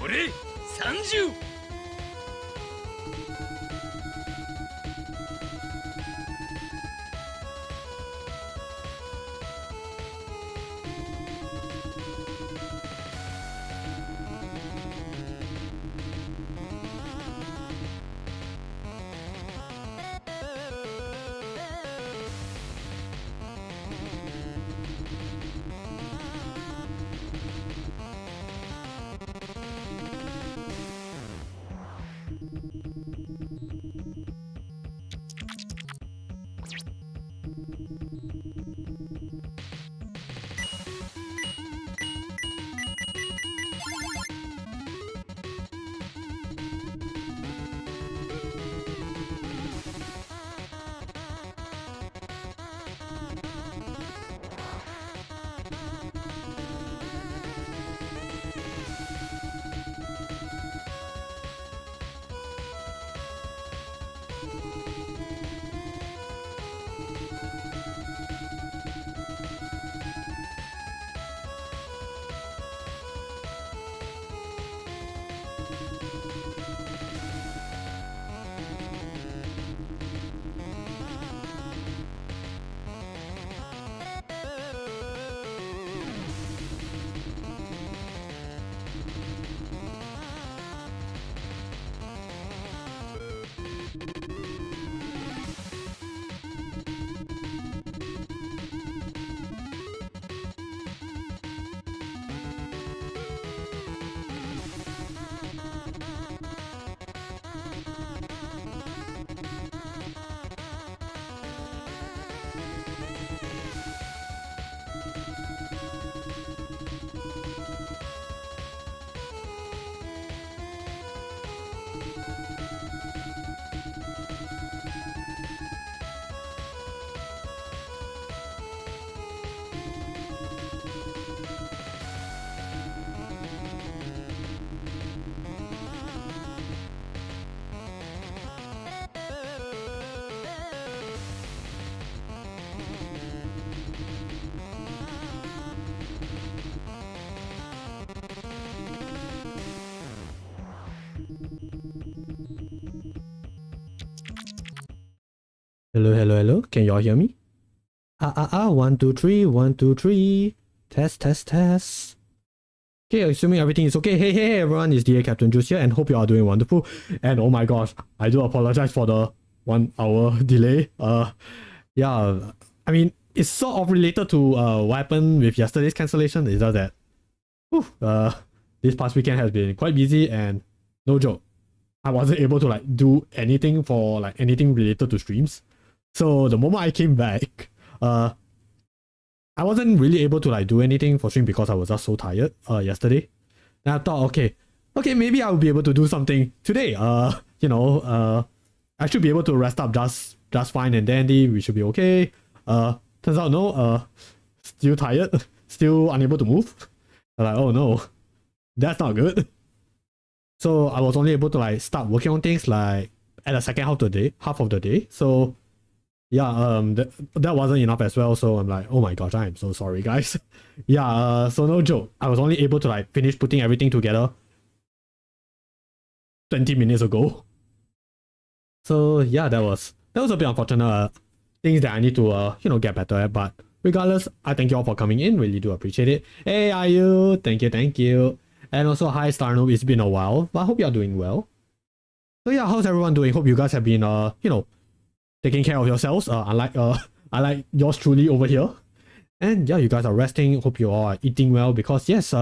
俺30。Hello, hello, hello. Can y'all hear me? 1, 2, 3, 1, 2, 3. Test, test, test. Okay, assuming everything is okay. Hey, everyone, it's DA Capt-Jules here and hope you are doing wonderful. And oh my gosh, I do apologize for the 1 hour delay. Yeah, I mean, it's sort of related to what happened with yesterday's cancellation. It's just that, whew, this past weekend has been quite busy and no joke, I wasn't able to like do anything for like anything related to streams. So the moment I came back, I wasn't really able to like do anything for stream because I was just so tired yesterday. And I thought, okay, maybe I'll be able to do something today. I should be able to rest up just fine and dandy. We should be okay. Turns out no, still tired, still unable to move. I'm like, oh no, that's not good. So I was only able to like start working on things like at the second half of the day. So yeah, that wasn't enough as well. So I'm like, oh my gosh, I am so sorry, guys. Yeah, so no joke. I was only able to like finish putting everything together 20 minutes ago. So yeah, that was a bit unfortunate. Things that I need to get better at. But regardless, I thank you all for coming in. Really do appreciate it. Hey, Ayu, thank you. And also, hi Starno, it's been a while, but I hope you're doing well. So yeah, how's everyone doing? Hope you guys have been taking care of yourselves. Unlike yours truly over here. And yeah, you guys are resting. Hope you all are eating well because yes,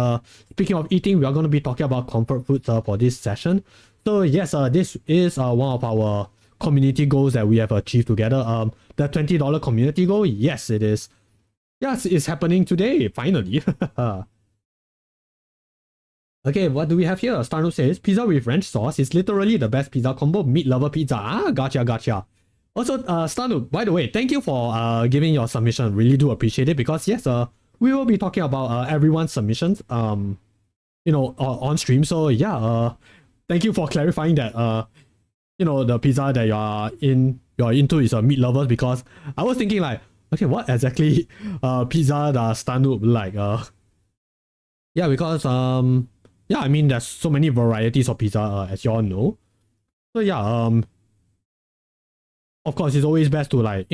speaking of eating, we are going to be talking about comfort foods for this session. So yes, this is one of our community goals that we have achieved together. The $20 community goal. Yes, it is. Yes, it's happening today, finally. Okay, what do we have here? Starno says, pizza with ranch sauce is literally the best pizza combo. Meat lover pizza. Ah, gotcha. Also, Starno, by the way, thank you for giving your submission. Really do appreciate it because yes, we will be talking about everyone's submissions on stream. So yeah, thank you for clarifying that the pizza that you're into is a meat lovers because I was thinking like, okay, what exactly pizza does Starno like? Yeah, because yeah, I mean there's so many varieties of pizza as you all know. So yeah, of course it's always best to like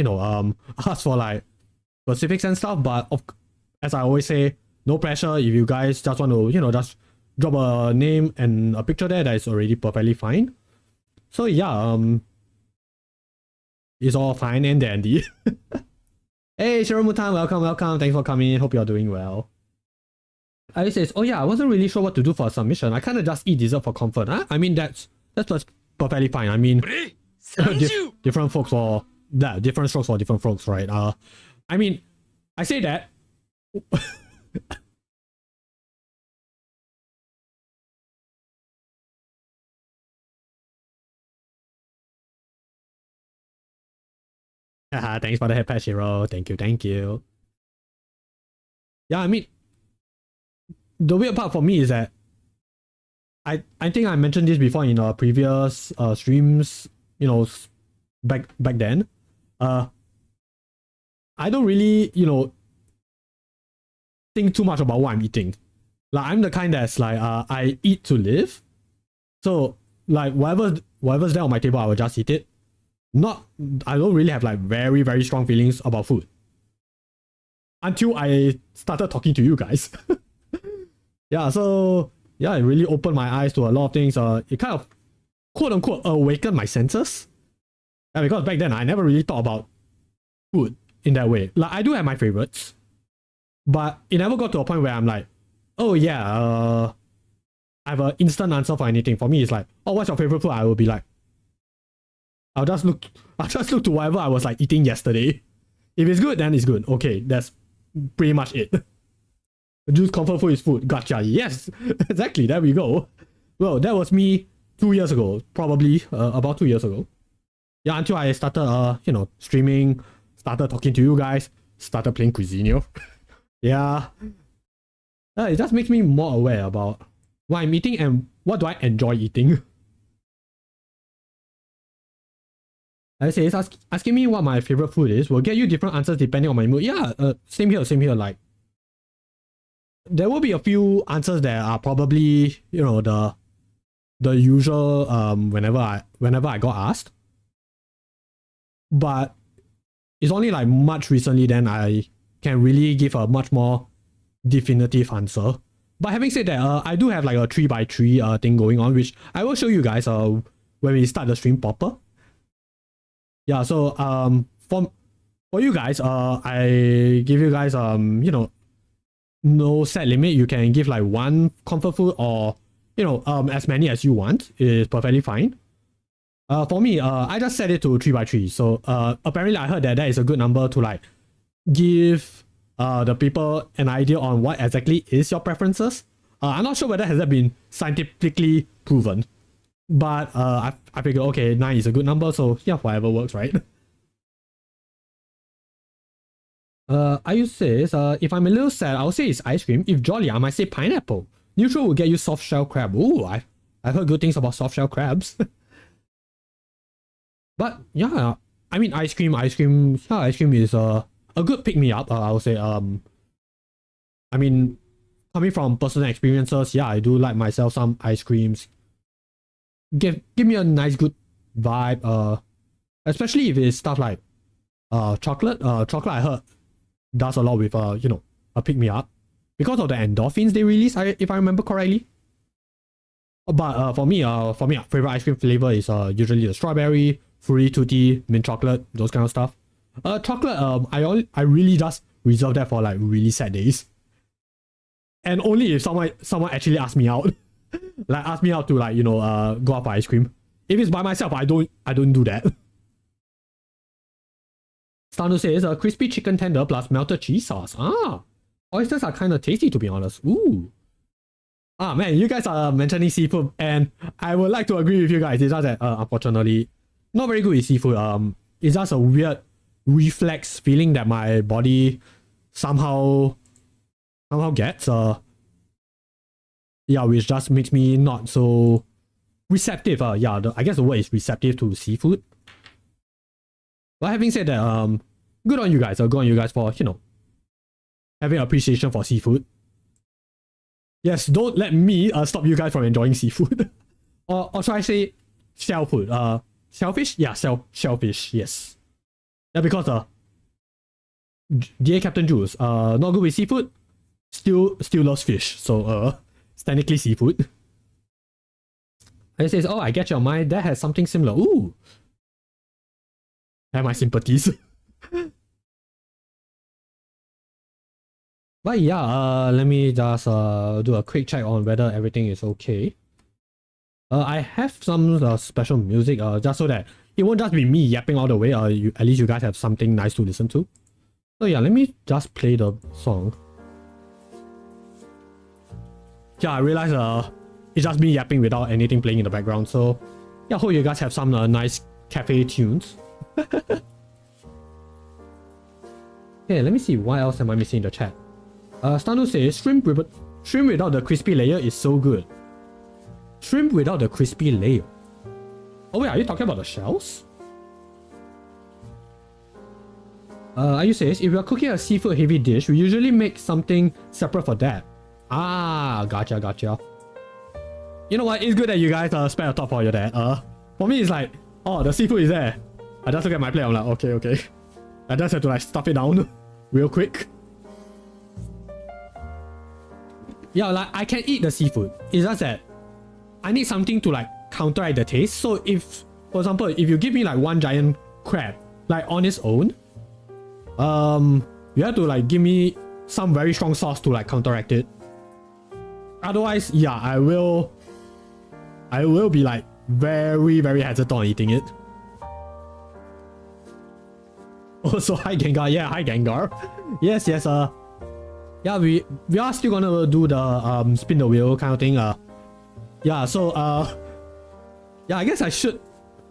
ask for like specifics and stuff, but as I always say, no pressure. If you guys just want to just drop a name and a picture there, that is already perfectly fine. So yeah, it's all fine and dandy. Hey Shiramutan, welcome, thanks for coming in, hope you're doing well. Ali says, oh yeah, I wasn't really sure what to do for a submission. I kind of just eat dessert for comfort. Huh? I mean, that's perfectly fine. I mean, different folks for that, different strokes for different folks, right? I mean, I say that. Thanks for the head patch, Hero. Thank you. Yeah, I mean, the weird part for me is that I think I mentioned this before in previous streams, back then. I don't really, think too much about what I'm eating. Like I'm the kind that's like I eat to live. So like whatever's there on my table, I will just eat it. I don't really have like very, very strong feelings about food. Until I started talking to you guys. Yeah, so yeah, it really opened my eyes to a lot of things. It kind of quote unquote awakened my senses. Yeah, because back then I never really thought about food in that way. Like I do have my favorites, but it never got to a point where I'm like, oh yeah, I have an instant answer for anything. For me, it's like, oh, what's your favorite food? I will be like, I'll just look to whatever I was like eating yesterday. If it's good, then it's good. Okay, that's pretty much it. Juice comfort food is food. Gotcha. Yes, exactly. There we go. Well, that was me 2 years ago, probably about 2 years ago. Yeah, until I started, streaming, started talking to you guys, started playing Cuisine. Yeah, it just makes me more aware about what I'm eating and what do I enjoy eating. I say, it's asking me what my favorite food is. Will get you different answers depending on my mood. Yeah, same here. Like, there will be a few answers that are probably the usual whenever I got asked, but it's only like much recently then I can really give a much more definitive answer. But having said that, I do have like a 3x3 thing going on, which I will show you guys when we start the stream proper. Yeah, so for you guys, I give you guys you know, no set limit. You can give like one comfort food or you know as many as you want. It is perfectly fine. For me, I just set it to 3x3. So apparently I heard that is a good number to like give the people an idea on what exactly is your preferences. I'm not sure whether has that been scientifically proven, but I figured okay, 9 is a good number, so yeah, whatever works, right? Ayu says, if I'm a little sad, I'll say it's ice cream. If jolly, I might say pineapple. Neutral will get you soft shell crab. Ooh, I've heard good things about soft shell crabs. But yeah, I mean ice cream is a good pick me up. I would say. I mean, coming from personal experiences, yeah, I do like myself some ice creams. Give me a nice good vibe. Especially if it's stuff like chocolate. Chocolate I heard does a lot with you know, a pick me up because of the endorphins they release. If I remember correctly. But for me, favorite ice cream flavor is usually the strawberry, fruity tutti, mint chocolate, those kind of stuff. Chocolate, I really just reserve that for like really sad days, and only if someone actually asks me out, like ask me out to like, you know, go out for ice cream. If it's by myself, I don't do that. Stano says a crispy chicken tender plus melted cheese sauce. Ah, oysters are kind of tasty to be honest. Ooh. Ah man, you guys are mentioning seafood, and I would like to agree with you guys. It's just that unfortunately, not very good with seafood. It's just a weird reflex feeling that my body somehow gets. Yeah, which just makes me not so receptive. Yeah, I guess the word is receptive to seafood. But having said that, good on you guys. Good on you guys for, you know, having appreciation for seafood. Yes, don't let me stop you guys from enjoying seafood. or should I say shell food? Shellfish? Yeah, shellfish, yes. Yeah, because dear Capt-Jules, not good with seafood, still loves fish. So it's technically seafood. And it says, oh, I get your mind. That has something similar. Ooh. Have my sympathies. But yeah, let me just do a quick check on whether everything is okay. I have some special music just so that it won't just be me yapping all the way. At least you guys have something nice to listen to. So yeah, let me just play the song. Yeah, I realize it's just me yapping without anything playing in the background. So yeah, hope you guys have some nice cafe tunes. Okay, let me see what else am I missing in the chat. Stanu says shrimp without the crispy layer is so good. Shrimp without the crispy layer. Oh wait, are you talking about the shells? Ayu says, if we are cooking a seafood heavy dish, we usually make something separate for that. Ah, gotcha. You know what? It's good that you guys spare a thought for your dad. For me, it's like, oh, the seafood is there. I just look at my plate. I'm like, okay. I just have to like stuff it down real quick. Yeah, like I can eat the seafood. It's just that I need something to like counteract the taste. So if, for example, if you give me like one giant crab, like on its own, you have to like give me some very strong sauce to like counteract it. Otherwise, yeah, I will be like very hesitant on eating it. Also, hi Gengar. Yeah, hi Gengar. Yes. Yeah, we are still gonna do the spin the wheel kind of thing. Yeah, so yeah, I guess I should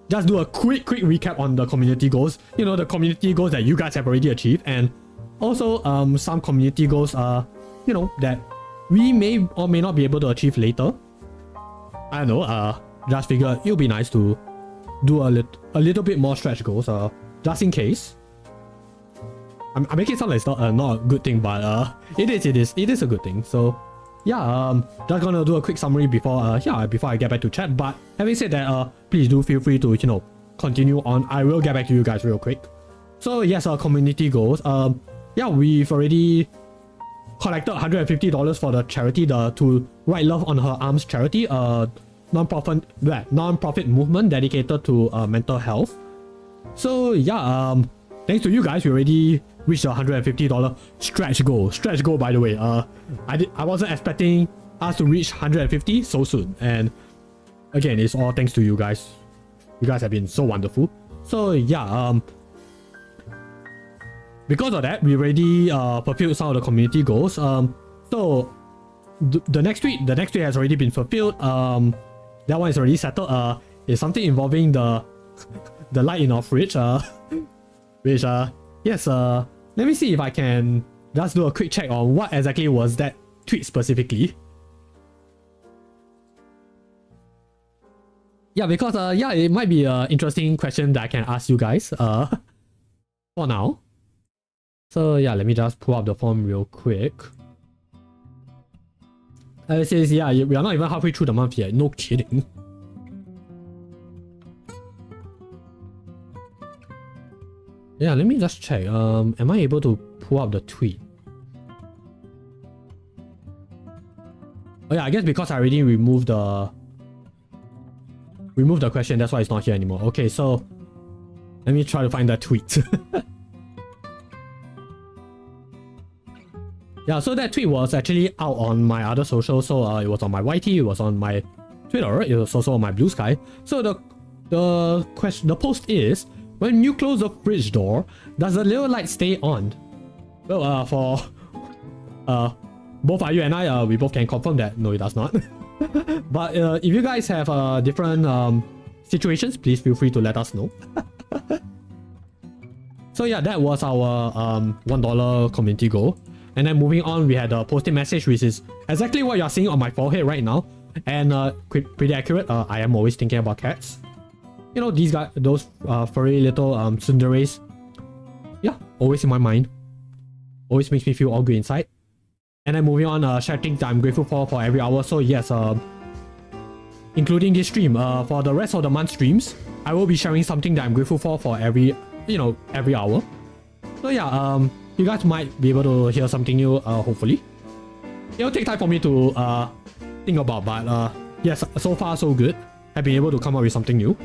just do a quick recap on the community goals. You know, the community goals that you guys have already achieved, and also some community goals you know, that we may or may not be able to achieve later. I don't know, just figure it'll be nice to do a little bit more stretch goals, just in case. I make it sound like it's not a good thing, but it is a good thing. So yeah, just gonna do a quick summary before I get back to chat. But having said that, please do feel free to, you know, continue on. I will get back to you guys real quick. So yes, our community goals. Yeah, we've already collected $150 for the charity, the To Write Love on Her Arms charity, non-profit movement dedicated to mental health. So yeah, thanks to you guys, we already reached the $150 stretch goal. Stretch goal, by the way. I wasn't expecting us to reach 150 so soon, and again, it's all thanks to you guys. You guys have been so wonderful. So yeah, because of that, we already fulfilled some of the community goals. So the next tweet has already been fulfilled. That one is already settled. It's something involving the light in our fridge. Which yes. Let me see if I can just do a quick check on what exactly was that tweet specifically. Yeah, because yeah, it might be an interesting question that I can ask you guys for now. So yeah, let me just pull up the form real quick. It says, yeah, we are not even halfway through the month yet. No kidding. Yeah, let me just check. Am I able to pull up the tweet? Oh yeah, I guess because I already removed the question, that's why it's not here anymore. Okay, so let me try to find that tweet. Yeah, so that tweet was actually out on my other social. So it was on my YT, it was on my Twitter, it was also on my Blue Sky. So the post is, when you close the fridge door, does the little light stay on? Well, for both Ayu and I, we both can confirm that no, it does not. But if you guys have different situations, please feel free to let us know. So yeah, that was our $1 community goal. And then moving on, we had a posted message, which is exactly what you're seeing on my forehead right now. And pretty accurate. I am always thinking about cats. You know, these guys, those furry little tsunderes. Yeah, always in my mind. Always makes me feel all good inside. And then moving on, share things that I'm grateful for every hour. So yes, including this stream, for the rest of the month streams, I will be sharing something that I'm grateful for every hour. So yeah, you guys might be able to hear something new, hopefully. It'll take time for me to think about, but yes, so far so good. I've been able to come up with something new.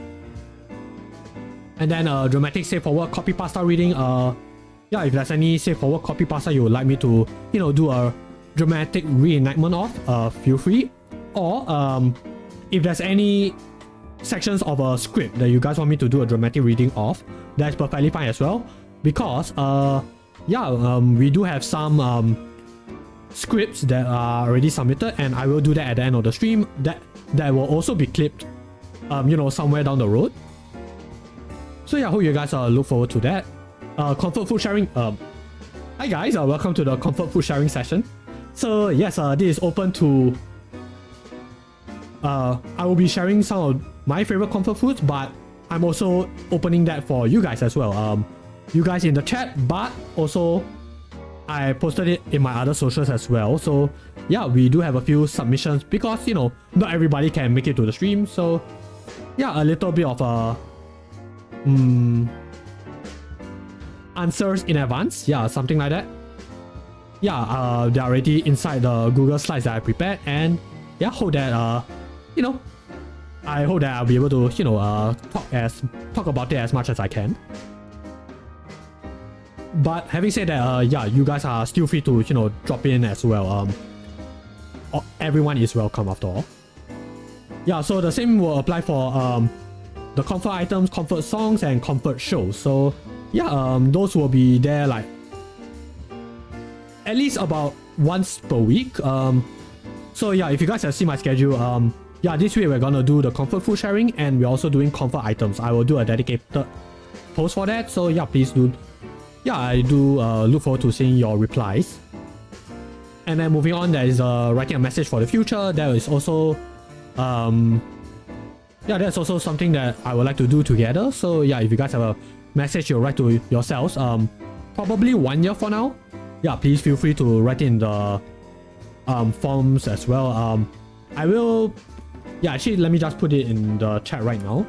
And then dramatic safe forward copy pasta reading. Yeah, if there's any safe forward copy pasta you would like me to, do a dramatic reenactment of, feel free. Or if there's any sections of a script that you guys want me to do a dramatic reading of, that's perfectly fine as well. Because yeah, we do have some scripts that are already submitted, and I will do that at the end of the stream. That will also be clipped, somewhere down the road. So yeah, I hope you guys look forward to that. Comfort food sharing. Hi guys, welcome to the comfort food sharing session. So yes, this is open to. I will be sharing some of my favorite comfort foods, but I'm also opening that for you guys as well. You guys in the chat, but also I posted it in my other socials as well. So yeah, we do have a few submissions because not everybody can make it to the stream. So yeah, a little bit of answers in advance. Yeah, something like that. Yeah, they're already inside the Google Slides that I prepared, and yeah, hope that I hope that I'll be able to talk about it as much as I can. But having said that, yeah, you guys are still free to drop in as well. Everyone is welcome after all. Yeah, so the same will apply for the comfort items, comfort songs, and comfort shows. So yeah, those will be there like at least about once per week. So yeah, if you guys have seen my schedule, yeah, this week we're gonna do the comfort food sharing, and we're also doing comfort items. I will do a dedicated post for that. So yeah, please do. Yeah, I do look forward to seeing your replies. And then moving on, there is writing a message for the future. There is also yeah, that's also something that I would like to do together. So yeah, if you guys have a message you'll write to yourselves, probably 1 year for now. Yeah, please feel free to write in the forms as well. I will, yeah, actually let me just put it in the chat right now.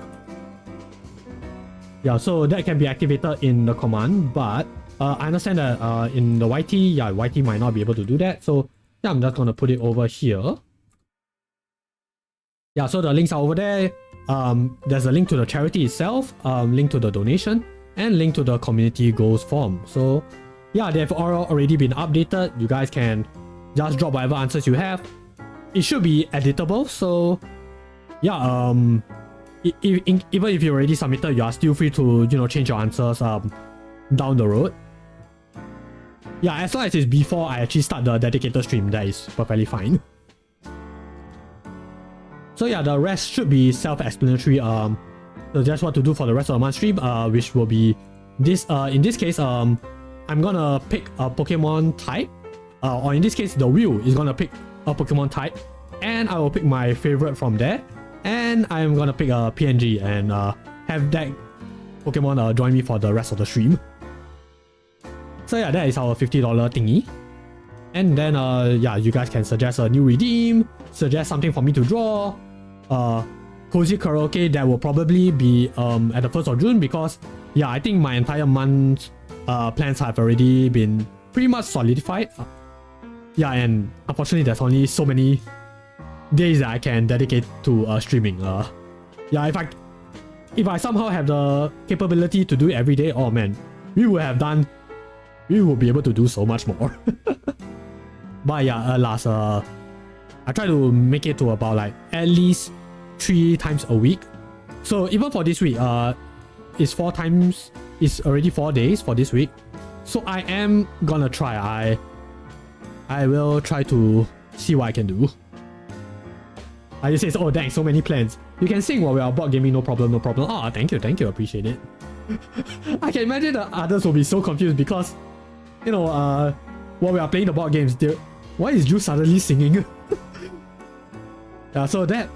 Yeah, so that can be activated in the command, but I understand that in the YT, yeah, YT might not be able to do that. So yeah, I'm just gonna put it over here. Yeah, so the links are over there. There's a link to the charity itself, link to the donation, and link to the community goals form. So yeah, they've all already been updated. You guys can just drop whatever answers you have. It should be editable, so yeah, even if you already submitted, you are still free to, you know, change your answers down the road. Yeah, as long as it's before I actually start the dedicated stream, that is perfectly fine. So yeah, the rest should be self-explanatory. So that's what to do for the rest of the month stream, which will be this. In this case, I'm gonna pick a Pokemon type, or in this case, the wheel is gonna pick a Pokemon type, and I will pick my favorite from there, and I'm gonna pick a PNG and have that Pokemon join me for the rest of the stream. So yeah, that is our $50 thingy. And then yeah, you guys can suggest a new redeem, suggest something for me to draw. Cozy Karaoke, that will probably be at the 1st of June, because yeah, I think my entire month plans have already been pretty much solidified. Yeah, and unfortunately there's only so many days that I can dedicate to streaming. Yeah, if I somehow have the capability to do it every day, oh man, we will be able to do so much more. But yeah, alas, I try to make it to about like at least 3 times a week. So even for this week, it's 4 times, it's already 4 days for this week. So I am gonna try. I will try to see what I can do. I just say, oh dang, so many plans. You can sing while we are board gaming, no problem, no problem. Ah, thank you, appreciate it. I can imagine the others will be so confused because, you know, while we are playing the board games, why is Jules suddenly singing? Yeah, so that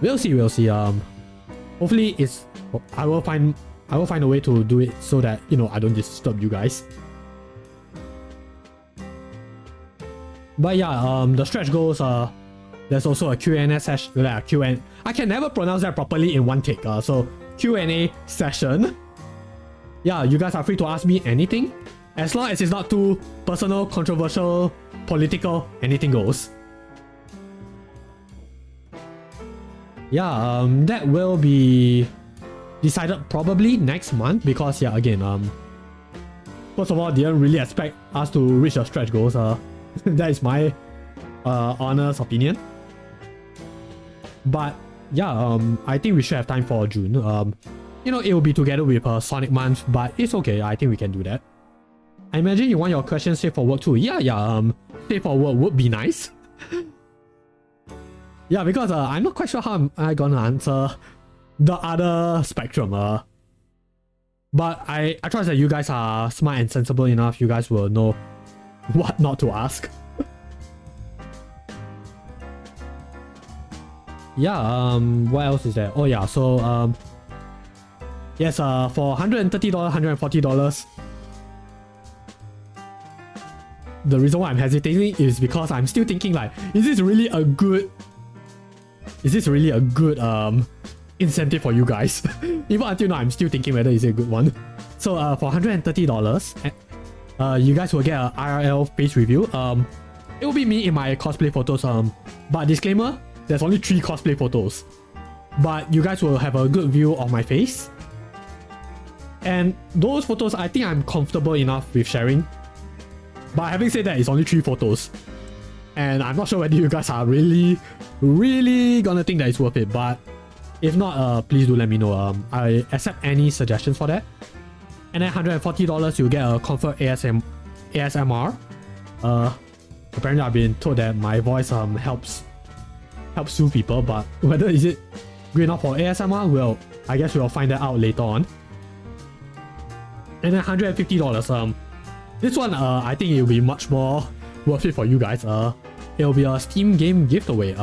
we'll see. Hopefully I will find a way to do it so that, you know, I don't disturb you guys. But yeah, the stretch goals, there's also a Q&A session. I can never pronounce that properly in one take. So Q&A session. Yeah, you guys are free to ask me anything, as long as it's not too personal, controversial, political, anything goes. Yeah, that will be decided probably next month, because yeah, again, first of all, didn't really expect us to reach the stretch goals. That is my honest opinion. But yeah, I think we should have time for June. You know, it will be together with Sonic Month, but it's okay. I think we can do that. I imagine you want your questions saved for work too. Yeah, saved for work would be nice. Yeah, because I'm not quite sure how I'm gonna answer the other spectrum. But I trust that you guys are smart and sensible enough. You guys will know what not to ask. Yeah, what else is there? Oh yeah, so yes, for $130, $140, the reason why I'm hesitating is because I'm still thinking like, is this really a good incentive for you guys? Even until now, I'm still thinking whether it's a good one. So for $130, you guys will get an IRL face review. It will be me in my cosplay photos. But disclaimer, there's only 3 cosplay photos. But you guys will have a good view of my face. And those photos, I think I'm comfortable enough with sharing. But having said that, it's only 3 photos. And I'm not sure whether you guys are really gonna think that it's worth it. But if not, please do let me know. I accept any suggestions for that. And then $140, you'll get a comfort ASMR. Apparently I've been told that my voice helps soothe people, but whether is it good enough for ASMR, well, I guess we'll find that out later on. And then $150. This one, I think it will be much more worth it for you guys. It'll be a Steam game giveaway.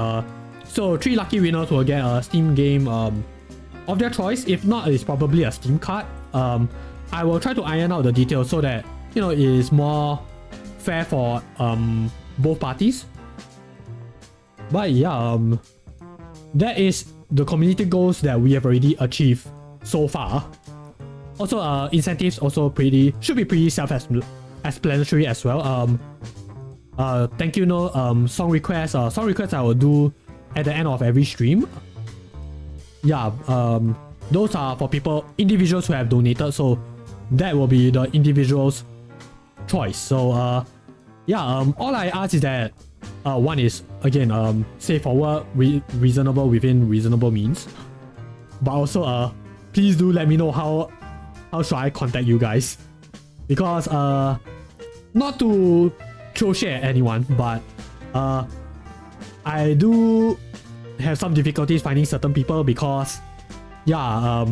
So 3 lucky winners will get a Steam game of their choice. If not, it's probably a Steam card. I will try to iron out the details so that, you know, it is more fair for both parties. But yeah, that is the community goals that we have already achieved so far. Also, incentives also should be pretty self-explanatory as well. Thank you, song requests. Song requests I will do at the end of every stream. Yeah, those are for individuals who have donated, so that will be the individual's choice. So yeah, all I ask is that one is, again, safe for work, reasonable within reasonable means. But also, please do let me know how should I contact you guys, because not to throw shade at anyone, but I do have some difficulties finding certain people because yeah,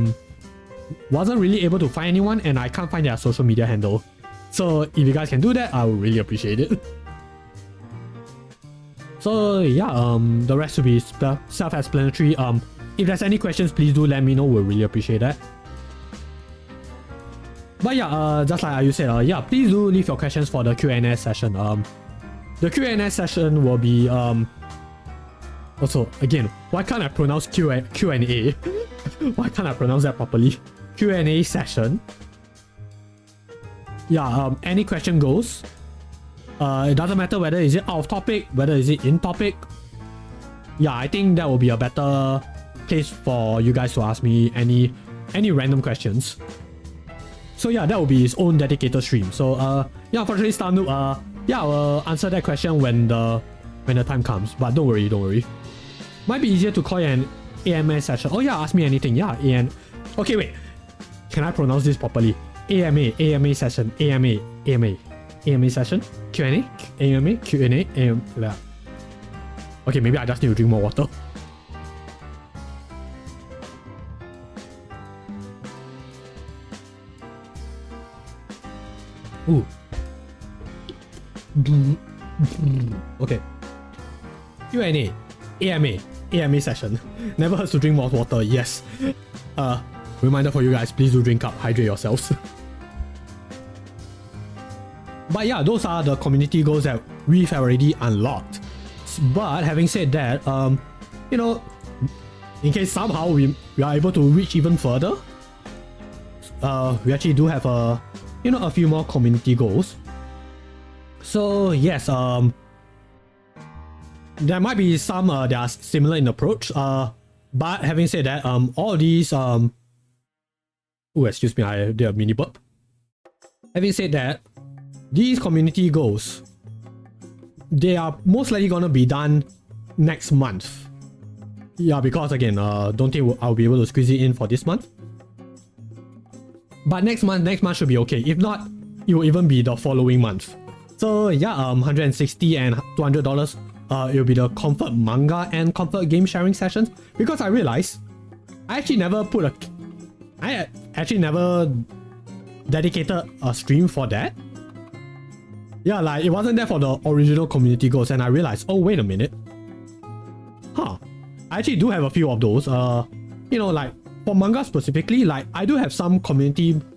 wasn't really able to find anyone and I can't find their social media handle. So if you guys can do that, I would really appreciate it. So yeah, the rest will be self-explanatory. If there's any questions, please do let me know. We'll really appreciate that. But yeah, just like you said, yeah, please do leave your questions for the Q&A session. The Q&A session will be also, again, why can't I pronounce Q&A? Why can't I pronounce that properly? Q&A session. Yeah, any question goes. It doesn't matter whether is it out of topic, whether is it in topic. Yeah, I think that will be a better place for you guys to ask me any random questions. So yeah, that will be his own dedicated stream. So yeah, unfortunately, Starnoop, yeah, I will answer that question when the time comes. But don't worry. Might be easier to call it an AMA session. Oh yeah, ask me anything. Yeah, okay, wait. Can I pronounce this properly? AMA session. AMA session. Q&A. AMA Q&A. Yeah. Okay, maybe I just need to drink more water. Ooh. Okay. Q&A. AMA session. Never hurts to drink more water. Yes. Reminder for you guys, please do drink up, hydrate yourselves. But yeah, those are the community goals that we've already unlocked. But having said that, you know, in case somehow we are able to reach even further, we actually do have a few more community goals. So yes, there might be some that are similar in approach. But having said that, all these oh, excuse me, I did a mini burp. Having said that, these community goals, they are most likely gonna be done next month. Yeah, because again, don't think I'll be able to squeeze it in for this month. But next month should be okay. If not, it will even be the following month. So yeah, $160 and $200. It'll be the comfort manga and comfort game sharing sessions, because I realized I actually never dedicated a stream for that. Yeah, like it wasn't there for the original community goals, and I realized, oh wait a minute, I actually do have a few of those. You know, like for manga specifically, like I do have some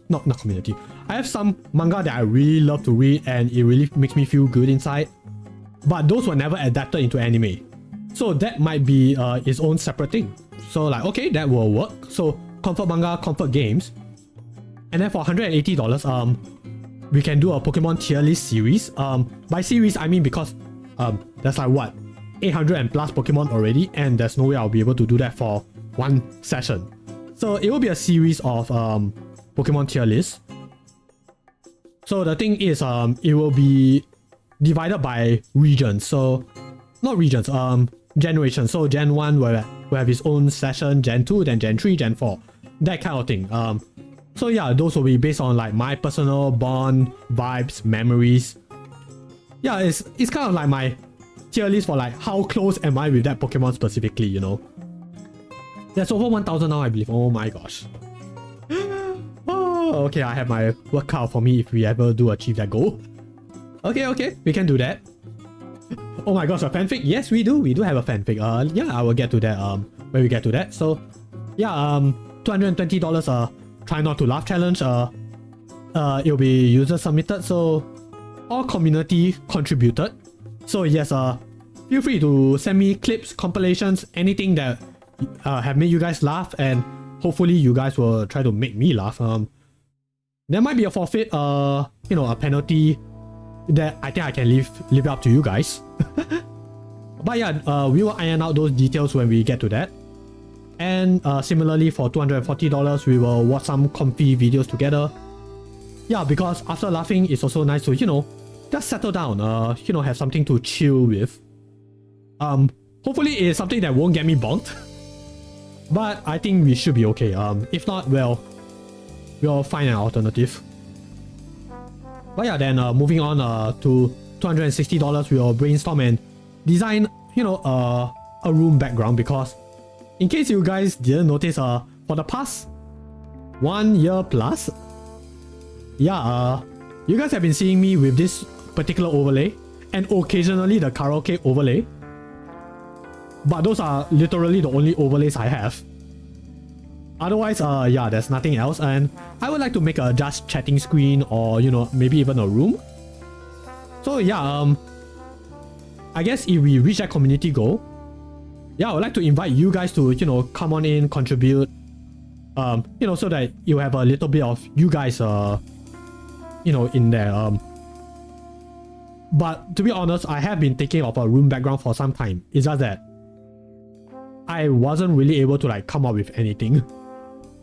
not community. I have some manga that I really love to read and it really makes me feel good inside. But those were never adapted into anime. So that might be its own separate thing. So like, okay, that will work. So comfort manga, comfort games. And then for $180, we can do a Pokemon tier list series. By series, I mean because there's like what, 800 and plus Pokemon already, and there's no way I'll be able to do that for one session. So it will be a series of Pokemon tier lists. So the thing is, it will be divided by regions. So not regions, generations. So Gen 1 will have its own session, Gen 2, then Gen 3, Gen 4, that kind of thing. So yeah, those will be based on like my personal bond, vibes, memories. Yeah, it's kind of like my tier list for like how close am I with that Pokemon specifically, you know. There's over 1,000 now, I believe. Oh my gosh. Oh, okay, I have my work cut out for me if we ever do achieve that goal. Okay, we can do that. Oh my gosh, a fanfic? Yes, we do. We do have a fanfic. Yeah, I will get to that when we get to that. So, yeah, $220. Try not to laugh challenge. It'll be user submitted. So, all community contributed. So yes, feel free to send me clips, compilations, anything that have made you guys laugh, and hopefully you guys will try to make me laugh. there might be a forfeit, a penalty that I think I can leave it up to you guys. But yeah, we will iron out those details when we get to that. And similarly for $240, we will watch some comfy videos together. Yeah, because after laughing, it's also nice to, just settle down, have something to chill with. Hopefully it's something that won't get me bonked. But I think we should be okay. If not, well, we'll find an alternative. But yeah, then moving on to $260, we'll brainstorm and design, a room background, because in case you guys didn't notice, for the past 1 year plus, yeah, you guys have been seeing me with this particular overlay and occasionally the karaoke overlay. But those are literally the only overlays I have. Otherwise, yeah, there's nothing else, and I would like to make a just chatting screen or, maybe even a room. So yeah, I guess if we reach that community goal, yeah, I would like to invite you guys to, come on in, contribute, so that you have a little bit of you guys, in there. But to be honest, I have been thinking of a room background for some time. It's just that I wasn't really able to come up with anything.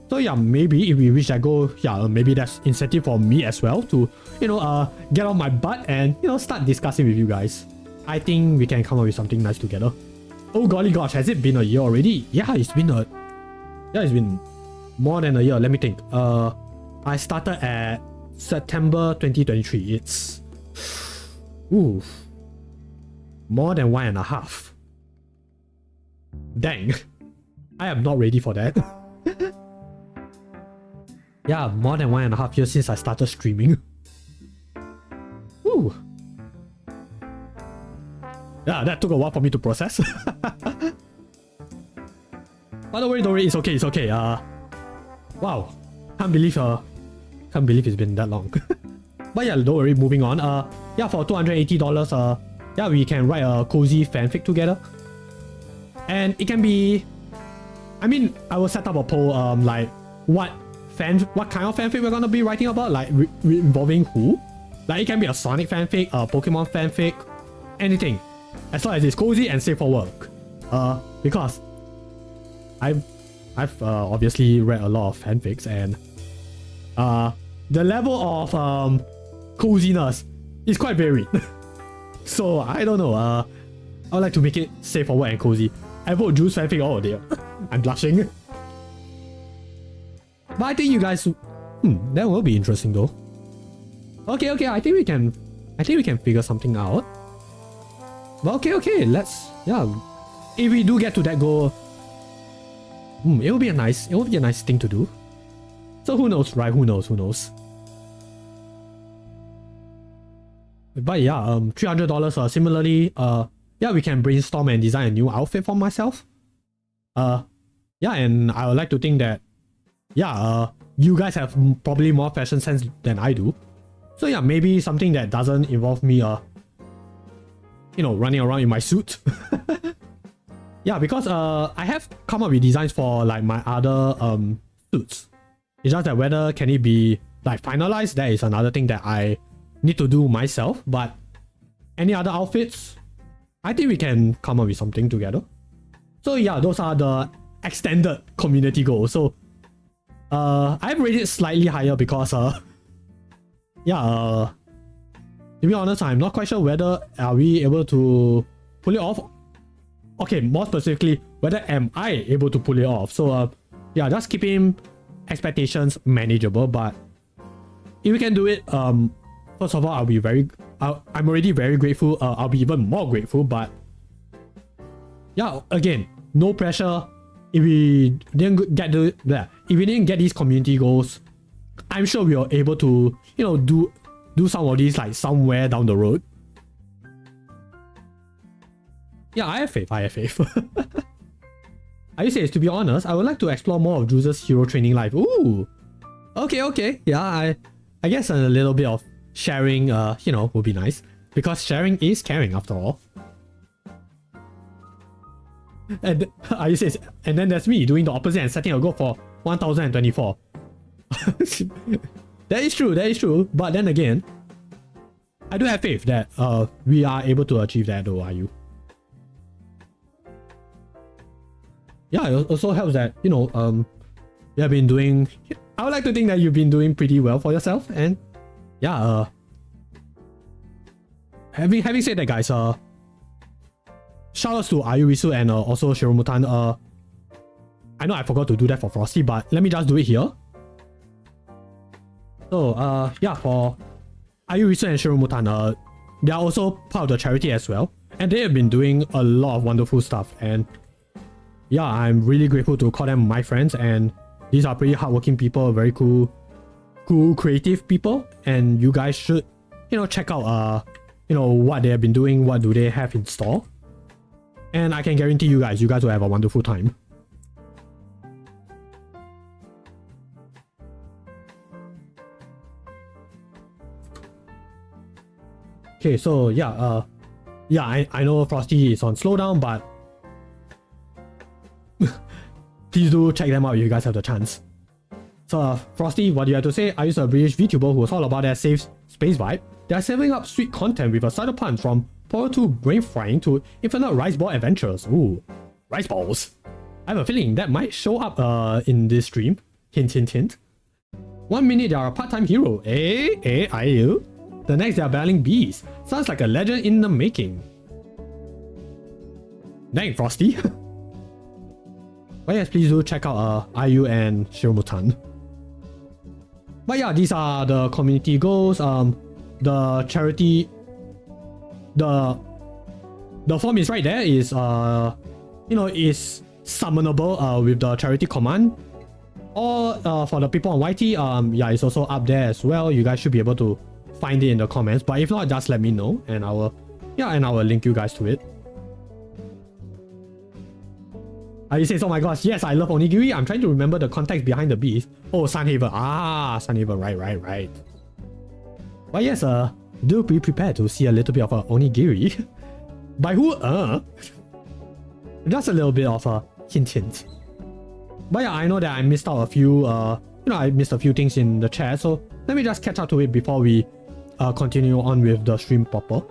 So yeah, maybe if we reach that goal, yeah, maybe that's incentive for me as well to, get off my butt and, start discussing with you guys. I think we can come up with something nice together. Oh golly gosh, has it been a year already? Yeah, it's been more than a year. Let me think. I started at September 2023. It's more than 1.5. Dang, I am not ready for that. Yeah, more than 1.5 years since I started streaming. Ooh. Yeah, that took a while for me to process. But don't worry, it's okay, wow, can't believe it's been that long. But yeah, don't worry, moving on. Yeah, for $280, yeah, we can write a cozy fanfic together. And it can be, I mean, I will set up a poll, like what kind of fanfic we're gonna be writing about, like involving who. Like it can be a Sonic fanfic, a Pokemon fanfic, anything, as long as it's cozy and safe for work. Because I've obviously read a lot of fanfics, and the level of coziness is quite varied. So I don't know. I would like to make it safe for work and cozy. I vote Jules fanfic. Oh dear, I'm blushing. But I think you guys, that will be interesting though. Okay, I think we can figure something out. But okay, let's, yeah. If we do get to that goal, it will be a nice thing to do. So who knows, right? Who knows? But yeah, $300. Similarly, yeah, we can brainstorm and design a new outfit for myself. Yeah, and I would like to think that, yeah, you guys have probably more fashion sense than I do. So yeah, maybe something that doesn't involve me, running around in my suit. Yeah, because I have come up with designs for like my other suits. It's just that whether can it be like finalized, that is another thing that I need to do myself. But any other outfits, I think we can come up with something together. So yeah, those are the extended community goals. So I've rated it slightly higher because yeah, to be honest, I'm not quite sure whether are we able to pull it off. Okay, more specifically, whether am I able to pull it off. So yeah, just keeping expectations manageable. But if we can do it, first of all, I'm already very grateful. I'll be even more grateful. But yeah, again, no pressure. If we didn't get these community goals, I'm sure we are able to, do some of these like somewhere down the road. Yeah, I have faith. I say, to be honest, I would like to explore more of Jules' hero training life. Ooh, okay. Yeah, I guess a little bit of sharing, would be nice, because sharing is caring after all. And and then there's me doing the opposite and setting a goal for 1024. That is true. But then again, I do have faith that we are able to achieve that though, are you? Yeah, it also helps that, you know, you have been doing... I would like to think that you've been doing pretty well for yourself, and yeah, having said that, guys, shoutouts to Ayurisu and also Shiromutan. I know I forgot to do that for Frosty, but let me just do it here. So, yeah, for Ayurisu and Shiromutan, they are also part of the charity as well, and they have been doing a lot of wonderful stuff, and yeah, I'm really grateful to call them my friends, and these are pretty hardworking people, very cool, creative people, and you guys should, you know, check out, you know, what they have been doing, what do they have in store, and I can guarantee you guys will have a wonderful time. Okay, so yeah, I know Frosty is on slowdown, but please do check them out if you guys have the chance. So Frosty, what do you have to say? I use a British VTuber who was all about their safe space vibe. They are serving up sweet content with a side of punch from portal to brain frying to infinite rice ball adventures. Ooh, rice balls. I have a feeling that might show up in this stream. Hint, hint, hint. 1 minute they are a part-time hero. Are you? The next they are battling bees. Sounds like a legend in the making. Dang, Frosty. But yes, please do check out IU and Shiromutan. But yeah, these are the community goals. The charity, the form is right there. Is you know, is summonable with the charity command. Or for the people on YT, yeah, it's also up there as well. You guys should be able to find it in the comments. But if not, just let me know, and I will link you guys to it. He says, oh my gosh, yes, I love onigiri. I'm trying to remember the context behind the bees. Oh, Sunhaven. Ah, Sunhaven. Right. But yes, do be prepared to see a little bit of a onigiri. By who? Just a little bit of a hint. But yeah, I know that I missed out a few, you know, I missed a few things in the chat. So let me just catch up to it before we continue on with the stream proper.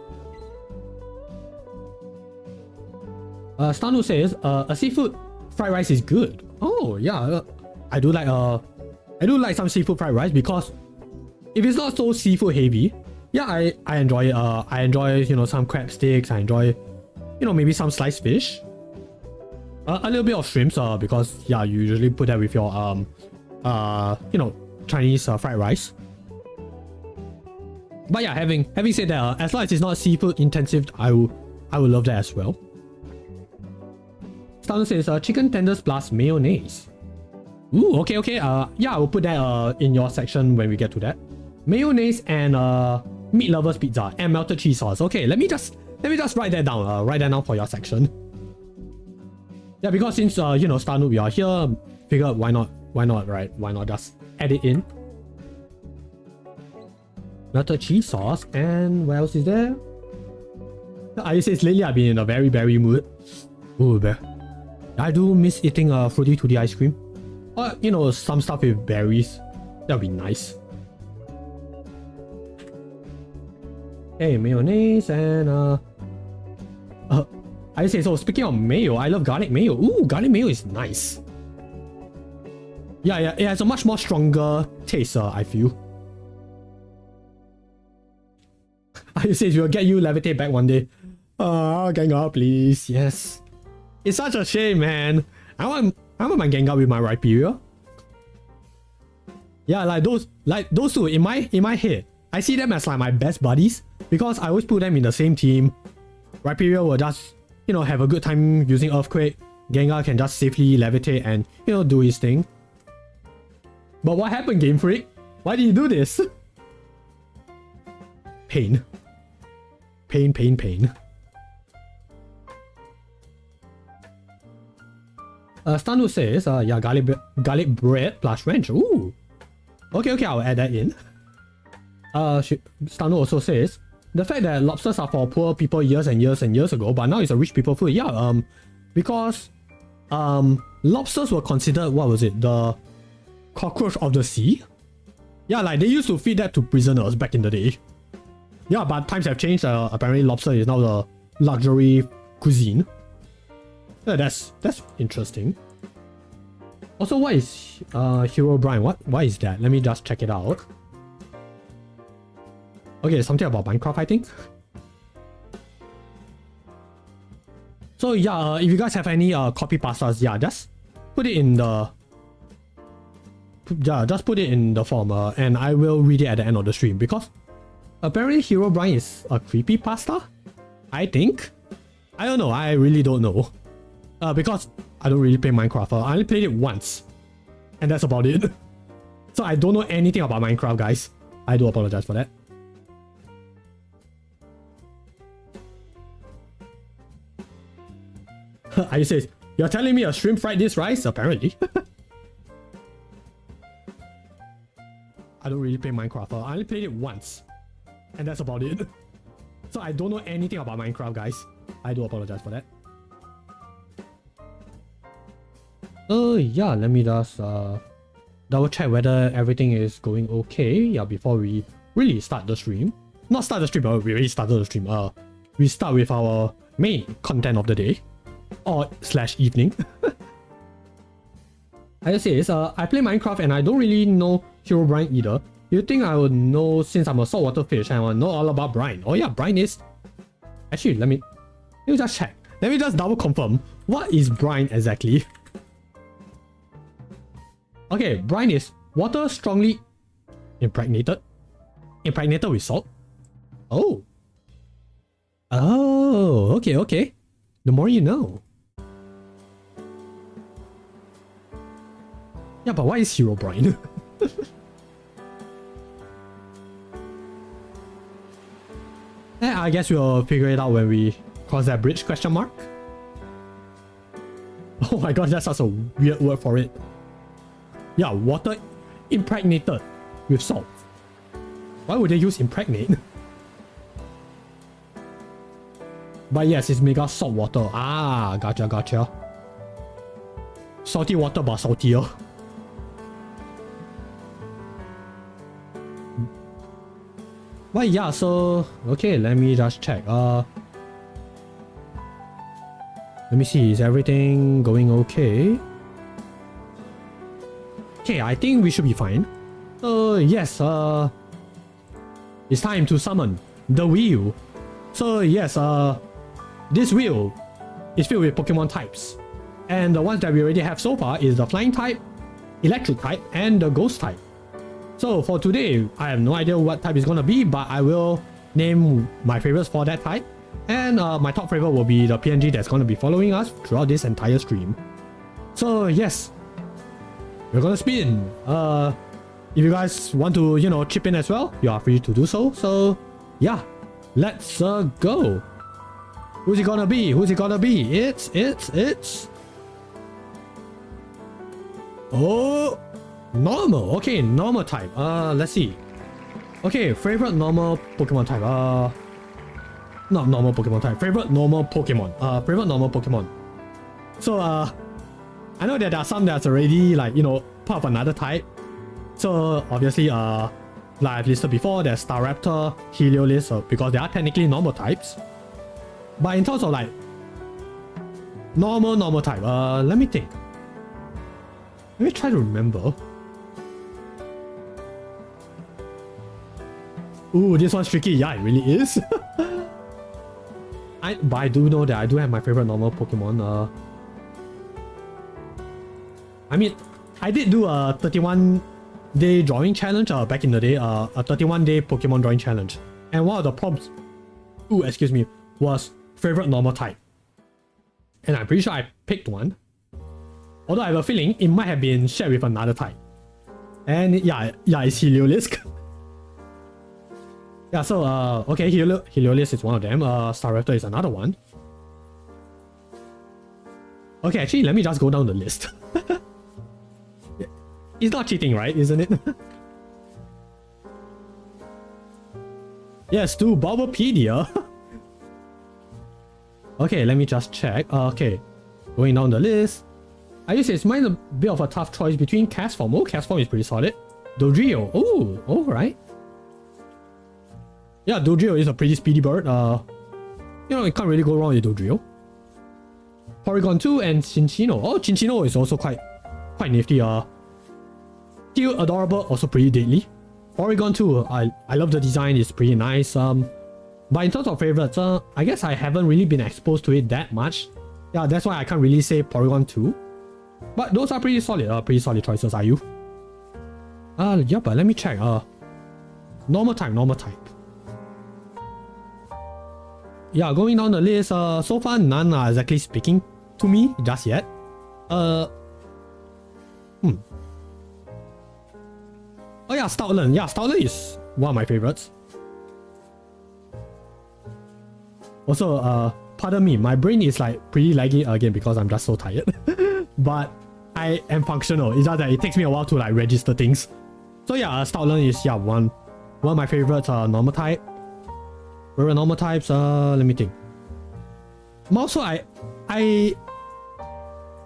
Stanu says, a seafood fried rice is good. Oh yeah, I do like some seafood fried rice, because if it's not so seafood heavy, yeah, I enjoy it. I enjoy, you know, some crab sticks. I enjoy, you know, maybe some sliced fish. A little bit of shrimps, because yeah, you usually put that with your you know, Chinese fried rice. But yeah, having said that, as long as it's not seafood intensive, I would love that as well. Stanu says chicken tenders plus mayonnaise. Ooh, okay. Yeah, I will put that in your section when we get to that. Mayonnaise and meat lovers pizza and melted cheese sauce. Okay, let me just write that down. Write that down for your section. Yeah, because since you know, Stanu, we are here, figured why not, right? Why not just add it in? Melted cheese sauce, and what else is there? I says lately I've been in a very berry mood. Ooh, I do miss eating fruity tooty ice cream. Or, you know, some stuff with berries. That would be nice. Okay, mayonnaise and I say, so speaking of mayo, I love garlic mayo. Ooh, garlic mayo is nice. Yeah, it has a much more stronger taste, I feel. I say, we'll get you levitate back one day. Gengar, please. Yes. It's such a shame, man. I want my Gengar with my Rhyperior. Yeah, like those two in my head, I see them as like my best buddies, because I always put them in the same team. Rhyperior will just, you know, have a good time using Earthquake. Gengar can just safely levitate and, you know, do his thing. But what happened, Game Freak? Why did you do this? Pain. Stanu says, yeah, garlic bread plus ranch. Ooh. Okay, I'll add that in. Stanu also says, the fact that lobsters are for poor people years and years ago, but now it's a rich people food. Yeah, because lobsters were considered, what was it, the cockroach of the sea? Yeah, like they used to feed that to prisoners back in the day. Yeah, but times have changed. Apparently lobster is now the luxury cuisine. Yeah, that's interesting. Also, what is Hero Brine? What is that? Let me just check it out. Okay, something about Minecraft, I think. So yeah, if you guys have any copy pastas, yeah, just put it in the just put it in the form, and I will read it at the end of the stream, because apparently Hero Brine is a creepy pasta, I think. I don't know. I really don't know. Because I don't really play Minecraft. I only played it once, and that's about it. So I don't know anything about Minecraft, guys. I do apologize for that. I says, you're telling me a shrimp fried this rice? Apparently. I don't really play Minecraft. I only played it once, and that's about it. So I don't know anything about Minecraft, guys. I do apologize for that. Yeah, let me just double check whether everything is going okay. Yeah, before we really start the stream. Not start the stream, but we already started the stream. We start with our main content of the day. Or / evening. I just say is, I play Minecraft and I don't really know Hero Brine either. You think I would know since I'm a saltwater fish and I will know all about brine. Oh yeah, brine is... Actually, let me just check. Let me just double confirm. What is brine exactly? Okay, brine is water strongly impregnated with salt. Oh. Oh, okay. The more you know. Yeah, but what is Hero Brine? I guess we'll figure it out when we cross that bridge, question mark. Oh my god, that's such a weird word for it. Yeah, water impregnated with salt. Why would they use impregnate? But yes, it's mega salt water. Ah, gotcha. Salty water but saltier. But yeah, so okay, let me just check. Let me see, is everything going okay? Okay, I think we should be fine. Yes, it's time to summon the wheel. So yes, this wheel is filled with Pokemon types. And the ones that we already have so far is the flying type, electric type, and the ghost type. So for today, I have no idea what type it's gonna be, but I will name my favorites for that type. And my top favorite will be the PNG that's gonna be following us throughout this entire stream. So yes, we're gonna spin. If you guys want to, you know, chip in as well, you are free to do so. So yeah, let's go. Who's it gonna be? It's oh, normal. Okay, normal type. Let's see. Okay, favorite normal Pokemon type. Not normal Pokemon type. Favorite normal Pokemon. So I know that there are some that's already, like, you know, part of another type. So obviously like I've listed before, there's Staraptor, Heliolisk, because they are technically normal types. But in terms of like normal type, let me think. Let me try to remember. Ooh, this one's tricky. Yeah, it really is. But I do know that I do have my favorite normal Pokemon. I mean, I did do a 31-day drawing challenge back in the day, a 31-day Pokemon drawing challenge. And one of the prompts, was favorite normal type. And I'm pretty sure I picked one. Although I have a feeling it might have been shared with another type. And yeah, it's Heliolisk. Yeah, so okay, Heliolisk is one of them. Staraptor is another one. Okay, actually, let me just go down the list. It's not cheating, right? Isn't it? Yes, to Bulbapedia. Okay, let me just check. Okay, going down the list. I just say it's mine a bit of a tough choice between Castform. Oh, Castform is pretty solid. Dodrio. Oh, alright. Yeah, Dodrio is a pretty speedy bird. You know, you can't really go wrong with Dodrio. Porygon 2 and Cinccino. Oh, Cinccino is also quite nifty. Still adorable, also pretty deadly. Porygon 2, I love the design, it's pretty nice. But in terms of favorites, I guess I haven't really been exposed to it that much. Yeah, that's why I can't really say Porygon 2. But those are pretty solid choices, are you? Yeah, but let me check. Normal type. Yeah, going down the list, so far none are exactly speaking to me just yet. Oh yeah, Stoutland. Yeah, Stoutland is one of my favorites. Also, pardon me, my brain is like pretty laggy again because I'm just so tired. But I am functional. It's just that it takes me a while to like register things. So yeah, Stoutland is one of my favorites. Normal type. Rare normal types. Let me think. Also, I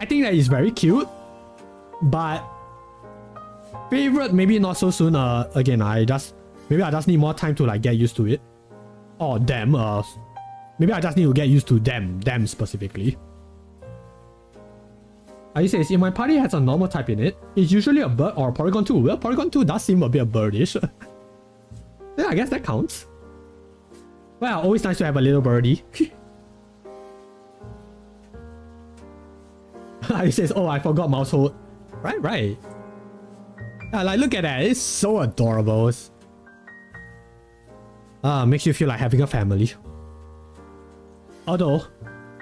think that is very cute, but favorite maybe not so soon. Again, maybe I just need more time to like get used to it. Or them. Maybe I just need to get used to them specifically. He says, if my party has a normal type in it, it's usually a bird or Porygon 2. Well, Porygon 2 does seem a bit birdish. Yeah, I guess that counts. Well, always nice to have a little birdie. He says, oh, I forgot Mousehold. Right. Yeah, like, look at that. It's so adorable. Makes you feel like having a family. Although,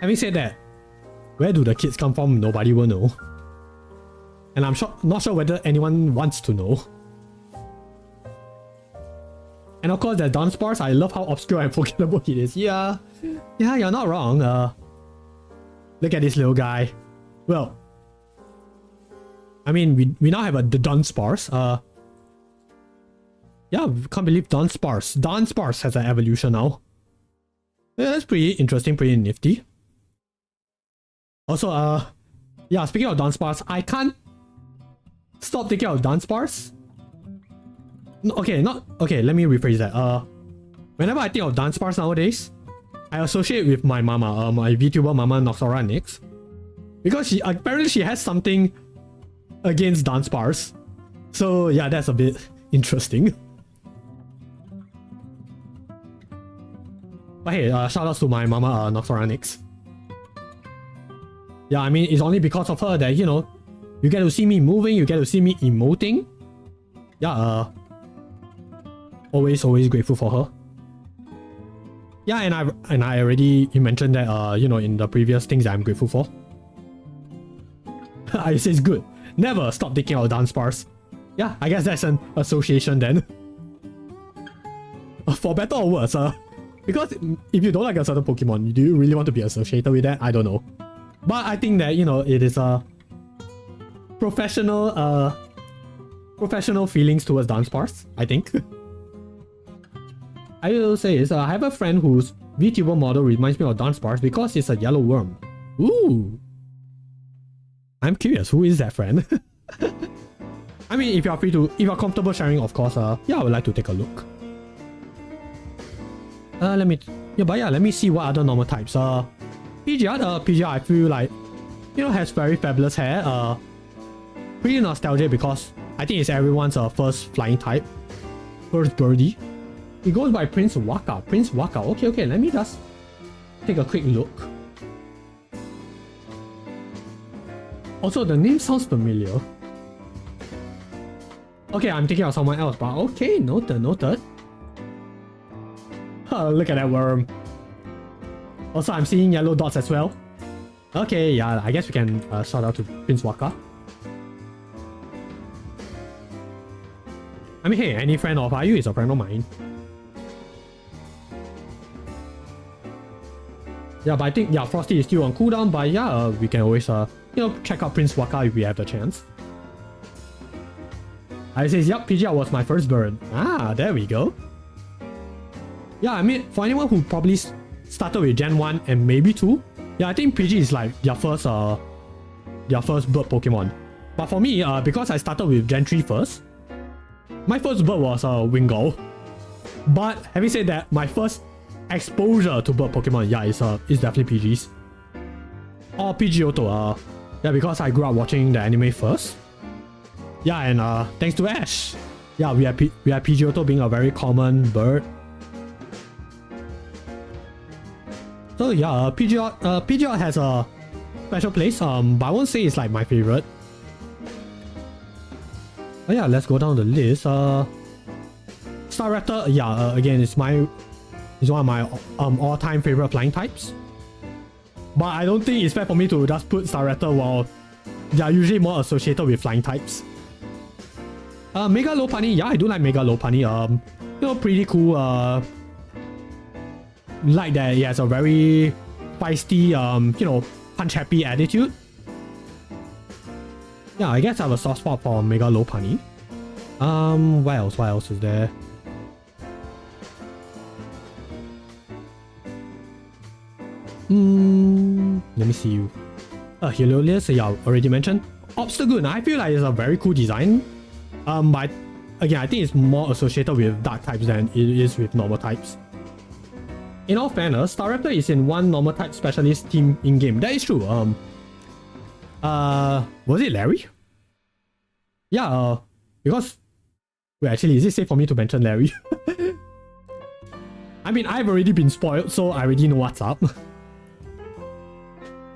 having said that, where do the kids come from? Nobody will know. And I'm not sure whether anyone wants to know. And of course, there's Dunsparce. I love how obscure and forgettable it is. Yeah, you're not wrong. Look at this little guy. Well, I mean, we now have the Dunsparce. Yeah, can't believe Dunsparce. Dunsparce has an evolution now. Yeah, that's pretty interesting, pretty nifty. Also, yeah, speaking of Dunsparce, I can't stop thinking of Dunsparce. Okay, let me rephrase that. Whenever I think of Dunsparce nowadays, I associate with my mama, my Vtuber mama Noxora Nix. Because apparently she has something against Dunsparce. So yeah, that's a bit interesting. But hey, shout outs to my mama Noxora Nix. Yeah, I mean, it's only because of her that, you know, you get to see me moving, you get to see me emoting. Yeah, always grateful for her. Yeah, and I already mentioned that, you know, in the previous things that I'm grateful for. I say it's good. Never stop thinking of Dunsparce. Yeah, I guess that's an association then. For better or worse, because if you don't like a certain Pokemon, do you really want to be associated with that? I don't know. But I think that, you know, it is a professional feelings towards Dunsparce, I think. I will say is, I have a friend whose VTuber model reminds me of Dunsparce because it's a yellow worm. Ooh. I'm curious, who is that friend? I mean, if you're comfortable sharing, of course, yeah, I would like to take a look. Let me see what other normal types. Pidgeot, I feel like, you know, has very fabulous hair. Pretty nostalgic because I think it's everyone's first flying type. First birdie. It goes by Prince Waka. Okay, let me just take a quick look. Also, the name sounds familiar. Okay, I'm thinking of someone else, but okay, noted. Look at that worm. Also, I'm seeing yellow dots as well. Okay, yeah, I guess we can shout out to Prince Waka. I mean, hey, any friend of Ayu is a friend of mine. Yeah, but I think, yeah, Frosty is still on cooldown, but yeah, we can always, you know, check out Prince Waka if we have the chance. I says, yep, Pidgeot was my first bird. Ah, there we go. Yeah, I mean, for anyone who probably started with Gen 1 and maybe 2, yeah, I think Pidgey is like their first bird Pokemon. But for me, because I started with Gen 3 first, My first bird was a Wingull. But having said that, my first exposure to bird Pokemon, yeah, is definitely PGs. Or Pidgeotto, yeah, because I grew up watching the anime first. Yeah, and thanks to Ash. Yeah, we have Pidgeotto being a very common bird. So yeah, Pidgeot has a special place, but I won't say it's like my favorite. But yeah, let's go down the list. Staraptor, yeah, again, it's one of my all-time favorite flying types. But I don't think it's fair for me to just put Staraptor while they are usually more associated with flying types. Mega Lopunny, yeah, I do like Mega Lopunny. You know, pretty cool. Like that, he has a very feisty, you know, punch-happy attitude. Yeah, I guess I have a soft spot for Mega Lopunny. What else is there? Let me see you. Heliolius, yeah, already mentioned. Obstagoon, I feel like it's a very cool design. But again, I think it's more associated with dark types than it is with normal types. In all fairness, Staraptor is in one normal type specialist team in-game. That is true. Was it Larry? Yeah, because... Wait, actually, is it safe for me to mention Larry? I mean, I've already been spoiled, so I already know what's up.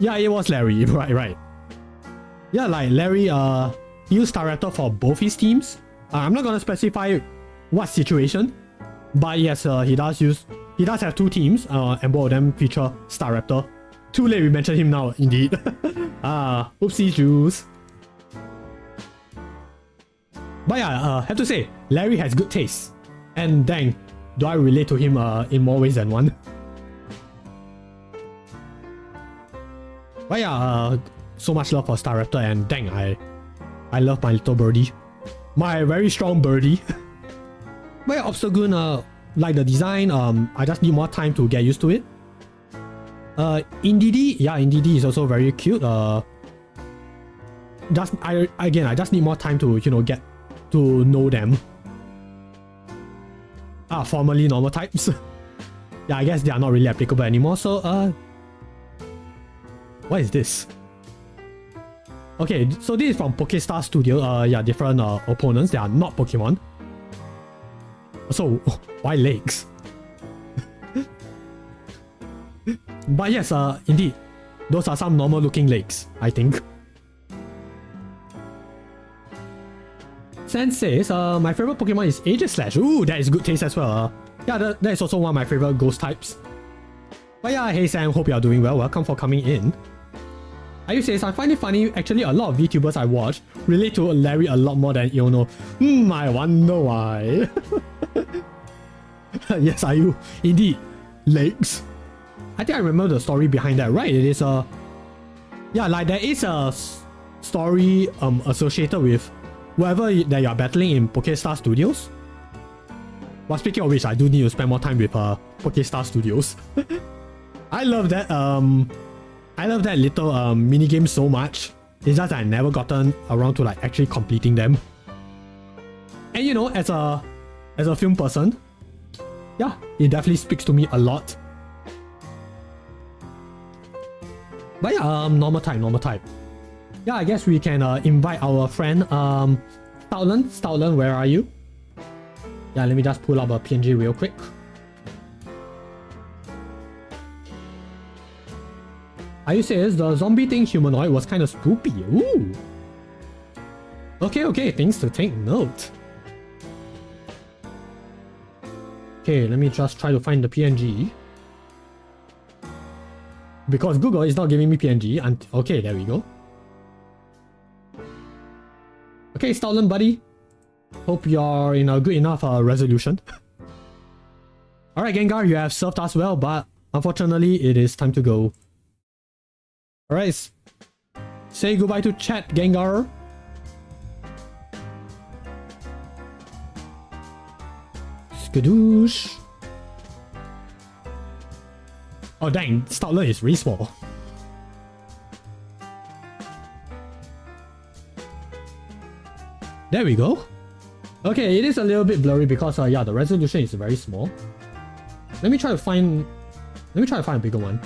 Yeah, it was Larry, right. Yeah, like Larry used Staraptor for both his teams. I'm not gonna specify what situation, but yes, he does have two teams, and both of them feature Staraptor. Too late we mentioned him now, indeed. Oopsie juice. But yeah, have to say, Larry has good taste. And dang, do I relate to him in more ways than one. But yeah, so much love for Staraptor, and dang, I love my little birdie. My very strong birdie. But yeah, Obstagoon, like the design, I just need more time to get used to it. Indeedee, yeah, Indeedee is also very cute. I just need more time to, you know, get to know them. Formerly normal types. Yeah, I guess they are not really applicable anymore, so what is this? Okay, so this is from Pokestar Studio. Yeah, different opponents. They are not Pokemon. So, why legs? But yes, indeed, those are some normal looking legs, I think. Sen says, my favorite Pokemon is Aegislash. Ooh, that is good taste as well. Yeah, that is also one of my favorite ghost types. But yeah, hey Sam, hope you are doing well. Welcome for coming in. Ayu says, I find it funny, actually a lot of VTubers I watch relate to Larry a lot more than Iono. I wonder why. Yes, Ayu, indeed, legs. I think I remember the story behind that, right? It is yeah, like there is a story associated with whoever that you are battling in Pokestar Studios. But speaking of which, I do need to spend more time with Pokestar Studios. I love that little mini game so much. It's just I never gotten around to like actually completing them. And you know, as a film person, yeah, it definitely speaks to me a lot. But yeah, normal type. Yeah, I guess we can invite our friend Stoutland, where are you? Yeah, let me just pull up a PNG real quick. Ayu says the zombie thing humanoid was kind of spoopy. Ooh. Okay, things to take note. Okay, let me just try to find the PNG. Because Google is not giving me PNG. And okay, there we go. Okay, Stoutland buddy. Hope you're in a good enough resolution. Alright, Gengar, you have served us well, but unfortunately, it is time to go. Alright, say goodbye to chat, Gengar. Skadoosh. Oh dang, Stoutland is really small. There we go. Okay, it is a little bit blurry because yeah, the resolution is very small. Let me try to find a bigger one.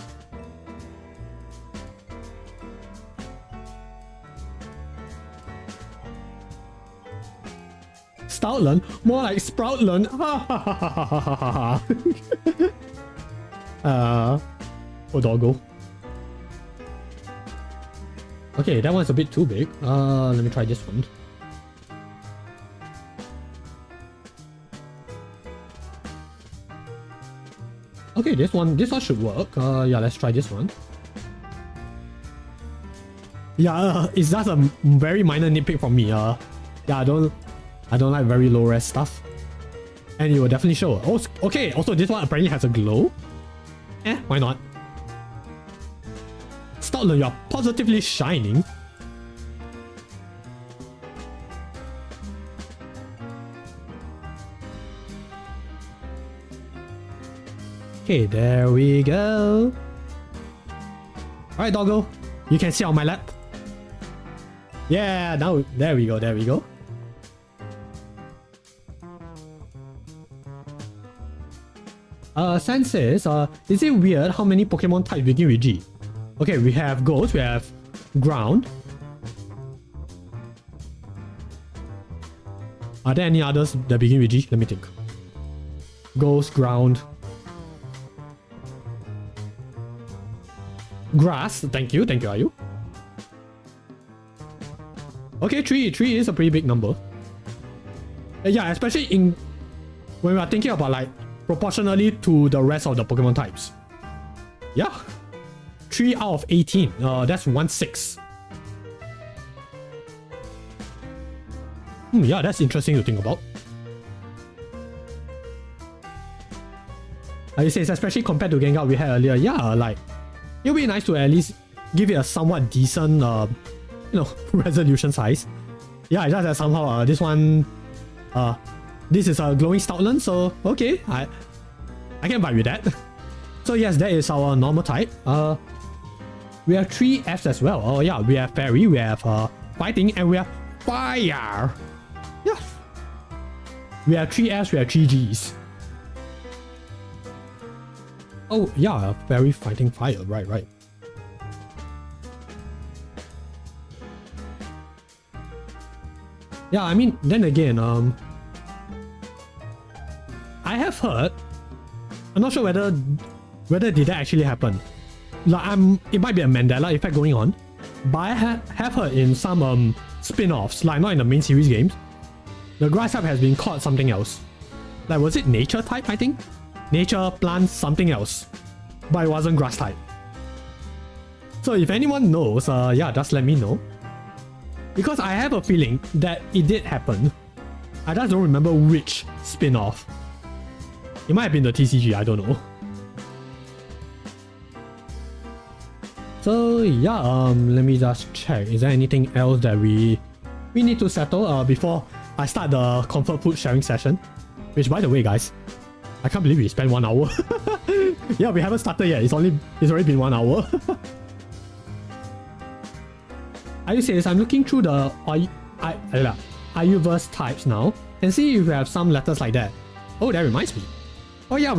Stoutland? More like Sproutland. Oh, doggo. Okay, that one's a bit too big. Let me try this one. Okay, this one should work. Yeah, let's try this one. Yeah, it's just a very minor nitpick from me. Yeah, I don't like very low res stuff. And it will definitely show. Also, okay, also this one apparently has a glow. Why not? Stoutland, you're positively shining. Okay, there we go. Alright, doggo. You can sit on my lap. Yeah, now, there we go, there we go. Sen says, is it weird how many Pokemon types begin with G? Okay, we have Ghost, we have Ground. Are there any others that begin with G? Let me think. Ghost, Ground. Grass, thank you, are you? Okay, 3 is a pretty big number. Yeah, especially when we are thinking about like proportionally to the rest of the Pokemon types. Yeah, 3 out of 18, that's 1/6. Yeah, that's interesting to think about. Like you say, especially compared to Gengar we had earlier, yeah, like it would be nice to at least give it a somewhat decent, resolution size. Yeah, just that somehow this one, this is a glowing Stoutland, so okay, I can vibe with that. So yes, that is our normal type. We have 3 Fs as well. Oh yeah, we have Fairy, we have Fighting, and we have Fire. Yeah. We have 3 Fs, we have 3 Gs. Oh yeah, Fairy, Fighting, Fire. Right. Yeah, I mean, then again, I have heard. I'm not sure whether did that actually happen. Like, it might be a Mandela effect going on, but I have heard in some spin-offs, like not in the main series games, the grass type has been called something else. Like, was it nature type? I think nature, plant, something else, but it wasn't grass type. So if anyone knows, yeah, just let me know, because I have a feeling that it did happen. I just don't remember which spin-off. It might have been the TCG, I don't know. So yeah, let me just check. Is there anything else that we need to settle before I start the comfort food sharing session? Which, by the way, guys, I can't believe we spent 1 hour. Yeah, we haven't started yet. It's already been 1 hour. I say this, I'm looking through the Ayuverse types now and see if we have some letters like that. Oh, that reminds me. Oh yeah,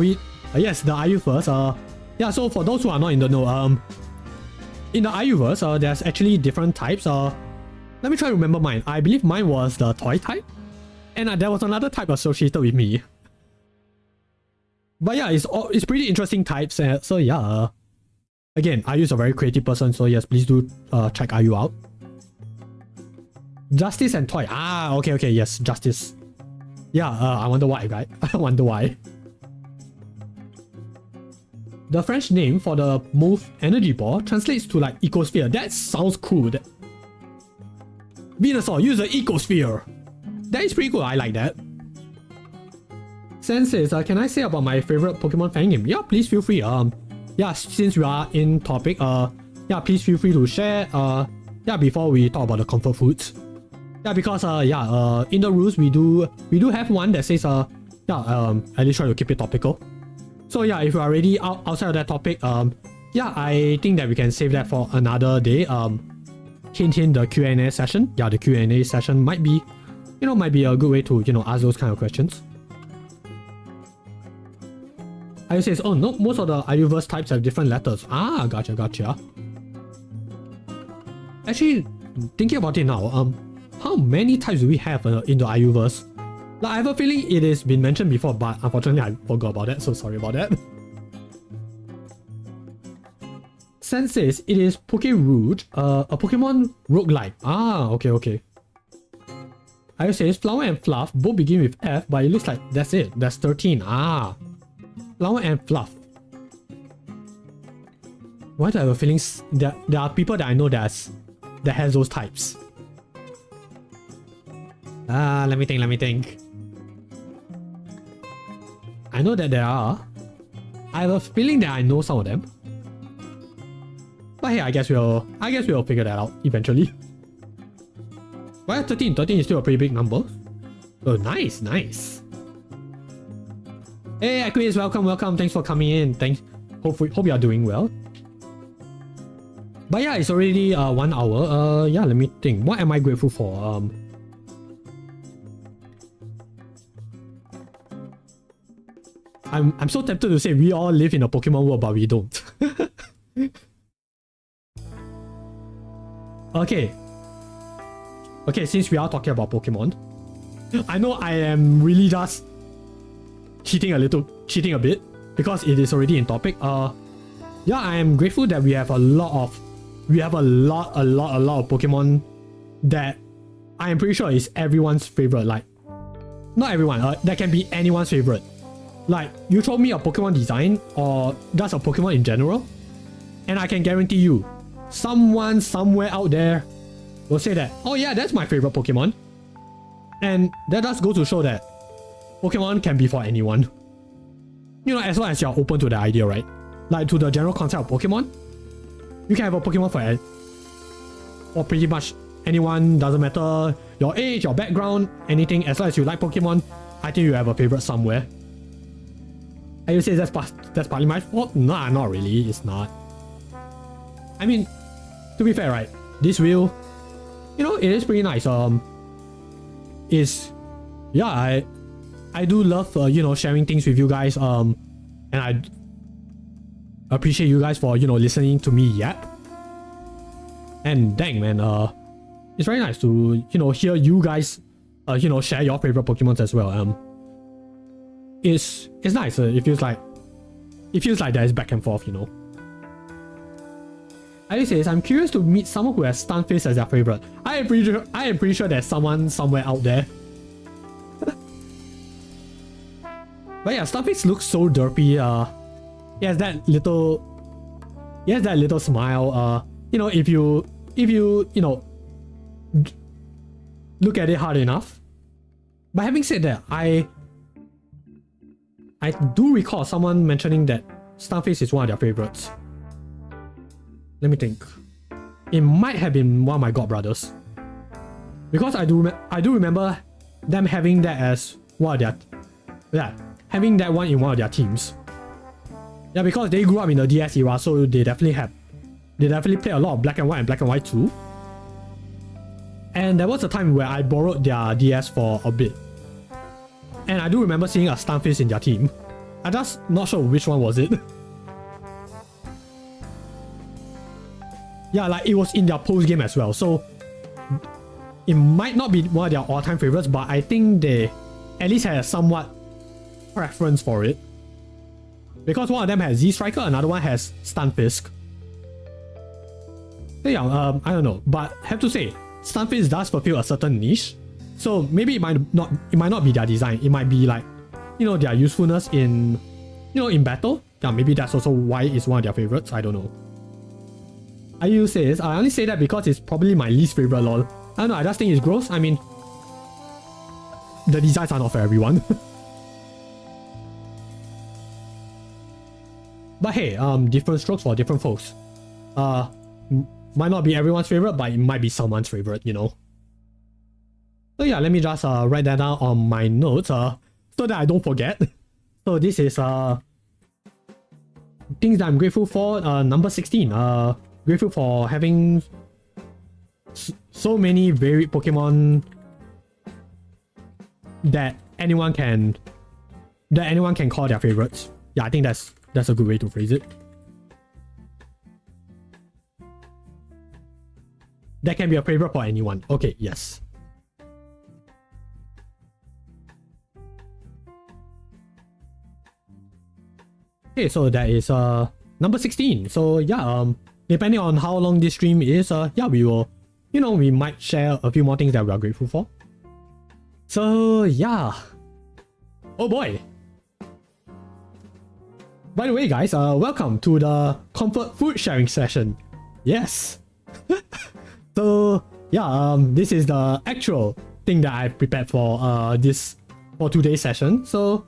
yes, the Ayuverse. Yeah, so for those who are not in the know, in the Ayuverse, there's actually different types. Let me try to remember mine. I believe mine was the toy type, and there was another type associated with me. But yeah, it's pretty interesting types. So yeah, again, Ayu's a very creative person, so yes, please do check Ayu out. Justice and toy. Ah, okay, yes, Justice. Yeah, I wonder why, right? I wonder why. The French name for the move energy ball translates to like ecosphere. That sounds cool. Venusaur, use the ecosphere. That is pretty cool. I like that. Sen says, can I say about my favorite Pokemon fan game? Yeah, please feel free. Yeah, since we are in topic, yeah, please feel free to share. Yeah, before we talk about the comfort foods. Yeah, because yeah, in the rules we do have one that says yeah, at least try to keep it topical. So yeah, if you are already outside of that topic, yeah, I think that we can save that for another day. Hint, the Q&A session. Yeah, the Q&A session might be might be a good way to, ask those kind of questions. I says, oh no, most of the Ayuverse types have different letters. Ah, gotcha. Actually, thinking about it now, how many types do we have in the Ayuverse? Like, I have a feeling it has been mentioned before, but unfortunately I forgot about that, so sorry about that. Sen says it is Pokeroot, a Pokemon roguelike. Ah, okay. I says Flower and Fluff both begin with F, but it looks like that's it. That's 13. Ah, Flower and Fluff. Why do I have a feeling that there are people that I know that has those types? Ah, let me think. I know that there are. I have a feeling that I know some of them. But hey, I guess we'll figure that out eventually. Why 13? 13 is still a pretty big number. Oh, nice. Hey, Aquarius, welcome. Thanks for coming in. Hope you are doing well. But yeah, it's already 1 hour. Yeah, let me think. What am I grateful for? I'm so tempted to say we all live in a Pokemon world, but we don't. Okay, since we are talking about Pokemon, I know I am really just cheating a bit because it is already in topic. Yeah, I am grateful that we have a lot of Pokemon that I am pretty sure is everyone's favorite. Like, not everyone, that can be anyone's favorite. Like, you told me a Pokemon design or just a Pokemon in general, and I can guarantee you, someone somewhere out there will say that, oh yeah, that's my favorite Pokemon. And that does go to show that Pokemon can be for anyone. As long as you're open to the idea, right? Like, to the general concept of Pokemon, you can have a Pokemon for pretty much anyone, doesn't matter your age, your background, anything. As long as you like Pokemon, I think you have a favorite somewhere. And you say that's partly my fault? Nah, not really, it's not. I mean, to be fair, right? This wheel, it is pretty nice. Yeah, I do love sharing things with you guys. And I appreciate you guys for listening to me yap. And dang man, it's very nice to hear you guys share your favorite Pokemon as well. It's nice. It feels like there's back and forth. Alice says, I'm curious to meet someone who has Stunfisk as their favorite. I am pretty sure there's someone somewhere out there. But yeah, Stunfisk looks so derpy. He has that little smile. If you look at it hard enough. But having said that, I do recall someone mentioning that Stunfisk is one of their favorites. Let me think. It might have been one of my godbrothers, because I do remember them having that as one of their having that one in one of their teams. Yeah, because they grew up in the DS era, so they definitely play a lot of Black and White and Black and White 2. And there was a time where I borrowed their DS for a bit, and I do remember seeing a Stunfisk in their team. I'm just not sure which one was it. Yeah, like it was in their post game as well, so it might not be one of their all-time favorites, but I think they at least had a somewhat preference for it. Because one of them has Z-Striker, another one has Stunfisk. So yeah, I don't know, but I have to say, Stunfisk does fulfill a certain niche. So maybe it might not be their design. It might be like, their usefulness in battle. Yeah, maybe that's also why it's one of their favorites. I don't know. Ayu says, I only say that because it's probably my least favorite lol. I don't know, I just think it's gross. I mean, the designs are not for everyone. But hey, different strokes for different folks. Might not be everyone's favorite, but it might be someone's favorite, So yeah, let me just write that down on my notes so that I don't forget. So this is things that I'm grateful for. Number 16. Grateful for having so many varied Pokemon that anyone can call their favorites. Yeah, I think that's a good way to phrase it. That can be a favorite for anyone. Okay, yes. Okay, so that is number 16. So yeah, depending on how long this stream is, yeah, we will, we might share a few more things that we are grateful for. So yeah. Oh boy. By the way, guys, welcome to the comfort food sharing session. Yes. So yeah, this is the actual thing that I prepared for today's session. So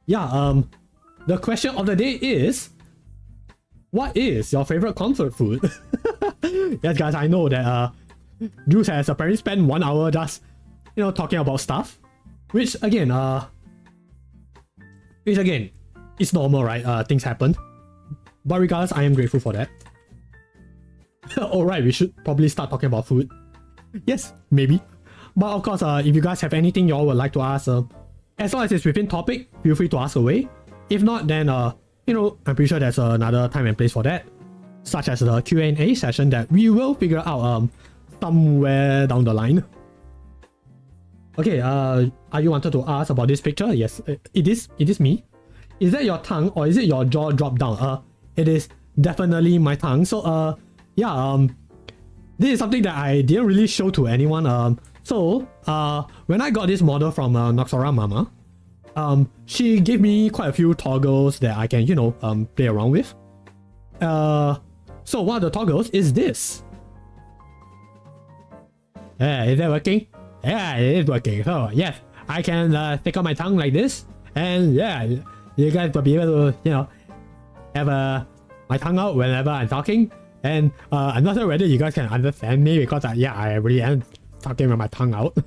yeah, the question of the day is, what is your favorite comfort food? Yes, guys, I know that Jules has apparently spent 1 hour just talking about stuff, which again it's normal, right? Things happen, but regardless, I am grateful for that. Alright, we should probably start talking about food. Yes, maybe. But of course, if you guys have anything you all would like to ask, as long as it's within topic, feel free to ask away. If not, then I'm pretty sure there's another time and place for that, such as the Q&A session that we will figure out somewhere down the line. Okay, are you wanted to ask about this picture? Yes, it is me. Is that your tongue or is it your jaw dropped down? It is definitely my tongue. So yeah, this is something that I didn't really show to anyone. So when I got this model from Noxora Mama, she gave me quite a few toggles that I can, play around with. So one of the toggles is this. Is that working? Yeah, it is working. So yes, I can stick out my tongue like this, and yeah, you guys will be able to, have my tongue out whenever I'm talking. And I'm not sure whether you guys can understand me because I really am talking with my tongue out.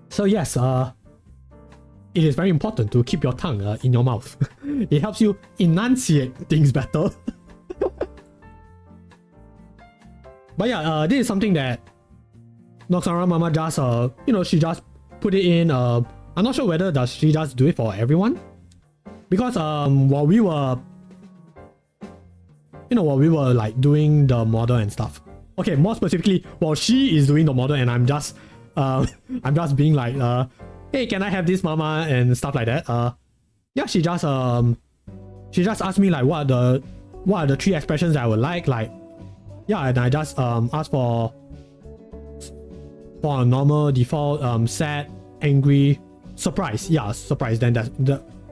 So yes, it is very important to keep your tongue in your mouth. It helps you enunciate things better. But yeah, this is something that Noxara Mama just, she just put it in. I'm not sure whether she just do it for everyone. Because while we were like doing the model and stuff. Okay, more specifically, while she is doing the model and I'm just being like, hey, can I have this, mama, and stuff like that. Yeah, she just asked me like what are the 3 expressions that I would like, yeah, and I just asked for a normal default, sad, angry, surprise. Yeah, surprise. Then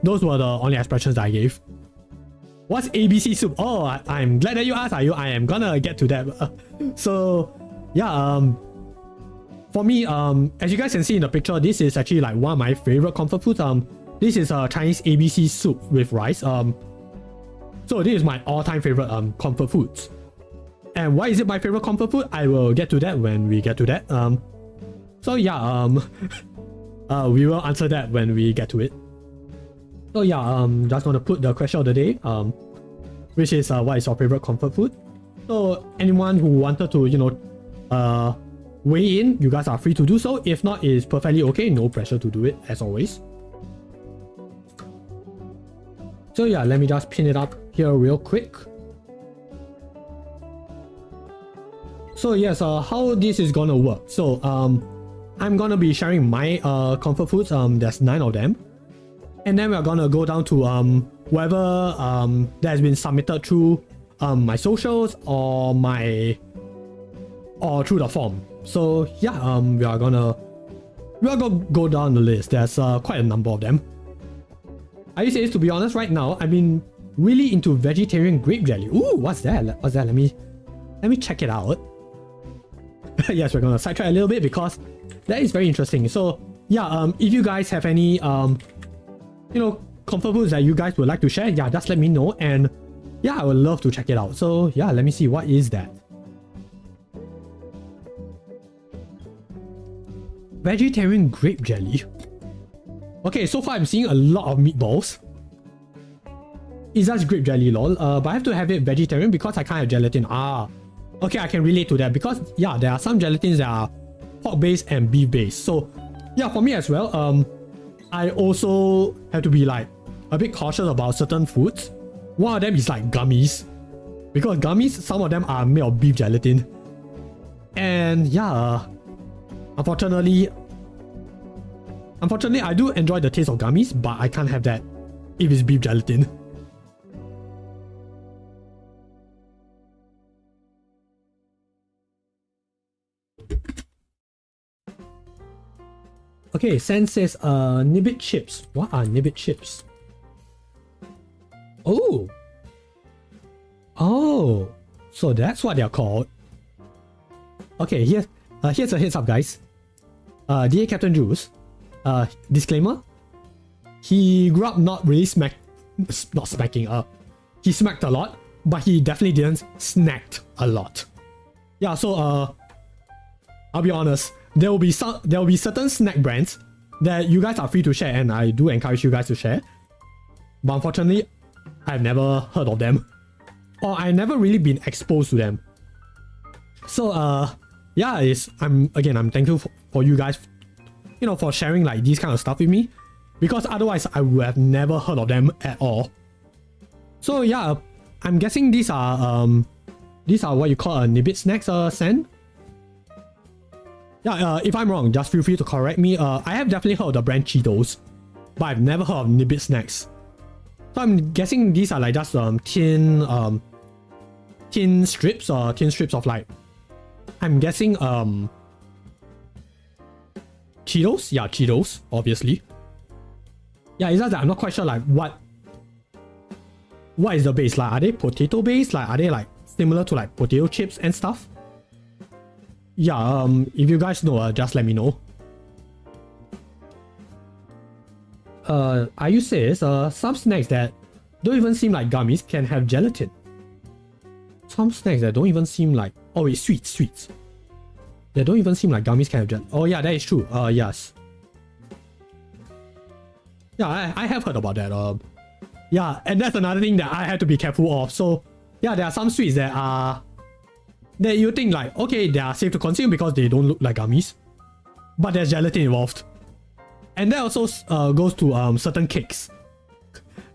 those were the only expressions that I gave. What's ABC soup? Oh, I'm glad that you asked. I am gonna get to that. So yeah, for me, as you guys can see in the picture, this is actually like one of my favorite comfort foods. This is a Chinese ABC soup with rice. So this is my all-time favorite comfort foods. And why is it my favorite comfort food? I will get to that when we get to that. So yeah, we will answer that when we get to it. So yeah, just gonna put the question of the day, which is what is your favorite comfort food? So anyone who wanted to, weigh in, you guys are free to do so. If not, it's perfectly okay. No pressure to do it, as always. So yeah, let me just pin it up here real quick. So yes, how this is gonna work. So I'm gonna be sharing my comfort foods. There's 9 of them. And then we're gonna go down to whoever that has been submitted through my socials or through the form. So yeah, we are gonna go down the list. There's quite a number of them. I used to say, to be honest, right now I've been really into vegetarian grape jelly. Ooh, what's that? What's that? Let me check it out. Yes, we're gonna sidetrack a little bit because that is very interesting. So yeah, if you guys have any comfort foods that you guys would like to share, yeah, just let me know, and yeah, I would love to check it out. So yeah, let me see, what is that? Vegetarian grape jelly. Okay, so far I'm seeing a lot of meatballs. It's just grape jelly, lol. But I have to have it vegetarian because I can't have gelatin. Okay, I can relate to that because yeah, there are some gelatins that are pork based and beef based. So Yeah, for me as well. I also have to be like a bit cautious about certain foods. One of them is like gummies, because gummies, some of them are made of beef gelatin, and yeah, unfortunately, I do enjoy the taste of gummies, but I can't have that if it's beef gelatin. Okay, Sen says, Nibbit chips. What are Nibbit chips? Oh! Oh! So that's what they're called. Okay, here's a heads up, guys. Dear Capt-Jules, disclaimer. He grew up not really not smacking, he smacked a lot, but he definitely didn't snacked a lot. Yeah, so, I'll be honest. There will be certain snack brands that you guys are free to share, and I do encourage you guys to share. But unfortunately, I've never heard of them, or I've never really been exposed to them. So yeah, I'm thankful for you guys, you know, for sharing like these kind of stuff with me, because otherwise I would have never heard of them at all. So yeah, I'm guessing these are what you call a Nibbit snacks, Sen. Yeah, if I'm wrong, just feel free to correct me. I have definitely heard of the brand Cheetos, but I've never heard of Nibbit snacks. So I'm guessing these are like just tin strips of like, I'm guessing Cheetos. Yeah, Cheetos, obviously. Yeah, it's just that I'm not quite sure like what is the base. Like, are they potato based? Like, are they like similar to like potato chips and stuff? Yeah, if you guys know, just let me know. Ayu says, some snacks that don't even seem like gummies can have gelatin. Some snacks that don't even seem like... Oh wait, sweets. That don't even seem like gummies can have gelatin. Oh yeah, that is true. Yes. Yeah, I have heard about that. Yeah, and that's another thing that I have to be careful of. So, yeah, there are some sweets that are... that you think like, okay, they are safe to consume because they don't look like gummies, but there's gelatin involved. And that also goes to certain cakes.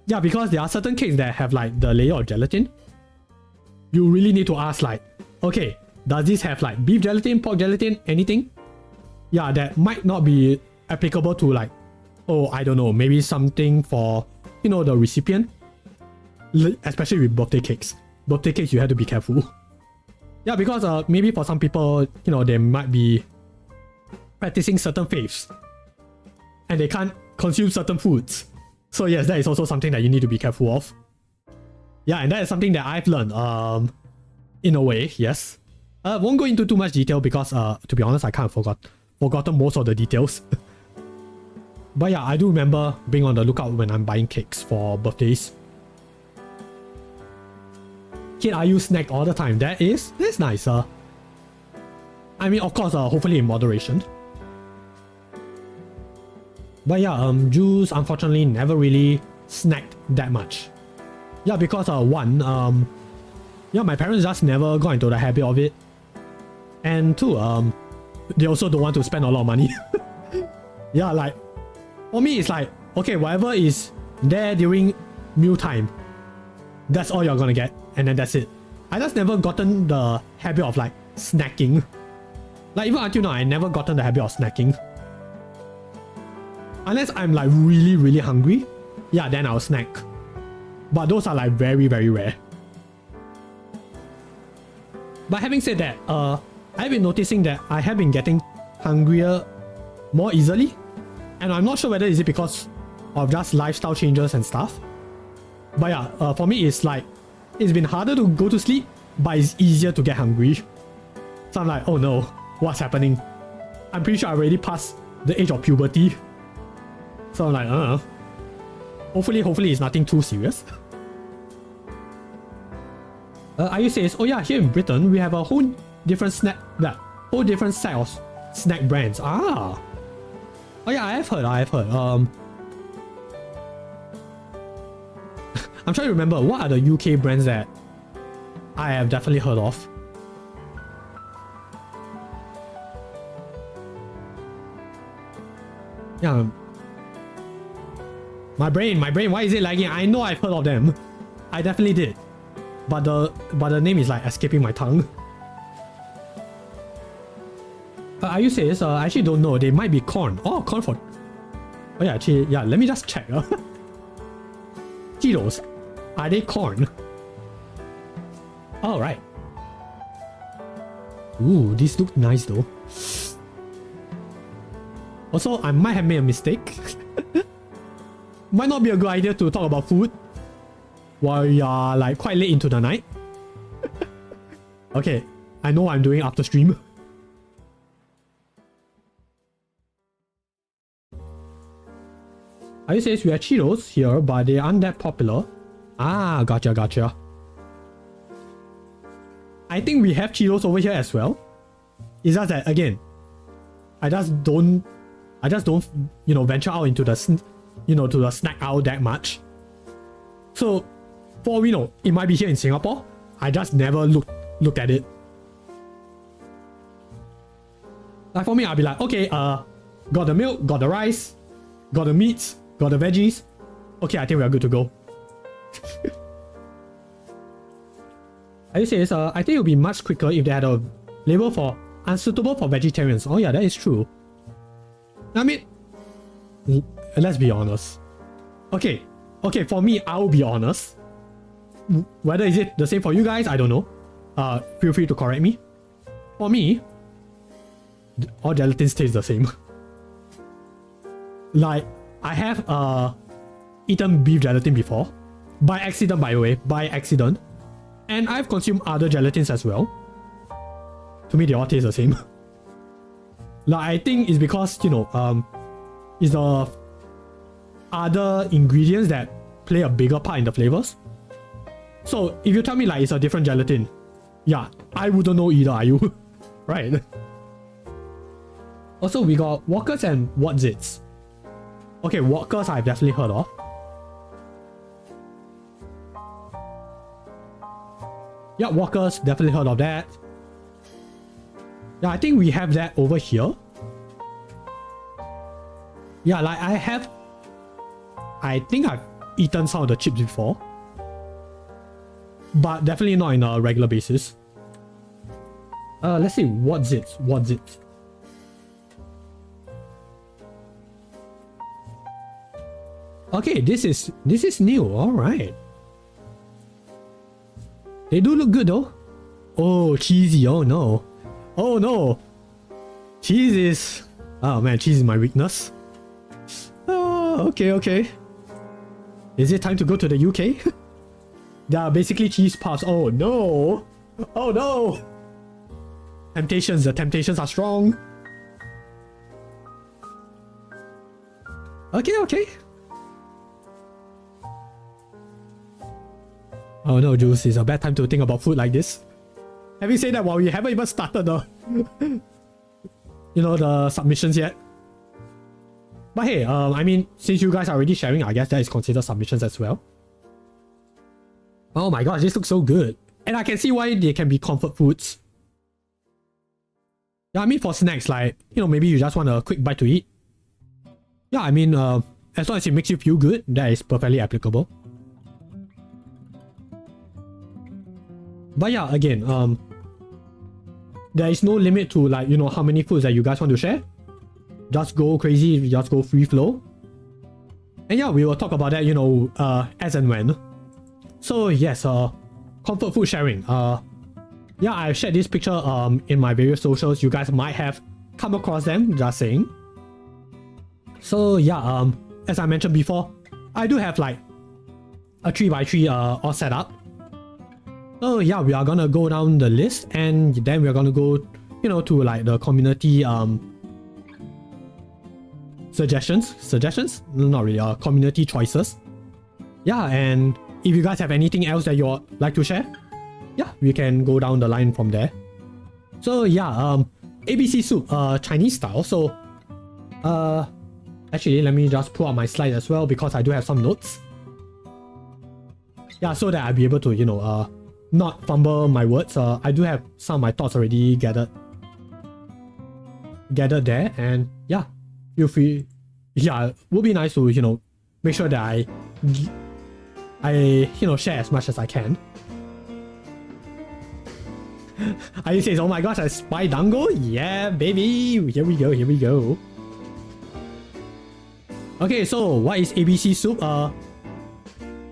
Yeah, because there are certain cakes that have like the layer of gelatin. You really need to ask like, okay, does this have like beef gelatin, pork gelatin, anything? Yeah, that might not be applicable to like, oh, I don't know, maybe something for, you know, the recipient. Especially with birthday cakes. Birthday cakes, you have to be careful. Yeah, because maybe for some people, you know, they might be practicing certain faiths and they can't consume certain foods. So yes, that is also something that you need to be careful of. Yeah, and that is something that I've learned, in a way, yes. Won't go into too much detail because, to be honest, I kind of forgotten most of the details. But yeah, I do remember being on the lookout when I'm buying cakes for birthdays. Kid, are you snacked all the time? That's nice. I mean, of course, hopefully in moderation. But yeah, Jules unfortunately never really snacked that much. Yeah, because one, yeah, my parents just never got into the habit of it. And two, they also don't want to spend a lot of money. Yeah, like, for me, it's like, okay, whatever is there during mealtime, that's all you're gonna get, and then that's it. I just never gotten the habit of like snacking. Like even until now, I never gotten the habit of snacking. Unless I'm like really, really hungry, yeah, then I'll snack. But those are like very, very rare. But having said that, I've been noticing that I have been getting hungrier more easily. And I'm not sure whether is it because of just lifestyle changes and stuff. But yeah, for me it's like, it's been harder to go to sleep, but it's easier to get hungry. So I'm like, oh no, what's happening? I'm pretty sure I already passed the age of puberty. So I'm like, hopefully it's nothing too serious. Ayu says, oh yeah, here in Britain, we have a whole different set of snack brands. Ah! Oh yeah, I have heard. I'm trying to remember, what are the UK brands that I have definitely heard of? Yeah. My brain, why is it lagging? I know I've heard of them. I definitely did. But the name is like escaping my tongue. Are you serious? I actually don't know. They might be corn. Oh, corn for... Oh yeah, actually, yeah, let me just check. Cheetos. Are they corn? Oh, right. Ooh, these look nice though. Also, I might have made a mistake. Might not be a good idea to talk about food while you are like quite late into the night. Okay, I know what I'm doing after stream. I says we have Cheetos here, but they aren't that popular. Ah, gotcha. I think we have Cheetos over here as well. It's just that again, I just don't, you know, venture out into the, you know, to the snack aisle that much. So, for all we know, it might be here in Singapore. I just never looked at it. Like for me, I'll be like, okay, got the milk, got the rice, got the meats, got the veggies. Okay, I think we are good to go. I say this, I think it would be much quicker if they had a label for unsuitable for vegetarians. Oh yeah, that is true. I mean, let's be honest. Okay, for me, I will be honest. Whether is it the same for you guys, I don't know. Feel free to correct me. For me, all gelatins taste the same. Like, I have eaten beef gelatin before. By accident, by the way. By accident. And I've consumed other gelatins as well. To me, they all taste the same. Like, I think it's because, you know, it's the other ingredients that play a bigger part in the flavors. So, if you tell me like it's a different gelatin, yeah, I wouldn't know either, are you? Right? Also, we got Walkers and Wotzits. Okay, Walkers I've definitely heard of. Yeah, Walkers, definitely heard of that. Yeah, I think we have that over here. Yeah, like I think I've eaten some of the chips before. But definitely not on a regular basis. Let's see, Wotzits. Okay, this is new, alright. They do look good though. Oh, cheesy, oh no. Oh no. Cheese is... Oh man, cheese is my weakness. Oh, okay. Is it time to go to the UK? They are basically cheese puffs. Oh no. Oh no. Temptations, the temptations are strong. Okay. Oh no, Jules, it's a bad time to think about food like this. Having said that, while we haven't even started the, you know, the submissions yet. But hey, I mean, since you guys are already sharing, I guess that is considered submissions as well. Oh my gosh, this looks so good. And I can see why they can be comfort foods. Yeah, I mean for snacks, like, you know, maybe you just want a quick bite to eat. Yeah, I mean, as long as it makes you feel good, that is perfectly applicable. But yeah, again, there is no limit to like, you know, how many foods that you guys want to share. Just go crazy, just go free flow. And yeah, we will talk about that, you know, as and when. So yes, comfort food sharing. Yeah, I shared this picture in my various socials. You guys might have come across them, just saying. So yeah, as I mentioned before, I do have like a 3x3 all set up. So yeah, we are gonna go down the list and then we are gonna go, you know, to like the community suggestions? Not really, community choices. Yeah, and if you guys have anything else that you'd like to share, yeah, we can go down the line from there. So yeah, ABC soup, Chinese style. So actually, let me just pull out my slide as well because I do have some notes. Yeah, so that I'll be able to, you know, not fumble my words. I do have some of my thoughts already gathered there, and yeah, feel free yeah, it would be nice to, make sure that I share as much as I can. Ayu says, oh my gosh, I spy Dango? Yeah, baby! Here we go, here we go. Okay, so what is ABC soup?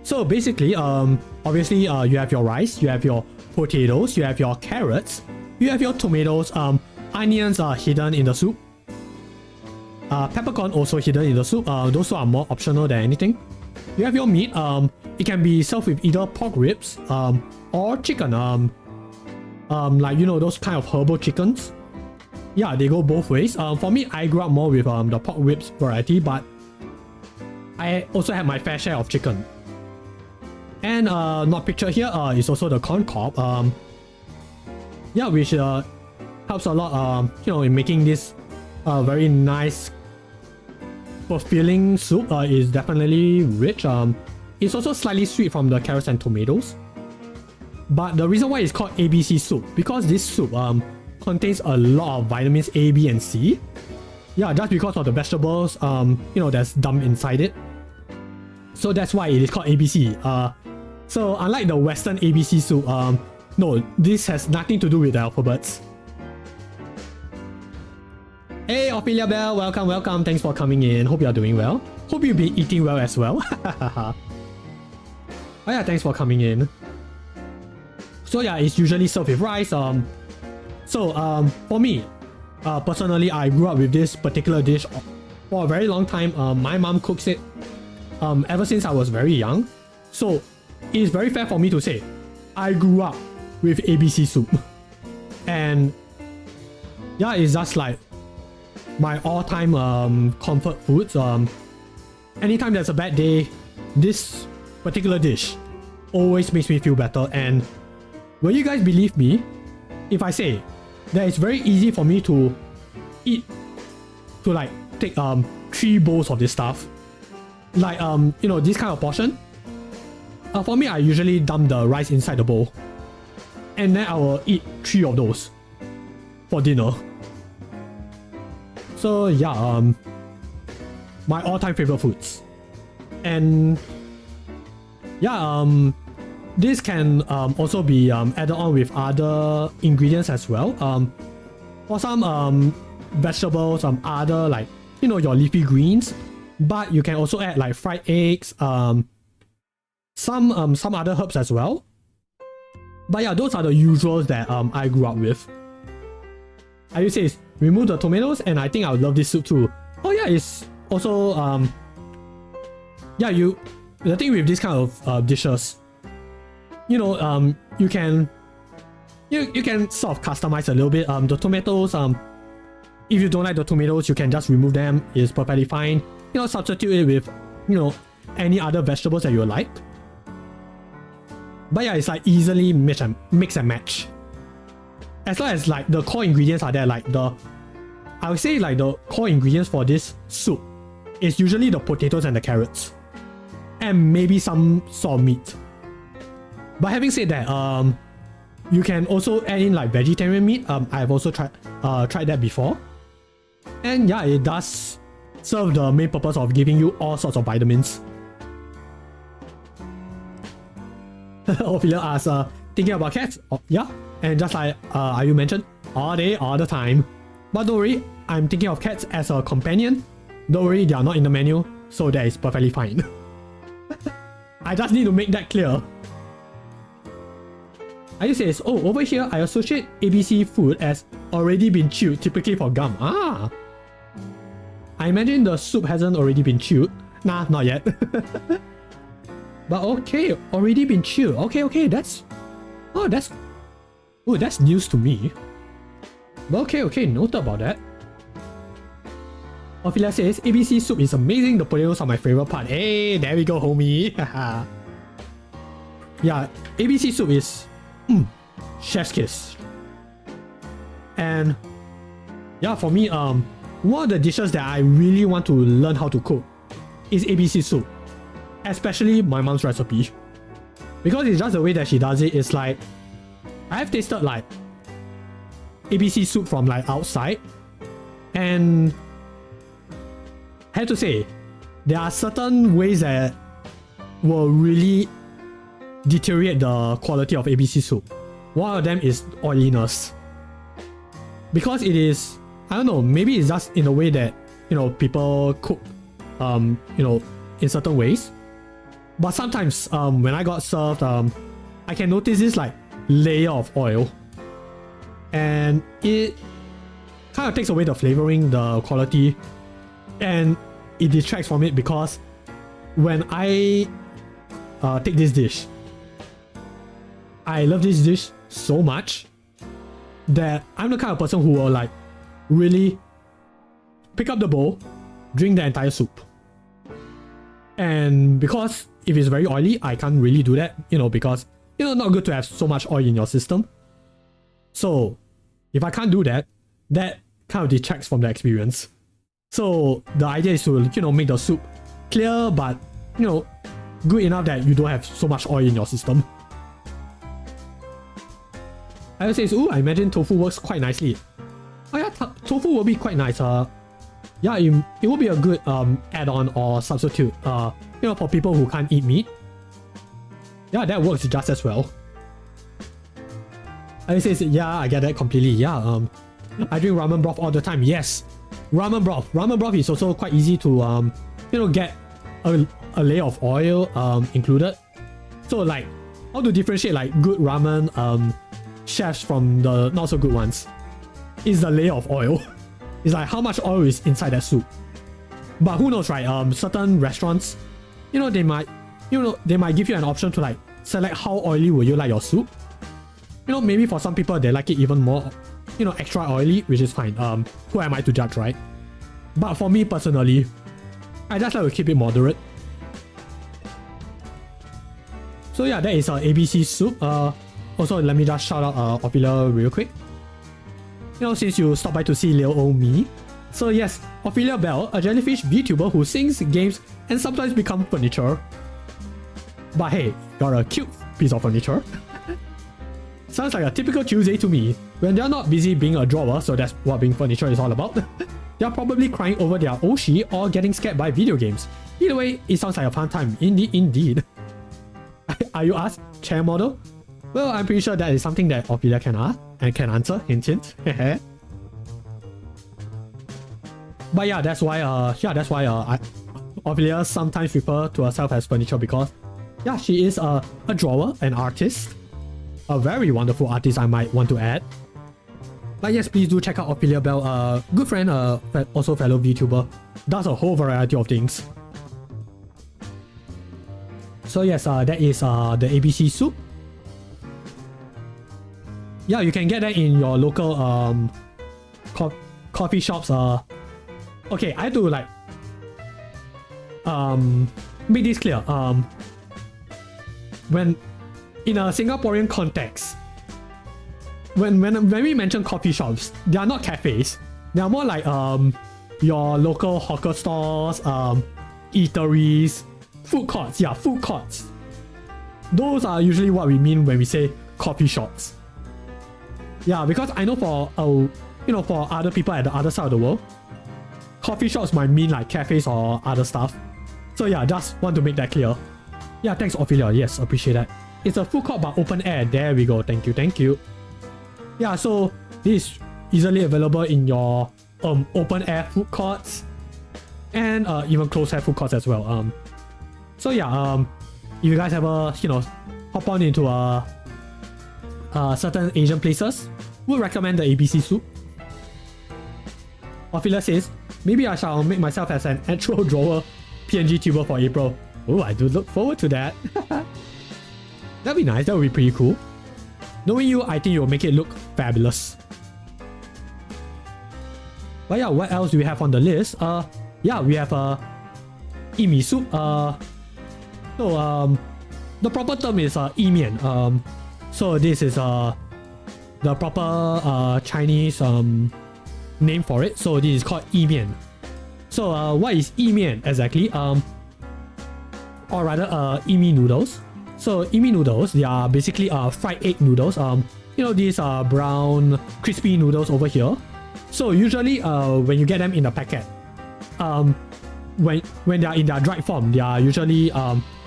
So basically, obviously, you have your rice, you have your potatoes, you have your carrots, you have your tomatoes, onions are hidden in the soup. Peppercorn also hidden in the soup. Those two are more optional than anything. You have your meat. It can be served with either pork ribs, or chicken. Like those kind of herbal chickens. Yeah, they go both ways. For me, I grew up more with the pork ribs variety, but I also had my fair share of chicken. And not pictured here is also the corn cob. Yeah, which helps a lot. In making this very nice, fulfilling soup. Is definitely rich. It's also slightly sweet from the carrots and tomatoes. But the reason why it's called ABC soup, because this soup contains a lot of vitamins A, B, and C. Yeah, just because of the vegetables that's dumped inside it. So that's why it is called ABC. So unlike the Western ABC soup, no, this has nothing to do with the alphabets. Hey Ophelia Bell, welcome, welcome. Thanks for coming in. Hope you are doing well. Hope you'll be eating well as well. Oh yeah, thanks for coming in. So yeah, it's usually served with rice. For me, personally, I grew up with this particular dish for a very long time. My mom cooks it ever since I was very young. So it's very fair for me to say I grew up with ABC soup. And yeah, it's just like my all-time comfort foods. Anytime there's a bad day, this particular dish always makes me feel better. And will you guys believe me if I say that it's very easy for me to take 3 bowls of this stuff, like this kind of portion. For me, I usually dump the rice inside the bowl, and then I will eat 3 of those for dinner. So yeah, my all-time favorite foods. And yeah, this can also be added on with other ingredients as well. For some vegetables, some other like your leafy greens, but you can also add like fried eggs, some other herbs as well. But yeah, those are the usuals that I grew up with. Ayu says, remove the tomatoes, and I think I would love this soup too. Oh yeah, it's also yeah, the thing with this kind of dishes, you can sort of customize a little bit. The tomatoes, if you don't like the tomatoes, you can just remove them. It's perfectly fine. Substitute it with any other vegetables that you like. But yeah, it's like easily mix and match. As long as like the core ingredients are there, like I would say like the core ingredients for this soup is usually the potatoes and the carrots, and maybe some sort of meat. But having said that, you can also add in like vegetarian meat. I've also tried that before, and yeah, it does serve the main purpose of giving you all sorts of vitamins. Ophelia asks, thinking about cats? Oh, yeah, and just like you mentioned, all day, all the time. But don't worry, I'm thinking of cats as a companion. Don't worry, they are not in the menu, so that is perfectly fine. I just need to make that clear. Ayu says, oh, over here, I associate ABC food as already been chewed, typically for gum. Ah! I imagine the soup hasn't already been chewed. Nah, not yet. But okay, already been chewed. Okay, that's news to me. But okay, noted about that. Ophelia says, ABC soup is amazing. The potatoes are my favorite part. Hey, there we go, homie. Yeah, ABC soup is chef's kiss. And yeah, for me, one of the dishes that I really want to learn how to cook is ABC soup. Especially my mom's recipe. Because it's just the way that she does it. It's like, I've tasted like ABC soup from like outside, and I have to say, there are certain ways that will really deteriorate the quality of ABC soup. One of them is oiliness. Because it is, I don't know, maybe it's just in a way that, people cook, in certain ways. But sometimes, when I got served, I can notice this like layer of oil. And it kind of takes away the flavoring, the quality, and it detracts from it because when I take this dish, I love this dish so much that I'm the kind of person who will like really pick up the bowl, drink the entire soup. And because if it's very oily, I can't really do that, because not good to have so much oil in your system. So if I can't do that, that kind of detracts from the experience. So the idea is to make the soup clear but good enough that you don't have so much oil in your system. I would say, I imagine tofu works quite nicely. Oh yeah, tofu will be quite nice. Yeah, it will be a good add-on or substitute. For people who can't eat meat. Yeah, that works just as well. I would say, yeah, I get that completely. Yeah, I drink ramen broth all the time. Yes, ramen broth. Ramen broth is also quite easy to get a layer of oil included. So like, how to differentiate like good ramen chefs from the not so good ones is the layer of oil. It's like how much oil is inside that soup. But who knows, right? Certain restaurants, they might give you an option to like select how oily will you like your soup. Maybe for some people they like it even more, extra oily, which is fine. Who am I to judge, right? But for me personally, I just like to keep it moderate. So yeah, that is ABC soup. Also, let me just shout out Ophelia real quick. Since you stopped by to see little old me. So yes, Ophelia Bell, a jellyfish VTuber who sings, games, and sometimes becomes furniture. But hey, you're a cute piece of furniture. Sounds like a typical Tuesday to me. When they're not busy being a drawer, so that's what being furniture is all about. They're probably crying over their Oshi or getting scared by video games. Either way, it sounds like a fun time. Indeed. Are you asked? Chair model? Well, I'm pretty sure that is something that Ophelia can ask and can answer. Hint, hint. But yeah, that's why Ophelia sometimes refer to herself as furniture because yeah, she is a drawer, an artist, a very wonderful artist, I might want to add. But yes, please do check out Ophelia Bell, good friend, also fellow VTuber, does a whole variety of things. So yes, that is the ABC soup. Yeah, you can get that in your local coffee shops. Okay, I have to like make this clear. When in a Singaporean context, when we mention coffee shops, they are not cafes. They are more like your local hawker stores, eateries, food courts. Yeah, food courts. Those are usually what we mean when we say coffee shops. Yeah, because I know for for other people at the other side of the world, coffee shops might mean like cafes or other stuff. So yeah, just want to make that clear. Yeah, thanks Ophelia. Yes, appreciate that. It's a food court but open air. There we go. Thank you. Yeah, so this is easily available in your open air food courts and even closed air food courts as well. So yeah, if you guys ever hop on into certain Asian places, would recommend the ABC soup. Ophelia says, maybe I shall make myself as an actual drawer PNG tuber for April. Oh, I do look forward to that. That'd be nice, that would be pretty cool. Knowing you, I think you'll make it look fabulous. But yeah, what else do we have on the list? Yeah, we have Yee Mee Soup. So the proper term is Yee Mian. So this is the proper Chinese name for it. So this is called Yee Mian. So what is Yee Mian exactly? Or rather Yee Mee noodles. So Yee Mee noodles, they are basically fried egg noodles. These are brown crispy noodles over here. So usually when you get them in a packet, when they are in their dried form, they are usually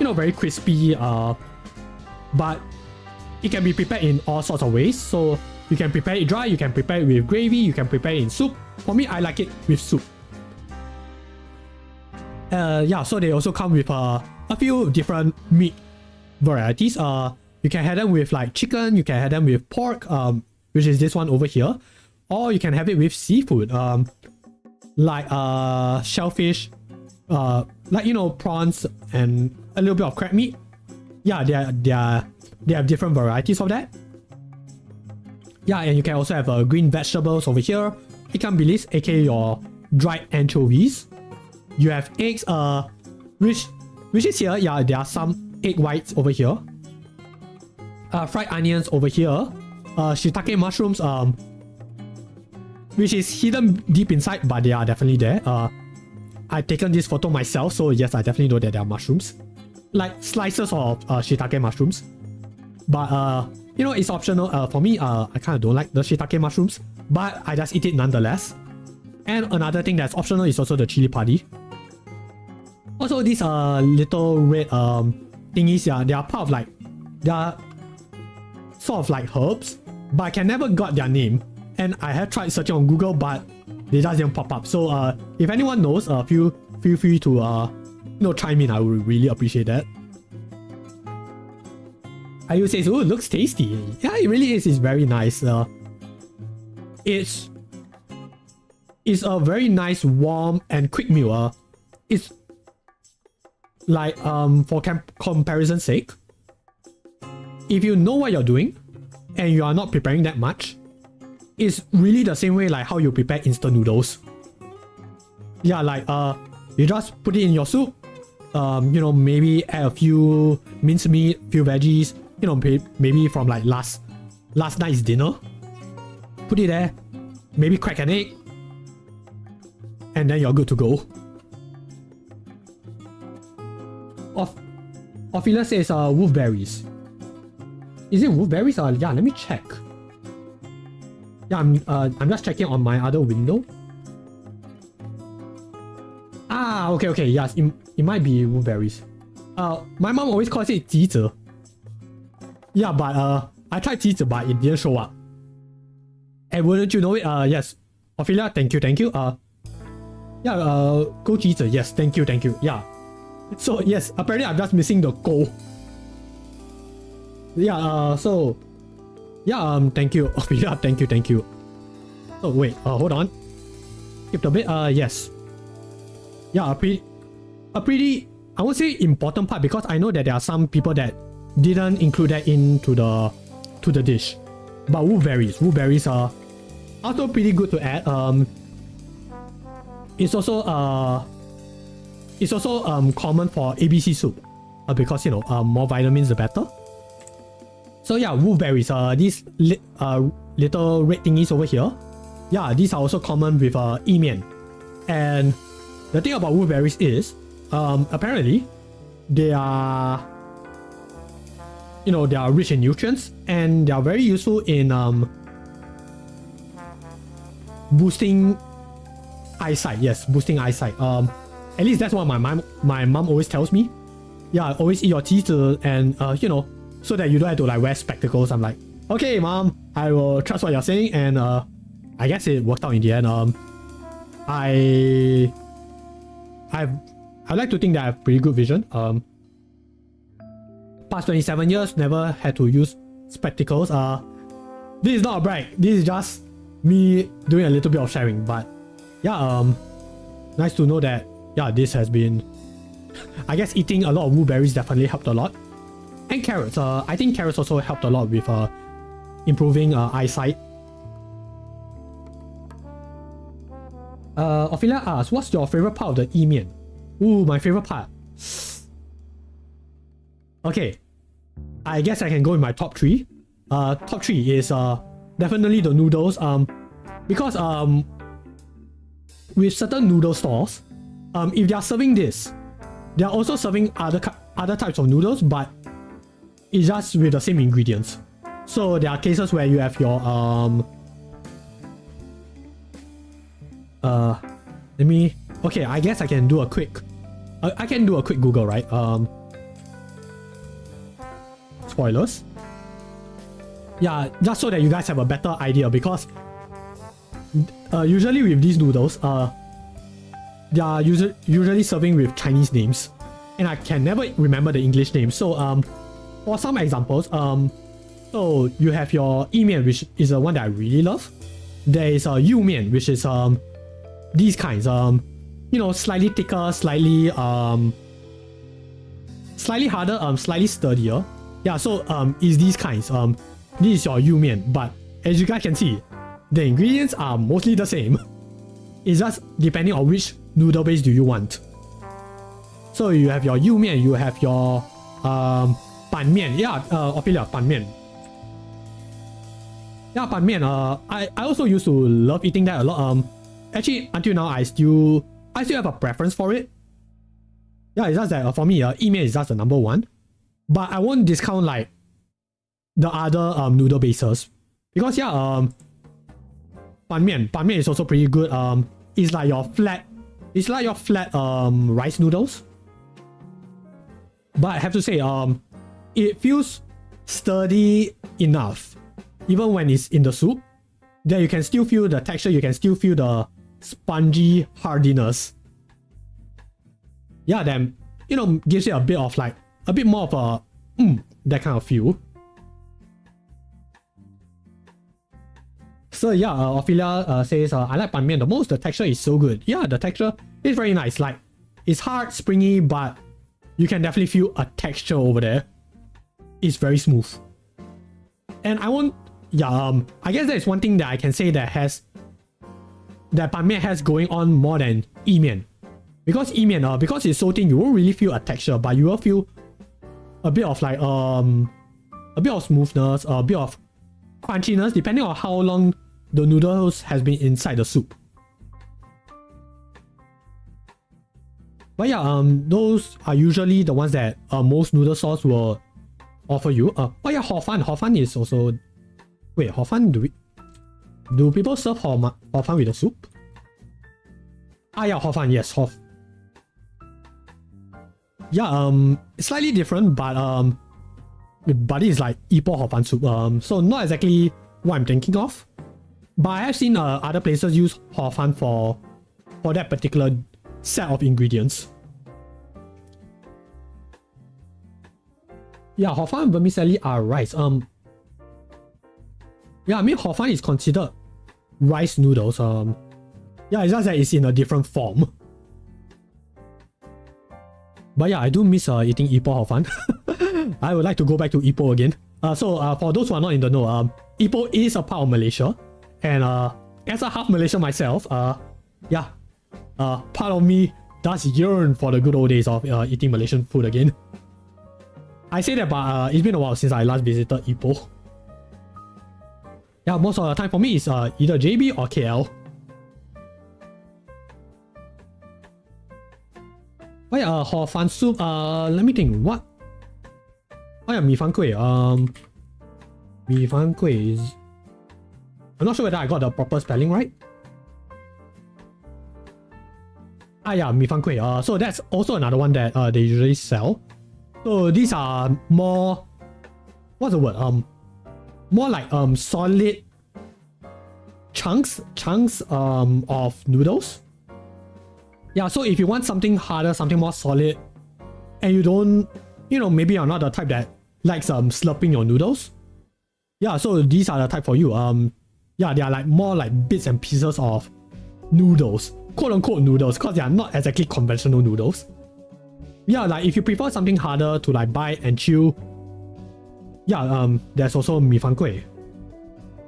very crispy, but it can be prepared in all sorts of ways. So you can prepare it dry, you can prepare it with gravy, you can prepare it in soup. For me, I like it with soup. So they also come with a few different meat varieties. You can have them with like chicken, you can have them with pork, which is this one over here, or you can have it with seafood, like shellfish, like prawns and a little bit of crab meat. Yeah, they have different varieties of that. Yeah, and you can also have green vegetables over here, ikan bilis, aka your dried anchovies. You have eggs, which is here. Yeah, there are some egg whites over here. Fried onions over here. Shiitake mushrooms, which is hidden deep inside, but they are definitely there. I've taken this photo myself, so yes, I definitely know that there are mushrooms, like slices of shiitake mushrooms. But it's optional. For me, I kind of don't like the shiitake mushrooms, but I just eat it nonetheless. And another thing that's optional is also the chili padi. Also, these little red thingies, yeah, they are part of like, they are sort of like herbs, but I can never got their name. And I have tried searching on Google, but they just didn't pop up. So if anyone knows, feel free to chime in. I would really appreciate that. Ayu says, "Oh, it looks tasty." Yeah, it really is. It's very nice. It's a very nice, warm, and quick meal. It's like for comparison's sake, if you know what you're doing and you are not preparing that much, it's really the same way like how you prepare instant noodles. Yeah, like you just put it in your soup, maybe add a few minced meat, few veggies, maybe from like last night's dinner. Put it there, maybe crack an egg, and then you're good to go. Ophelia says wolfberries. Is it wolfberries? Yeah, let me check. Yeah, I'm just checking on my other window. Ah, okay, yes, it might be wolfberries. My mom always calls it 鸡子. Yeah, but I tried 鸡子, but it didn't show up. And wouldn't you know it? Yes, Ophelia, thank you. Yeah, go 鸡子, yes, thank you. Yeah. So yes, apparently I'm just missing the go. Yeah, thank you, Ophelia, thank you. Oh wait, hold on. Skipped a bit. Yes. Yeah, a pretty, I would say important part, because I know that there are some people that didn't include that into the dish. But wolfberries are also pretty good to add. It's also common for ABC soup, because more vitamins the better. So yeah, wolfberries, these little red thingies over here, yeah, these are also common with Yee Mee. And the thing about wolfberries is, apparently, they are, they are rich in nutrients, and they are very useful in boosting eyesight. Yes, boosting eyesight. At least that's what my mom always tells me. Yeah, always eat your teeth, and so that you don't have to like wear spectacles. I'm like, okay, mom, I will trust what you're saying, and I guess it worked out in the end. I like to think that I have pretty good vision. Past 27 years, never had to use spectacles. This is not a brag. This is just me doing a little bit of sharing. But yeah, nice to know that. Yeah, this has been. I guess eating a lot of blueberries definitely helped a lot. And carrots. I think carrots also helped a lot with improving eyesight. Ophelia asks, what's your favorite part of the Yee Mee? Ooh, my favorite part. Okay, I guess I can go with my top 3. Top 3 is definitely the noodles. Because with certain noodle stores, if they are serving this, they are also serving other types of noodles, but it's just with the same ingredients. So there are cases where you have your let me okay, I guess I can do a quick Google, right? Spoilers. Yeah, just so that you guys have a better idea, because usually with these noodles, they are usually serving with Chinese names, and I can never remember the English name. So for some examples, so you have your Yee Mee, which is the one that I really love. There is a Yu Mian, which is these kinds, you know, slightly thicker, slightly harder, slightly sturdier. Yeah, so is these kinds. This is your Yu Mian, but as you guys can see, the ingredients are mostly the same. It's just depending on which noodle base do you want. So you have your Yu Mian, you have your Pan Mian. Yeah, Ophelia, Pan Mian. Yeah, Pan Mian. I also used to love eating that a lot. Actually, until now, I still have a preference for it. Yeah, it's just that for me, Yee Mee is just the number one. But I won't discount like the other noodle bases, because yeah, Pan Mian is also pretty good. It's like your flat rice noodles. But I have to say, it feels sturdy enough, even when it's in the soup, that you can still feel the texture, you can still feel the spongy hardiness. Yeah, then, you know, gives it a bit of like, a bit more of a, that kind of feel. So yeah, Ophelia says, I like Pan Mian the most, the texture is so good. Yeah, the texture is very nice, like, it's hard, springy, but you can definitely feel a texture over there. It's very smooth. And I won't, yeah, I guess that's one thing that I can say that Pan Mian has going on more than Yee Mee. Because Yee Mee, because it's so thin, you won't really feel a texture, but you will feel a bit of like, a bit of smoothness, a bit of crunchiness, depending on how long the noodles has been inside the soup. But yeah, those are usually the ones that most noodle stores will offer you. Oh yeah, hor fun. Hor fun is also... Wait, hor fun, do people serve hor fun with the soup? Ah yeah, hor fun, yes. Yeah, slightly different, but it's like Ipoh hor fun soup. So not exactly what I'm thinking of. But I have seen other places use hor fun for that particular set of ingredients. Yeah, hor fun and vermicelli are rice. Yeah, I mean hor fun is considered rice noodles. Yeah, it's just that it's in a different form. But yeah, I do miss eating Ipoh hor fun. I would like to go back to Ipoh again. So for those who are not in the know, Ipoh is a part of Malaysia, and as a half Malaysian myself, yeah, part of me does yearn for the good old days of eating Malaysian food again. I say that, but it's been a while since I last visited Ipoh. Yeah, most of the time for me is either JB or KL. Oh yeah, hor fun soup. Let me think. What? Oh yeah, mee fan kueh. Mee fan kueh is... I'm not sure whether I got the proper spelling right. Ah yeah, mee fan kueh. So that's also another one that they usually sell. So these are more... What's the word? More like solid chunks of noodles. Yeah, so if you want something harder, something more solid, and you don't, you know, maybe you're not the type that likes slurping your noodles. Yeah, so these are the type for you. Yeah, they are like more like bits and pieces of noodles, quote unquote noodles, because they are not exactly conventional noodles. Yeah, like if you prefer something harder to like bite and chew, yeah, there's also mee fan kueh,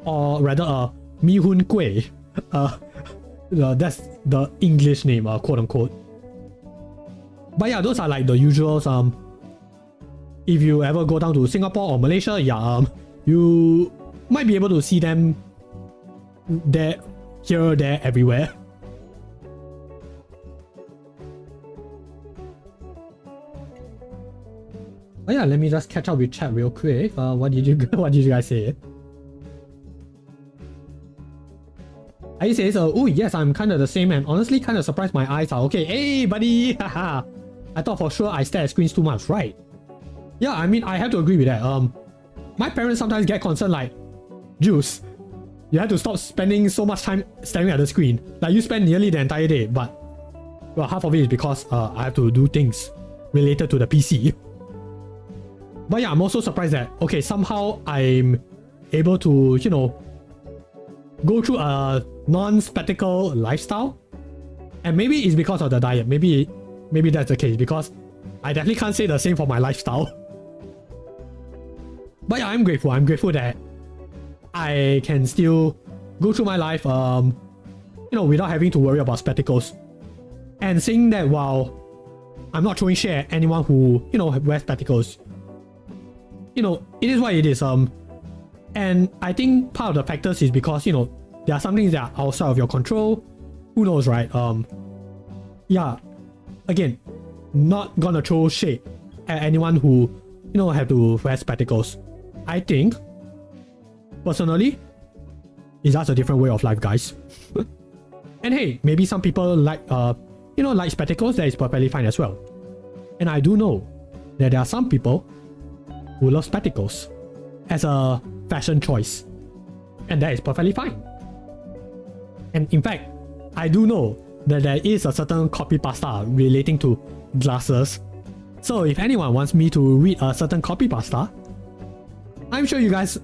or rather mee hoon kueh. That's the English name, quote unquote. But yeah, those are like the usuals. If you ever go down to Singapore or Malaysia, yeah, you might be able to see them there, here, there, everywhere. Oh yeah, let me just catch up with chat real quick. What did you guys say? He says, oh yes, I'm kind of the same and honestly kind of surprised my eyes are okay. Hey buddy, haha. I thought for sure I stare at screens too much, right? Yeah, I mean, I have to agree with that. My parents sometimes get concerned like, Jules, you have to stop spending so much time staring at the screen. Like you spend nearly the entire day, but well, half of it is because I have to do things related to the PC. But yeah, I'm also surprised that, okay, somehow I'm able to, you know, go through a non-spectacle lifestyle. And maybe it's because of the diet. Maybe that's the case, because I definitely can't say the same for my lifestyle. But yeah, I'm grateful. I'm grateful that I can still go through my life, you know, without having to worry about spectacles. And saying that while I'm not throwing shade at anyone who, you know, wears spectacles, you know, it is what it is. And I think part of the factors is because, you know, there are some things that are outside of your control. Who knows, right? Yeah, again, not gonna throw shade at anyone who, you know, have to wear spectacles. I think, personally, it's just a different way of life, guys. And hey, maybe some people like, you know, like spectacles. That is perfectly fine as well. And I do know that there are some people who love spectacles as a fashion choice, and that is perfectly fine. And in fact, I do know that there is a certain copy pasta relating to glasses. So if anyone wants me to read a certain copy pasta, I'm sure you guys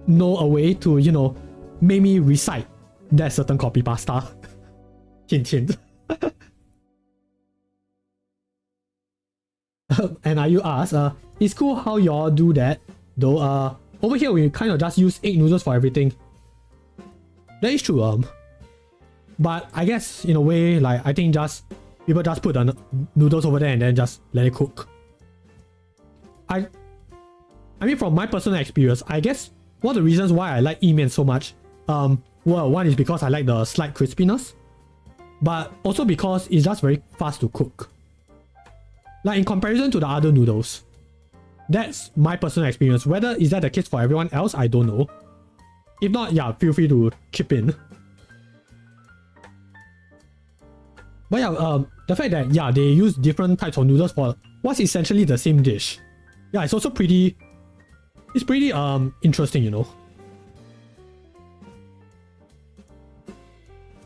know a way to, you know, make me recite that certain copy pasta. Hint hint. And you ask, it's cool how y'all do that, though. Over here we kind of just use egg noodles for everything. That is true. But I guess in a way, like, I think just people just put the noodles over there and then just let it cook. I mean, from my personal experience, I guess one of the reasons why I like Yee Mee so much, well, one is because I like the slight crispiness, but also because it's just very fast to cook. Like in comparison to the other noodles. That's my personal experience. Whether is that the case for everyone else, I don't know. If not, yeah, feel free to chip in. But yeah, the fact that, yeah, they use different types of noodles for what's essentially the same dish. Yeah, it's also pretty... It's pretty interesting, you know.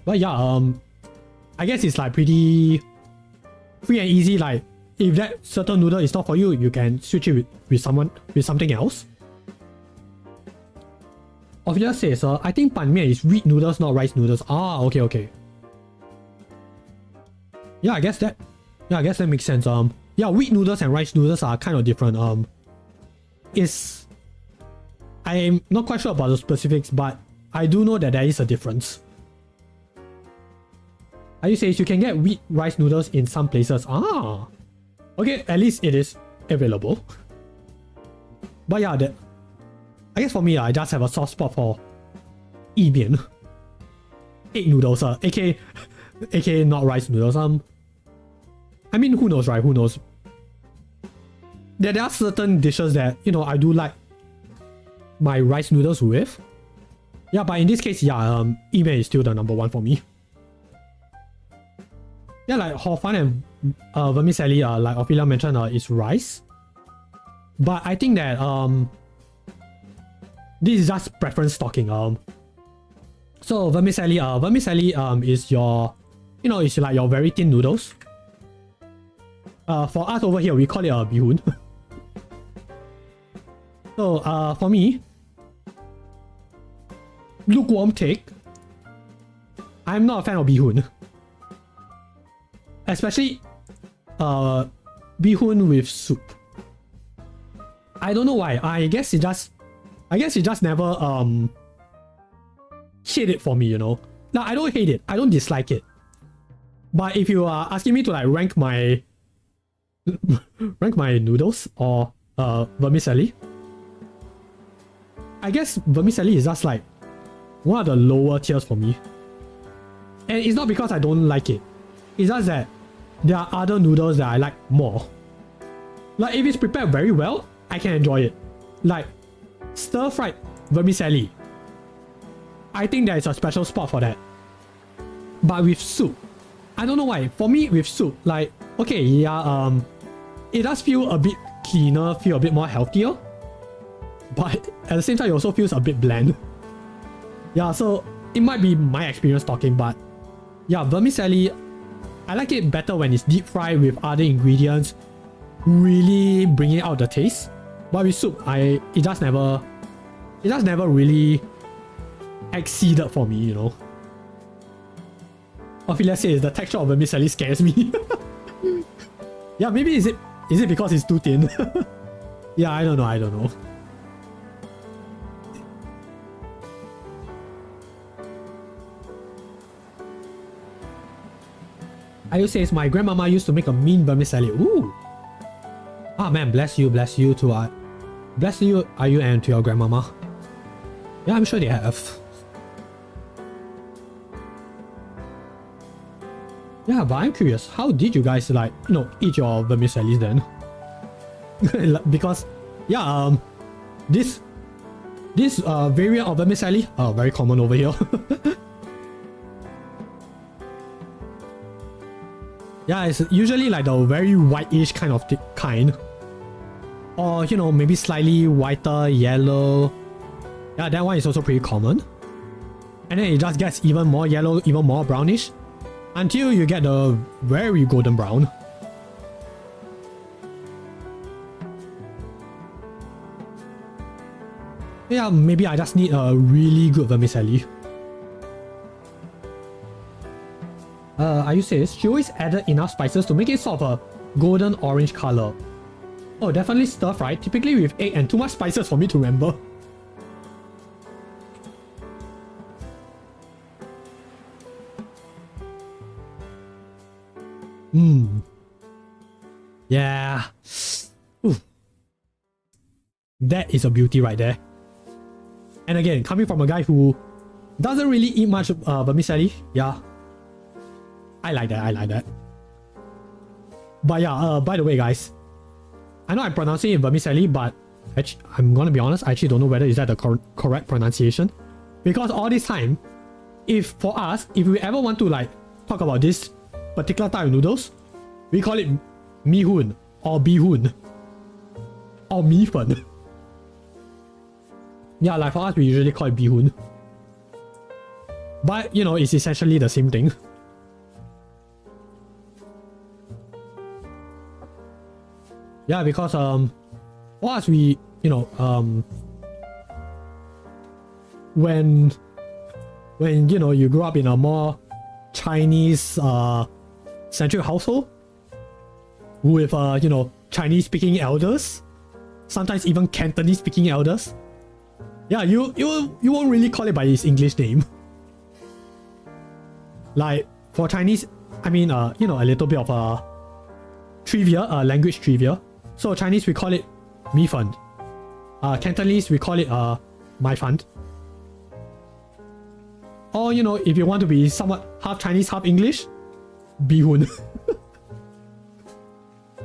But yeah, I guess it's like pretty free and easy. Like, if that certain noodle is not for you, you can switch it with something else. Ophelia says, I think Ban Mian is wheat noodles, not rice noodles. Ah, okay. Yeah, I guess that makes sense. Yeah, wheat noodles and rice noodles are kind of different. I'm not quite sure about the specifics, but I do know that there is a difference. Ayu says you can get wheat rice noodles in some places. Ah, okay, at least it is available. But yeah, I guess for me, I just have a soft spot for Yee Mee. Egg noodles, aka not rice noodles. I mean, who knows, right? Who knows? There are certain dishes that, you know, I do like my rice noodles with. Yeah, but in this case, yeah, Yee Mee is still the number one for me. Yeah, like hor fun and vermicelli, like Ophelia mentioned, is rice. But I think that this is just preference talking. So vermicelli is your, you know, it's like your very thin noodles. For us over here, we call it a bihun. So for me, lukewarm take, I'm not a fan of bihun. Especially bihun with soup. I don't know why. I guess it just never hit it for me, you know. Now I don't hate it. I don't dislike it. But if you are asking me to like rank my noodles or vermicelli, I guess vermicelli is just like one of the lower tiers for me. And it's not because I don't like it. It's just that there are other noodles that I like more. Like if it's prepared very well, I can enjoy it. Like stir-fried vermicelli, I think there is a special spot for that. but with soup, I don't know why. For me, with soup, like, okay, yeah, it does feel a bit cleaner, feel a bit more healthier. But at the same time, it also feels a bit bland. Yeah, so it might be my experience talking, but yeah, vermicelli, I like it better when it's deep fried with other ingredients, really bringing out the taste. But with soup, it just never really exceeded for me, you know. Or if let's say the texture of vermicelli scares me. Yeah, maybe is it because it's too thin? Yeah, I don't know. Ayu says my grandmama used to make a mean vermicelli. Ooh. Ah man, bless you to bless you, Ayu, and to your grandmama. Yeah, I'm sure they have. Yeah, but I'm curious, how did you guys like, you know, eat your vermicellis then? Because yeah, this variant of vermicelli, very common over here. Yeah, it's usually like the very whitish kind of kind. Or, you know, maybe slightly whiter, yellow. Yeah, that one is also pretty common. And then it just gets even more yellow, even more brownish, until you get the very golden brown. Yeah, maybe I just need a really good vermicelli. Ayu says, she always added enough spices to make it sort of a golden orange color. Oh, definitely stir fried, typically with egg and too much spices for me to remember. Yeah. Ooh. That is a beauty right there. And again, coming from a guy who doesn't really eat much vermicelli, yeah. I like that. But yeah, by the way guys, I know I'm pronouncing it vermicelli, but I'm gonna be honest, I actually don't know whether is that the correct pronunciation. Because all this time, if we ever want to like talk about this particular type of noodles, we call it mi-hoon or bi-hoon or mi-fen. Yeah, like for us, we usually call it bi-hoon. But you know, it's essentially the same thing. Yeah, because for us, we, you know, when you know, you grow up in a more Chinese centric household with you know, Chinese speaking elders, sometimes even Cantonese speaking elders, yeah, you won't really call it by its English name. Like for Chinese, I mean, you know, a little bit of trivia, language trivia. So Chinese, we call it mi-fen. Cantonese, we call it mai fan. Or, you know, if you want to be somewhat half Chinese, half English, bi-hoon.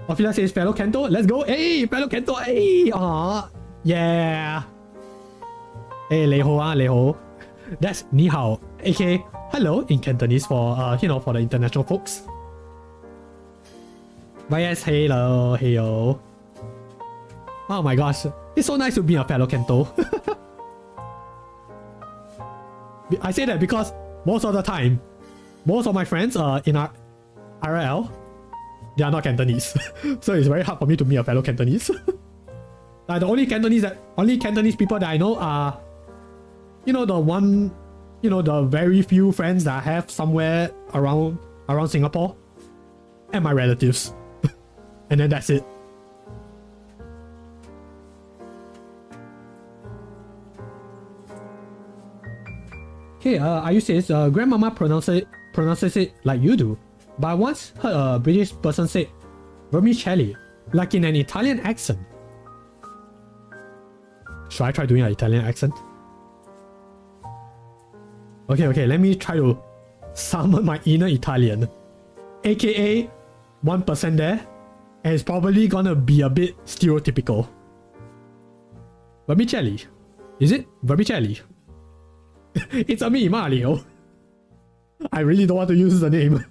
Ophelia says fellow Kanto, let's go. Hey, fellow Kanto, hey, yeah. Hey, lei ho. That's ni hao, aka hello in Cantonese for you know, for the international folks. But yes, hello. Oh my gosh, it's so nice to be a fellow Kanto. I say that because most of the time, most of my friends in our RL, they are not Cantonese. So it's very hard for me to meet a fellow Cantonese. Like the only Cantonese people that I know are, you know, the very few friends that I have somewhere around Singapore, and my relatives. And then that's it. Okay, Ayu says, grandmama pronounces it like you do, but I once heard a British person say vermicelli, like in an Italian accent. Should I try doing an Italian accent? Okay, let me try to summon my inner Italian. AKA 1% there. And it's probably gonna be a bit stereotypical. Vermicelli. Is it? Vermicelli. It's a me, Mario. I really don't want to use the name.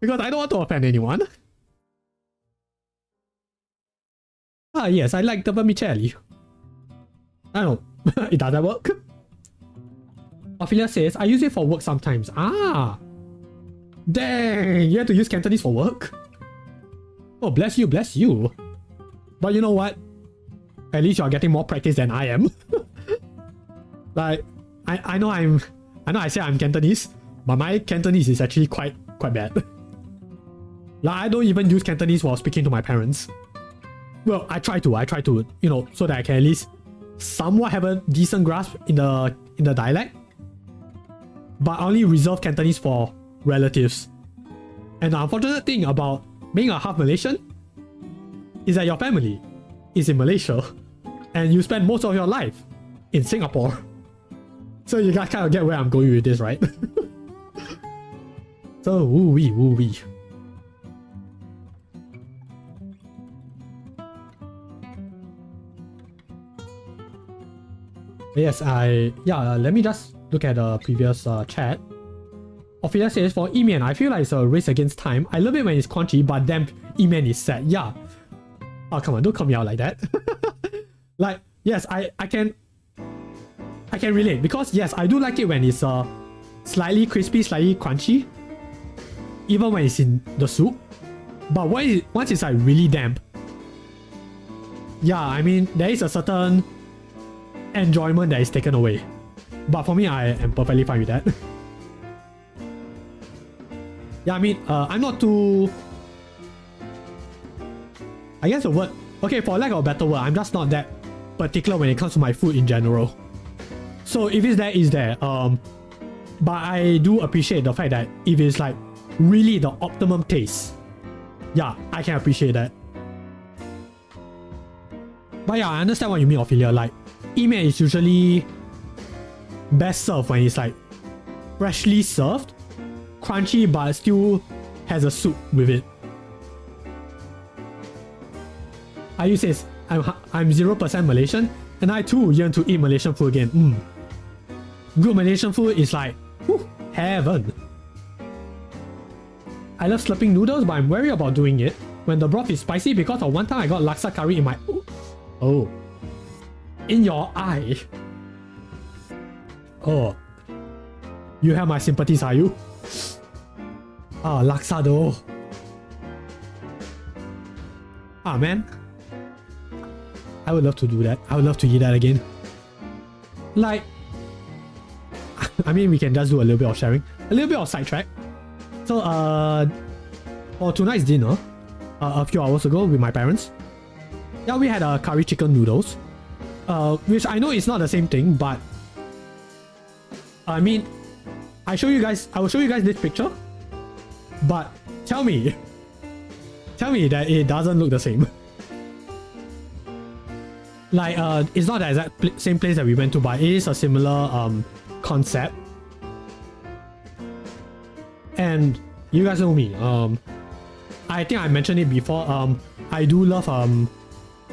Because I don't want to offend anyone. Ah yes, I like the vermicelli. I don't know. It doesn't work. Ophelia says, I use it for work sometimes. Ah! Dang! You have to use Cantonese for work? Oh, bless you, bless you. But you know what? At least you're getting more practice than I am. Like, I know I say I'm Cantonese, but my Cantonese is actually quite bad. Like, I don't even use Cantonese while speaking to my parents. Well, I try to, you know, so that I can at least somewhat have a decent grasp in the dialect. But I only reserve Cantonese for relatives. And the unfortunate thing about being a half Malaysian is that your family is in Malaysia and you spend most of your life in Singapore. So you guys kind of get where I'm going with this, right? So woo-wee, woo-wee. Yes, let me just look at the previous chat. Ophelia says, for Yee Mee, I feel like it's a race against time. I love it when it's crunchy, but then Yee Mee is sad. Yeah. Oh, come on, don't call me out like that. Like, yes, I can relate, because yes, I do like it when it's slightly crispy, slightly crunchy, even when it's in the soup. But once it's like really damp, yeah, I mean, there is a certain enjoyment that is taken away. But for me, I am perfectly fine with that. Yeah, I mean, I'm not too... I guess the word... Okay, for lack of a better word, I'm just not that particular when it comes to my food in general. So if it's there, it's there. But I do appreciate the fact that if it's like really the optimum taste, yeah, I can appreciate that. But yeah, I understand what you mean, Ophelia. Like, Yee Mee is usually best served when it's like freshly served, crunchy but still has a soup with it. Ayu says, I'm 0% Malaysian and I too yearn to eat Malaysian food again. Good Malaysian food is like, whew, heaven. I love slurping noodles, but I'm wary about doing it when the broth is spicy because of one time I got laksa curry in my... Oh. In your eye. Oh. You have my sympathies, are you? Ah, laksa though. Ah, man. I would love to do that. I would love to eat that again. Like... I mean, we can just do a little bit of sharing. A little bit of sidetrack. So, for tonight's dinner, a few hours ago with my parents, yeah, we had curry chicken noodles. Which I know is not the same thing, but I mean, I will show you guys this picture, but tell me that it doesn't look the same. Like, it's not the exact same place that we went to, but it is a similar concept. And you guys know me. I think I mentioned it before. I do love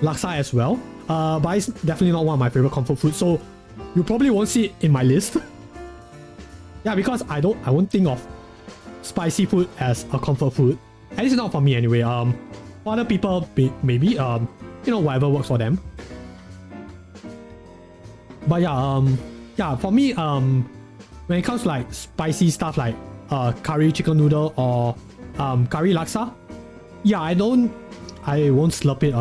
laksa as well. But it's definitely not one of my favorite comfort foods, so you probably won't see it in my list. Yeah, because I won't think of spicy food as a comfort food. At least not for me anyway. For other people, maybe, you know, whatever works for them. But yeah, for me, when it comes to like spicy stuff like curry chicken noodle or curry laksa, yeah, I won't slurp it.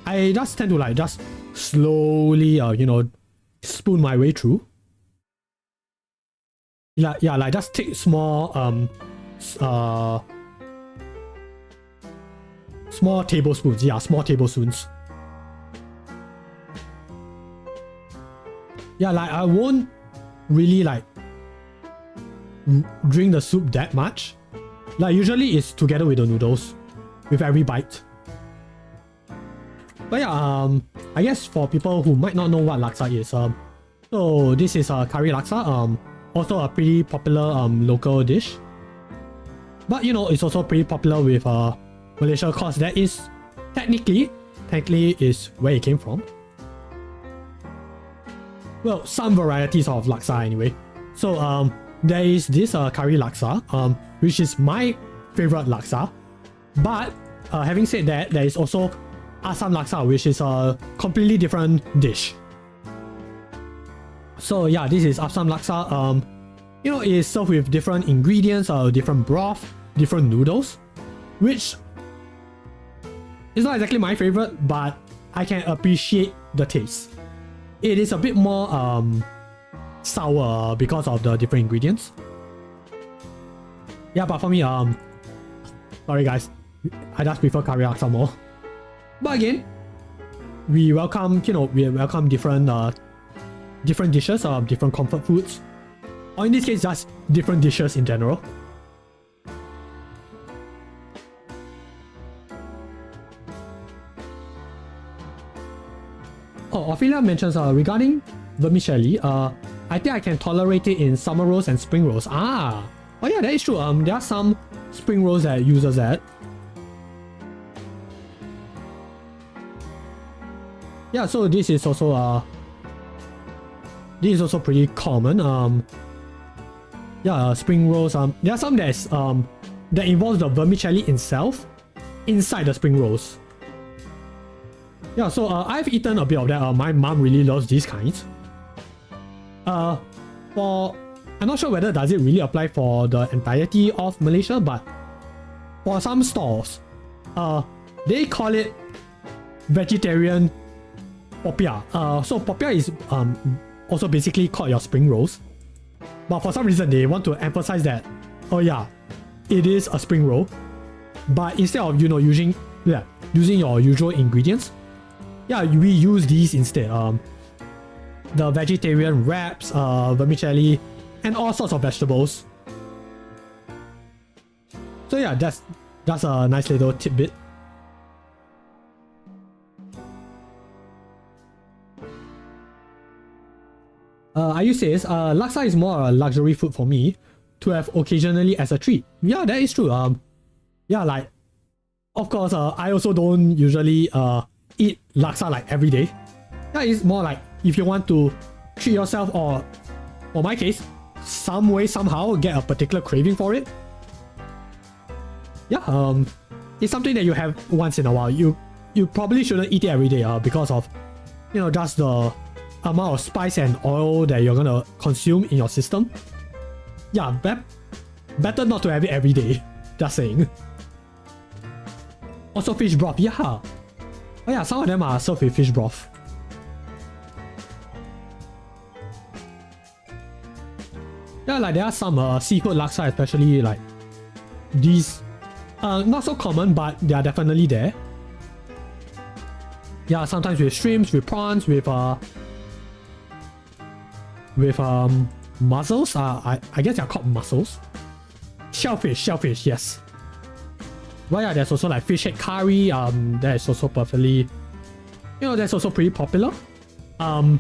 I just tend to like just slowly, you know, spoon my way through. Yeah, like just take small tablespoons. Yeah, small tablespoons. Yeah, like I won't really like drink the soup that much. Like usually it's together with the noodles with every bite. But yeah, I guess for people who might not know what laksa is, so this is curry laksa, also a pretty popular local dish. But you know, it's also pretty popular with Malaysia, cause that is technically is where it came from. Well, some varieties of laksa anyway. So there is this curry laksa, which is my favorite laksa. But having said that, there is also Assam laksa, which is a completely different dish. So yeah, this is Assam laksa. You know, it is served with different ingredients, different broth, different noodles, which is not exactly my favorite, but I can appreciate the taste. It is a bit more sour because of the different ingredients. Yeah, but for me, sorry guys, I just prefer curry laksa more. But again, we welcome, you know, we welcome different different dishes, different comfort foods, or in this case, just different dishes in general. Oh, Ophelia mentions regarding vermicelli, I think I can tolerate it in summer rolls and spring rolls. Ah, oh yeah, that is true. There are some spring rolls that uses that. Yeah, so this is also pretty common. Yeah, spring rolls. There are some that's that involves the vermicelli itself inside the spring rolls. Yeah, so I've eaten a bit of that. My mom really loves these kinds. I'm not sure whether does it really apply for the entirety of Malaysia, but for some stalls, they call it vegetarian popiah. So popiah is also basically called your spring rolls, but for some reason they want to emphasize that, oh yeah, it is a spring roll, but instead of, you know, using your usual ingredients, yeah, we use these instead. The vegetarian wraps, vermicelli, and all sorts of vegetables. So yeah, that's a nice little tidbit. Ayu says, laksa is more a luxury food for me to have occasionally as a treat. Yeah, that is true. Yeah, like, of course, I also don't usually eat laksa like every day. Yeah, it's more like if you want to treat yourself, or for my case, some way, somehow get a particular craving for it. Yeah, it's something that you have once in a while. You probably shouldn't eat it every day because of, you know, just the amount of spice and oil that you're gonna consume in your system. Yeah, better not to have it every day. Just saying. Also fish broth, yeah. Oh yeah, some of them are served with fish broth. Yeah, like there are some seafood laksa, especially like these. Not so common, but they are definitely there. Yeah, sometimes with shrimps, with prawns, with mussels. I guess they're called mussels. Shellfish, yes. Well, yeah, there's also like fish head curry. That is also perfectly, you know, that's also pretty popular. But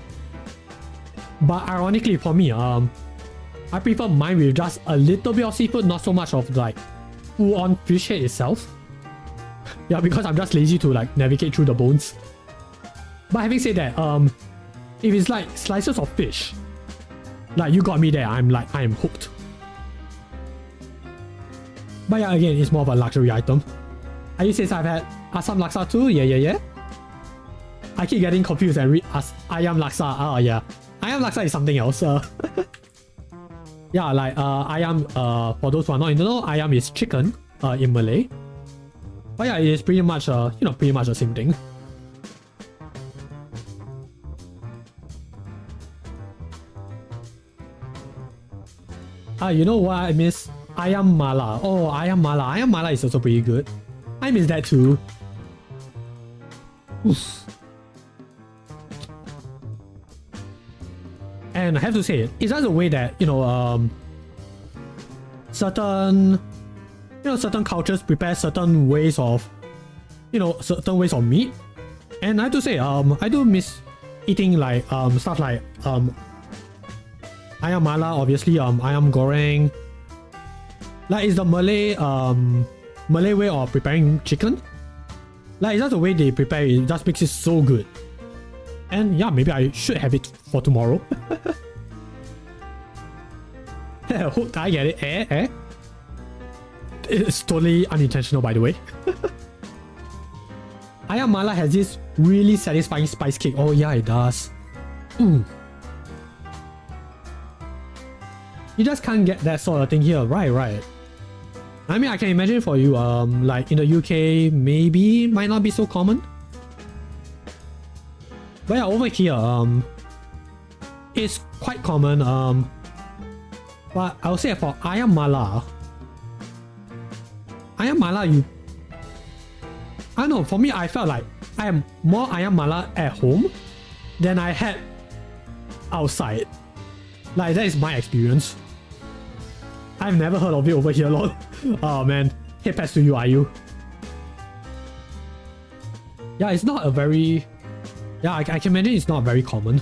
ironically for me, I prefer mine with just a little bit of seafood, not so much of like full-on fish head itself. Yeah, because I'm just lazy to like navigate through the bones. But having said that, if it's like slices of fish, like you got me there, I'm hooked. But yeah, again, it's more of a luxury item. Ayu says I've had Assam laksa too. Yeah. I keep getting confused and read as ayam laksa. Oh yeah, ayam laksa is something else. Yeah, like ayam, for those who are not in the know, ayam is chicken in Malay. But yeah, it is pretty much pretty much the same thing. You know what I miss? Ayam mala. Oh, ayam mala. Ayam mala is also pretty good. I miss that too. Oof. And I have to say, it's just a way that, you know, certain cultures prepare certain ways of, certain ways of meat. And I have to say, I do miss eating like stuff like ayam mala, obviously, ayam goreng. Like, it's the Malay way of preparing chicken. Like, it's just the way they prepare it, it just makes it so good. And yeah, maybe I should have it for tomorrow. Hooked, I get it. It's totally unintentional, by the way. Ayam Mala has this really satisfying spice kick. Oh yeah, it does. You just can't get that sort of thing here. Right. I mean, I can imagine for you, like in the UK, maybe might not be so common. But yeah, over here, it's quite common. But I would say for Ayam Mala, I don't know, for me, I felt like I am more Ayam Mala at home than I had outside. Like, that is my experience. I've never heard of it over here, lol. Oh man, hit pass to you, are you? Yeah, it's not a very... Yeah, I can imagine it's not very common.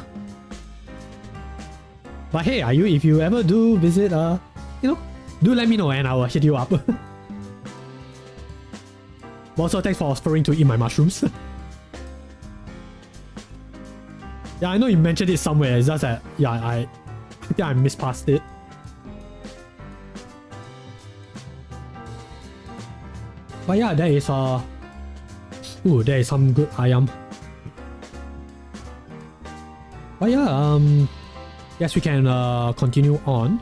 But hey, are you, if you ever do visit, do let me know and I will hit you up. Also, thanks for offering to eat my mushrooms. Yeah, I know you mentioned it somewhere, it's just that, yeah, I mispassed it. But yeah, there is there is some good ayam. But yeah, yes, we can continue on.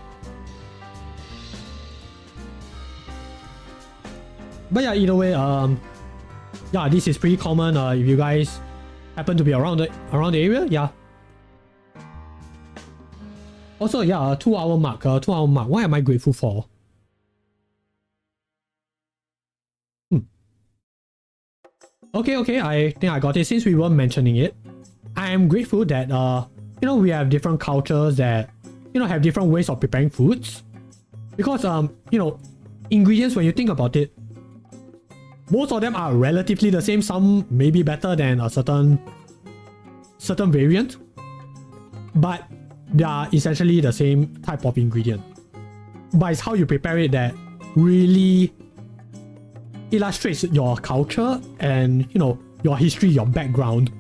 But yeah, either way, yeah, this is pretty common. If you guys happen to be around the area, yeah. Also, yeah, 2 hour mark. What am I grateful for? Okay, I think I got it. Since we were mentioning it, I am grateful that we have different cultures that have different ways of preparing foods. Because ingredients, when you think about it, most of them are relatively the same. Some may be better than a certain variant, but they are essentially the same type of ingredient. But it's how you prepare it that really illustrates your culture and your history, your background.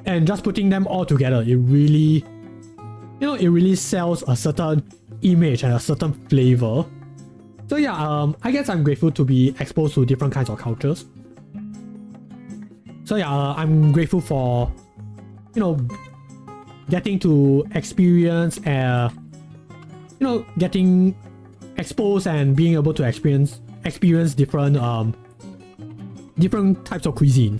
And just putting them all together, it really sells a certain image and a certain flavor. So yeah, I guess I'm grateful to be exposed to different kinds of cultures. So yeah, I'm grateful for getting to experience getting exposed and being able to experience different types of cuisine,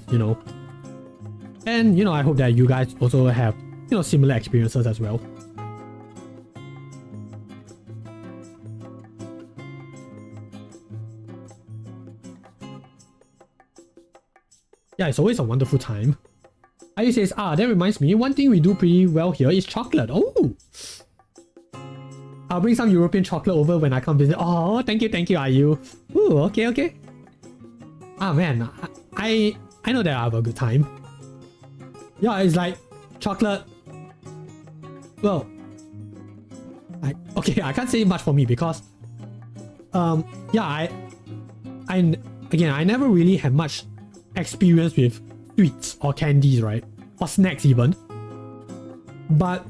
and I hope that you guys also have similar experiences as well. Yeah, it's always a wonderful time. Ayu says, that reminds me, one thing we do pretty well here is chocolate. Oh! I'll bring some European chocolate over when I come visit. Oh, thank you, Ayu. Ooh, okay. Ah man, I know that I have a good time. Yeah, it's like chocolate. Well, I can't say much for me because yeah, I never really had much experience with sweets or candies, right? Or snacks even. But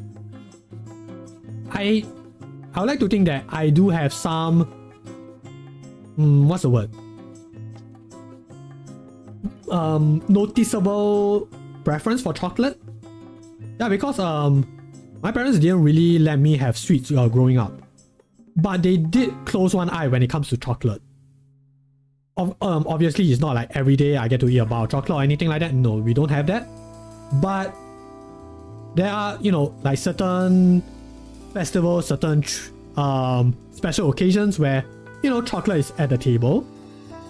I would like to think that I do have some what's the word? Noticeable preference for chocolate. Yeah, because my parents didn't really let me have sweets growing up. But they did close one eye when it comes to chocolate. Obviously, it's not like every day I get to eat a bar of chocolate or anything like that. No, we don't have that. But there are, like certain festivals, certain special occasions where, chocolate is at the table.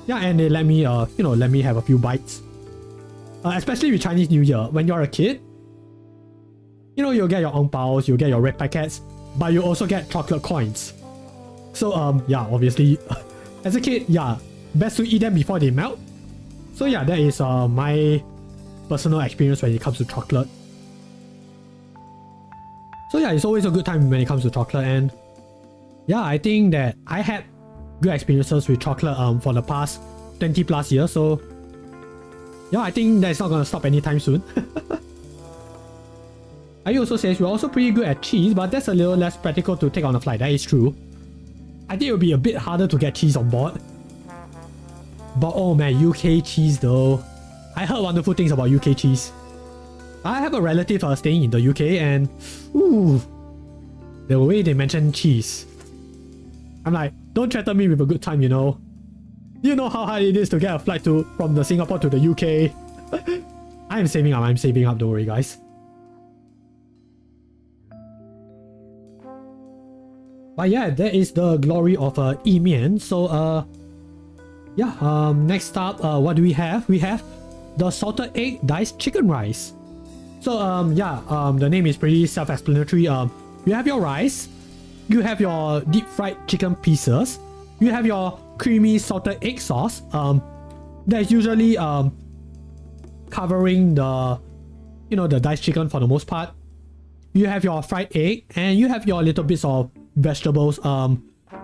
Yeah, and they let me, let me have a few bites. Especially with Chinese New Year, when you're a kid, you'll get your ong paos, you'll get your red packets, but you also get chocolate coins. So, yeah, obviously, as a kid, yeah, best to eat them before they melt. So yeah, that is my personal experience when it comes to chocolate. So yeah, it's always a good time when it comes to chocolate, and yeah, I think that I had good experiences with chocolate for the past 20 plus years. So yeah, I think that's not gonna stop anytime soon. I also says we're also pretty good at cheese, but that's a little less practical to take on a flight. That is true. I think it would be a bit harder to get cheese on board. But oh man, UK cheese though. I heard wonderful things about UK cheese. I have a relative staying in the UK and ooh, the way they mention cheese. I'm like, don't threaten me with a good time, you know. You know how hard it is to get a flight from the Singapore to the UK. I'm saving up, don't worry guys. But yeah, that is the glory of Yee Mee. So yeah, next up, what do we have? We have the salted egg diced chicken rice. So yeah, the name is pretty self-explanatory. You have your rice, you have your deep fried chicken pieces, you have your creamy salted egg sauce. That's usually covering the the diced chicken for the most part. You have your fried egg, and you have your little bits of vegetables.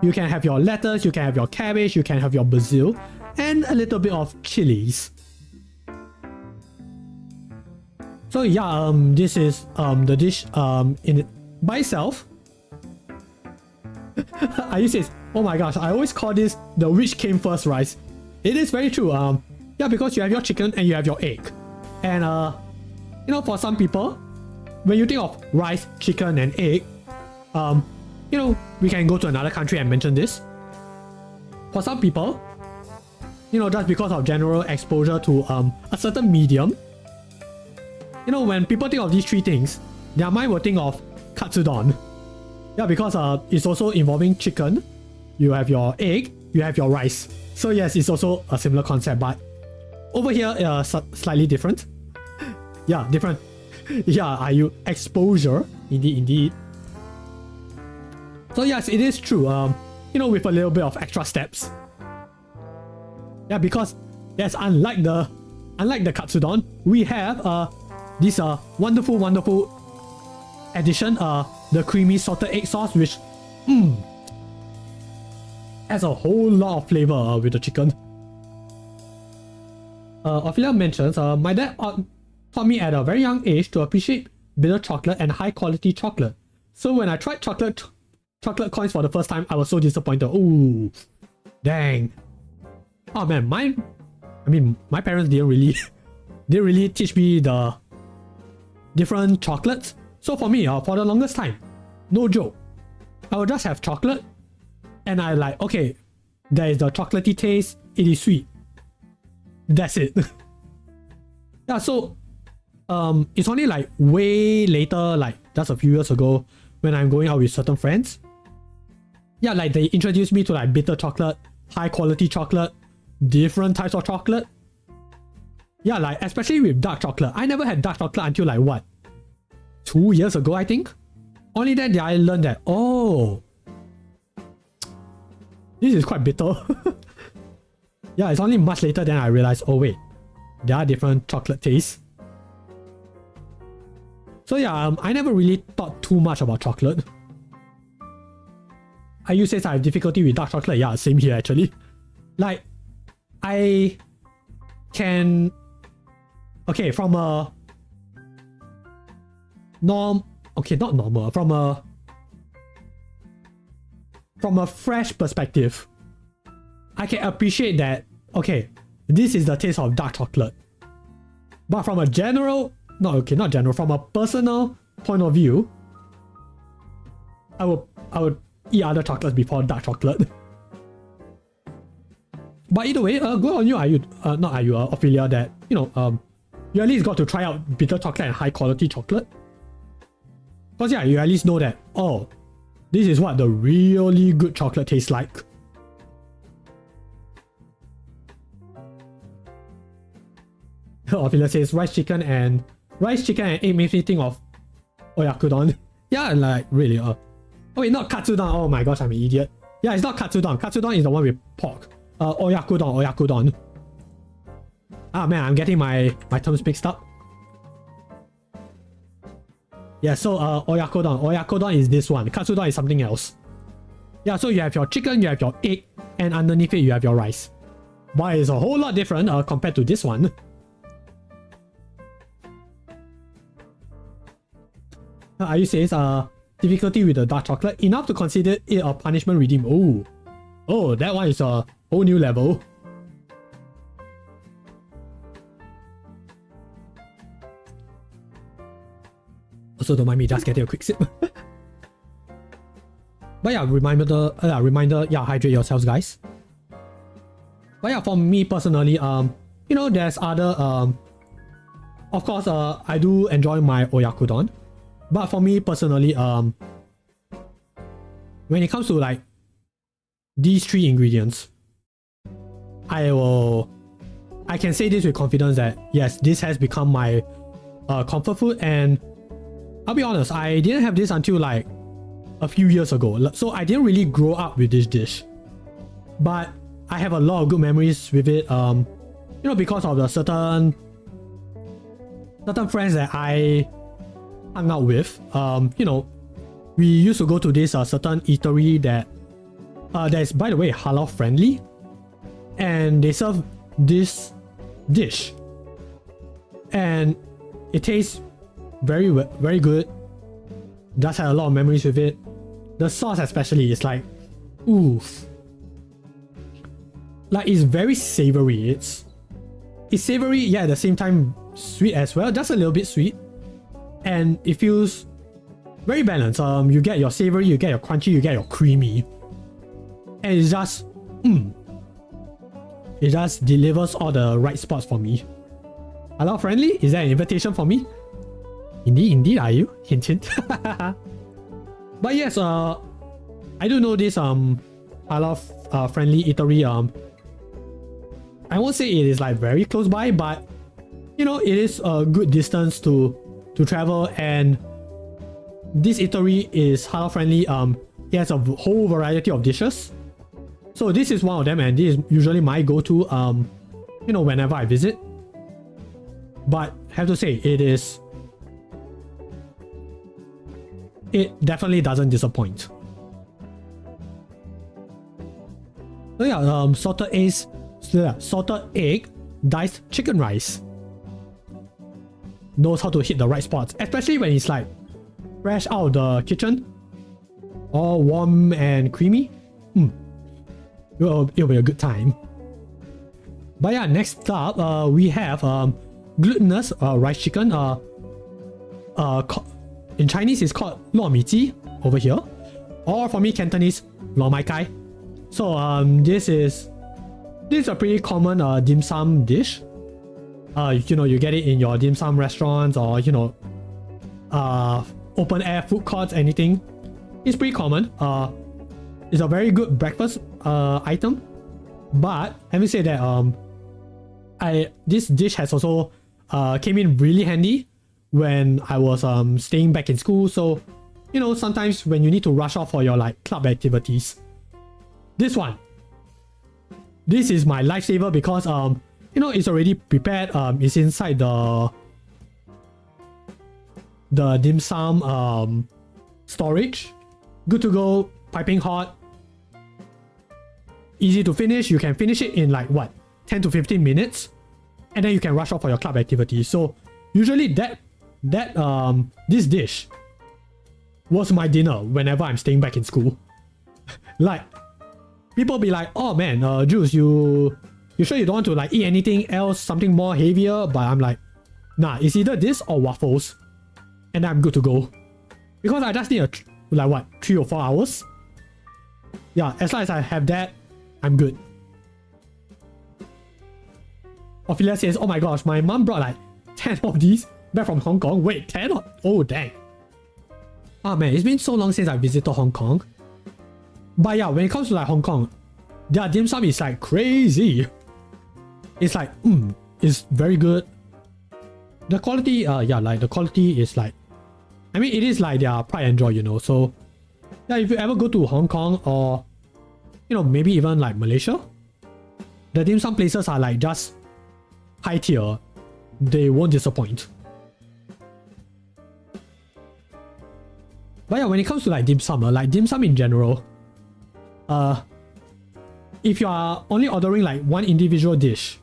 You can have your lettuce, you can have your cabbage, you can have your basil, and a little bit of chilies. So yeah, this is the dish in it by itself. I used to say, oh my gosh, I always call this the which came first rice. It is very true. Yeah, because you have your chicken and you have your egg. And for some people, when you think of rice, chicken, and egg, we can go to another country and mention this. For some people, just because of general exposure to a certain medium, when people think of these three things, their mind will think of katsudon. Yeah, because it's also involving chicken, you have your egg, you have your rice. So yes, it's also a similar concept, but over here, slightly different. Yeah, different. Yeah, exposure, indeed. So yes, it is true. With a little bit of extra steps. Yeah, because yes, unlike the katsudon, we have this wonderful addition, the creamy salted egg sauce, which adds a whole lot of flavor with the chicken. Ophelia mentions, my dad taught me at a very young age to appreciate bitter chocolate and high quality chocolate. So when I tried chocolate coins for the first time, I was so disappointed. Ooh, dang. Oh man, my parents didn't really teach me the different chocolates. So for me, for the longest time, no joke, I would just have chocolate and I like, okay, there is the chocolatey taste, it is sweet. That's it. Yeah, so it's only like way later, like just a few years ago, when I'm going out with certain friends. Yeah, like they introduced me to like bitter chocolate, high quality chocolate, different types of chocolate. Yeah, like especially with dark chocolate. I never had dark chocolate until like what? 2 years ago, I think. Only then did I learn that, oh, this is quite bitter. Yeah, it's only much later then I realized, oh wait, there are different chocolate tastes. So yeah, I never really thought too much about chocolate. I used to say I have difficulty with dark chocolate. Yeah, same here actually. Like, I can... Okay, from a... Okay, not normal. From a fresh perspective, I can appreciate that, okay, this is the taste of dark chocolate. But from a general... not general, from a personal point of view, I would eat other chocolates before dark chocolate. But either way, good on you, Ophelia, that, you at least got to try out bitter chocolate and high quality chocolate. Because yeah, you at least know that, oh, this is what the really good chocolate tastes like. Ophelia says rice chicken and egg makes me think of oyakodon. Yeah, like really. Oh wait, not katsudon. Oh my gosh, I'm an idiot. Yeah, it's not katsudon. Katsudon is the one with pork. Oyakodon. Ah man, I'm getting my terms mixed up. Yeah, so Oyakodon is this one. Katsudon is something else. Yeah, so you have your chicken, you have your egg, and underneath it you have your rice. But it's a whole lot different compared to this one. Ayu says, difficulty with the dark chocolate, enough to consider it a punishment redeem. Oh, that one is a whole new level. Also, don't mind me just getting a quick sip. But yeah, reminder, yeah, hydrate yourselves, guys. But yeah, for me personally, you know, there's other, of course, I do enjoy my oyakodon. But for me personally, when it comes to like these three ingredients, I can say this with confidence that yes, this has become my comfort food, and I'll be honest, I didn't have this until like a few years ago, so I didn't really grow up with this dish, but I have a lot of good memories with it, you know, because of the certain friends that I hung out with. You know, we used to go to this certain eatery that is, by the way, halal friendly, and they serve this dish, and it tastes very good. Just had a lot of memories with it. The sauce especially is like, oof, like it's very savory. It's savory, yeah, at the same time sweet as well, just a little bit sweet, and it feels very balanced. You get your savory, you get your crunchy, you get your creamy, and it's just it just delivers all the right spots for me. Halal friendly? Is that an invitation for me? Indeed, are you? Hint, hint. But yes, I do know this halal friendly eatery. I won't say it is like very close by, but you know, it is a good distance to travel, and this eatery is halal friendly. It has a whole variety of dishes, so this is one of them, and this is usually my go-to, you know, whenever I visit. But have to say, it definitely doesn't disappoint. So yeah, salted egg diced chicken rice knows how to hit the right spots, especially when it's like fresh out of the kitchen, all warm and creamy. It'll be a good time. But yeah, next up, we have glutinous rice chicken. In Chinese, it's called lo mi ji over here, or for me, Cantonese, lo mai kai. So this is a pretty common dim sum dish. You know, you get it in your dim sum restaurants, or you know, open air food courts, anything. It's pretty common. It's a very good breakfast item. But having said that, this dish has also came in really handy when I was staying back in school. So you know, sometimes when you need to rush off for your like club activities, this is my lifesaver, because you know, it's already prepared. It's inside the dim sum storage, good to go, piping hot, easy to finish. You can finish it in like what, 10 to 15 minutes, and then you can rush off for your club activities. So usually this dish was my dinner whenever I'm staying back in school. Like, people be like, oh man, Jules, you sure you don't want to like eat anything else, something more heavier? But I'm like, nah, it's either this or waffles, and I'm good to go, because I just need like what, 3 or 4 hours. Yeah, as long as I have that, I'm good. Ophelia says, oh my gosh, my mom brought like 10 of these back from Hong Kong. Wait, 10? Oh dang. Ah man, it's been so long since I visited Hong Kong. But yeah, when it comes to like Hong Kong, their dim sum is like crazy. It's like, it's very good. The quality, yeah, like the quality is like, I mean, it is like their pride and joy, you know. So yeah, if you ever go to Hong Kong, or you know, maybe even like Malaysia, the dim sum places are like just high tier. They won't disappoint. But yeah, when it comes to like dim sum in general, if you are only ordering like one individual dish,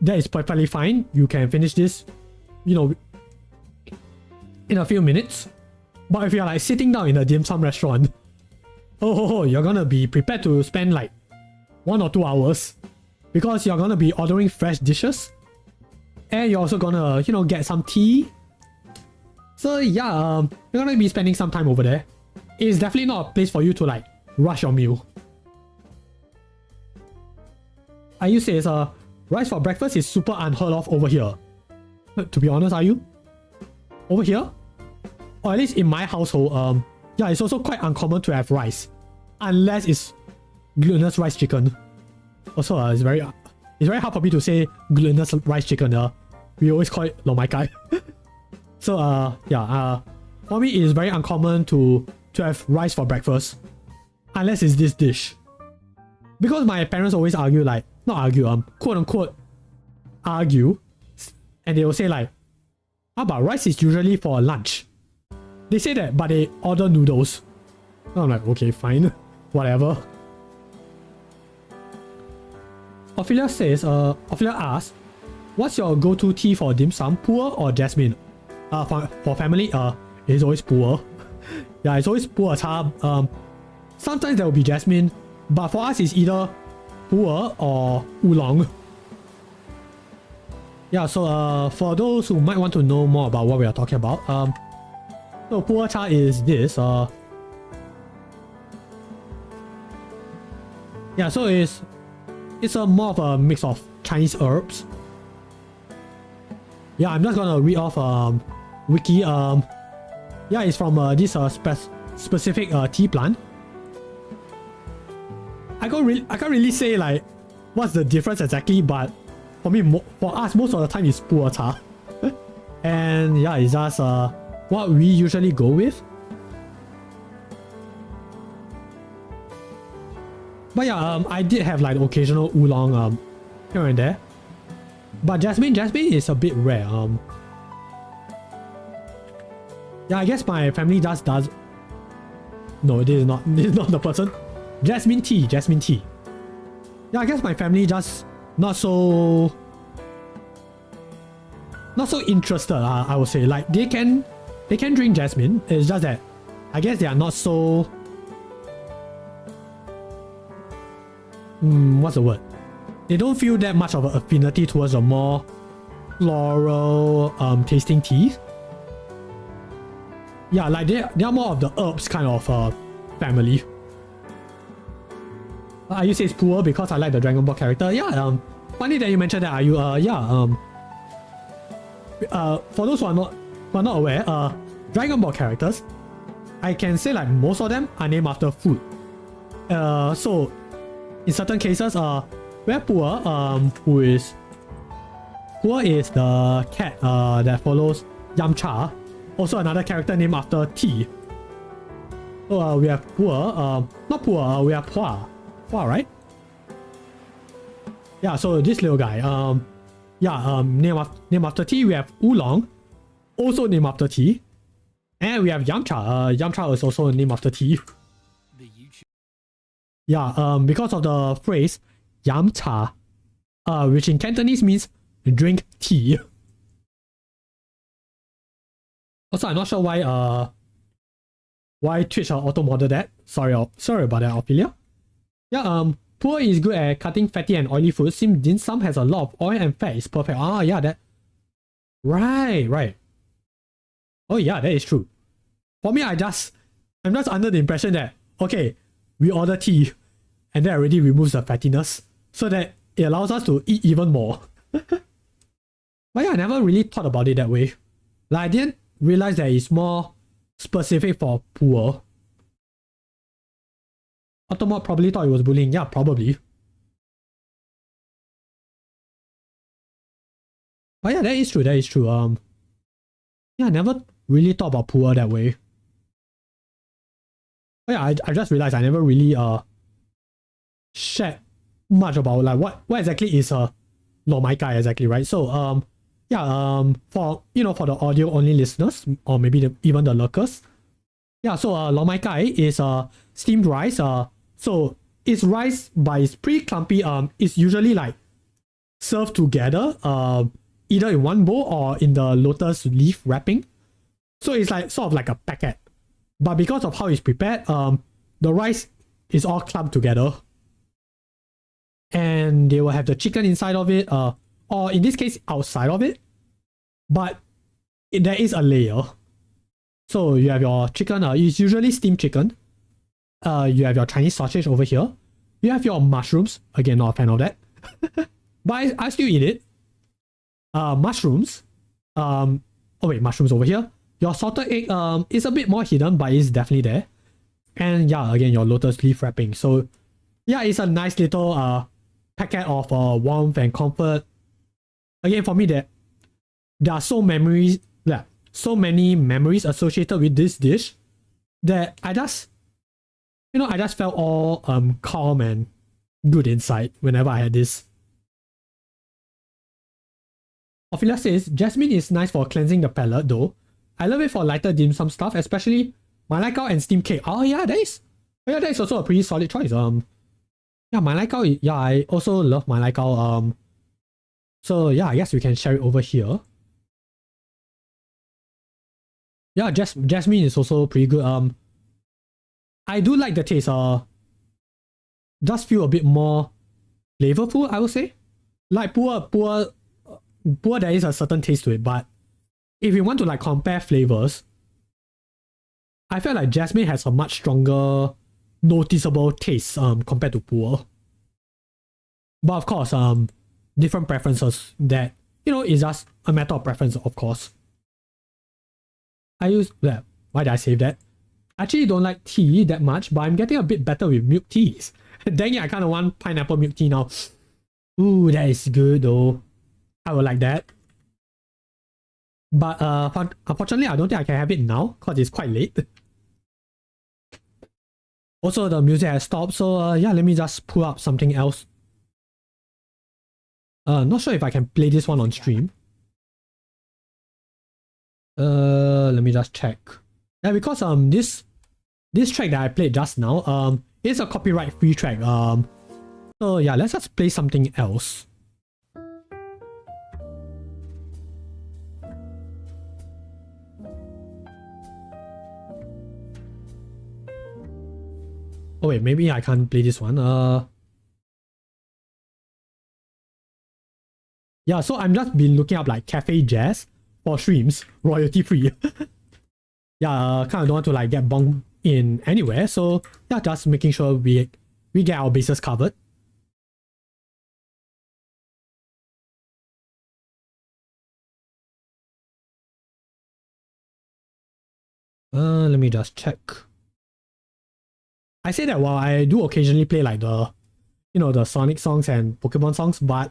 that is perfectly fine. You can finish this, you know, in a few minutes. But if you're like sitting down in a dim sum restaurant, you're gonna be prepared to spend like 1 or 2 hours because you're gonna be ordering fresh dishes and you're also gonna, you know, get some tea. So yeah, you're gonna be spending some time over there. It's definitely not a place for you to like rush your meal. Ayu says, rice for breakfast is super unheard of over here. To be honest, are you? Over here? Or at least in my household, yeah, it's also quite uncommon to have rice. Unless it's glutinous rice chicken. Also, it's very hard for me to say glutinous rice chicken. We always call it lo mai kai. So, yeah, for me it is very uncommon to have rice for breakfast. Unless it's this dish. Because my parents always argue like, not argue, quote unquote, argue. And they will say like, how about rice is usually for lunch? They say that, but they order noodles. So I'm like, okay, fine. Whatever. Ophelia says, Ophelia asks, what's your go-to tea for dim sum, pu'er or jasmine? For family, it's always pu'er. Yeah, it's always pu'er cha. Sometimes there will be jasmine, but for us it's either pu'er or oolong. Yeah, so for those who might want to know more about what we are talking about, so pu'er cha is this. Yeah, so it's a more of a mix of Chinese herbs. Yeah, I'm just gonna read off wiki. Yeah, it's from this specific tea plant. I can't really say like what's the difference exactly, but for me, for us, most of the time it's pu'er cha. And yeah, it's just what we usually go with. But yeah, I did have like the occasional oolong here and there. But jasmine is a bit rare. Yeah, I guess my family just does. No, this is not the person. Jasmine tea. Yeah, I guess my family just not so interested. I would say like they can drink jasmine. It's just that I guess they are not so. What's the word? They don't feel that much of an affinity towards a more floral tasting tea. Yeah, like they are more of the herbs kind of family. I use it's pu'er because I like the Dragon Ball character. Yeah, funny that you mentioned that. Are you for those who are not aware, Dragon Ball characters, I can say like most of them are named after food. So in certain cases, where pu'er is the cat that follows Yamcha, also another character named after tea. So we have pu'er, not pu'er, we have Pua, right? Yeah, so this little guy, name after tea. We have oolong, also named after tea, and we have Yamcha. Yamcha is also named after tea. Yeah, because of the phrase Yamcha, which in Cantonese means drink tea. Also, I'm not sure why Twitch auto-modded that. Sorry about that, Ophelia. Yeah, pu'er is good at cutting fatty and oily food. Since dim sum has a lot of oil and fat, it's perfect. Yeah, that. Right. Oh yeah, that is true. For me, I'm just under the impression that okay, we order tea, and that already removes the fattiness, so that it allows us to eat even more. But yeah, I never really thought about it that way. Like I didn't realize that it's more specific for pu'er. Automod probably thought it was bullying. Yeah, probably. But yeah, that is true. Yeah, I never really thought about pu'er that way. But yeah, I just realized I never really shared much about like what exactly is lo mai kai exactly, right? So yeah, for for the audio only listeners or maybe even the lurkers. Yeah, so lo mai kai is steamed rice. So it's rice, but it's pretty clumpy. It's usually like served together, either in one bowl or in the lotus leaf wrapping. So it's like sort of like a packet. But because of how it's prepared, the rice is all clumped together. And they will have the chicken inside of it, or in this case, outside of it. But there is a layer. So you have your chicken, it's usually steamed chicken. You have your Chinese sausage over here. You have your mushrooms. Again, not a fan of that. But I still eat it. Mushrooms. Oh wait, mushrooms over here. Your salted egg is a bit more hidden, but it's definitely there. And yeah, again, your lotus leaf wrapping. So yeah, it's a nice little packet of warmth and comfort. Again, for me, there are so many memories associated with this dish that I just felt all calm and good inside whenever I had this. Ophelia says, Jasmine is nice for cleansing the palate though. I love it for lighter dim sum stuff, especially my lai khao and steamed cake. Oh yeah, that is also a pretty solid choice. Yeah, my lai khao, yeah, I also love my lai khao. So yeah, I guess we can share it over here. Yeah, Jasmine is also pretty good. I do like the taste. Does feel a bit more flavorful, I would say. Like puer, there is a certain taste to it, but if you want to like compare flavors, I feel like Jasmine has a much stronger, noticeable taste compared to puer. But of course, different preferences that, is just a matter of preference, of course. Why did I save that? I actually don't like tea that much, but I'm getting a bit better with milk teas. Dang it, I kind of want pineapple milk tea now. Ooh, that is good though. I would like that. But unfortunately, I don't think I can have it now because it's quite late. Also, the music has stopped, so yeah, let me just pull up something else. Not sure if I can play this one on stream. Let me just check. Yeah, because this track that I played just now is a copyright free track. So yeah, let's just play something else. Oh wait, maybe I can't play this one. Yeah, so I'm just been looking up like cafe jazz for streams, royalty free. Yeah, kind of don't want to like get bonked in anywhere, so yeah, just making sure we get our bases covered. Let me just check. I say that while I do occasionally play like the Sonic songs and Pokemon songs, but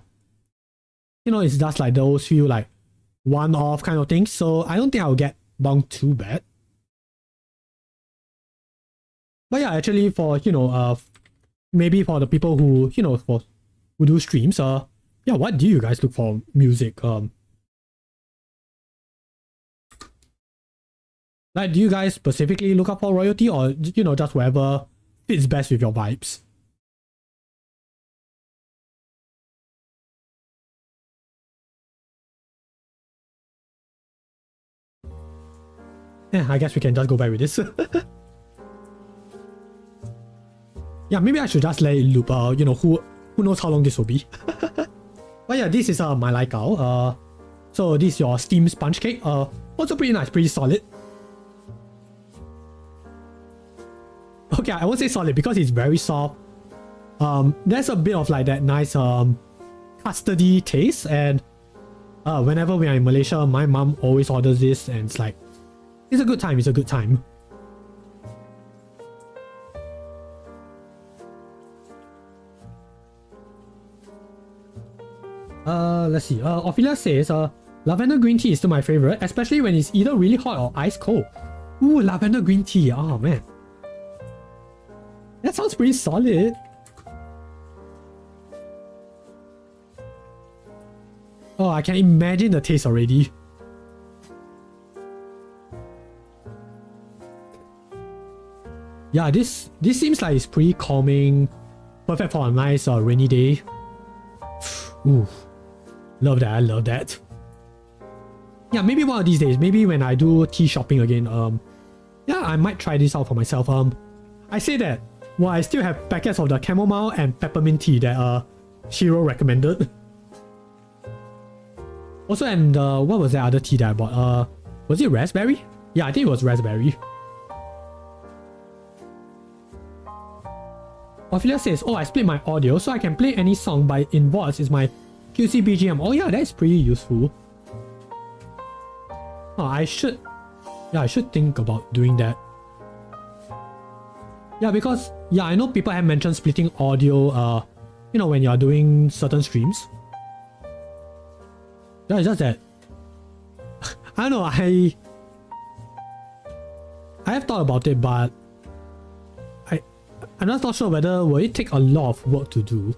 it's just like those few like one-off kind of things, so I don't think I'll get bonked too bad. But yeah, actually for maybe for the people who who do streams, yeah, what do you guys look for music? Like, do you guys specifically look up for royalty, or just whatever fits best with your vibes? Yeah, I guess we can just go back with this. Yeah, maybe I should just let it loop. Who knows how long this will be. But yeah, this is my lai khao. So this is your steamed sponge cake. Also pretty nice, pretty solid. Okay, I won't say solid because it's very soft. There's a bit of like that nice custardy taste, and whenever we are in Malaysia, my mom always orders this, and it's like, it's a good time, it's a good time. Let's see. Ophelia says, lavender green tea is still my favorite, especially when it's either really hot or ice cold. Ooh, lavender green tea. Oh man. That sounds pretty solid. Oh, I can imagine the taste already. Yeah, this seems like it's pretty calming. Perfect for a nice rainy day. Ooh. Love that, I love that. yeah, maybe one of these days, maybe when I do tea shopping again, yeah, I might try this out for myself. I say that, well, I still have packets of the chamomile and peppermint tea that Shiro recommended. Also, and what was that other tea that I bought? Was it raspberry? Yeah, I think it was raspberry. Ophelia says, oh, I split my audio so I can play any song by in VODs is my QC BGM. Oh yeah, that's pretty useful. Oh, I should think about doing that. Yeah, because, yeah, I know people have mentioned splitting audio, you know, when you're doing certain streams. Yeah, it's just that, I don't know, I have thought about it, but I'm just not sure whether will it take a lot of work to do.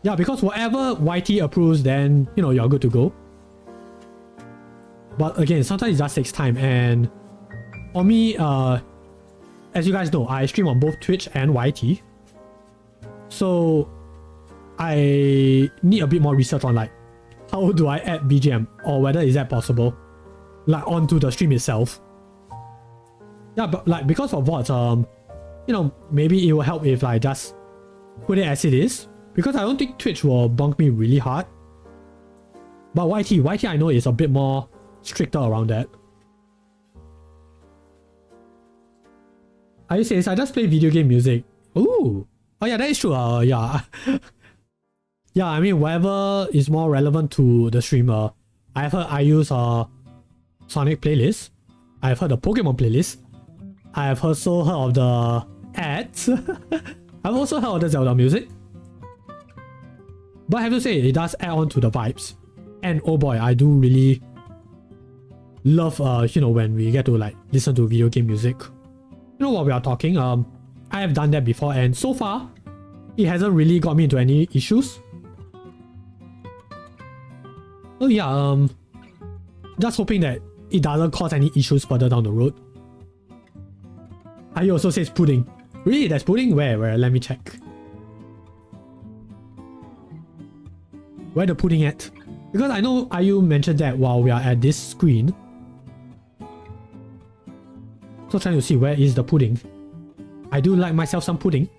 Yeah, because whatever YT approves, then, you know, you're good to go. But again, sometimes it just takes time, and for me, as you guys know, I stream on both Twitch and YT. So I need a bit more research on like how do I add BGM or whether is that possible, like onto the stream itself. Yeah, but like because of VODs, you know, maybe it will help if like just put it as it is, because I don't think Twitch will bonk me really hard. But YT I know is a bit more stricter around that. I say I just play video game music. Ooh, oh yeah, that is true. Yeah, yeah. I mean, whatever is more relevant to the streamer. I've heard I use Sonic playlist. I've heard the Pokemon playlist. I've also heard of the ads. I've also heard of the Zelda music. But I have to say, it does add on to the vibes. And oh boy, I do really love, you know, when we get to like listen to video game music. You know, while we are talking, I have done that before, and so far, it hasn't really got me into any issues. Oh yeah, just hoping that it doesn't cause any issues further down the road. Ayu also says pudding. Really? There's pudding? Where? Let me check. Where the pudding at? Because I know Ayu mentioned that while we are at this screen. So trying to see where is the pudding. I do like myself some pudding.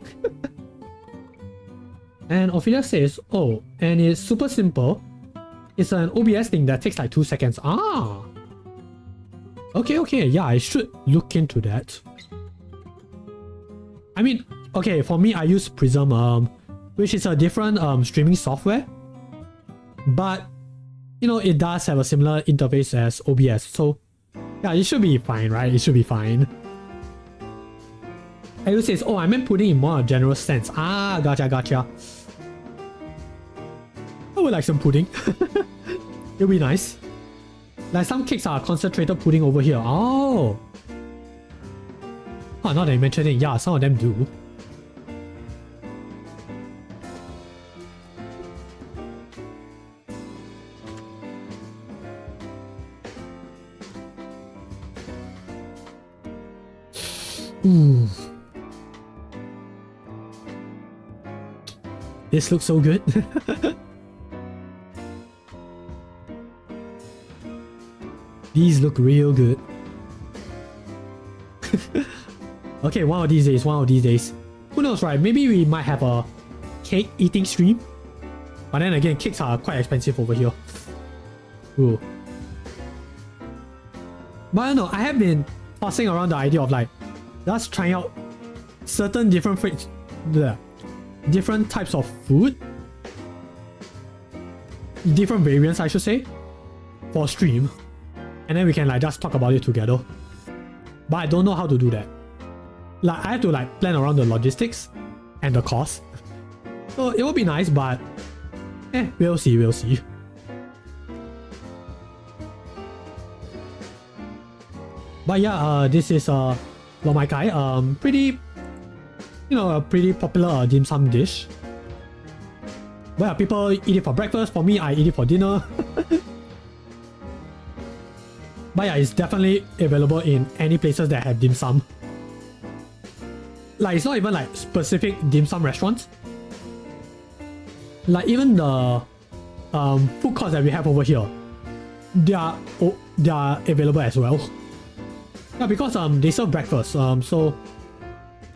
And Ophelia says, oh, and it's super simple. It's an OBS thing that takes like 2 seconds. Ah! Okay, yeah, I should look into that. I mean, okay, for me, I use Prism, which is a different streaming software. But, you know, it does have a similar interface as OBS. So, yeah, it should be fine, right? It should be fine. Ayu says, oh, I meant pudding in more a general sense. Ah, gotcha. I would like some pudding. It'll be nice. Like some cakes are concentrated pudding over here. Oh! Oh, now that you mention it, yeah, some of them do. Ooh. This looks so good. These look real good. Okay, one of these days. Who knows, right? Maybe we might have a cake eating stream. But then again, cakes are quite expensive over here. Ooh. But I don't know, I have been tossing around the idea of like just trying out certain different types of food. Different variants, I should say, for stream. And then we can like just talk about it together. But I don't know how to do that. Like I have to like plan around the logistics and the cost. So it will be nice, but we'll see. But yeah, this is lo mai kai, pretty, you know, a pretty popular dim sum dish. Well, people eat it for breakfast. For me, I eat it for dinner. But yeah, it's definitely available in any places that have dim sum. Like, it's not even like specific dim sum restaurants. Like even the food courts that we have over here, they are available as well. Yeah, because they serve breakfast. So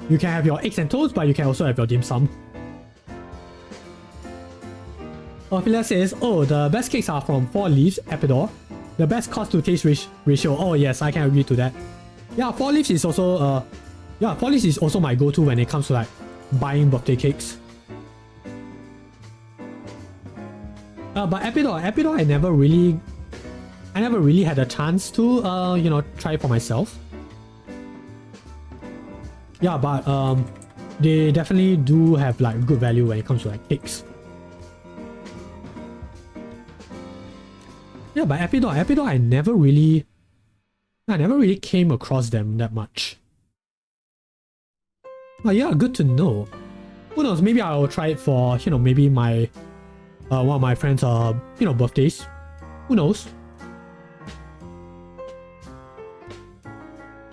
you can have your eggs and toast, but you can also have your dim sum. Ophelia says, oh, the best cakes are from 4 Leaves, Epidor. The best cost to taste ratio. Oh yes, I can agree to that. Yeah, 4 Leaves is also 4 Leaves is also my go-to when it comes to like buying birthday cakes. But Epidor, I never really had a chance to try it for myself. Yeah, but they definitely do have like good value when it comes to like cakes. Yeah, but Epidor, I never really came across them that much. Oh yeah, good to know. Who knows? Maybe I'll try it for maybe my one of my friends' birthdays. Who knows?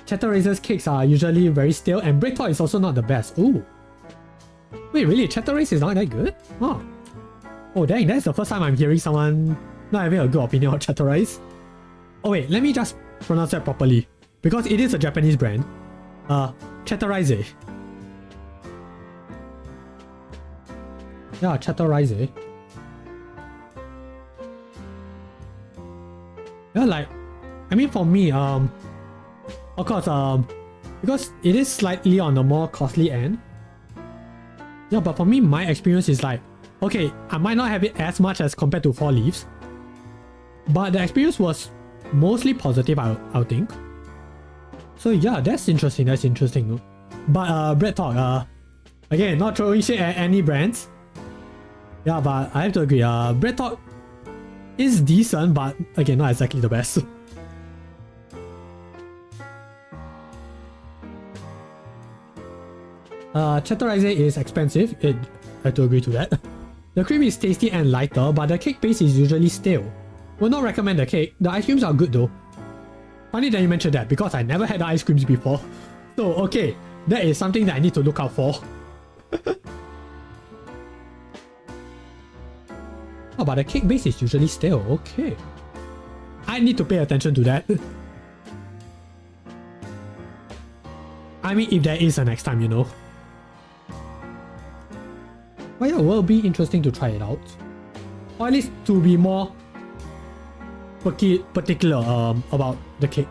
Chatteraiser's cakes are usually very stale, and Retr is also not the best. Ooh. Wait, really? Chatteraiser is not that good? Oh. Oh dang, that's the first time I'm hearing someone not having a good opinion on Chatteraiser. Oh wait, let me just pronounce that properly, because it is a Japanese brand. Chatteraiser. Yeah, Chatteraiser. Yeah, like, I mean for me, of course, because it is slightly on the more costly end. Yeah, but for me, my experience is like, okay, I might not have it as much as compared to 4 Leaves, but the experience was mostly positive, I think. So yeah, that's interesting. But Bread Talk, again, not throwing shit at any brands. Yeah, but I have to agree. Bread Talk is decent, but again, not exactly the best. Chatteraiser is expensive. I have to agree to that. The cream is tasty and lighter, but the cake base is usually stale. Will not recommend the cake. The ice creams are good though. Funny that you mentioned that, because I never had the ice creams before. So okay, that is something that I need to look out for. Oh, but the cake base is usually stale. Okay. I need to pay attention to that. I mean, if there is a next time, But yeah, it will be interesting to try it out. Or at least to be more particular about the cake.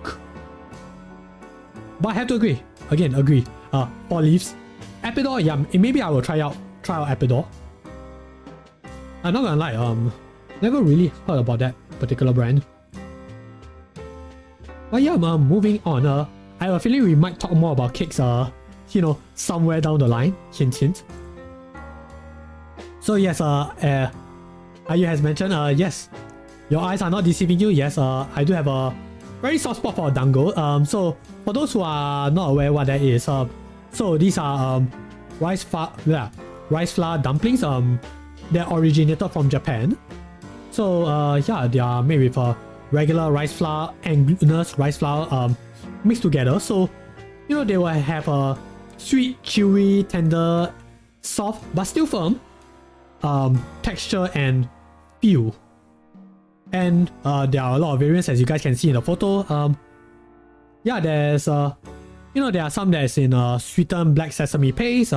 But I have to agree. Again, agree. 4 Leaves. Epidor, yeah, maybe I will try out Epidor. I'm not gonna lie, never really heard about that particular brand. But yeah, moving on, I have a feeling we might talk more about cakes, somewhere down the line. Hint, hint. So yes, Ayu has mentioned, yes, your eyes are not deceiving you. Yes, I do have a very soft spot for Dango. So for those who are not aware what that is, so these are rice flour dumplings. They're originated from Japan. So yeah, they are made with regular rice flour and glutinous rice flour mixed together. So they will have a sweet, chewy, tender, soft but still firm texture and feel. And there are a lot of variants, as you guys can see in the photo. Yeah, there's there are some that's in sweetened black sesame paste.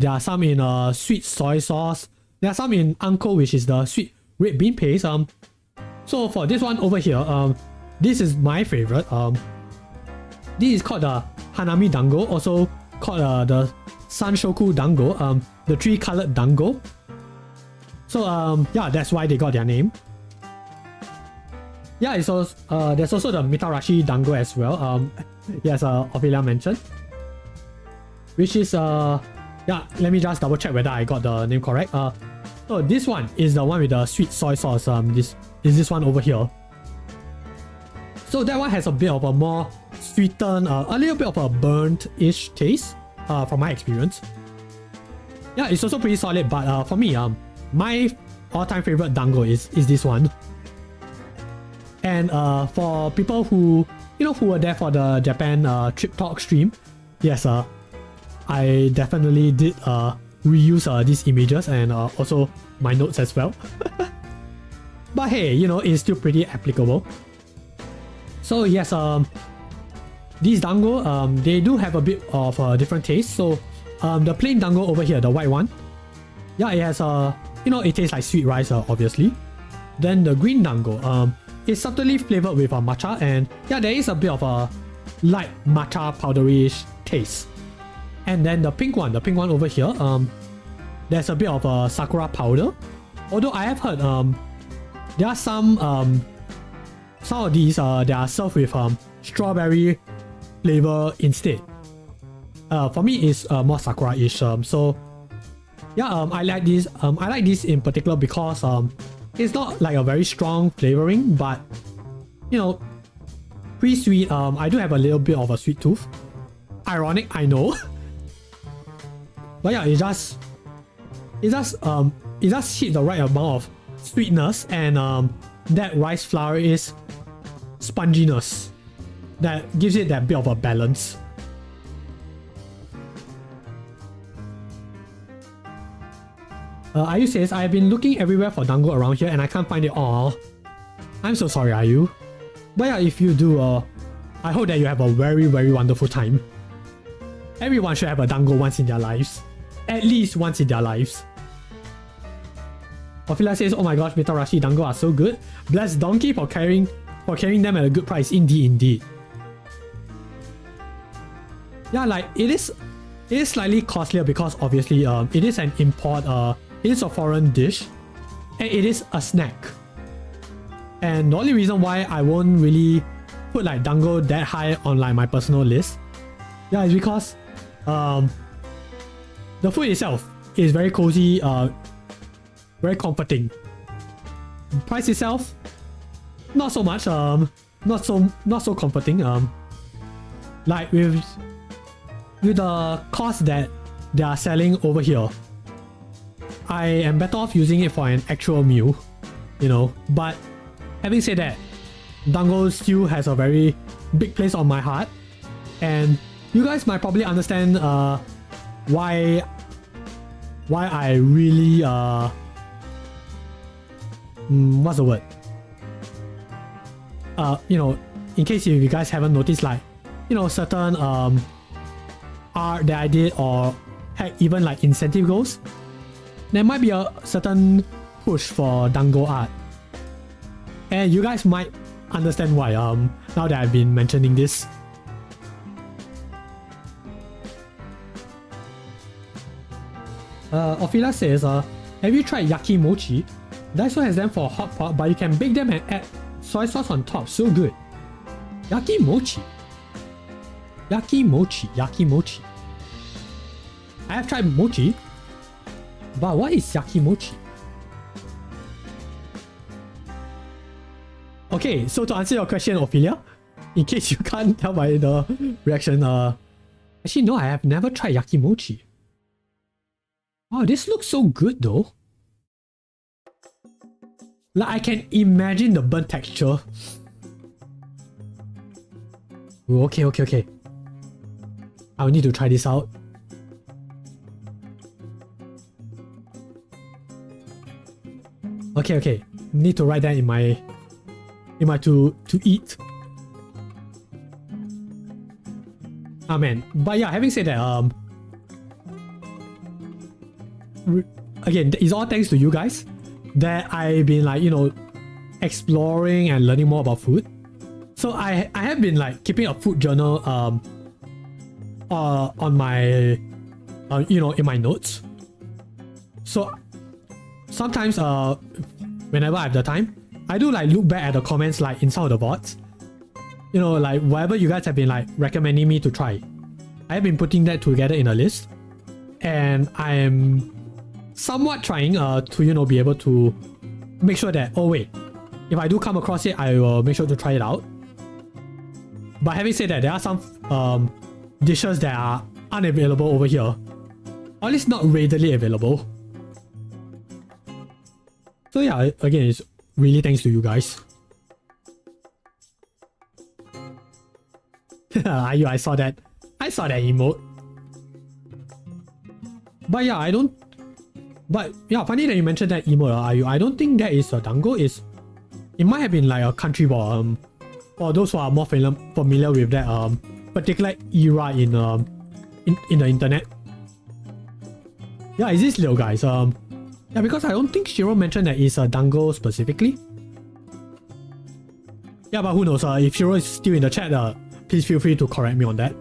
There are some in sweet soy sauce. There are some in Anko, which is the sweet red bean paste. So for this one over here, this is my favorite. This is called the Hanami Dango, also called the Sanshoku Dango, the 3-colored Dango. So yeah, that's why they got their name. Yeah, it's also, there's also the Mitarashi Dango as well. Yes, Ophelia mentioned, which is yeah, let me just double check whether I got the name correct. So this one is the one with the sweet soy sauce. This is this one over here. So that one has a bit of a more sweetened, a little bit of a burnt-ish taste, from my experience. Yeah, it's also pretty solid, but for me, my all-time favorite Dango is this one. And for people who who were there for the Japan trip talk stream, yes, I definitely did reuse these images and also my notes as well. But hey, you know, it's still pretty applicable. So yes, these dango, they do have a bit of a different taste. So the plain dango over here, the white one, yeah, it has you know, it tastes like sweet rice, obviously. Then the green dango, it's subtly flavored with matcha, and yeah, there is a bit of a light matcha powderish taste. And then the pink one over here, there's a bit of a sakura powder. Although I have heard there are some of these they are served with strawberry flavor instead. For me, it's more sakura-ish. So yeah, I like this. I like this in particular because it's not like a very strong flavoring, but you know, pretty sweet. I do have a little bit of a sweet tooth. Ironic, I know. But yeah, it just hit the right amount of sweetness, and that rice flour is sponginess that gives it that bit of a balance. Ayu says, I've been looking everywhere for dango around here and I can't find it all. I'm so sorry, Ayu. But yeah, if you do, I hope that you have a very, very wonderful time. Everyone should have a dango once in their lives. At least once in their lives. Ophelia says, oh my gosh, Mitarashi dango are so good. Bless Donkey for carrying them at a good price. Indeed. Yeah, like it is slightly costlier because obviously it is an import, it is a foreign dish, and it is a snack. And the only reason why I won't really put like dango that high on like my personal list, yeah, is because the food itself is very cozy, very comforting. Price itself, not so much, not so comforting. Like with the cost that they are selling over here, I am better off using it for an actual meal, you know. But having said that, dango still has a very big place on my heart, and you guys might probably understand why I really what's the word? You know, in case you guys haven't noticed, like, you know, certain art that I did, or heck, even like incentive goals, there might be a certain push for dango art, and you guys might understand why now that I've been mentioning this. Ophelia says, have you tried yaki mochi? Daiso has them for hot pot, but you can bake them and add soy sauce on top. So good. Yaki mochi. I have tried mochi, but what is yaki mochi? Okay, so to answer your question, Ophelia, in case you can't tell by the reaction, actually no, I have never tried yaki mochi. Wow, this looks so good though. Like, I can imagine the burnt texture. Ooh, okay. I'll need to try this out. Okay. Need to write that in my to eat. Man. But yeah, having said that, again, it's all thanks to you guys that I've been like, you know, exploring and learning more about food. So I have been like keeping a food journal on my you know, in my notes. So sometimes whenever I have the time, I do like look back at the comments like in some of the VODs. You know, like whatever you guys have been like recommending me to try, I have been putting that together in a list, and I am somewhat trying to, you know, be able to make sure that, oh wait, if I do come across it, I will make sure to try it out. But having said that, there are some dishes that are unavailable over here, or at least not readily available. So yeah, again, it's really thanks to you guys. I saw that emote. But yeah, funny that you mentioned that emote. I don't think that is a dango. It's It might have been like a country ball. For those who are more familiar with that particular era in the internet. Yeah, is this little guys? Yeah, because I don't think Shiro mentioned that it's a Dango specifically. Yeah, but who knows? If Shiro is still in the chat, please feel free to correct me on that.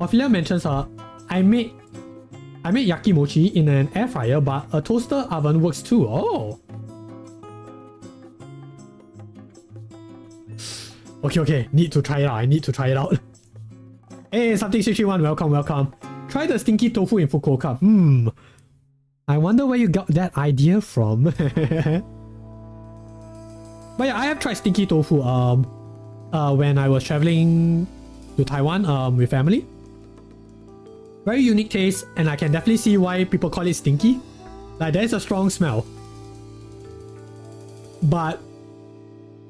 Ophelia mentions, I made yakimochi in an air fryer, but a toaster oven works too. Oh. Okay, need to try it out. I need to try it out. Hey, something 631, welcome. Try the stinky tofu in Fukuoka. I wonder where you got that idea from. But yeah, I have tried stinky tofu when I was traveling to Taiwan with family. Very unique taste, and I can definitely see why people call it stinky. Like, there's a strong smell. But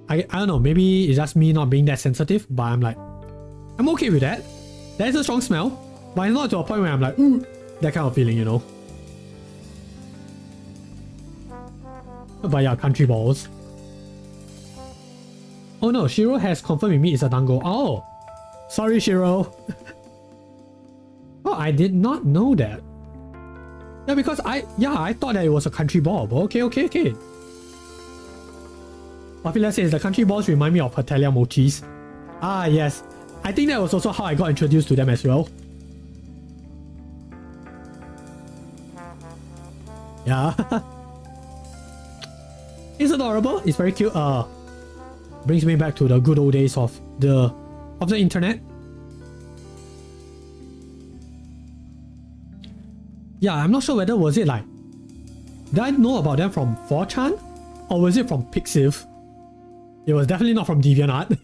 I don't know, maybe it's just me not being that sensitive, but I'm like, I'm okay with that. There's a strong smell, but it's not to a point where I'm like, ooh, that kind of feeling, you know. But yeah, country balls. Oh no, Shiro has confirmed with me it's a Dango. Oh, sorry Shiro. Oh, I did not know that. Yeah, because I thought that it was a country ball, but okay. Ophelia says the country balls remind me of Hatelia mochis. Ah, yes. I think that was also how I got introduced to them as well. Yeah. It's adorable. It's very cute. Brings me back to the good old days of the internet. Yeah, I'm not sure whether was it like, did I know about them from 4chan or was it from Pixiv? It was definitely not from DeviantArt.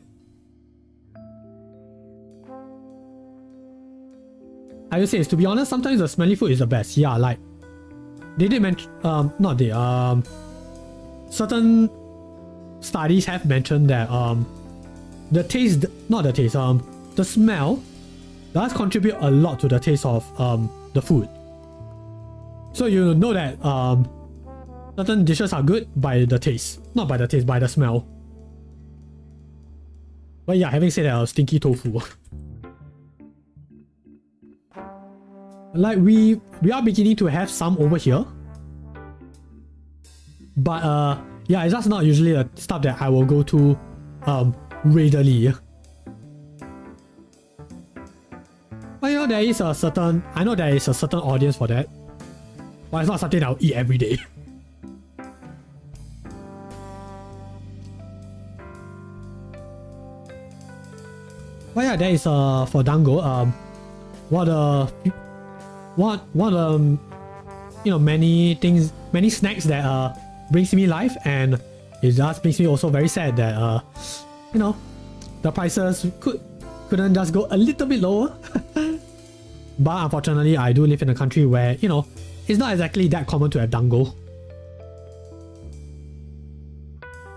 I would say, to be honest, sometimes the smelly food is the best. Yeah, like they did mention, certain studies have mentioned that the smell does contribute a lot to the taste of the food. So you know that certain dishes are good by the taste, not by the taste, by the smell. But yeah, having said that, stinky tofu. Like we are beginning to have some over here. But yeah, it's just not usually the stuff that I will go to readily. But you know, I know there is a certain audience for that. But it's not something I'll eat every day. But yeah, that is for Dango. One of you know, many snacks that brings me life, and it just makes me also very sad that you know, the prices couldn't just go a little bit lower. But unfortunately, I do live in a country where, you know, it's not exactly that common to have Dango.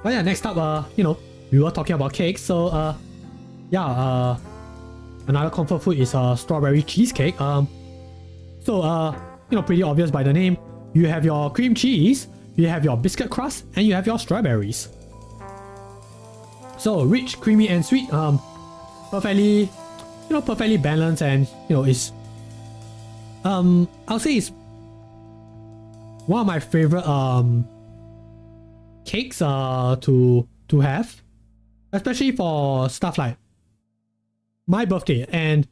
But yeah, next up, you know, we were talking about cakes, so yeah, another comfort food is strawberry cheesecake. So you know, pretty obvious by the name. You have your cream cheese, you have your biscuit crust, and you have your strawberries. So rich, creamy, and sweet. Perfectly balanced, and you know, it's I'll say it's one of my favorite cakes to have, especially for stuff like my birthday. And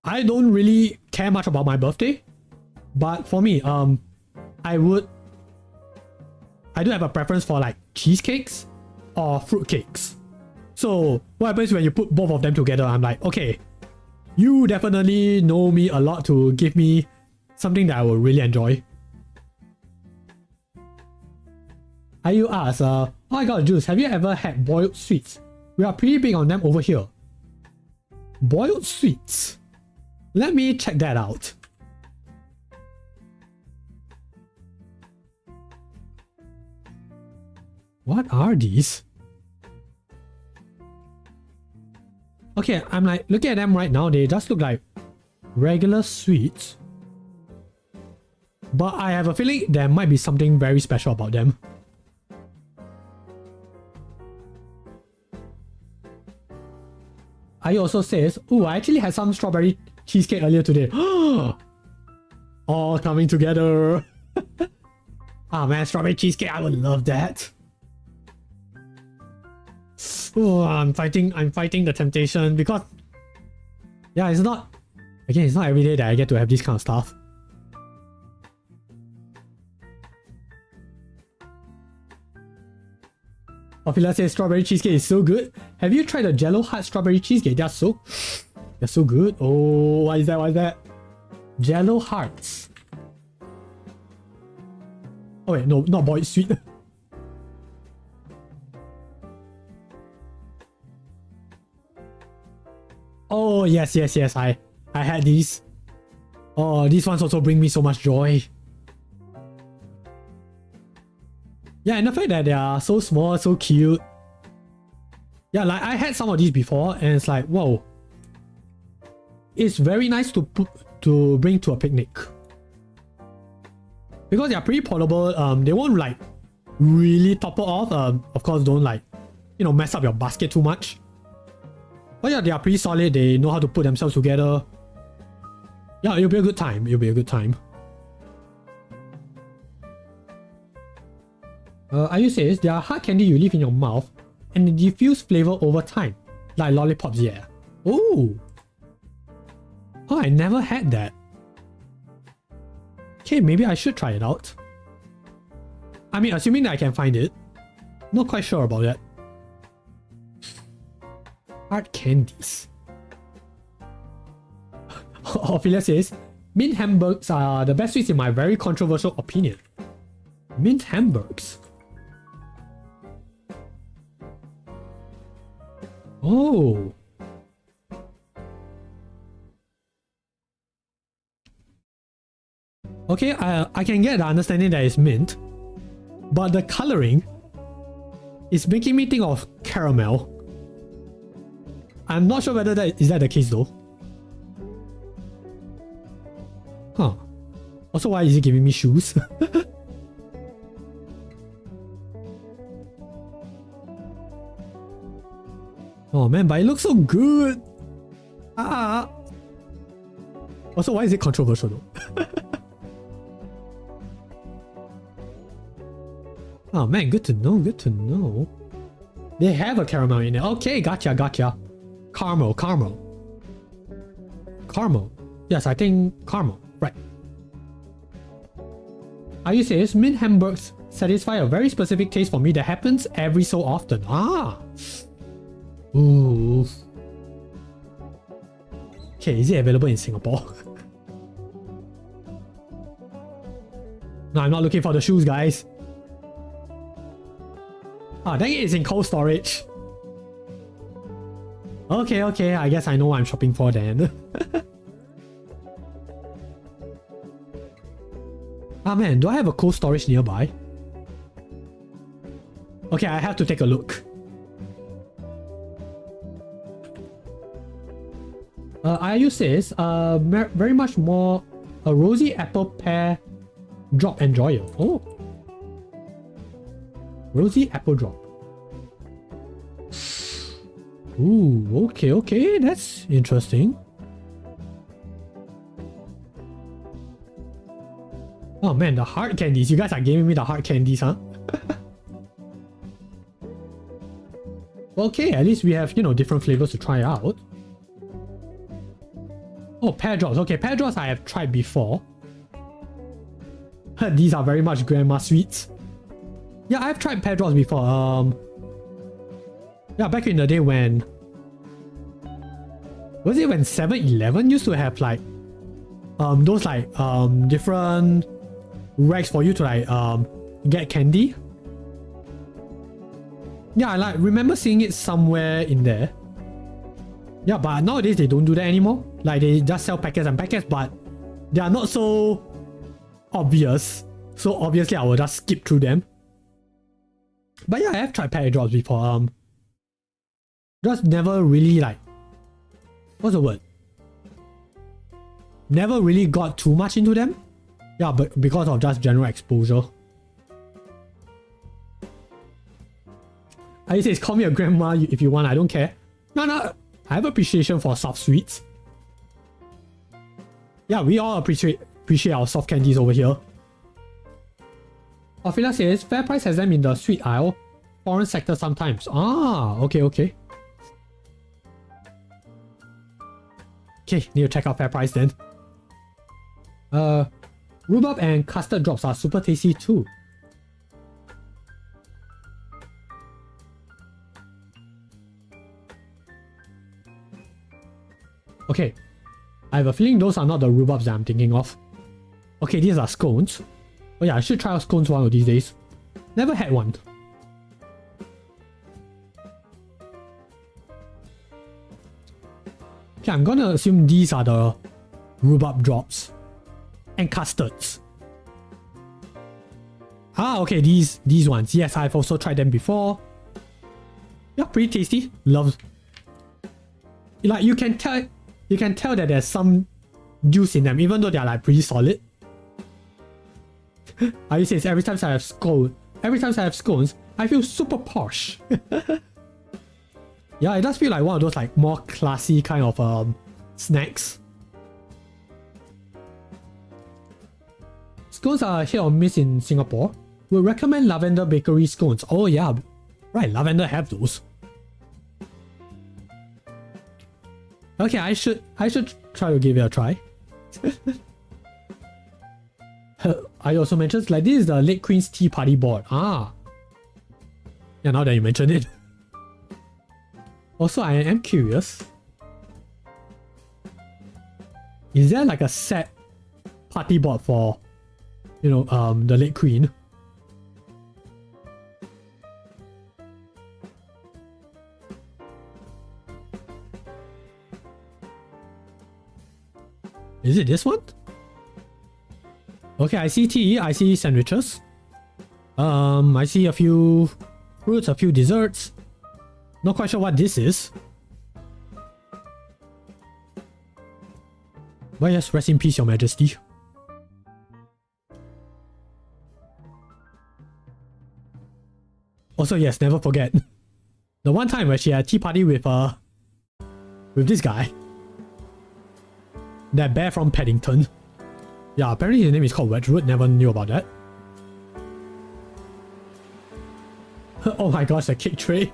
I don't really care much about my birthday, but for me, I do have a preference for like cheesecakes or fruit cakes. So what happens when you put both of them together? I'm like, okay, you definitely know me a lot to give me something that I will really enjoy. You ask, oh my god, Jules, have you ever had boiled sweets? We are pretty big on them over here. Boiled sweets? Let me check that out. What are these? Okay, I'm like looking at them right now. They just look like regular sweets. But I have a feeling there might be something very special about them. I also says, ooh, I actually had some strawberry cheesecake earlier today. All coming together. Ah man, strawberry cheesecake, I would love that. Oh, I'm fighting the temptation because yeah, it's not every day that I get to have this kind of stuff. Ophelia says strawberry cheesecake is so good. Have you tried the Jello Heart strawberry cheesecake? They're so good. Oh, what is that? Jello Hearts. Oh wait, no, not boiled sweet. Oh yes, I had these. Oh, these ones also bring me so much joy. Yeah, and the fact that they are so small, so cute. Yeah, like I had some of these before and it's like, whoa. It's very nice to bring to a picnic. Because they are pretty portable, they won't like really topple off. Of course, don't like, mess up your basket too much. But yeah, they are pretty solid. They know how to put themselves together. Yeah, it'll be a good time. Ayu says, they are hard candy you leave in your mouth and they diffuse flavor over time. Like lollipops, yeah. Oh, I never had that. Okay, maybe I should try it out. I mean, assuming that I can find it. Not quite sure about that. Hard candies. Ophelia says, mint hamburgers are the best sweets in my very controversial opinion. Mint hamburgers. Oh. Okay, I can get the understanding that it's mint, but the coloring is making me think of caramel. I'm not sure whether that is the case though. Huh. Also, why is it giving me shoes? Oh man, but it looks so good. Also, why is it controversial though? Oh man, good to know. They have a caramel in it. Okay, gotcha. Caramel. Yes, I think caramel. Right. Ayu says, mint hamburgers satisfy a very specific taste for me that happens every so often. Ooh. Okay, is it available in Singapore? No, I'm not looking for the shoes, guys. Dang it, it's in cold storage. Okay, I guess I know what I'm shopping for then. Man, do I have a cold storage nearby? Okay, I have to take a look. Ayu says, very much more a rosy apple pear drop enjoyer. Oh. Rosy apple drop. Ooh, okay, that's interesting. Oh man, the hard candies. You guys are giving me the hard candies, huh? Okay, at least we have, different flavors to try out. Oh, pear drops. Okay, pear drops I have tried before. These are very much grandma sweets. Yeah, I've tried pear drops before. Yeah, back in the day when... Was it when 7-Eleven used to have like... those like different racks for you to like get candy? Yeah, I remember seeing it somewhere in there. Yeah, but nowadays they don't do that anymore. Like they just sell packets and packets, but they are not so obvious. So obviously I will just skip through them. But yeah, I have tried pear drops before. Just never really like... What's the word? Never really got too much into them. Yeah, but because of just general exposure. I say, call me a grandma if you want, I don't care. No. I have appreciation for soft sweets. Yeah, we all appreciate our soft candies over here. Ophelia says, FairPrice has them in the sweet aisle, foreign sector sometimes. Ah, okay. Okay, need to check out FairPrice then. Rhubarb and custard drops are super tasty too. Okay, I have a feeling those are not the rhubarbs that I'm thinking of. Okay, these are scones. Oh yeah, I should try out scones one of these days. Never had one. Okay, I'm gonna assume these are the rhubarb drops. And custards. Ah, okay, these ones. Yes, I've also tried them before. Yeah, pretty tasty. Love. Like you can tell that there's some juice in them, even though they're like pretty solid. I say every time I have scones, I feel super posh. Yeah, it does feel like one of those like more classy kind of snacks. Scones are hit or miss in Singapore. Would recommend Lavender Bakery scones. Oh yeah, right, Lavender have those. Okay, I should try to give it a try. I also mentioned like this is the Late Queen's Tea Party board. Ah, yeah. Now that you mention it. Also, I am curious. Is there like a set party board for, you know, the Late Queen? Is it this one? Okay, I see tea, I see sandwiches. I see a few fruits, a few desserts. Not quite sure what this is. But yes, rest in peace, Your Majesty. Also, yes, never forget the one time where she had a tea party with this guy. That bear from Paddington. Yeah, apparently his name is called Retr. Never knew about that. Oh my gosh, the cake tray.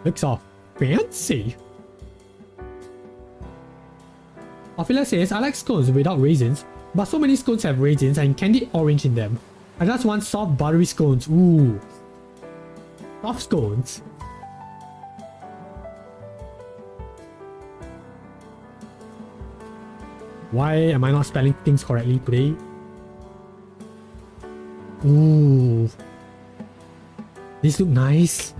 Looks all fancy. Ophelia says, I like scones without raisins, but so many scones have raisins and candied orange in them. I just want soft buttery scones. Ooh. Soft scones. Why am I not spelling things correctly today? Ooh. These look nice.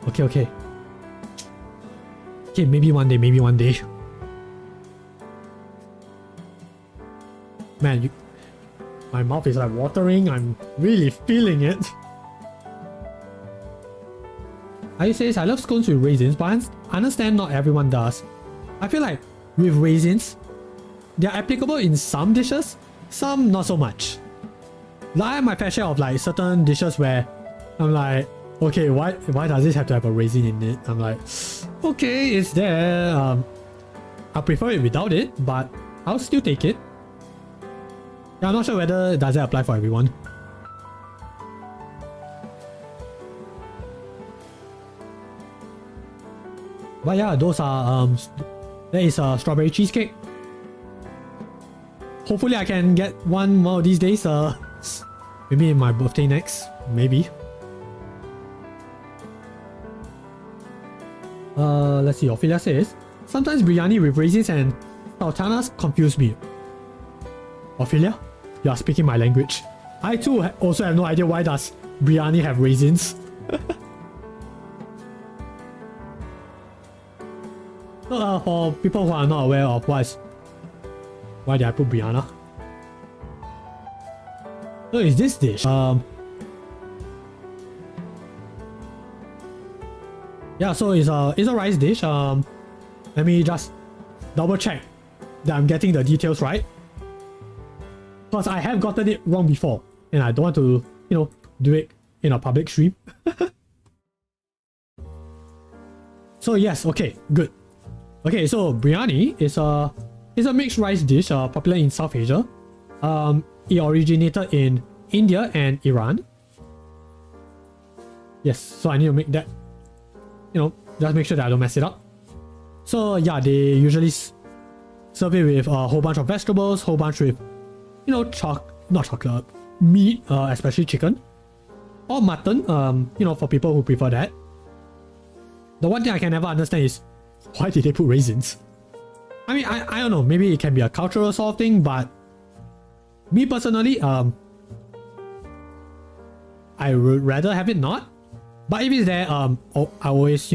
Okay, okay. Okay, maybe one day, maybe one day. Man, my mouth is like watering. I'm really feeling it. I says, I love scones with raisins, but I understand not everyone does. I feel like with raisins, they're applicable in some dishes, some not so much. Like I have my fair share of like certain dishes where I'm like, okay, why does this have to have a raisin in it? I'm like, okay, it's there. I prefer it without it, but I'll still take it. Yeah, I'm not sure whether does it apply for everyone. But yeah, those are there is a strawberry cheesecake. Hopefully I can get one more of these days. Maybe in my birthday next. Maybe. Let's see. Ophelia says, sometimes biryani with raisins and sultanas confuse me. Ophelia, you are speaking my language. I too also have no idea why does biryani have raisins. So, for people who are not aware of why did I put biryani? So is this dish? Yeah, so it's a rice dish. Let me just double check that I'm getting the details right. Because I have gotten it wrong before, and I don't want to, you know, do it in a public stream. So yes, okay, good. Okay, so biryani is a mixed rice dish popular in South Asia. It originated in India and Iran. Yes, so I need to make that, just make sure that I don't mess it up. So yeah, they usually serve it with a whole bunch of vegetables, whole bunch with, not chocolate, meat, especially chicken, or mutton, for people who prefer that. The one thing I can never understand is, why did they put raisins? I mean, I don't know, maybe it can be a cultural sort of thing, but me personally, I would rather have it not. But if it's there, I always,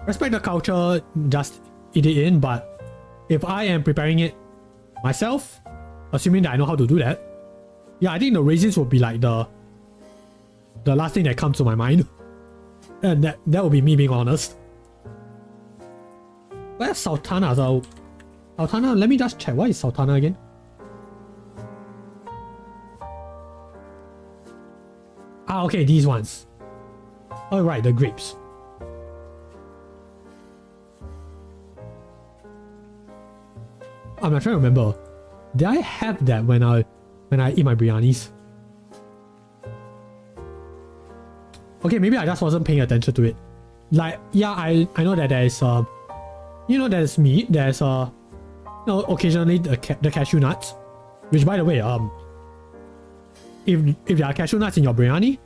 respect the culture, just eat it in. But if I am preparing it myself, assuming that I know how to do that, yeah, I think the raisins would be like the last thing that comes to my mind. And that would be me being honest. Where's sultana? So, sultana, let me just check. What is sultana again? Ah, okay, these ones. Oh, right, the grapes. I'm not trying to remember. Did I have that when I eat my biryanis? Okay, maybe I just wasn't paying attention to it. Like, yeah, I know that there's there's meat, there's occasionally the cashew nuts, which by the way, if there are cashew nuts in your biryani,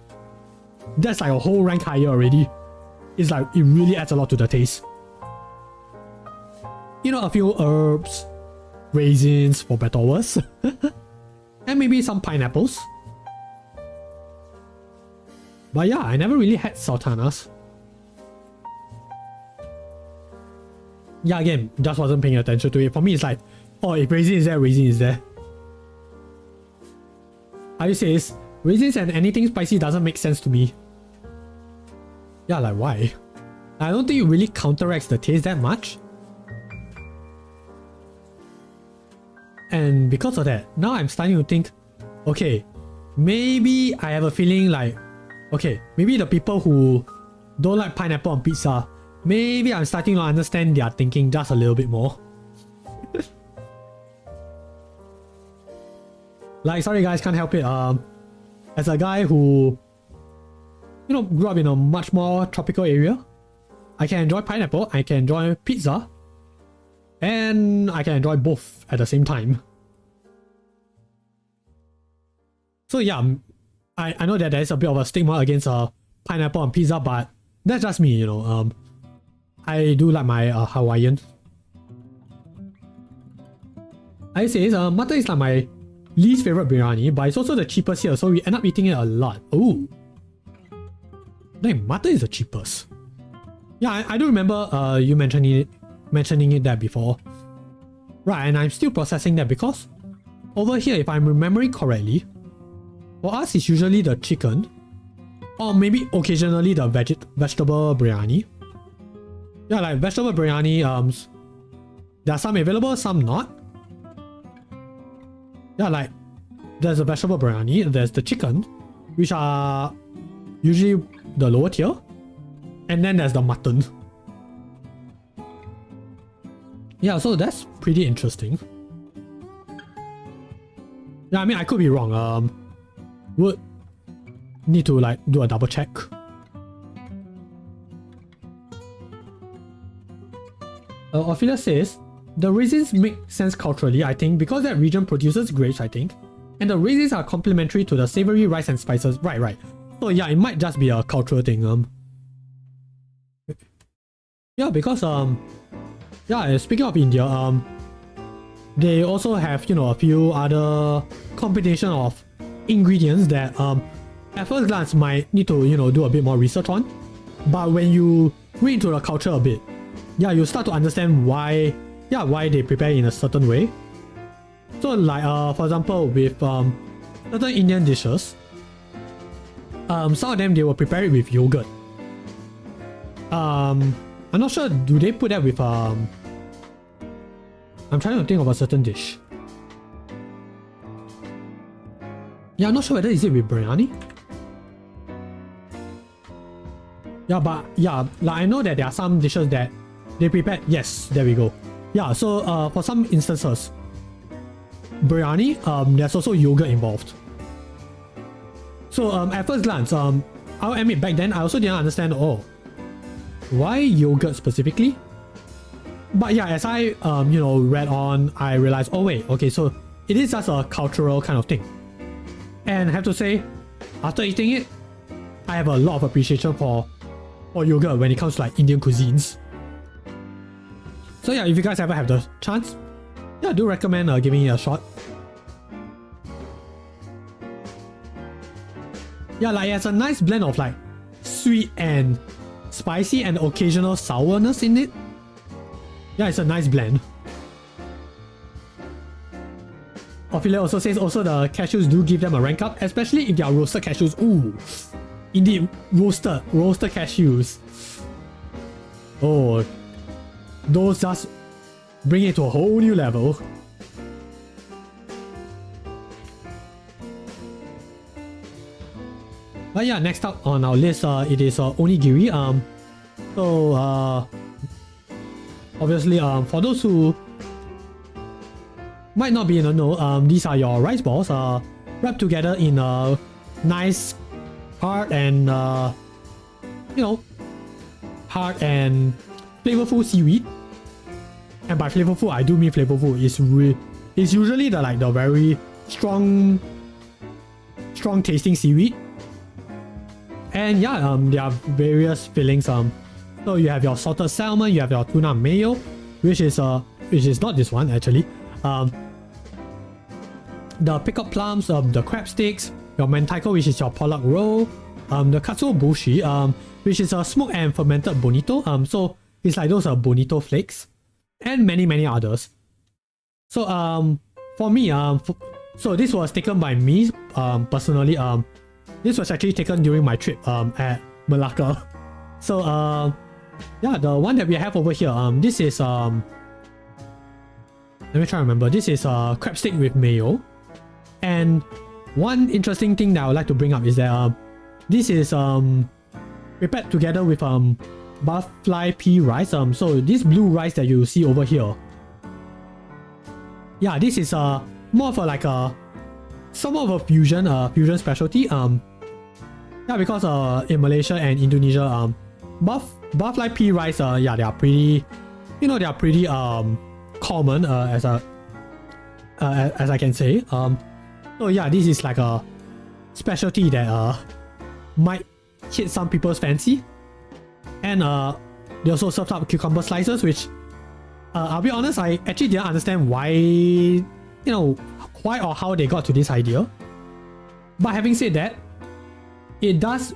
that's like a whole rank higher already. It's like, it really adds a lot to the taste. A few herbs, raisins for better or worse, and maybe some pineapples. But yeah, I never really had sultanas. Yeah, again, just wasn't paying attention to it. For me, it's like, oh, if raisin is there, raisin is there. I says, raisins and anything spicy doesn't make sense to me. Yeah, like why? I don't think it really counteracts the taste that much. And because of that, now I'm starting to think, okay, maybe I have a feeling like, okay, maybe the people who don't like pineapple on pizza, maybe I'm starting to understand their thinking just a little bit more. Like, sorry guys, can't help it. As a guy who, grew up in a much more tropical area, I can enjoy pineapple, I can enjoy pizza, and I can enjoy both at the same time. So yeah, I know that there's a bit of a stigma against pineapple on pizza, but that's just me, I do like my Hawaiian. I say mutton is like my least favorite biryani, but it's also the cheapest here, so we end up eating it a lot. Oh, dang, mutton is the cheapest. Yeah, I do remember you mentioning it there before. Right, and I'm still processing that because over here, if I'm remembering correctly, for us it's usually the chicken, or maybe occasionally the vegetable biryani. Yeah, like vegetable biryani, there are some available, some not. Yeah, like there's a vegetable biryani, there's the chicken, which are usually the lower tier, and then there's the mutton. Yeah, so that's pretty interesting. Yeah, I mean, I could be wrong. Would need to like do a double check. Ophelia says, the raisins make sense culturally, I think, because that region produces grapes, I think. And the raisins are complementary to the savory rice and spices. Right. So yeah, it might just be a cultural thing. Yeah, because yeah, speaking of India, they also have, a few other combination of ingredients that at first glance might need to, do a bit more research on. But when you read into the culture a bit, yeah, you start to understand why they prepare in a certain way. So like for example, with certain Indian dishes, some of them they will prepare it with yogurt. I'm not sure, do they put that with I'm trying to think of a certain dish. Yeah, I'm not sure whether is it with biryani. Yeah, but yeah, like I know that there are some dishes that they prepare. Yes, there we go. Yeah, so for some instances, biryani, there's also yogurt involved. So at first glance, I'll admit back then I also didn't understand, oh, why yogurt specifically? But yeah, as I read on, I realized, oh wait, okay, so it is just a cultural kind of thing. And I have to say, after eating it, I have a lot of appreciation for yogurt when it comes to like Indian cuisines. So yeah, if you guys ever have the chance, yeah, do recommend giving it a shot. Yeah, like it has a nice blend of like sweet and spicy and occasional sourness in it. Yeah, it's a nice blend. Ophelia also says also the cashews do give them a rank up, especially if they are roasted cashews. Ooh, indeed, roasted cashews. Oh, those just bring it to a whole new level. But yeah, next up on our list, it is onigiri. Obviously, for those who might not be in the know, these are your rice balls, wrapped together in a nice hard and hard and flavorful seaweed. And by flavorful, I do mean flavorful. It's usually the very strong tasting seaweed. And yeah, there are various fillings. So you have your salted salmon, you have your tuna mayo, which is not this one actually. The pickled plums, the crab sticks, your mentaiko, which is your pollock roll, the katsu bushi, which is a smoked and fermented bonito. So it's like those bonito flakes, and many others. So for me, so this was taken by me personally. This was actually taken during my trip at Malacca. So yeah, the one that we have over here, this is let me try to remember. This is crab stick with mayo. And one interesting thing that I would like to bring up is that this is prepared together with butterfly pea rice. So this blue rice that you see over here, yeah, this is more of a somewhat of a fusion specialty. Yeah, because in Malaysia and Indonesia, butterfly pea rice, yeah, they are pretty, common as I can say. So yeah, this is like a specialty that might hit some people's fancy. And they also served up cucumber slices, which I'll be honest, I actually didn't understand why or how they got to this idea. But having said that, it does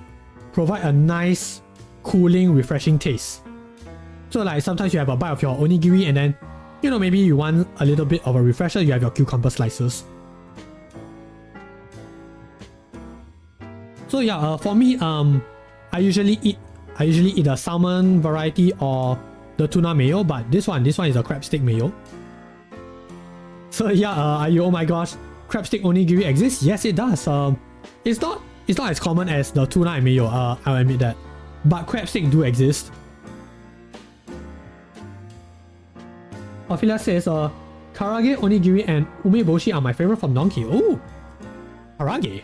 provide a nice, cooling, refreshing taste. So like sometimes you have a bite of your onigiri and then, maybe you want a little bit of a refresher, you have your cucumber slices. So yeah, for me, I usually eat the salmon variety or the tuna mayo, but this one is a crab stick mayo. So yeah, oh my gosh, crab stick onigiri exists? Yes, it does. It's not as common as the tuna and mayo, I'll admit that. But crab stick do exist. Ophelia says, karage, onigiri, and umeboshi are my favorite from Donkey. Oh! Karage.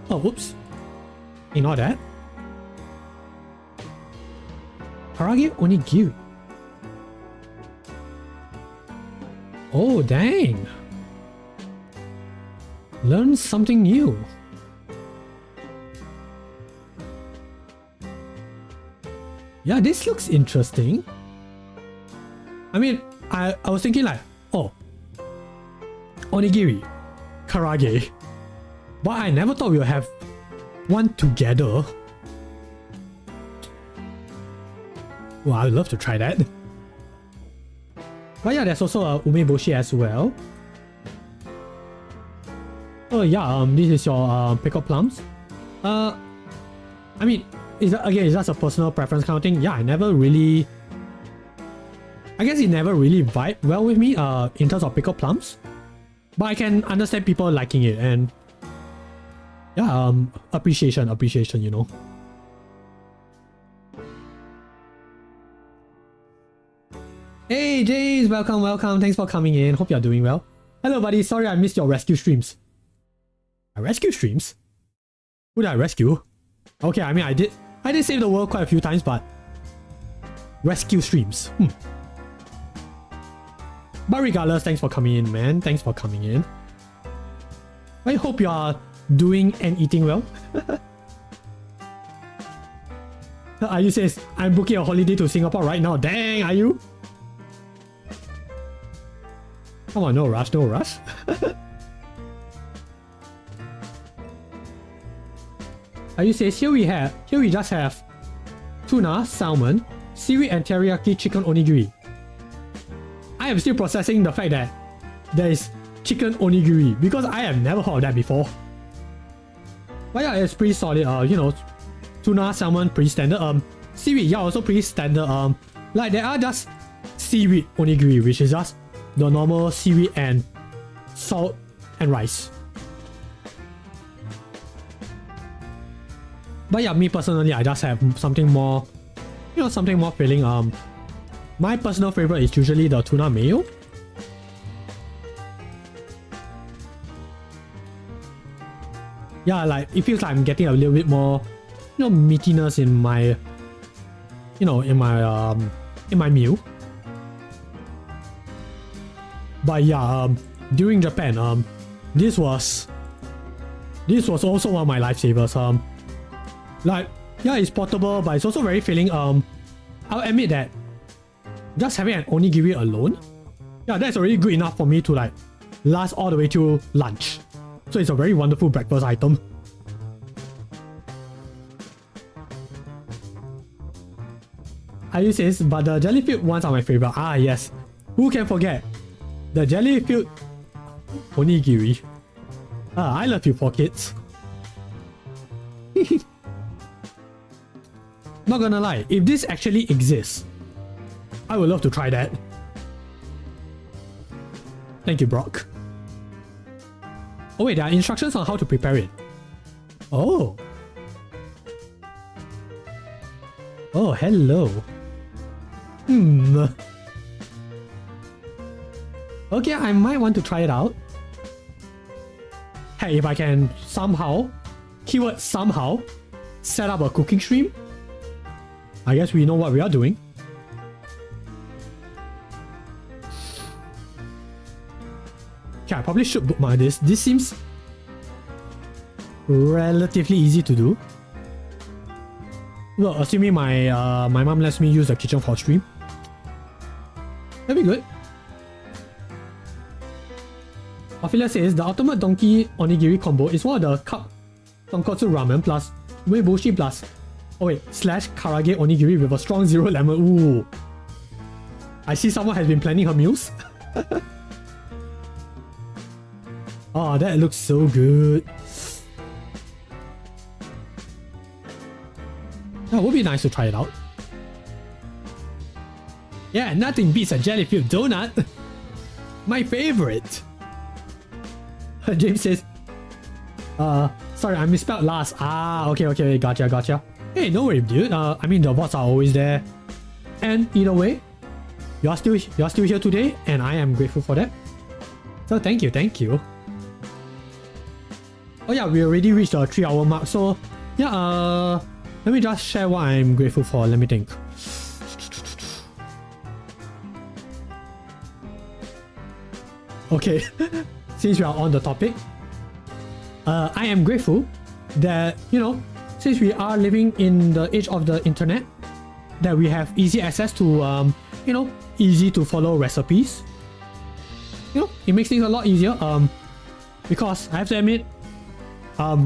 Oh, whoops. Ignore that. Karage, onigiri. Oh, dang. Learn something new. Yeah, this looks interesting. I mean, I was thinking like, oh, onigiri, karage. But I never thought we would have one together. Well, I'd love to try that. But yeah, there's also a umeboshi as well. Oh yeah, this is your pickled plums. I mean, it's just a personal preference kind of thing. Yeah, I guess it never really vibed well with me in terms of pickled plums. But I can understand people liking it, and yeah, appreciation, Hey James, welcome, welcome. Thanks for coming in. Hope you're doing well. Hello buddy, sorry I missed your rescue streams. Rescue streams? Who did I rescue? Okay, I mean I did save the world quite a few times, but rescue streams. But regardless, thanks for coming in, man. Thanks for coming in. I hope you are doing and eating well. Ayu says, I'm booking a holiday to Singapore right now. Dang, are you? Come on, no rush, no rush. Ayu says, here we just have tuna, salmon, seaweed and teriyaki chicken onigiri. I am still processing the fact that there is chicken onigiri because I have never heard of that before. But yeah, it's pretty solid. You know, tuna, salmon, pretty standard. Seaweed, yeah, also pretty standard. Like there are just seaweed onigiri, which is just the normal seaweed and salt and rice. But yeah, me personally, I just have something more, you know, something more filling. My personal favorite is usually the tuna mayo. Yeah, like it feels like I'm getting a little bit more, you know, meatiness in my, you know, in my meal. But yeah, during Japan, this was also one of my lifesavers. Like, yeah, it's portable, but it's also very filling. I'll admit that just having an onigiri alone, yeah, that's already good enough for me to like last all the way till lunch. So it's a very wonderful breakfast item. Ayu says, but the jelly-filled ones are my favorite. Ah, yes. Who can forget? The jelly-filled onigiri. Ah, I love you, poor kids. Not gonna lie, if this actually exists, I would love to try that. Thank you, Brock. Oh wait, there are instructions on how to prepare it. Oh. Oh, hello. Okay, I might want to try it out. Hey, if I can somehow, keyword somehow, set up a cooking stream, I guess we know what we are doing. Okay, I probably should bookmark this. This seems relatively easy to do. Well, assuming my mom lets me use the kitchen for stream. That'd be good. Ophelia says, the ultimate donkey onigiri combo is one of the cup tonkotsu ramen plus ueboshi plus slash karage onigiri with a strong zero lemon. Ooh. I see someone has been planning her meals. Oh, that looks so good. That would be nice to try it out. Yeah, nothing beats a jelly-filled donut. My favorite. James says, sorry, I misspelled last. Ah, okay, gotcha. Hey, no worry, dude. I mean, the bots are always there. And either way, you're still here today, and I am grateful for that. So thank you. Oh yeah, we already reached the 3-hour mark. So yeah, let me just share what I'm grateful for. Let me think. Okay, since we are on the topic, I am grateful that, you know, since we are living in the age of the internet, that we have easy access to, you know, easy to follow recipes. You know, it makes things a lot easier. Because I have to admit,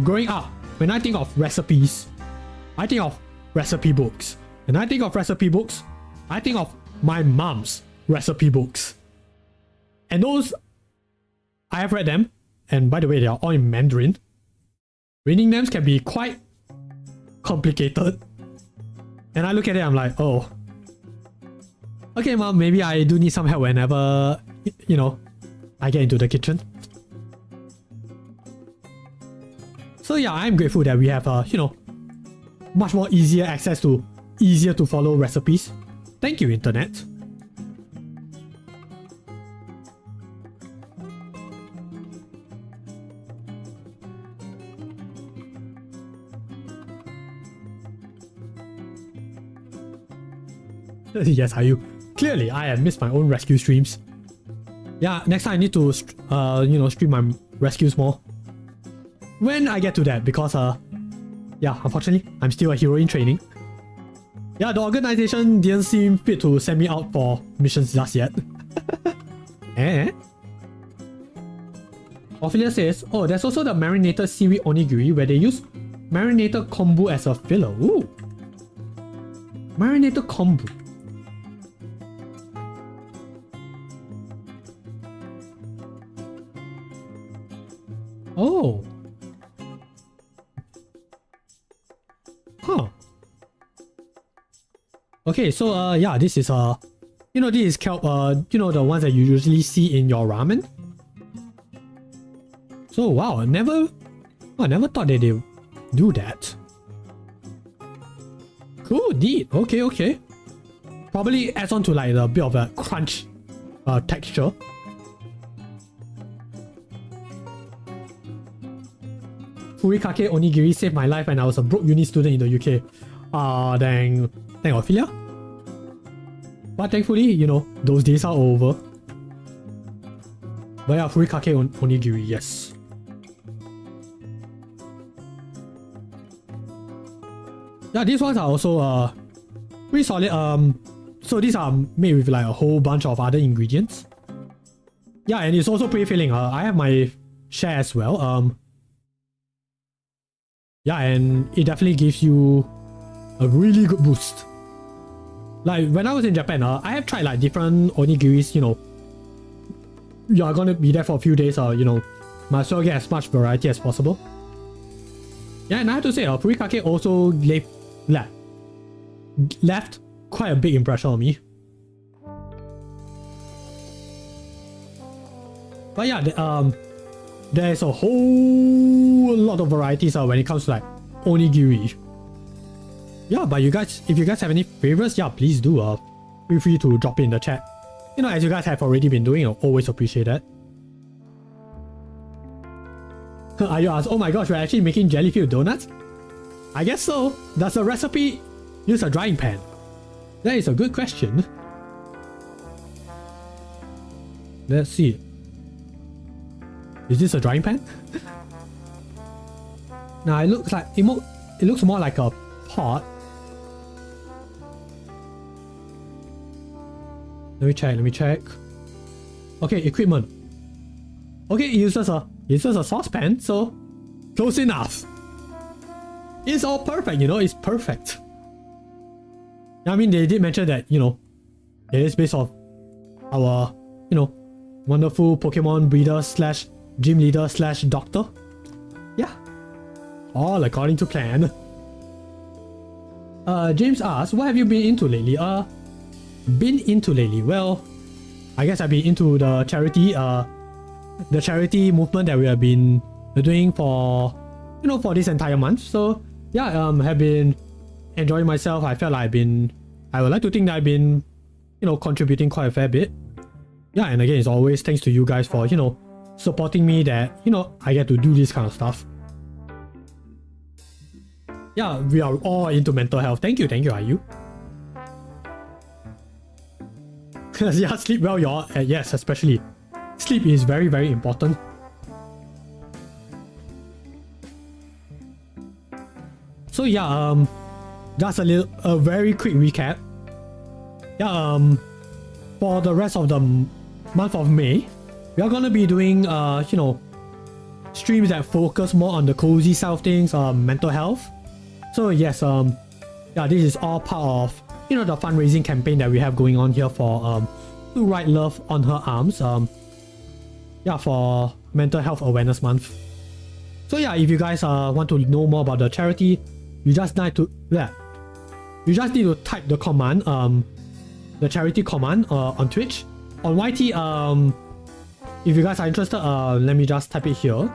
growing up, when I think of recipes, I think of recipe books. And I think of recipe books, I think of my mom's recipe books. And those, I have read them, and by the way, they are all in Mandarin. Reading them can be quite complicated. And I look at it, I'm like, oh. Okay, mom, maybe I do need some help whenever, you know, I get into the kitchen. So yeah, I'm grateful that we have, you know, much more easier access to easier to follow recipes. Thank you, internet. Yes, are you? Clearly, I have missed my own rescue streams. Yeah, next time I need to, stream my rescues more. When I get to that, because, yeah, unfortunately, I'm still a hero in training. Yeah, the organization didn't seem fit to send me out for missions just yet. Eh? Ophelia says, oh, there's also the marinated seaweed onigiri where they use marinated kombu as a filler. Ooh. Marinated kombu. Oh. Huh. Okay, so yeah, this is this is kelp, the ones that you usually see in your ramen. So wow, I never thought that they do that. Cool, neat. Okay. Probably adds on to like a bit of a crunch texture. Furikake onigiri saved my life when I was a broke uni student in the UK. Dang Ophelia. But thankfully, those days are over. But yeah, furikake onigiri, yes. Yeah, these ones are also pretty solid. So these are made with like a whole bunch of other ingredients. Yeah, and it's also pretty filling. I have my share as well. Yeah, and it definitely gives you a really good boost. Like when I was in Japan, I have tried like different onigiris. You are gonna be there for a few days. Might as well get as much variety as possible. Yeah, and I have to say, furikake also left quite a big impression on me. But yeah, there's a whole lot of varieties when it comes to like onigiri. Yeah, but if you guys have any favorites, yeah, please do. Feel free to drop it in the chat. As you guys have already been doing, I always appreciate that. Are you asked, oh my gosh, we're actually making jelly-filled donuts? I guess so. Does the recipe use a drying pan? That is a good question. Let's see. Is this a drying pan? Now it looks like it looks more like a pot. Let me check. Okay, equipment. Okay, it uses a saucepan, so close enough. It's all perfect, it's perfect. I mean, they did mention that, it is based off our, wonderful Pokemon breeder / gym leader / doctor. Yeah. All according to plan. James asks, what have you been into lately? Well, I guess I've been into the charity movement that we have been doing for this entire month. So yeah, have been enjoying myself. I felt like I would like to think that I've been, contributing quite a fair bit. Yeah, and again, it's always thanks to you guys for, supporting me that, I get to do this kind of stuff. Yeah, we are all into mental health. Thank you, Ayu. Yeah, sleep well, y'all. Yes, especially. Sleep is very, very important. So yeah, just a very quick recap. Yeah, for the rest of the month of May, we are gonna be doing streams that focus more on the cozy side of things, mental health. So yes, yeah, this is all part of the fundraising campaign that we have going on here for To Write Love on Her Arms. Yeah, for Mental Health Awareness Month. So yeah, if you guys want to know more about the charity, you just need to type the command, the charity command on Twitch. On YT, if you guys are interested, let me just type it here.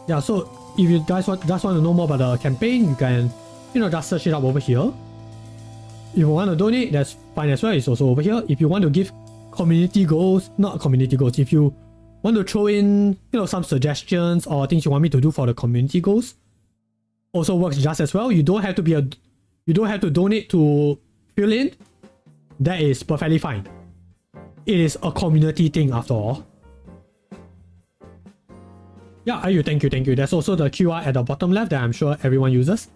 Yeah, so if you guys just want to know more about the campaign, you can, just search it up over here. If you want to donate, that's fine as well. It's also over here. If you want to give community goals, not community goals, if you want to throw in, some suggestions or things you want me to do for the community goals, also works just as well. You don't have to donate to fill in. That is perfectly fine. It is a community thing after all. Yeah, thank you. There's also the QR at the bottom left that I'm sure everyone uses.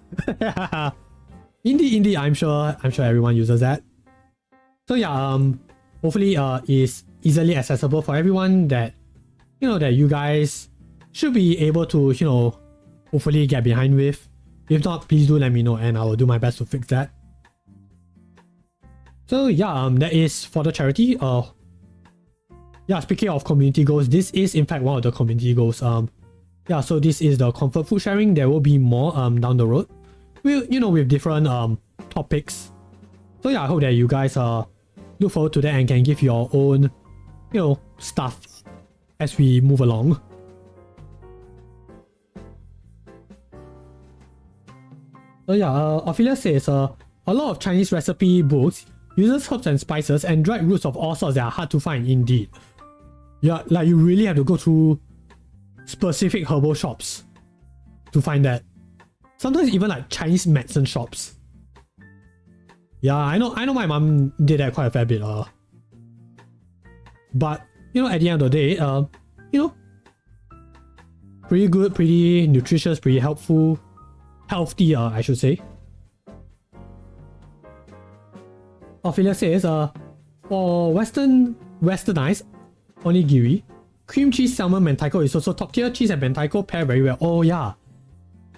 Indeed, I'm sure everyone uses that. So yeah, hopefully is easily accessible for everyone, that that you guys should be able to hopefully get behind with. If not, please do let me know and I will do my best to fix that. So yeah, that is for the charity. Yeah, speaking of community goals, this is in fact one of the community goals. Yeah, so this is the comfort food sharing. There will be more down the road, with different topics. So yeah, I hope that you guys look forward to that and can give your own stuff as we move along. So yeah, Ophelia says a lot of Chinese recipe books uses herbs and spices and dried roots of all sorts that are hard to find indeed. Yeah, like you really have to go through specific herbal shops to find that. Sometimes even like Chinese medicine shops. Yeah, I know my mom did that quite a fair bit. But at the end of the day, pretty good, pretty nutritious, pretty helpful, healthy, I should say. Ophelia says, for westernized onigiri, cream cheese salmon mentaiko is also top tier. Cheese and mentaiko pair very well. Oh yeah,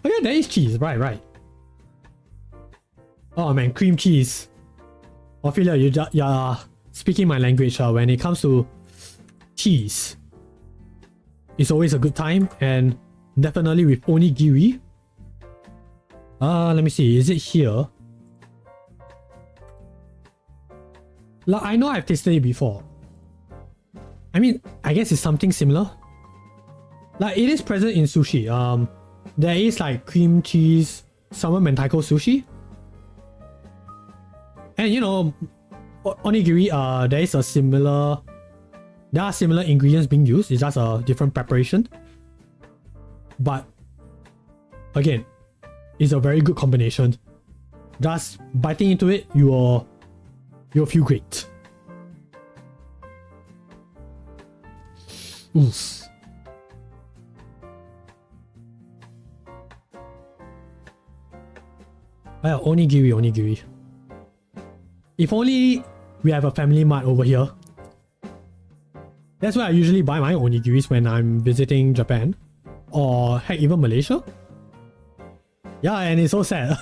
there is cheese, right. Oh man, cream cheese. Ophelia, you're speaking my language when it comes to cheese. It's always a good time, and definitely with onigiri. Let me see, is it here? Like, I know I've tasted it before. I mean, I guess it's something similar. Like, it is present in sushi. There is like cream cheese salmon mentaiko sushi. And onigiri, there are similar ingredients being used. It's just a different preparation. But again, it's a very good combination. Just biting into it, you'll feel great. Oof. Onigiri. If only we have a family mart over here. That's where I usually buy my onigiris when I'm visiting Japan. Or heck, even Malaysia. Yeah, and it's so sad.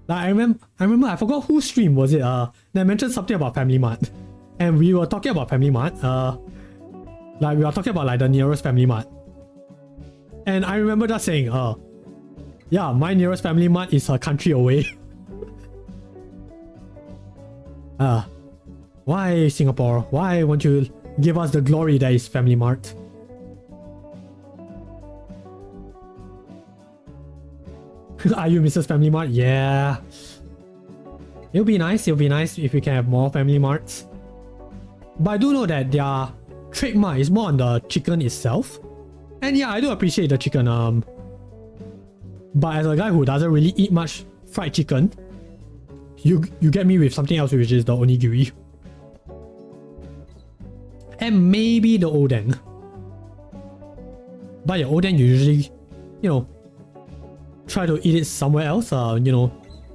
Like I remember I forgot whose stream was it that mentioned something about Family Mart. And we were talking about Family Mart. Like we were talking about like the nearest Family Mart. And I remember just saying, yeah, my nearest Family Mart is a country away. Why Singapore? Why won't you give us the glory that is Family Mart? Are you Mrs. Family Mart? Yeah. It'll be nice if we can have more Family Marts. But I do know that their trademark is more on the chicken itself. And yeah, I do appreciate the chicken. But as a guy who doesn't really eat much fried chicken, you get me with something else, which is the onigiri. And maybe the oden. But yeah, oden you usually, try to eat it somewhere else,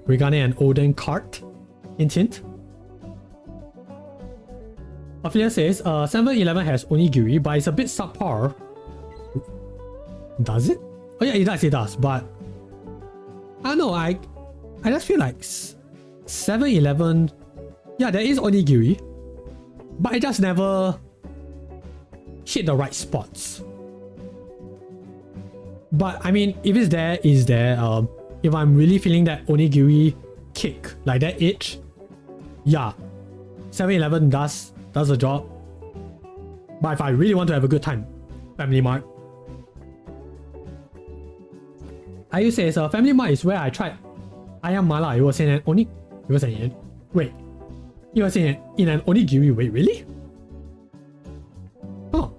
regarding an oden cart. Hint hint. Ophelia says, 7-Eleven has onigiri, but it's a bit subpar. Does it? Oh yeah, it does, but I don't know, I just feel like 7-Eleven, yeah, there is onigiri, but it just never hit the right spots. But I mean, if it's there, it's there. If I'm really feeling that onigiri kick, like that itch, yeah, 7-Eleven does the job. But if I really want to have a good time, Family Mart. Ayu says, Family Mart is where I tried ayam mala. It was in an onigiri. Wait, really? Oh,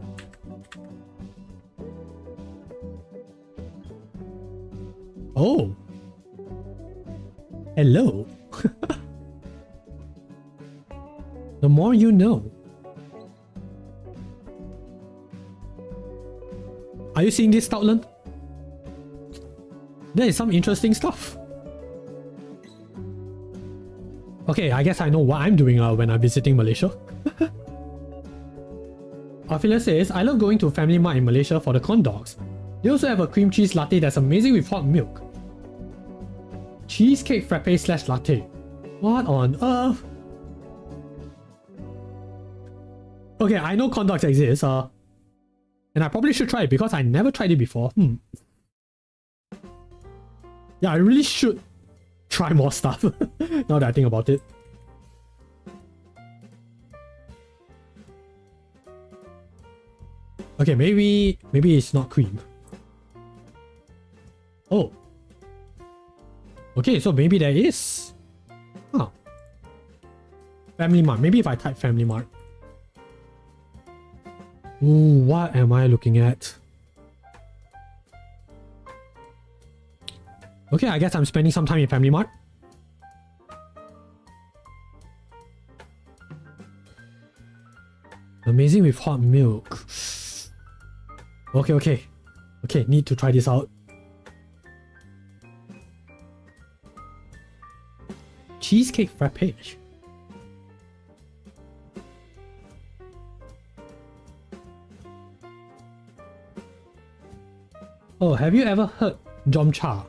Hello. The more you know. Are you seeing this, Stoutland? There is some interesting stuff. Okay, I guess I know what I'm doing when I'm visiting Malaysia. Ophelia says, I love going to Family Mart in Malaysia for the corn dogs. They also have a cream cheese latte that's amazing with hot milk. Cheesecake frappe slash latte. What on earth? Okay, I know corn dogs exist, and I probably should try it because I never tried it before. Yeah, I really should try more stuff now that I think about it. Okay, maybe it's not cream. Oh. Okay, so maybe there is. Huh. Family Mart. Maybe if I type Family Mart. Ooh, what am I looking at? Okay, I guess I'm spending some time in Family Mart. Amazing with hot milk. Okay. Okay, need to try this out. Cheesecake frappe. Oh, have you ever heard Jom Cha?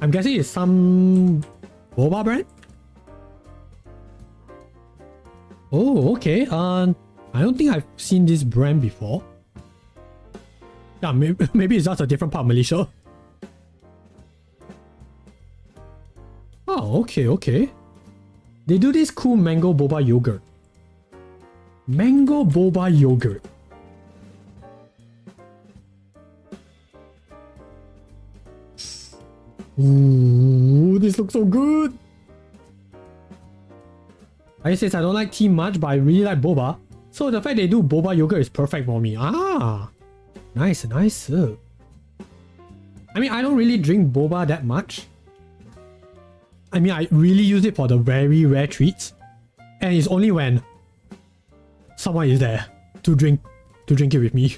I'm guessing it's some boba brand? Oh, okay. I don't think I've seen this brand before. Yeah, maybe it's just a different part of Malaysia. Oh, okay. They do this cool mango boba yogurt. Mango boba yogurt. Ooh, this looks so good. I says I don't like tea much, but I really like boba. So the fact they do boba yogurt is perfect for me. Ah, nice. I mean, I don't really drink boba that much. I mean, I really use it for the very rare treats. And it's only when someone is there to drink it with me.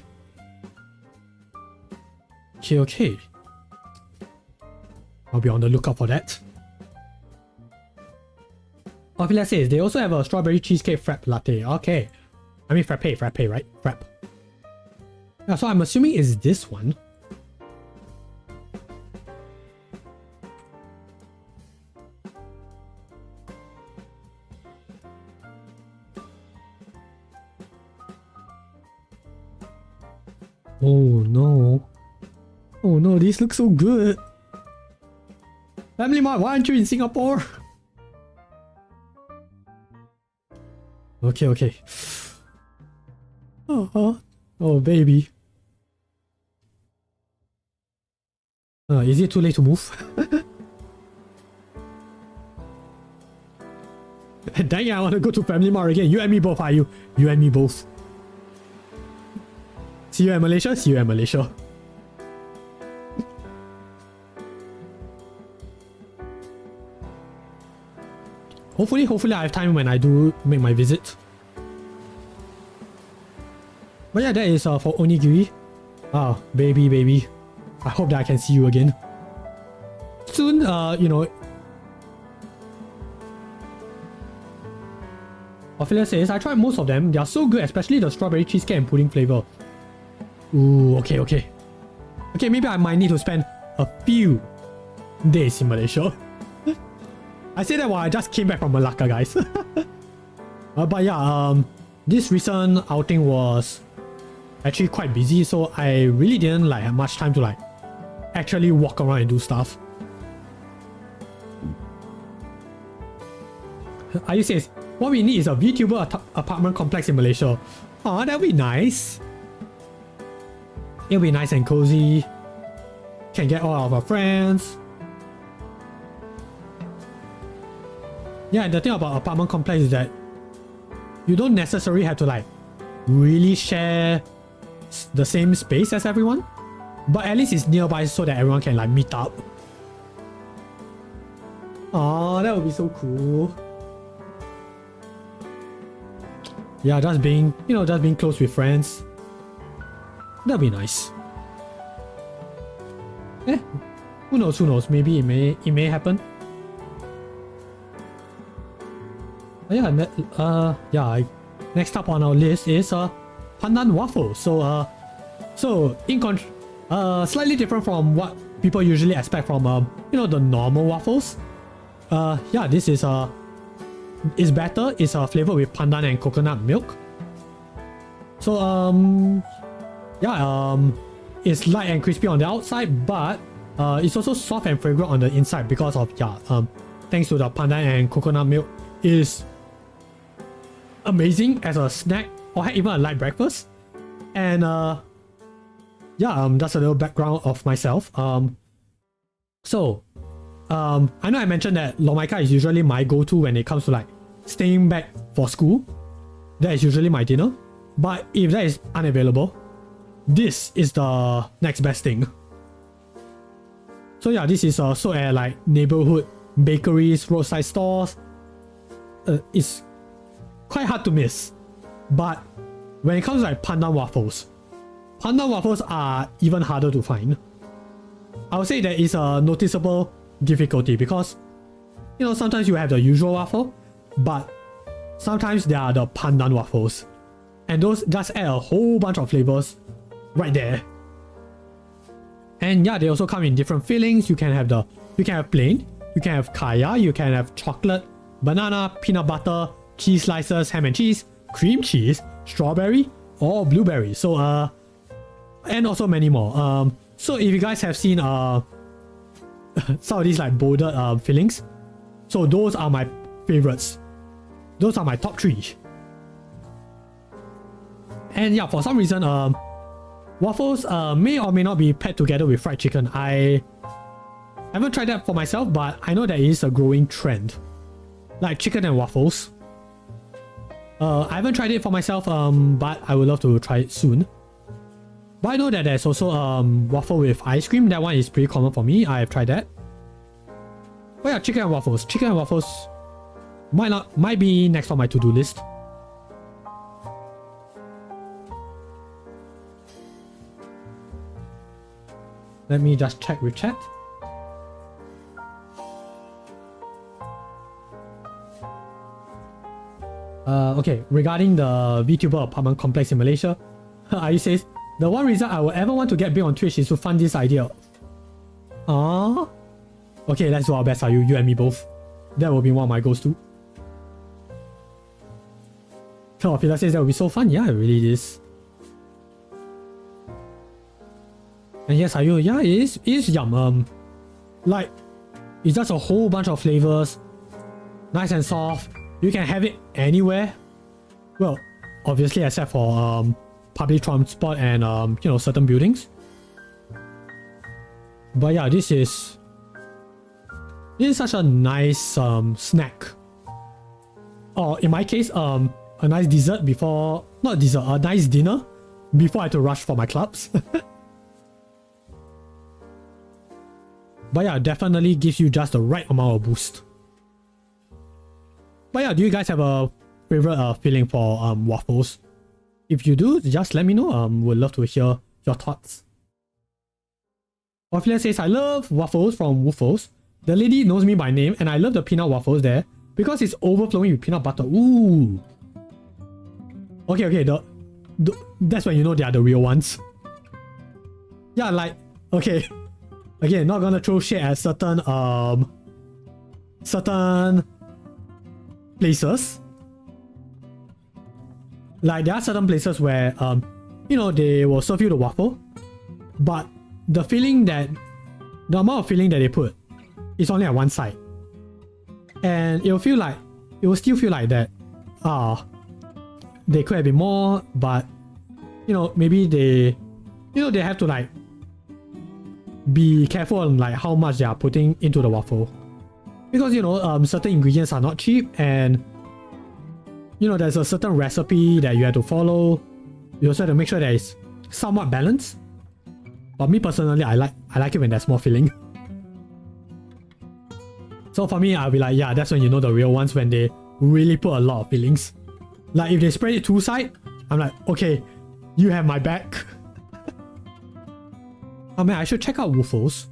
Okay. I'll be on the lookout for that. Ophelia says they also have a strawberry cheesecake frappe latte. Okay. I mean frappe, right? Frappe. Yeah, so I'm assuming it's this one. Oh no. Oh no, this looks so good. Family Mart, why aren't you in Singapore? Okay. Oh baby. Is it too late to move? Dang it, I want to go to Family Mart again. You and me both, are you? You and me both. See you at Malaysia? See you at Malaysia. Hopefully I have time when I do make my visit. But yeah, that is for Onigiri. Ah, baby. I hope that I can see you again. Soon, you know. Ophelia says, I tried most of them. They are so good, especially the strawberry cheesecake and pudding flavor. Ooh, okay. Okay, maybe I might need to spend a few days in Malaysia. I say that while I just came back from Malacca, guys. But yeah, this recent outing was actually quite busy, so I really didn't have much time to actually walk around and do stuff. Ayu says, what we need is a Vtuber apartment complex in Malaysia. Aw, that'll be nice. It'll be nice and cozy. Can get all of our friends. Yeah, and the thing about apartment complex is that you don't necessarily have to really share the same space as everyone, but at least it's nearby so that everyone can meet up. Oh, that would be so cool. Yeah, just being, just being close with friends. That'd be nice. Who knows, maybe it may happen. Next up on our list is Pandan Waffle. So slightly different from what people usually expect from the normal waffles. This is it's better. It's flavored with pandan and coconut milk. So it's light and crispy on the outside, but it's also soft and fragrant on the inside because of thanks to the pandan and coconut milk. Is amazing as a snack or even a light breakfast. And that's a little background of myself. I know I mentioned that cowmakyr is usually my go-to when it comes to like staying back for school. That is usually my dinner. But if that is unavailable, this is the next best thing. So yeah, this is sold at like neighborhood bakeries, roadside stores. It's quite hard to miss. But when it comes to like pandan waffles are even harder to find. I would say there is a noticeable difficulty because sometimes you have the usual waffle, but sometimes there are the pandan waffles, and those just add a whole bunch of flavors right there. And yeah, they also come in different fillings. You can have plain, you can have kaya, you can have chocolate, banana, peanut butter, cheese slices, ham and cheese, cream cheese, strawberry, or blueberry. So and also many more. So if you guys have seen some of these like bolded fillings, so those are my favorites. Those are my top 3. And yeah, for some reason waffles may or may not be paired together with fried chicken. I haven't tried that for myself, but I know there is a growing trend. Like chicken and waffles. I haven't tried it for myself, but I would love to try it soon. But I know that there's also waffle with ice cream. That one is pretty common for me. I have tried that. But yeah, chicken and waffles. Chicken and waffles might be next on my to-do list. Let me just check with chat. Okay, regarding the Vtuber apartment complex in Malaysia, Ayu says, the one reason I would ever want to get big on Twitch is to fund this idea. Ah, okay, let's do our best, Ayu, you and me both. That will be one of my goals too. Oh, Phila says that would be so fun. Yeah, it really is. And yes, Ayu, yeah, it is yum. Like, it's just a whole bunch of flavors, nice and soft. You can have it anywhere. Well, obviously except for public transport and certain buildings. But yeah, this is such a nice snack. Or in my case, a nice dessert before, not dessert, a nice dinner before I had to rush for my clubs. But yeah, definitely gives you just the right amount of boost. But yeah, do you guys have a favorite filling for waffles? If you do, just let me know. Would love to hear your thoughts. Ophelia says, I love waffles from Waffles. The lady knows me by name, and I love the peanut waffles there because it's overflowing with peanut butter. Ooh. Okay, that's when you know they are the real ones. Yeah, like, okay. Again, not gonna throw shit at certain places. Like, there are certain places where they will serve you the waffle, but the amount of filling that they put is only at one side, and it will still feel like that. They could have been more, but maybe they have to like be careful on like how much they are putting into the waffle, because certain ingredients are not cheap, and there's a certain recipe that you have to follow. You also have to make sure that it's somewhat balanced. But me personally, I like it when there's more filling. So for me, I'll be like, yeah, that's when you know the real ones, when they really put a lot of fillings. Like if they spread it two-side, I'm like, okay, you have my back. Oh man, I should check out waffles.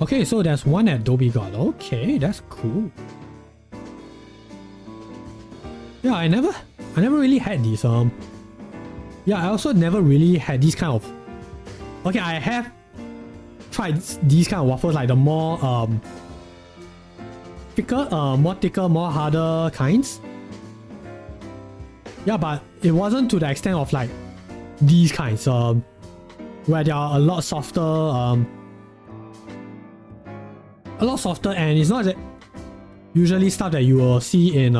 Okay, so there's one at Dhoby Ghaut. Okay, that's cool. Yeah, I never really had these. Yeah, I also never really had these kind of. Okay, I have tried these kind of waffles, like the more thicker, more harder kinds. Yeah, but it wasn't to the extent of like these kinds, where they are a lot softer, and it's not that usually stuff that you will see in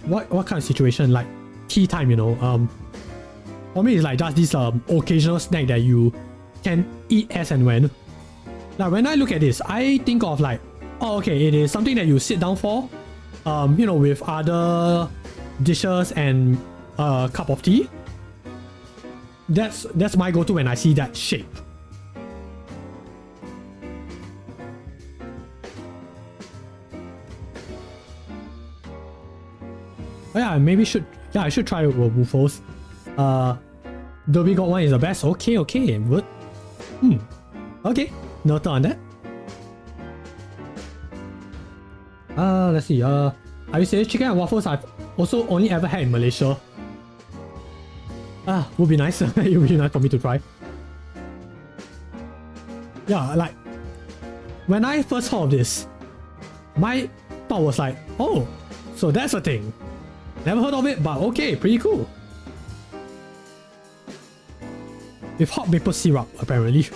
what kind of situation, like tea time, you know. For me, it's like just this occasional snack that you can eat as and when. Like when I look at this, I think of like, oh, okay, it is something that you sit down for, you know, with other dishes and a cup of tea. That's my go-to when I see that shape. Oh yeah, maybe I should try waffles. Dhoby Ghaut one is the best. Okay, good. Okay, noted on that. Let's see. I would say chicken and waffles I've also only ever had in Malaysia. Would be nice. It would be nice for me to try. Yeah, like when I first heard of this, my thought was like, oh, so that's a thing. Never heard of it, but okay, pretty cool. With hot maple syrup, apparently.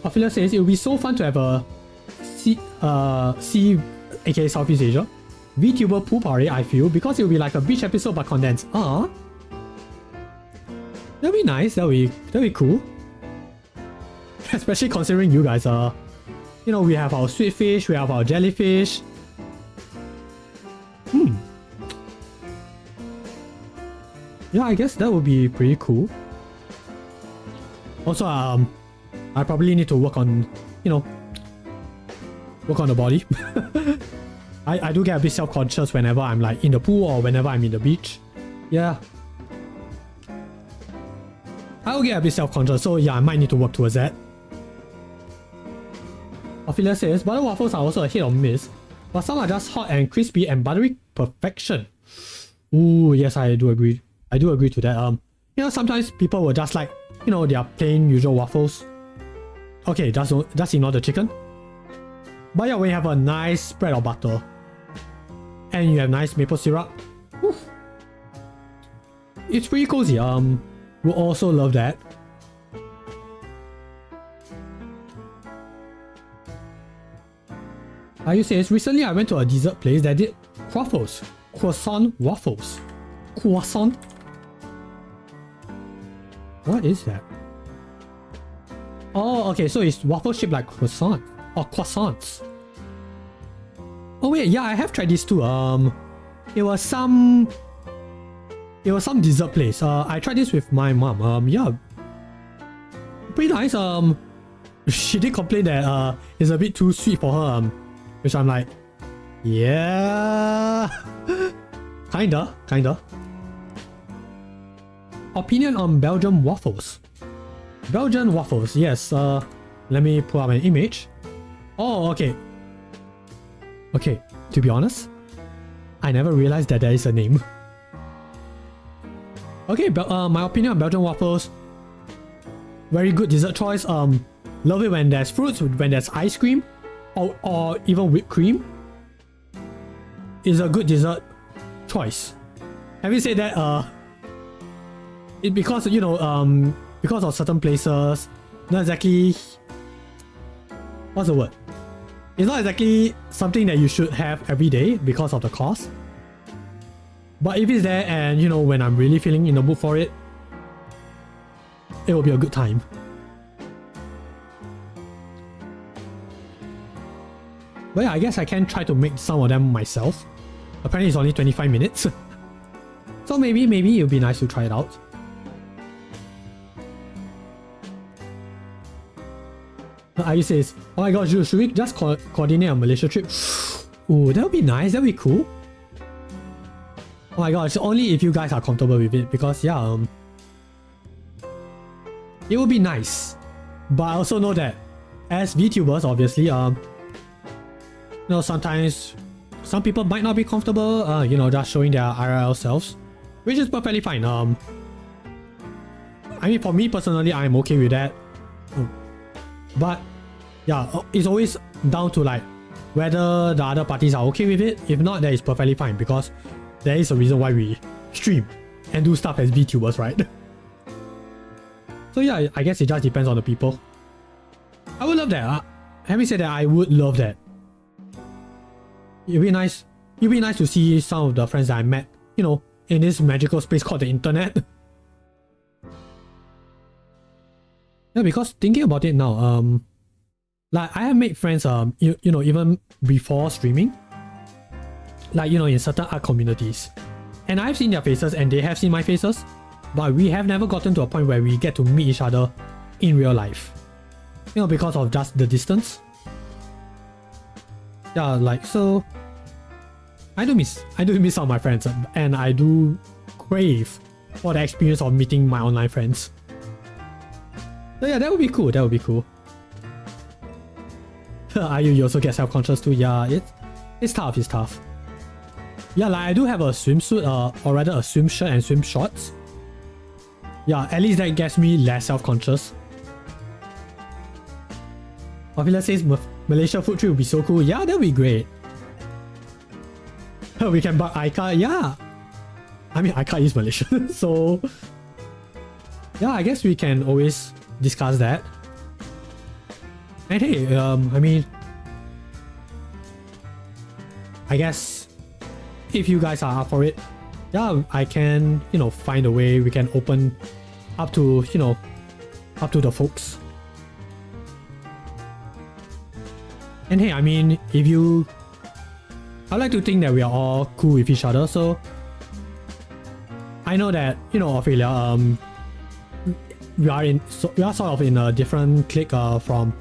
Ophelia says it would be so fun to have a sea, aka Southeast Asia, Vtuber pool party, I feel, because it would be like a beach episode but condensed. That'd be nice, that'd be cool. Especially considering you guys are, you know, we have our sweet fish, we have our jellyfish. Yeah, I guess that would be pretty cool. Also, I probably need to work on, you know, work on the body. I do get a bit self-conscious whenever I'm like in the pool or whenever I'm in the beach. Yeah. I will get a bit self-conscious, so yeah, I might need to work towards that. Ophelia says, butter waffles are also a hit or miss, but some are just hot and crispy and buttery perfection. Ooh, yes, I do agree. I do agree to that. You know, sometimes people will just like, you know, their plain usual waffles. Okay, just ignore the chicken. But yeah, when you have a nice spread of butter and you have nice maple syrup, whew, it's pretty cozy. We'll also love that. You says, recently I went to a dessert place that did croissant waffles. Croissant? What is that? Oh, okay, so it's waffle shaped like croissant or croissants. Oh wait, yeah, I have tried this too. It was some dessert place. I tried this with my mom. Yeah, pretty nice. She did complain that it's a bit too sweet for her. Which I'm like, yeah, kinda. Opinion on Belgian waffles. Belgian waffles, yes. Let me pull up an image. Oh, okay. Okay, to be honest, I never realized that there is a name. Okay, my opinion on Belgian waffles. Very good dessert choice. Love it when there's fruits, when there's ice cream, or even whipped cream. Is a good dessert choice. Having said that, because you know, because of certain places, not exactly, what's the word? It's not exactly something that you should have every day because of the cost. But if it's there and you know, when I'm really feeling in the mood for it, it will be a good time. But yeah, I guess I can try to make some of them myself. Apparently it's only 25 minutes. So maybe it would be nice to try it out. Ayu says, oh my gosh, should we just coordinate a Malaysia trip? Ooh, that would be nice, that would be cool. Oh my gosh, only if you guys are comfortable with it, because yeah, it would be nice. But I also know that as VTubers, obviously, you know, sometimes some people might not be comfortable, you know, just showing their IRL selves, which is perfectly fine. I mean, for me personally, I'm okay with that. But yeah, it's always down to like whether the other parties are okay with it. If not, that is perfectly fine, because there is a reason why we stream and do stuff as VTubers, right? So yeah, I guess it just depends on the people. I would love that. Having said that, I would love that. It'd be nice to see some of the friends that I met, you know, in this magical space called the internet. Yeah, because thinking about it now, like I have made friends, you know, even before streaming, like, you know, in certain art communities, and I've seen their faces and they have seen my faces, but we have never gotten to a point where we get to meet each other in real life, you know, because of just the distance. Yeah, like, so I do miss some of my friends, and I do crave for the experience of meeting my online friends. So yeah, that would be cool. That would be cool. You also get self-conscious too. Yeah, it's tough. It's tough. Yeah, like I do have a swimsuit, or rather a swim shirt and swim shorts. Yeah, at least that gets me less self-conscious. Ophelia says Malaysia food trip would be so cool. Yeah, that would be great. We can buy Aika. Yeah, I mean Aika is Malaysian, so yeah, I guess we can always discuss that. And hey, I mean, I guess if you guys are up for it, yeah, I can, you know, find a way we can open up to, you know, up to the folks. And hey, I mean, I like to think that we are all cool with each other, so I know that, you know, Ophelia, we are sort of in a different clique from,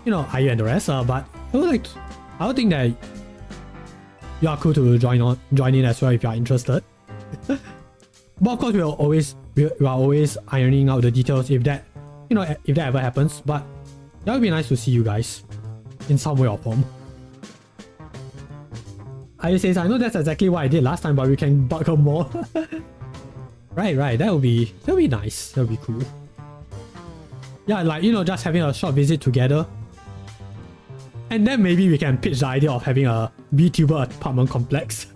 you know, Ayu and the rest, but I would think that you are cool to join in as well if you are interested. But of course, we are always ironing out the details if that, you know, if that ever happens. But that would be nice to see you guys in some way or form. Ayu says, I know that's exactly what I did last time, but we can bug her more. Right, that would be nice. That would be cool. Yeah, like, you know, just having a short visit together. And then maybe we can pitch the idea of having a VTuber apartment complex.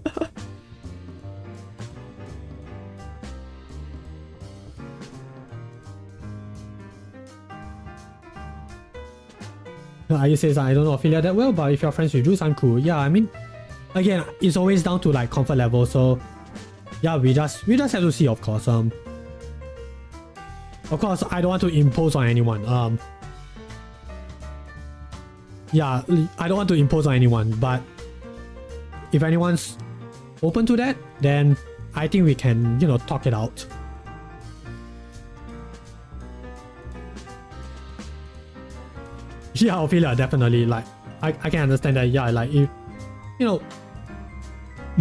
Ayu says, I don't know Ophelia that well, but if you're friends with Jules, I'm cool. Yeah, I mean, again, it's always down to like comfort level, so yeah, we just have to see, of course. Of course, I don't want to impose on anyone. Yeah, I don't want to impose on anyone, but if anyone's open to that, then I think we can, you know, talk it out. Yeah, Ophelia, definitely. Like, I can understand that. Yeah, like, if, you know,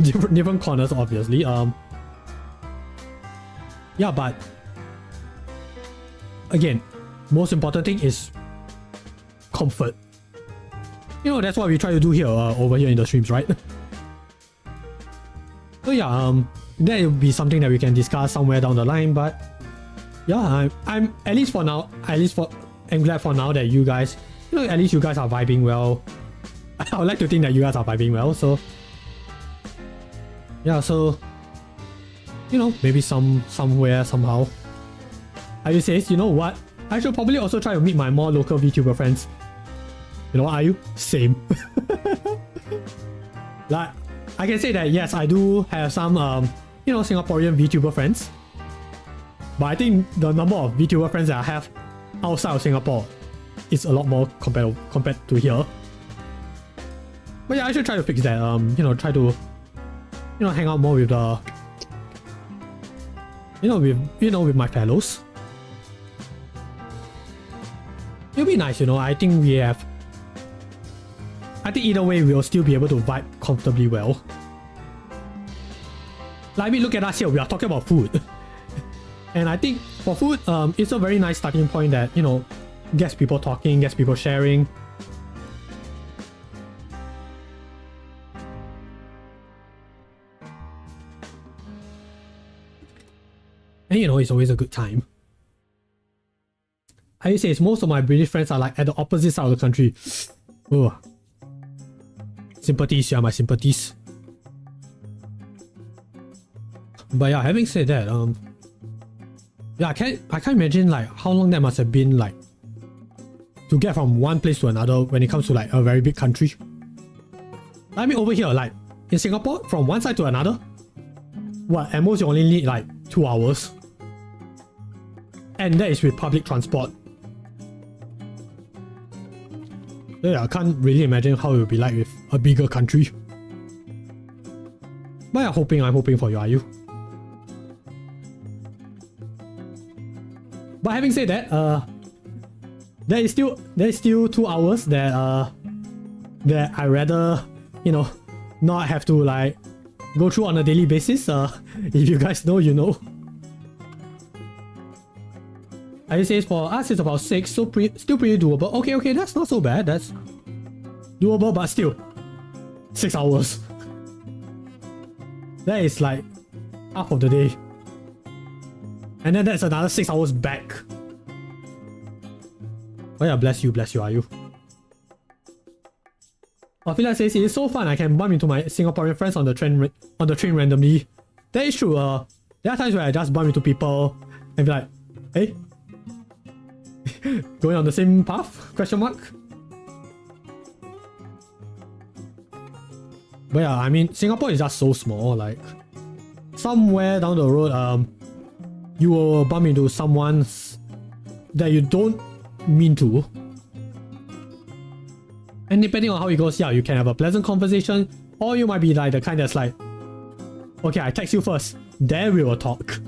different corners, obviously. Yeah, but again, most important thing is comfort. You know, that's what we try to do here, over here in the streams, right? So yeah, that will be something that we can discuss somewhere down the line. But yeah, I'm at least for now. I'm glad for now that you guys, you know, at least you guys are vibing well. I would like to think that you guys are vibing well. So yeah, so you know, maybe somewhere somehow. Ayu says, you know what? I should probably also try to meet my more local VTuber friends. You know what, Ayu? Same. Like, I can say that yes, I do have some you know, Singaporean VTuber friends. But I think the number of VTuber friends that I have outside of Singapore is a lot more compared to here. But yeah, I should try to fix that. You know, try to hang out more with the, with my fellows. It'll be nice, I think either way we'll still be able to vibe comfortably well. Like, I mean, look at us here, we are talking about food. And I think for food, it's a very nice starting point that, gets people talking, gets people sharing. And it's always a good time. I say most of my British friends are like at the opposite side of the country. Oh. Sympathies, yeah, my sympathies. But yeah, having said that, yeah, I can't imagine like how long that must have been like to get from one place to another when it comes to like a very big country. I mean, over here, like in Singapore, from one side to another, what, at most you only need like 2 hours. And that is with public transport. So yeah, I can't really imagine how it would be like with a bigger country. But yeah, I'm hoping for you, are you? But having said that, there is still 2 hours that I rather, not have to like go through on a daily basis. If you guys know, you know. I say for us it's about 6, so still pretty doable. Okay, that's not so bad. That's doable, but still 6 hours. That is like half of the day. And then that's another 6 hours back. Oh yeah, bless you, are you? Ophelia says, it is so fun, I can bump into my Singaporean friends on the train randomly. That is true. There are times where I just bump into people and be like, hey? Going on the same path? Question mark? But yeah, I mean, Singapore is just so small, like somewhere down the road, you will bump into someone that you don't mean to. And depending on how it goes, yeah, you can have a pleasant conversation, or you might be like the kind that's like, okay, I text you first, then we will talk.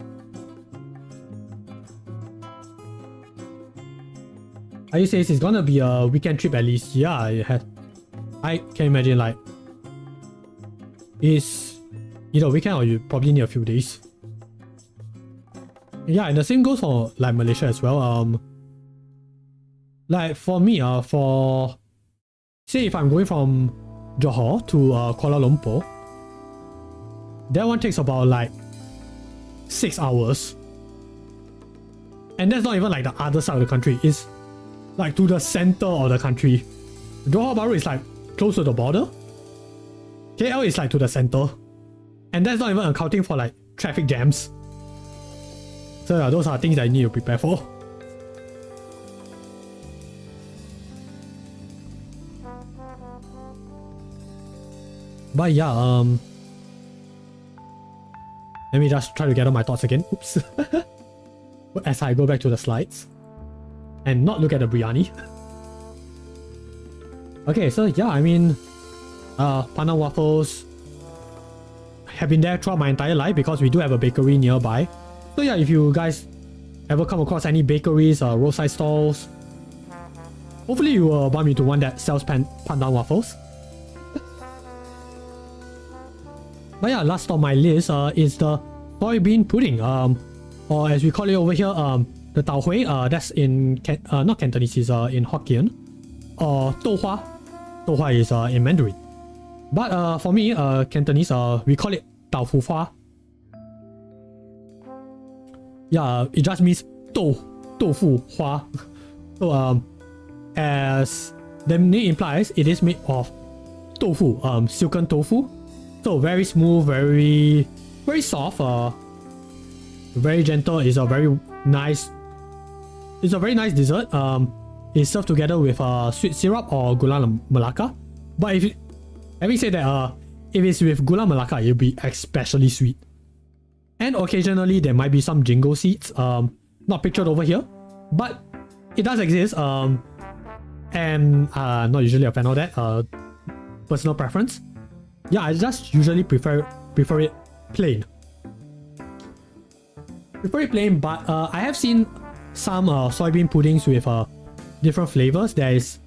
I say it's gonna be a weekend trip at least. Yeah, I can imagine like it's either a weekend or you probably need a few days. Yeah, and the same goes for like Malaysia as well. Like for me, for say if I'm going from Johor to Kuala Lumpur, that one takes about like 6 hours. And that's not even like the other side of the country. It's like to the center of the country. Johor Bahru is like close to the border. KL is like to the center. And that's not even accounting for like traffic jams. So yeah, those are things that you need to prepare for. But yeah, let me just try to gather my thoughts again. Oops. As I go back to the slides and not look at the biryani. Okay, so yeah, I mean, Pandan Waffles have been there throughout my entire life because we do have a bakery nearby. So yeah, if you guys ever come across any bakeries or roadside stalls, hopefully you will bump into one that sells Pandan Waffles. But yeah, last on my list is the soybean pudding, or as we call it over here, the tau hui. That's in not Cantonese, is in Hokkien, or TWLOHA. TWLOHA is in Mandarin. But for me, Cantonese, we call it tau fu hua. Yeah, it just means tofu hua. So as the name implies, it is made of tofu, silken tofu. So very smooth, very soft, very gentle. It's a very nice dessert. It's served together with sweet syrup or gula melaka. But having said that, if it's with gula melaka, it'll be especially sweet. And occasionally there might be some jingo seeds, not pictured over here, but it does exist. And not usually a fan of that. Personal preference. Yeah, I just usually prefer prefer it plain. But I have seen some soybean puddings with different flavors. There is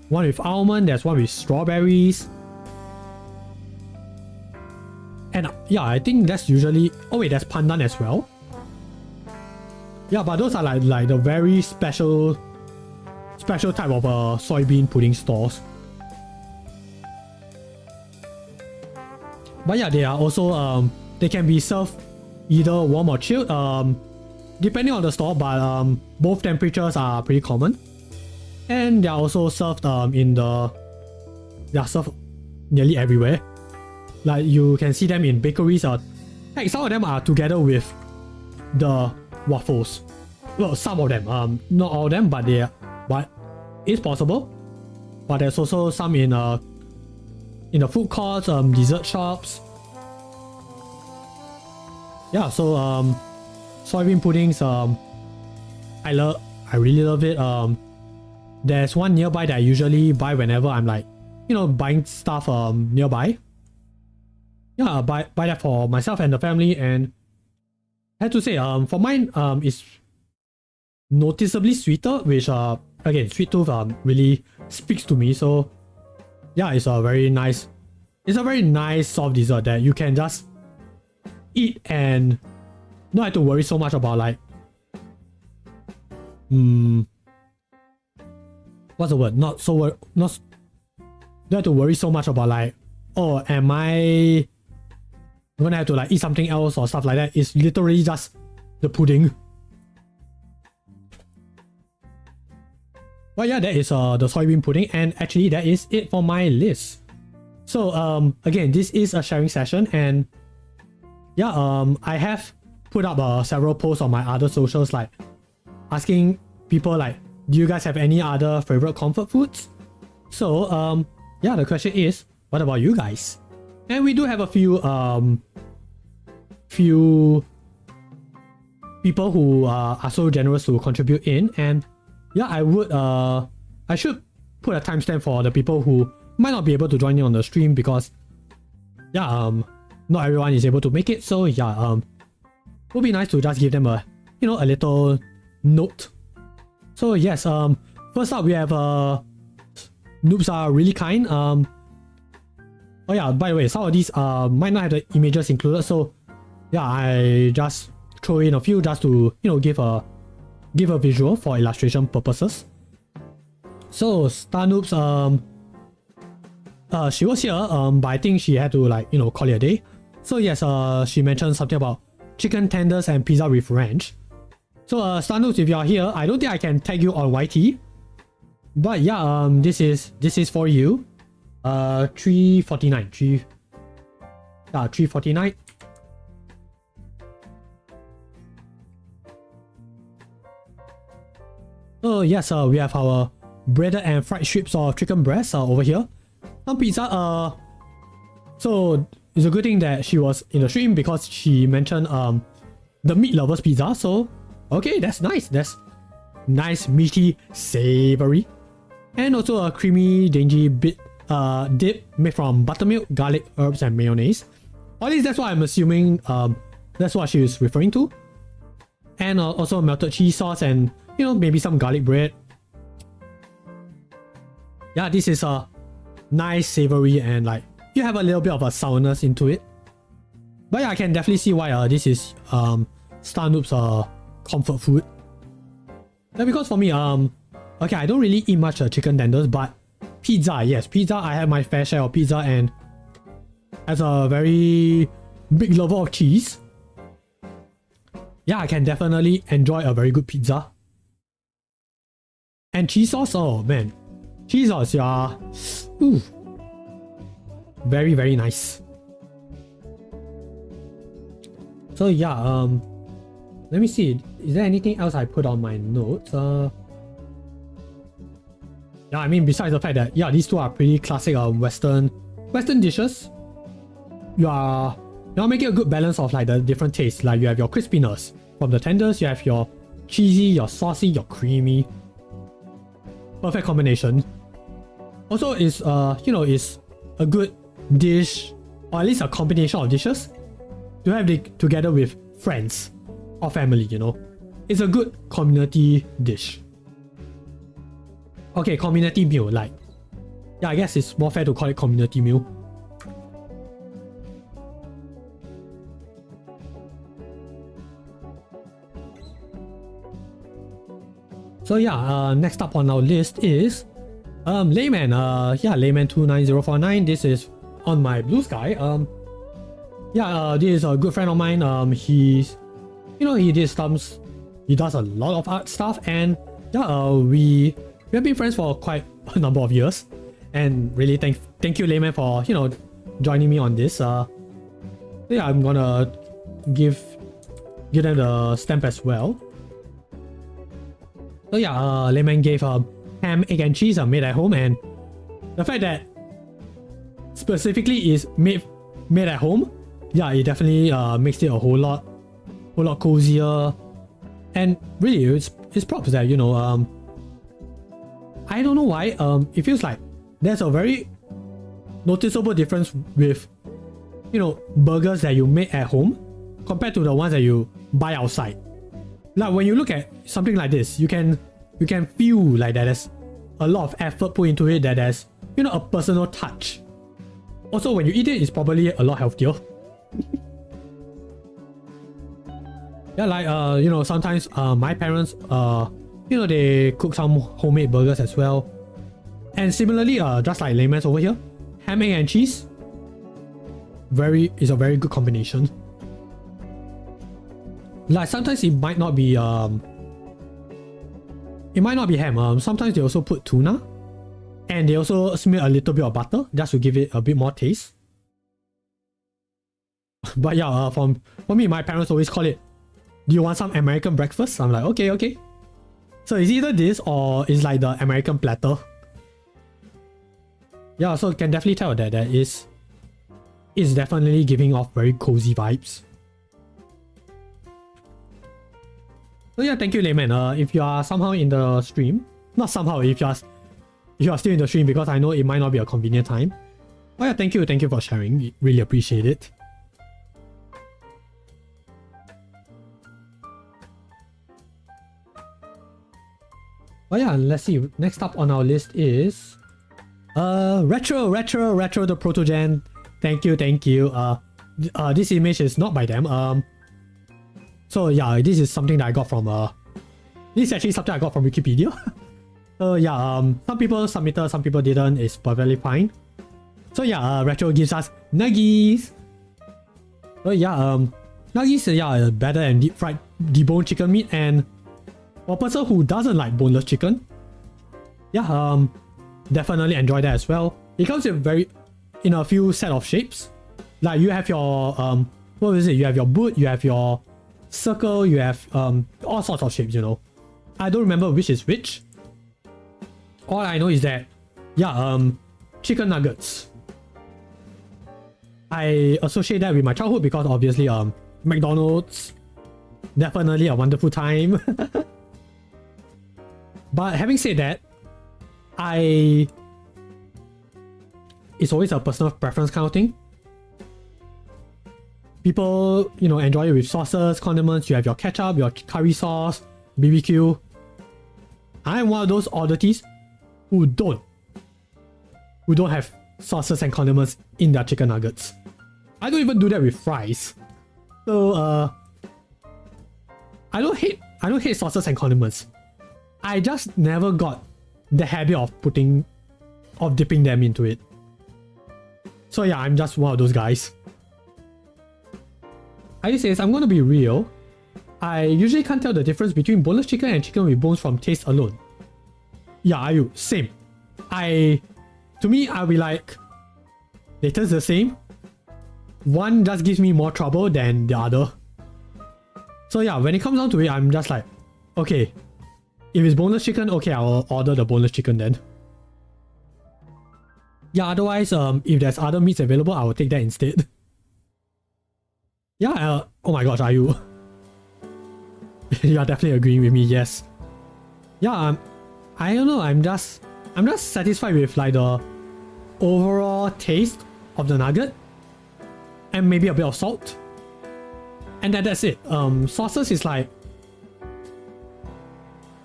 one with almond, there's one with strawberries. And yeah, I think that's usually... Oh wait, there's pandan as well. Yeah, but those are like the very special type of soybean pudding stores. But yeah, they are also they can be served either warm or chilled, depending on the store, but both temperatures are pretty common. And they are also served they are served nearly everywhere. Like you can see them in bakeries, or heck, some of them are together with the waffles. Well, some of them, not all of them, but it's possible. But there's also some in the food courts, dessert shops. Yeah, so soybean puddings, I really love it. There's one nearby that I usually buy whenever I'm like, buying stuff nearby. Yeah, buy that for myself and the family, and I have to say, for mine, it's noticeably sweeter, which again, sweet tooth really speaks to me. So yeah, it's a very nice soft dessert that you can just eat and not have to worry so much about like what's the word? Don't have to worry so much about like, oh, am I gonna have to like eat something else or stuff like that. It's literally just the pudding. But yeah, that is the soybean pudding, and actually that is it for my list. So again, this is a sharing session, and yeah, I have put up several posts on my other socials, like asking people like, do you guys have any other favorite comfort foods? So yeah, the question is, what about you guys? And we do have a few people who are so generous to contribute in, and yeah, I should put a timestamp for the people who might not be able to join in on the stream, because yeah, not everyone is able to make it. So yeah, it would be nice to just give them a a little note. So yes, first up we have Noobs Are Really Kind. Oh yeah, by the way, some of these might not have the images included, so yeah, I just throw in a few just to give a visual for illustration purposes. So Star Noobs, she was here, but I think she had to like call it a day. So yes, she mentioned something about chicken tenders and pizza with ranch. So Star Noobs, if you are here, I don't think I can tag you on YT, but yeah, this is for you. 349. 349. Oh yes, we have our breaded and fried strips of chicken breast over here. Some pizza. So it's a good thing that she was in the stream, because she mentioned the meat lovers pizza. So okay, that's nice. That's nice, meaty, savory, and also a creamy, dingy bit dip made from buttermilk, garlic, herbs, and mayonnaise. At least that's what I'm assuming. That's what she was referring to. And also melted cheese sauce and maybe some garlic bread. Yeah, this is a nice, savory, and like you have a little bit of a sourness into it. But yeah, I can definitely see why this is Star Noob's comfort food. Yeah, because for me, okay, I don't really eat much chicken tenders, but pizza, yes, pizza, I have my fair share of pizza, and as a very big lover of cheese, yeah, I can definitely enjoy a very good pizza. And cheese sauce, oh man, cheese sauce, yeah, ooh, very, very nice. So yeah, let me see, is there anything else I put on my notes? Yeah, I mean, besides the fact that yeah, these two are pretty classic Western dishes. You're making a good balance of like the different tastes. Like you have your crispiness from the tenders, you have your cheesy, your saucy, your creamy. Perfect combination. Also, is it's a good dish, or at least a combination of dishes to have it together with friends or family, you know. It's a good community dish. Okay, community meal, like, yeah, I guess it's more fair to call it community meal. So yeah, next up on our list is Layman. Yeah, Layman 29049. This is on my Blue Sky. This is a good friend of mine. He's, you know, he does a lot of art stuff, and yeah, we have been friends for quite a number of years. And really thank you, Layman, for, you know, joining me on this. Yeah, I'm gonna give them the stamp as well. So yeah, Layman gave ham, egg and cheese made at home, and the fact that specifically is made at home, yeah, it definitely makes it a whole lot cozier. And really, it's props that, you know, I don't know why, it feels like there's a very noticeable difference with, you know, burgers that you make at home compared to the ones that you buy outside. Like when you look at something like this, you can feel like that there's a lot of effort put into it, that there's, you know, a personal touch. Also, when you eat it, it's probably a lot healthier. Yeah, like you know, sometimes my parents you know, they cook some homemade burgers as well. And similarly, just like Layman's over here, ham, egg and cheese is a very good combination. Like sometimes it might not be ham. Sometimes they also put tuna, and they also smear a little bit of butter just to give it a bit more taste. But yeah, for me, my parents always call it, "Do you want some American breakfast?" I'm like, okay. So it's either this or it's like the American platter. Yeah, so you can definitely tell that is definitely giving off very cozy vibes. So yeah, thank you, Layman. If you are somehow in the stream, not somehow, if you are still in the stream, because I know it might not be a convenient time. Oh yeah, thank you for sharing. Really appreciate it. Oh yeah, let's see. Next up on our list is Retr the Protogen. Thank you. This image is not by them. So yeah, this is something that I got from this is actually something I got from Wikipedia. So yeah, some people submitted, some people didn't. It's perfectly fine. So yeah, Retro gives us Nuggies. So yeah, Nuggies, yeah, better than deep fried deboned chicken meat. And for a person who doesn't like boneless chicken, yeah, definitely enjoy that as well. It comes in a few set of shapes. Like you have your what is it? You have your boot, you have your circle, you have all sorts of shapes, you know. I don't remember which is which. All I know is that, yeah, chicken nuggets. I associate that with my childhood because obviously McDonald's, definitely a wonderful time. But having said that, it's always a personal preference kind of thing. People, you know, enjoy it with sauces, condiments. You have your ketchup, your curry sauce, BBQ. I'm one of those oddities who don't have sauces and condiments in their chicken nuggets. I don't even do that with fries. So I don't hate sauces and condiments. I just never got the habit of dipping them into it. So yeah, I'm just one of those guys. I says, I'm gonna be real. I usually can't tell the difference between boneless chicken and chicken with bones from taste alone. Yeah, same. To me, I'll be like, they taste the same. One just gives me more trouble than the other. So yeah, when it comes down to it, I'm just like, okay, if it's boneless chicken, okay, I'll order the boneless chicken then. Yeah, otherwise, if there's other meats available, I will take that instead. Yeah, oh my gosh, are you? You're definitely agreeing with me, yes. Yeah, I don't know, I'm just satisfied with like the overall taste of the nugget. And maybe a bit of salt. And that's it. Sauces is like,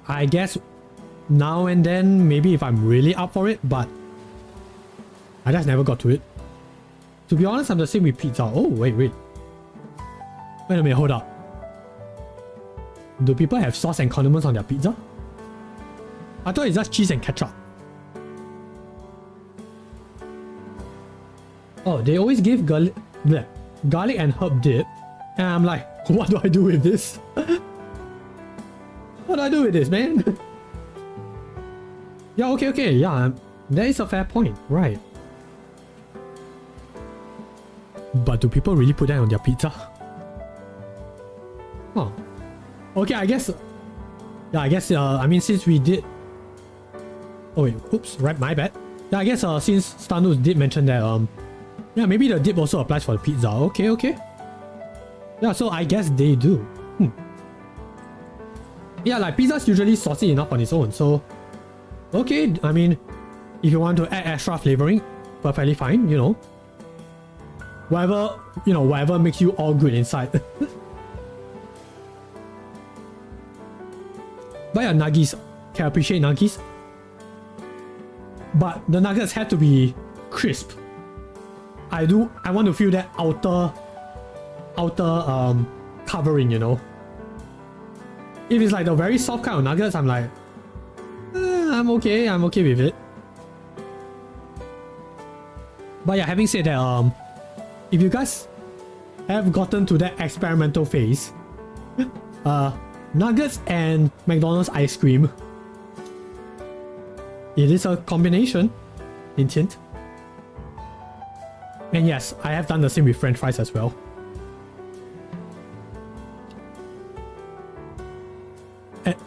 I guess now and then, maybe if I'm really up for it, but I just never got to it. To be honest, I'm the same with pizza. Oh, wait. Wait a minute, hold up. Do people have sauce and condiments on their pizza? I thought it's just cheese and ketchup. Oh, they always give garlic and herb dip. And I'm like, what do I do with this? What do I do with this, man? Yeah, okay. Yeah, that is a fair point. Right. But do people really put that on their pizza? Huh. Okay, I guess... Yeah, I mean, since we did... Oh wait, oops, right, my bad. Yeah, I guess since Star Noodles did mention that, yeah, maybe the dip also applies for the pizza. Okay. Yeah, so I guess they do. Yeah, like pizza's usually saucy enough on its own, so... Okay, I mean, if you want to add extra flavoring, perfectly fine, you know. Whatever makes you all good inside. But yeah, Nuggies. Can appreciate Nuggies. But the nuggets have to be crisp. I want to feel that outer covering, you know. If it's like the very soft kind of nuggets, I'm like, I'm okay with it. But yeah, having said that, if you guys have gotten to that experimental phase, nuggets and McDonald's ice cream, it is a combination, hint hint. And yes, I have done the same with French fries as well.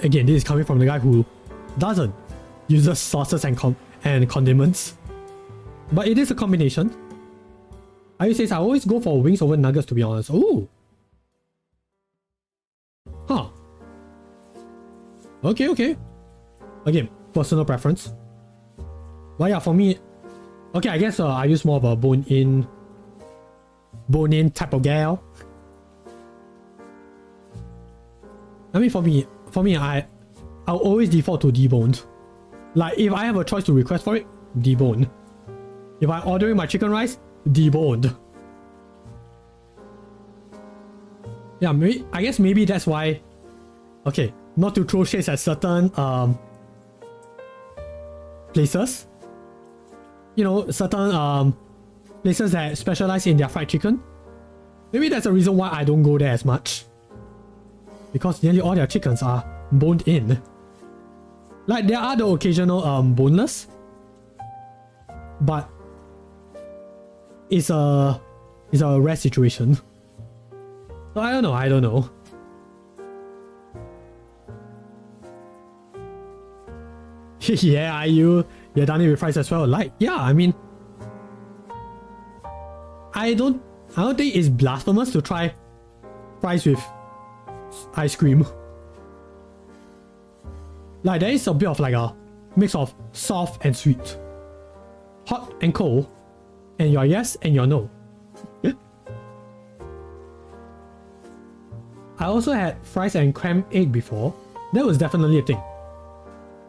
Again, this is coming from the guy who doesn't use the sauces and condiments. But it is a combination. I says I always go for wings over nuggets, to be honest. Oh. Huh. Okay. Again, personal preference. But yeah, for me, okay, I guess I use more of a bone-in type of gal. I mean, for me, I'll always default to deboned. Like, if I have a choice to request for it, deboned. If I'm ordering my chicken rice, deboned. Yeah, I guess maybe that's why. Okay, not to throw shades at certain places. You know, certain places that specialize in their fried chicken. Maybe that's the reason why I don't go there as much. Because nearly all their chickens are boned in. Like, there are the occasional boneless, but it's a rare situation. So I don't know. Yeah, you're done it with fries as well. Like, yeah, I mean, I don't think it's blasphemous to try fries with ice cream. Like, there is a bit of like a mix of soft and sweet, hot and cold, and your yes and your no. I also had fries and cram egg before. That was definitely a thing.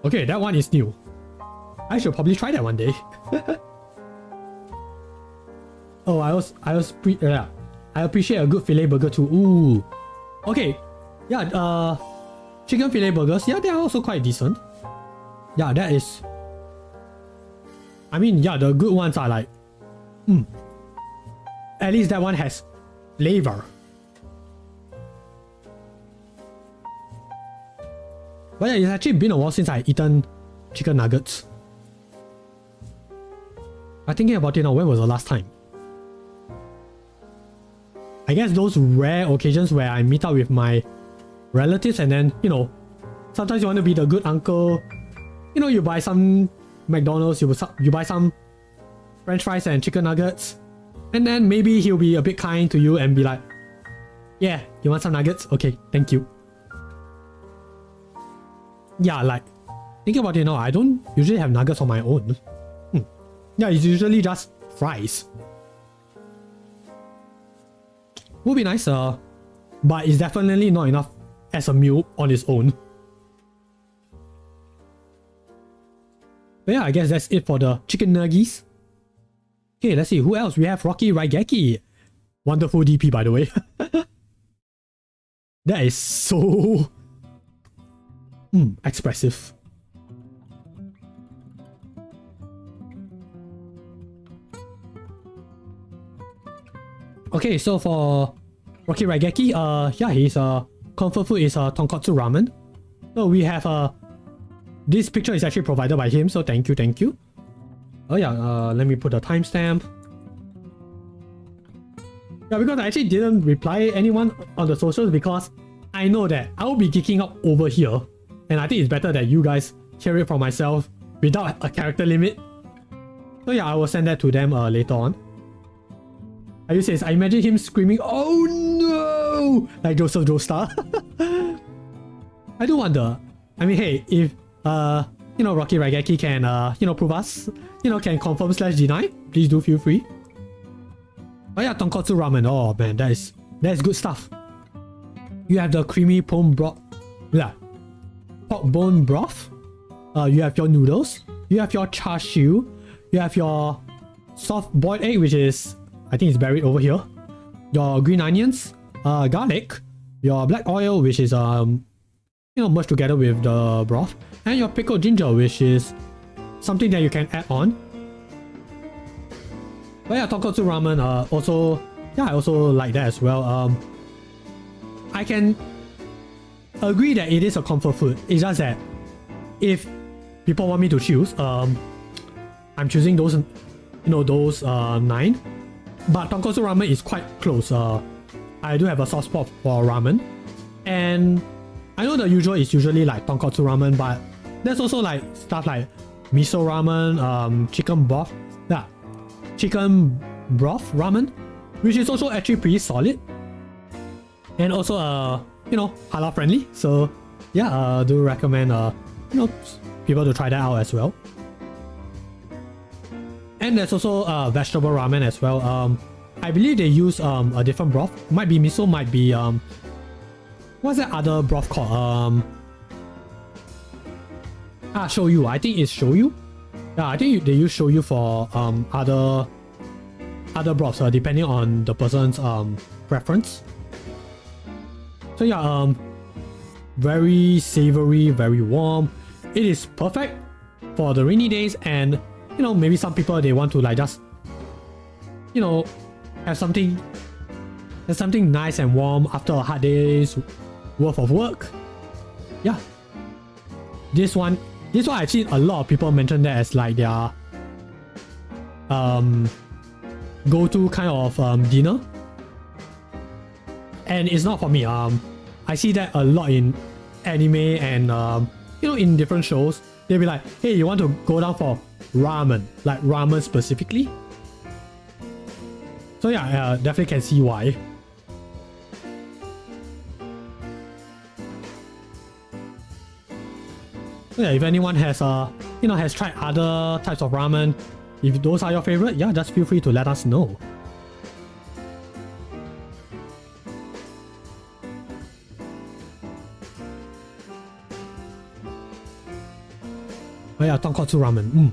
Okay, that one is new. I should probably try that one day. Oh, I appreciate a good filet burger too. Ooh. Okay. Yeah, chicken filet burgers, yeah, they are also quite decent. Yeah, that is... I mean, yeah, the good ones are like... At least that one has flavor. But yeah, it's actually been a while since I've eaten chicken nuggets. I'm thinking about it now, when was the last time? I guess those rare occasions where I meet up with my relatives and then, you know, sometimes you want to be the good uncle. You know, you buy some McDonald's, you buy some French fries and chicken nuggets. And then maybe he'll be a bit kind to you and be like, yeah, you want some nuggets? Okay, thank you. Yeah, like, thinking about it now, I don't usually have nuggets on my own. Yeah, it's usually just fries. Would be nice, but it's definitely not enough as a meal on its own. But yeah, I guess that's it for the chicken nuggies. Okay, let's see who else. We have Rocky Raigeki. Wonderful DP, by the way. That is so expressive. Okay, so for Rocky Raigeki, yeah, his comfort food is Tonkotsu Ramen. So we have this picture is actually provided by him, so thank you. Oh yeah, let me put a timestamp. Yeah, because I actually didn't reply anyone on the socials because I know that I'll be geeking out over here, and I think it's better that you guys hear it from myself without a character limit. So yeah, I will send that to them later on. Ayu says, I imagine him screaming, "Oh no!" like Joseph Joestar. I do wonder. I mean, hey, if you know, Rocky Raigeki can you know, prove us, you know, can confirm / deny, please do feel free. Oh yeah, Tonkotsu Ramen. Oh man, that's good stuff. You have the creamy pork bone broth. You have your noodles. You have your char siu. You have your soft boiled egg, which is, I think it's buried over here. Your green onions, garlic, your black oil, which is you know, merged together with the broth, and your pickled ginger, which is something that you can add on. But yeah, Tonkotsu Ramen, also, yeah, I also like that as well. I can agree that it is a comfort food. It's just that if people want me to choose, I'm choosing those, you know, those 9. But Tonkotsu Ramen is quite close. I do have a soft spot for ramen, and I know the usual is usually like Tonkotsu Ramen, but there's also like stuff like miso ramen, chicken broth ramen, which is also actually pretty solid, and also you know, halal friendly. So yeah, do recommend you know, people to try that out as well. And there's also vegetable ramen as well. I believe they use a different broth. Might be miso, might be what's that other broth called? Shoyu. I think it's shoyu. Yeah, I think they use shoyu for other broths, depending on the person's preference. So yeah, very savory, very warm. It is perfect for the rainy days, and you know, maybe some people, they want to like just, you know, have something nice and warm after a hard day's worth of work. Yeah, this one I've seen a lot of people mention that as like their go-to kind of dinner, and it's not for me. I see that a lot in anime and you know, in different shows. They'll be like, hey, you want to go down for ramen, like ramen specifically. So yeah, definitely can see why. So yeah, if anyone has you know, has tried other types of ramen, if those are your favorite, yeah, just feel free to let us know. Oh yeah, Tonkotsu Ramen.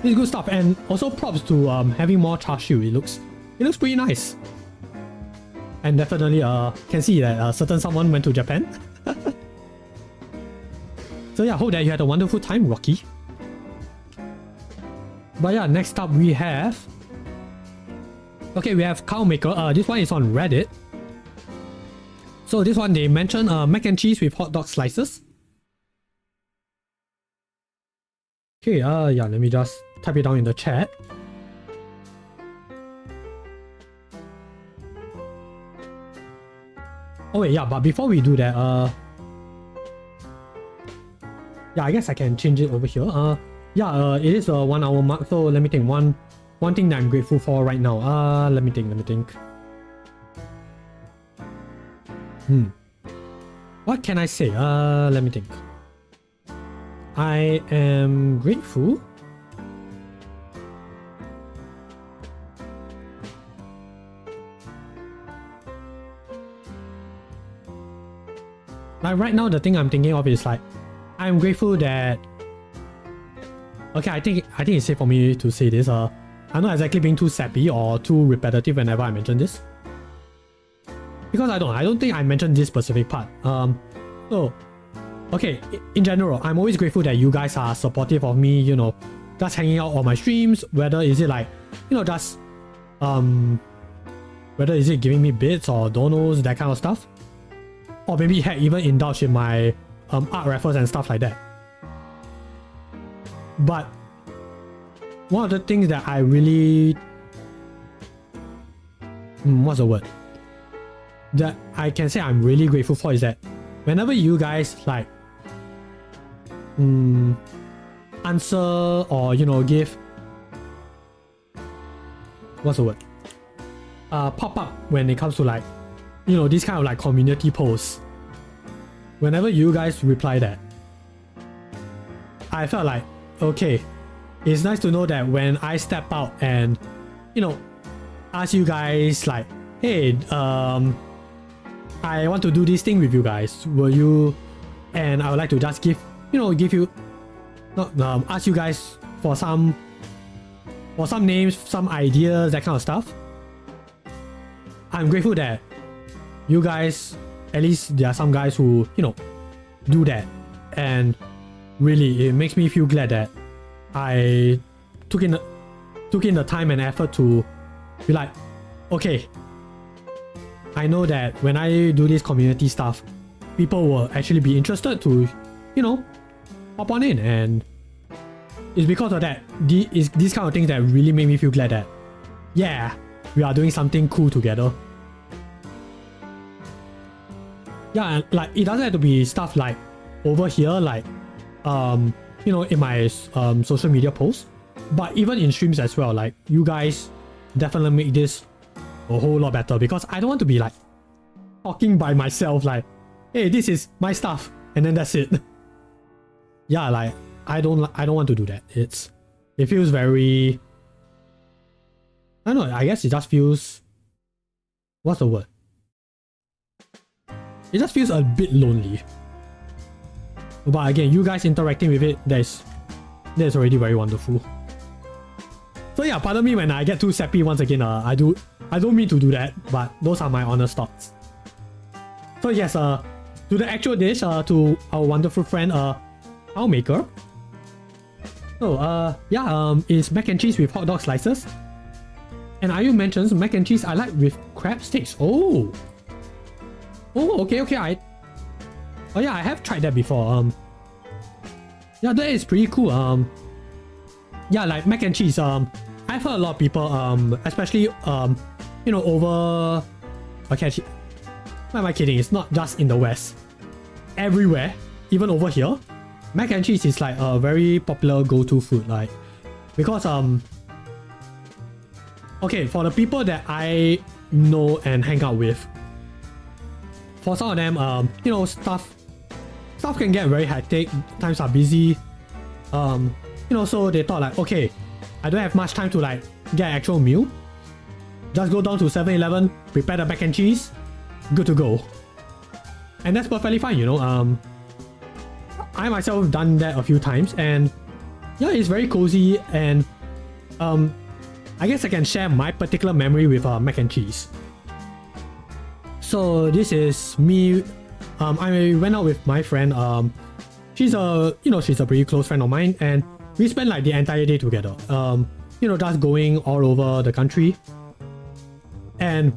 It's good stuff, and also props to having more char siu. It looks pretty nice, and definitely can see that certain someone went to Japan. So yeah, hope that you had a wonderful time, Rocky. But yeah, next up we have cowmakyr. This one is on Reddit. So this one, they mention mac and cheese with hot dog slices. Okay, yeah, let me just type it down in the chat. Oh wait, yeah, but before we do that, yeah, I guess I can change it over here. Yeah, it is a 1 hour mark, so let me think. One thing that I'm grateful for right now. Let me think. What can I say? Let me think. I am grateful Like right now, the thing I'm thinking of is like, I'm grateful that. Okay, I think it's safe for me to say this. I'm not exactly being too sappy or too repetitive whenever I mention this, because I don't think I mentioned this specific part. So, okay, in general, I'm always grateful that you guys are supportive of me. You know, just hanging out on my streams. Whether is it like, you know, just whether is it giving me bits or donos, that kind of stuff, or maybe heck, even indulge in my art raffles and stuff like that. But one of the things that I really what's the word that I can say I'm really grateful for is that whenever you guys like answer or, you know, give what's the word pop up when it comes to like, you know, this kind of like community posts, whenever you guys reply that, I felt like, okay, it's nice to know that when I step out and, you know, ask you guys like, hey, I want to do this thing with you guys, will you, and I would like to just give you, ask you guys for some names, some ideas, that kind of stuff. I'm grateful that you guys, at least there are some guys who, you know, do that, and really it makes me feel glad that I took in the time and effort to be like, okay, I know that when I do this community stuff, people will actually be interested to, you know, hop on in, and it's because of that, these kind of things that really make me feel glad that, yeah, we are doing something cool together. Yeah, and like it doesn't have to be stuff like over here, like you know, in my social media posts, but even in streams as well. Like, you guys definitely make this a whole lot better, because I don't want to be like talking by myself like, hey, this is my stuff, and then that's it. Yeah, like I don't want to do that. It feels very, I don't know, I guess it just feels, what's the word? It just feels a bit lonely. But again, you guys interacting with it, that's already very wonderful. So yeah, pardon me when I get too sappy once again. I don't mean to do that, but those are my honest thoughts. So yes, to the actual dish, to our wonderful friend, cowmakyr. So yeah, it's mac and cheese with hot dog slices. And Ayu mentions mac and cheese I like with crab sticks. Oh, okay. Oh yeah, I have tried that before. Yeah, that is pretty cool. Yeah, like mac and cheese. I've heard a lot of people, especially you know, over. Okay, why am I kidding? It's not just in the West. Everywhere, even over here, mac and cheese is like a very popular go-to food. Like, because okay, for the people that I know and hang out with, for some of them, you know, stuff can get very hectic, times are busy, you know, so they thought like, okay, I don't have much time to like get an actual meal, just go down to 7-Eleven, prepare the mac and cheese, good to go. And that's perfectly fine, you know. I myself have done that a few times, and yeah, it's very cozy, and I guess I can share my particular memory with mac and cheese. So this is me. I went out with my friend. She's a pretty close friend of mine, and we spent like the entire day together. You know, just going all over the country. And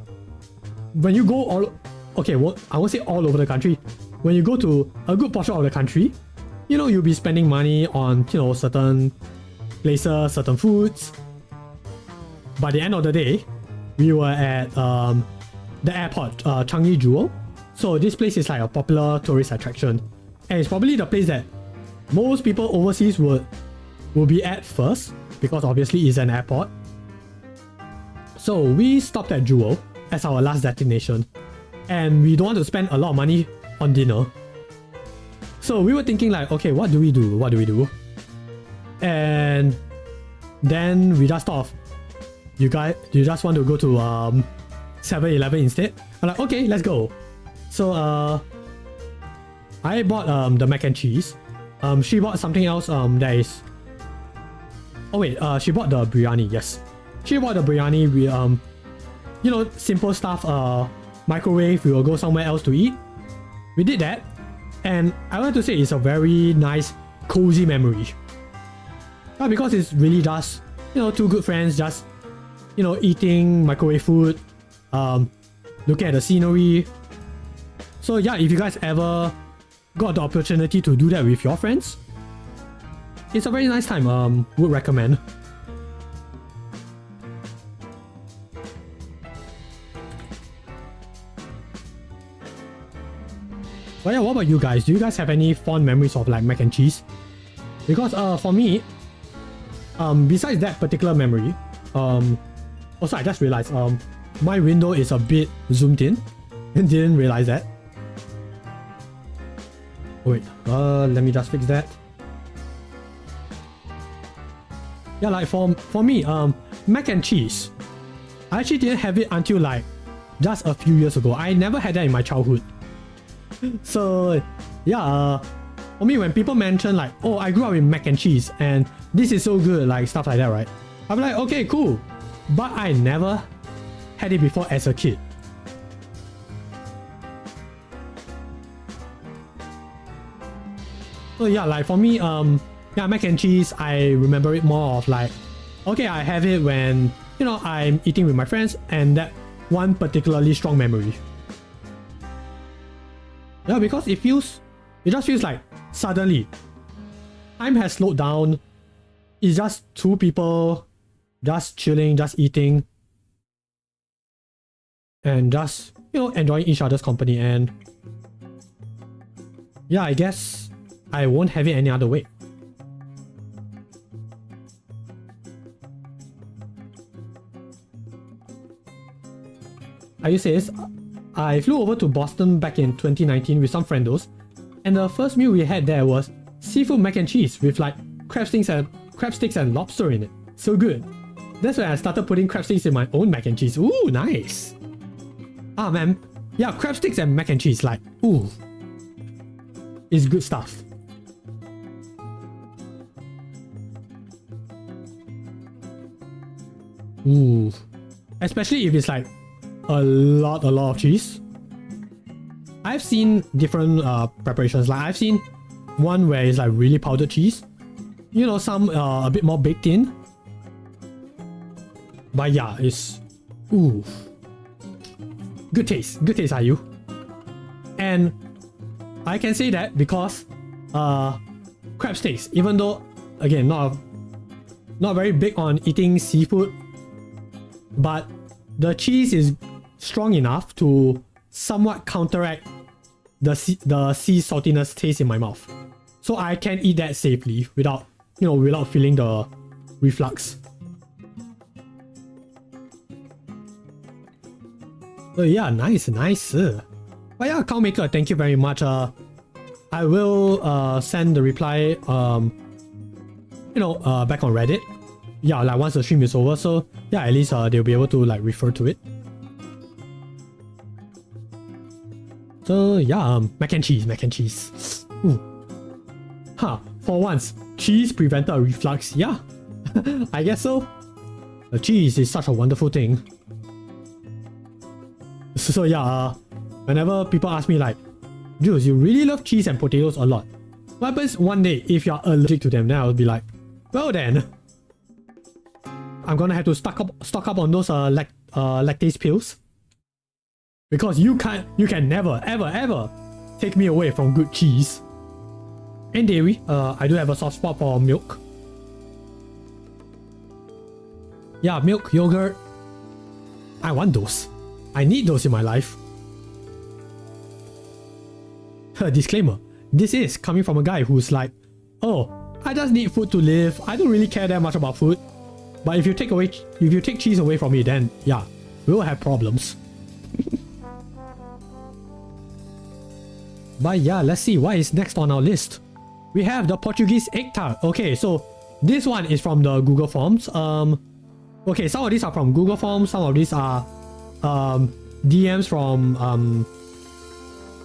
when you go I won't say all over the country. When you go to a good portion of the country, you know, you'll be spending money on, you know, certain places, certain foods. By the end of the day, we were at the airport, Changi Jewel. So this place is like a popular tourist attraction, and it's probably the place that most people overseas will be at first, because obviously it's an airport. So we stopped at Jewel as our last destination, and we don't want to spend a lot of money on dinner. So we were thinking like, okay, what do we do? And then we just thought of, you just want to go to 7-Eleven instead? I'm like, okay, let's go. So I bought the mac and cheese. She bought something else that is... Oh wait, she bought the biryani, yes. She bought the biryani. We you know, simple stuff, microwave, we will go somewhere else to eat. We did that, and I want to say it's a very nice, cozy memory. Because it's really just, you know, two good friends just, you know, eating microwave food, looking at the scenery. So yeah, if you guys ever got the opportunity to do that with your friends, it's a very nice time. Would recommend. But yeah, what about you guys? Do you guys have any fond memories of like mac and cheese? Because for me, besides that particular memory, also I just realized my window is a bit zoomed in and didn't realize that. Oh, wait, let me just fix that. Yeah, like for me, mac and cheese, I actually didn't have it until like just a few years ago. I never had that in my childhood. So yeah, for me, when people mention like, oh, I grew up with mac and cheese and this is so good, like stuff like that, right? I'm like, okay, cool. But I never had it before as a kid. So yeah, like for me, yeah, mac and cheese, I remember it more of like, okay, I have it when, you know, I'm eating with my friends, and that one particularly strong memory. Yeah, because it just feels like suddenly time has slowed down. It's just two people just chilling, just eating, and just, you know, enjoying each other's company. And yeah, I guess I won't have it any other way. I used to say this, I flew over to Boston back in 2019 with some friendos, and the first meal we had there was seafood mac and cheese with like crab sticks and lobster in it. So good. That's when I started putting crab sticks in my own mac and cheese. Ooh, nice. Ah man, yeah, crab sticks and mac and cheese, like, ooh, it's good stuff. Ooh, especially if it's like a lot of cheese. I've seen different preparations. Like I've seen one where it's like really powdered cheese. You know, some a bit more baked in. But yeah, it's ooh, good taste. Good taste, are you? And I can say that because crab sticks, even though again not very big on eating seafood, but the cheese is strong enough to somewhat counteract the sea saltiness taste in my mouth. So I can eat that safely without, you know, without feeling the reflux. So yeah, nice. But yeah, cowmakyr, thank you very much. I will send the reply you know, back on Reddit. Yeah, like once the stream is over, so yeah, at least they'll be able to like refer to it. So yeah, mac and cheese. Ooh. Huh, for once, cheese prevented a reflux. Yeah, I guess so. The cheese is such a wonderful thing. So yeah, whenever people ask me like, Jules, you really love cheese and potatoes a lot. What happens one day if you're allergic to them? Then I'll be like, well then, I'm gonna have to stock up on those lactase pills. Because you can never ever take me away from good cheese. And dairy, I do have a soft spot for milk. Yeah, milk, yogurt. I want those. I need those in my life. Disclaimer, this is coming from a guy who's like, oh, I just need food to live. I don't really care that much about food. But if you take cheese away from me, then yeah, we'll have problems. But yeah, let's see what is next on our list. We have the Portuguese egg tart. Okay, so this one is from the Google Forms. Okay, some of these are from Google Forms, some of these are DMs from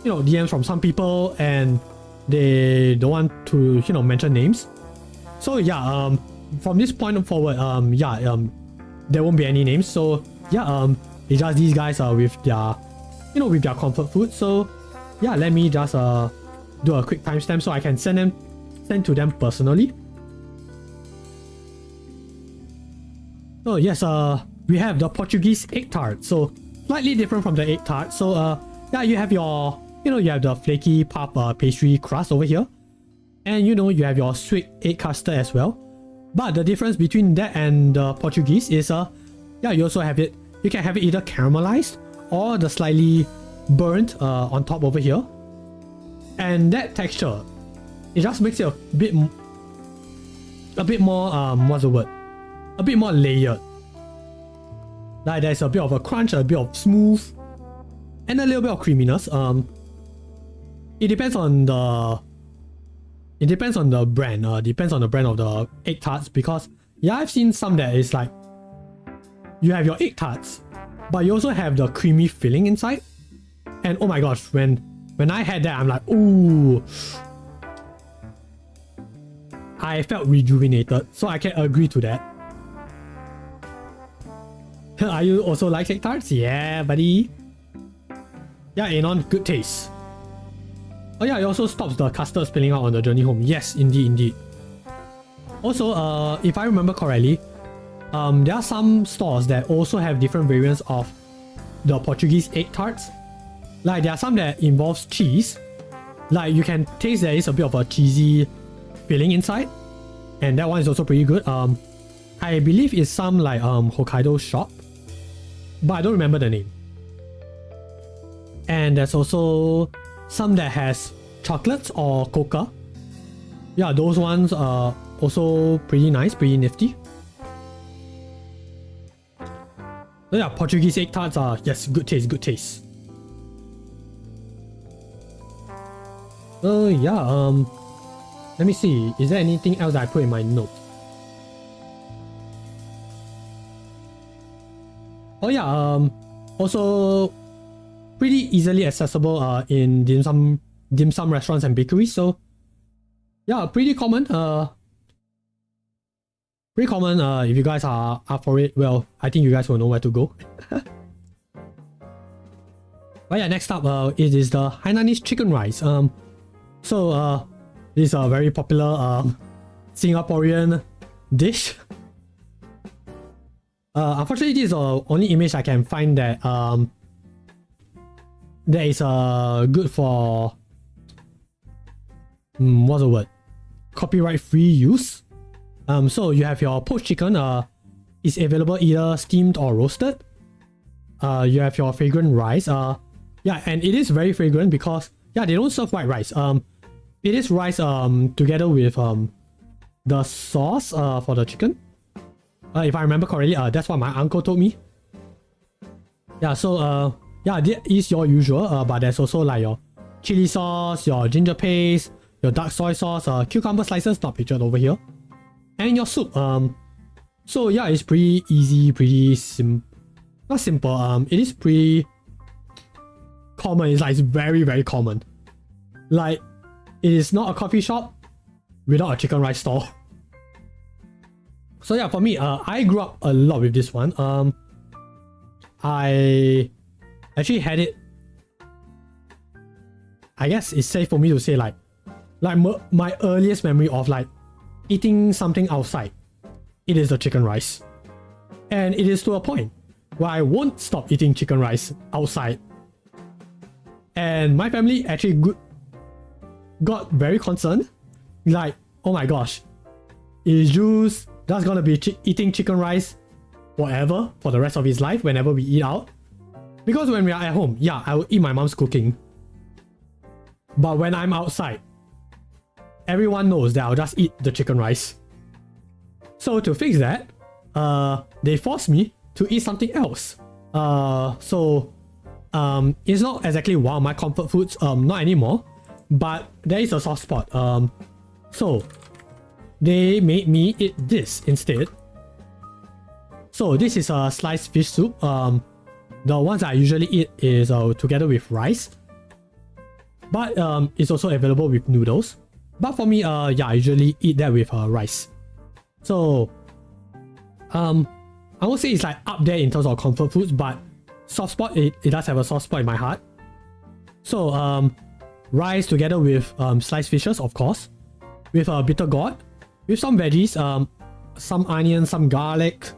DMs from some people and they don't want to mention names. So yeah, from this point forward, there won't be any names. So yeah, it's just these guys with their with their comfort food. So yeah, let me just do a quick timestamp so I can send to them personally. So yes, we have the Portuguese egg tart. So slightly different from the egg tart. So yeah, you have your you have the flaky puff pastry crust over here, and you have your sweet egg custard as well. But the difference between that and the Portuguese is yeah, you also have it. You can have it either caramelized or the slightly burnt on top over here, and that texture, it just makes it a bit more what's the word? A bit more layered. Like there's a bit of a crunch, a bit of smooth, and a little bit of creaminess. It depends on the brand. Depends on the brand of the egg tarts, because yeah, I've seen some that is like you have your egg tarts, but you also have the creamy filling inside. And oh my gosh, when I had that, I'm like, ooh, I felt rejuvenated. So I can agree to that. Are you also like egg tarts? Yeah, buddy. Yeah, Anon, good taste. Oh yeah, it also stops the custard spilling out on the journey home. Yes, indeed. Also, if I remember correctly, there are some stores that also have different variants of the Portuguese egg tarts. Like there are some that involves cheese. Like you can taste there is a bit of a cheesy filling inside, and that one is also pretty good. I believe it's some like Hokkaido shop, but I don't remember the name. And there's also some that has chocolates or coca. Yeah, those ones are also pretty nice, pretty nifty. So yeah, Portuguese egg tarts are, yes, good taste. So yeah, let me see, is there anything else I put in my notes? Oh yeah, also pretty easily accessible in dim sum restaurants and bakeries. So yeah, pretty common. If you guys are up for it, well, I think you guys will know where to go. But yeah, next up, it is the Hainanese chicken rice. So this is a very popular Singaporean dish. Unfortunately, this is the only image I can find that that is good for what's the word? Copyright free use. So you have your poached chicken. It's available either steamed or roasted. You have your fragrant rice. Yeah, and it is very fragrant because yeah, they don't serve white rice. It is rice together with the sauce for the chicken. If I remember correctly, that's what my uncle told me. Yeah, so yeah, that is your usual, but there's also like your chili sauce, your ginger paste, your dark soy sauce, cucumber slices not pictured over here, and your soup. So yeah, it's pretty easy, pretty not simple. It is pretty common. It's like it's very common. Like it is not a coffee shop without a chicken rice stall. So yeah, for me, I grew up a lot with this one. I actually had it. I guess it's safe for me to say like my earliest memory of like eating something outside, it is the chicken rice, and it is to a point where I won't stop eating chicken rice outside. And my family actually got very concerned, like, oh my gosh, is Jules just gonna be eating chicken rice forever for the rest of his life whenever we eat out? Because when we are at home, yeah, I will eat my mom's cooking. But when I'm outside, everyone knows that I'll just eat the chicken rice. So to fix that, they forced me to eat something else. It's not exactly one of my comfort foods, not anymore, but there is a soft spot. So they made me eat this instead. So this is a sliced fish soup. The ones I usually eat is together with rice. But it's also available with noodles. But for me, yeah, I usually eat that with rice. So, I won't say it's like up there in terms of comfort foods, but soft spot, it does have a soft spot in my heart. So, rice together with sliced fishes, of course, with a bitter gourd, with some veggies, some onion, some garlic,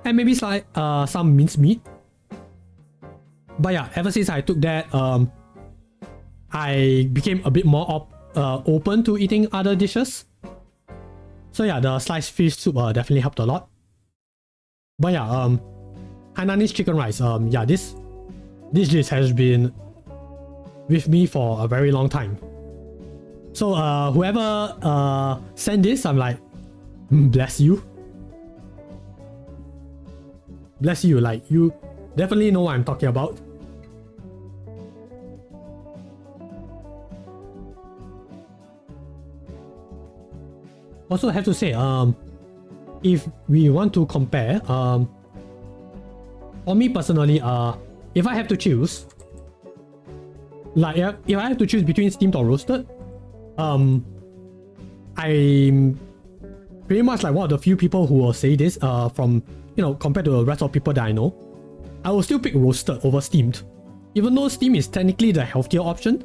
and maybe some minced meat. But yeah, ever since I took that, I became a bit more open to eating other dishes. So yeah, the sliced fish soup definitely helped a lot. But yeah, Hainanese chicken rice. Yeah, this dish has been with me for a very long time. So whoever sent this, I'm like, bless you. Bless you, like you definitely know what I'm talking about. Also have to say, if we want to compare, for me personally, if I have to choose, like if I have to choose between steamed or roasted, I'm pretty much like one of the few people who will say this, from, you know, compared to the rest of people that I know. I will still pick roasted over steamed, even though steam is technically the healthier option.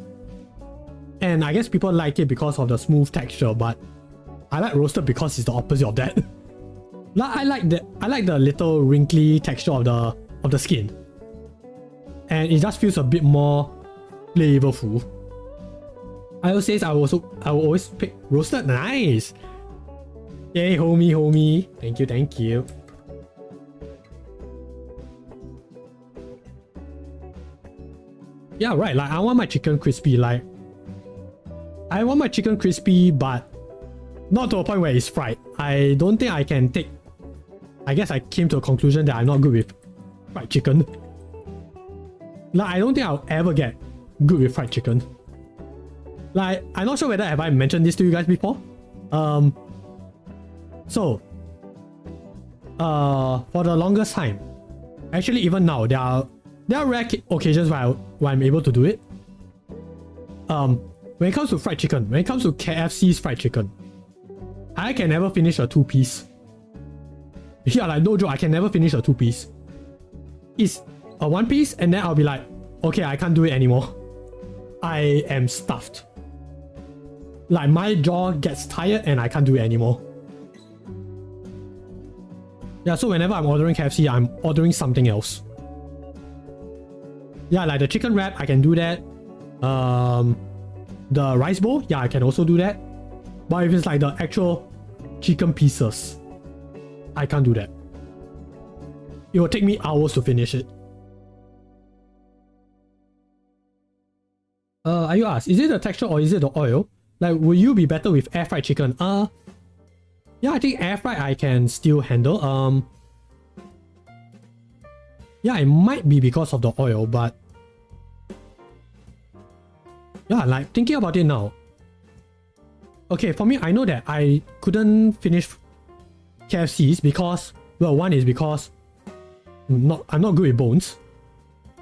And I guess people like it because of the smooth texture, but I like roasted because it's the opposite of that. I like the little wrinkly texture of the skin, and it just feels a bit more flavorful. I will say I will always pick roasted. Nice. Yay, homie. Thank you. Yeah, right. Like I want my chicken crispy. Like I want my chicken crispy, but not to a point where it's fried. I don't think I can take... I guess I came to a conclusion that I'm not good with fried chicken. Like, I don't think I'll ever get good with fried chicken. Like, I'm not sure whether have I mentioned this to you guys before. For the longest time, actually even now, there are rare occasions where I'm able to do it. When it comes to fried chicken, when it comes to KFC's fried chicken, I can never finish a 2-piece. Yeah, like no joke, I can never finish a 2-piece. It's a 1-piece and then I'll be like, okay, I can't do it anymore. I am stuffed. Like my jaw gets tired and I can't do it anymore. Yeah, so whenever I'm ordering KFC, I'm ordering something else. Yeah, like the chicken wrap, I can do that. The rice bowl, yeah, I can also do that. But if it's like the actual chicken pieces, I can't do that. It will take me hours to finish it. Are you asked, is it the texture or is it the oil? Like, will you be better with air fried chicken? Yeah, I think air fried I can still handle. Yeah, it might be because of the oil, but yeah, like thinking about it now. Okay, for me, I know that I couldn't finish KFC's because, well, one is because I'm not good with bones.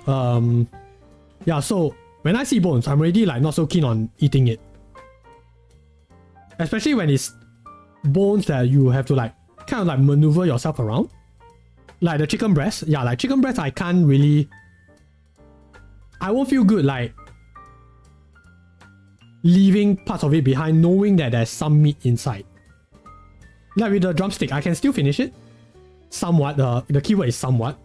Yeah, so when I see bones, I'm already like not so keen on eating it. Especially when it's bones that you have to like kind of like maneuver yourself around. Like the chicken breast. Yeah, like chicken breast, I can't really... I won't feel good like leaving parts of it behind knowing that there's some meat inside. Like with the drumstick, I can still finish it. Somewhat, the keyword is somewhat.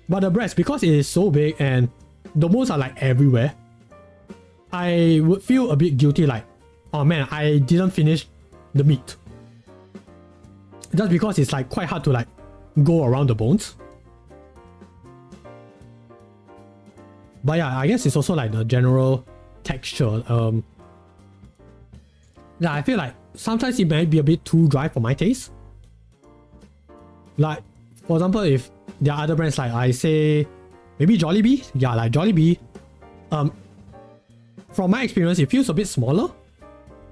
But the breast, because it is so big and the bones are like everywhere, I would feel a bit guilty like, oh man, I didn't finish the meat. Just because it's like quite hard to like go around the bones. But yeah, I guess it's also like the general texture. Yeah, I feel like sometimes it might be a bit too dry for my taste. Like, for example, if there are other brands like I say, maybe Jollibee. Yeah, like Jollibee. From my experience, it feels a bit smaller,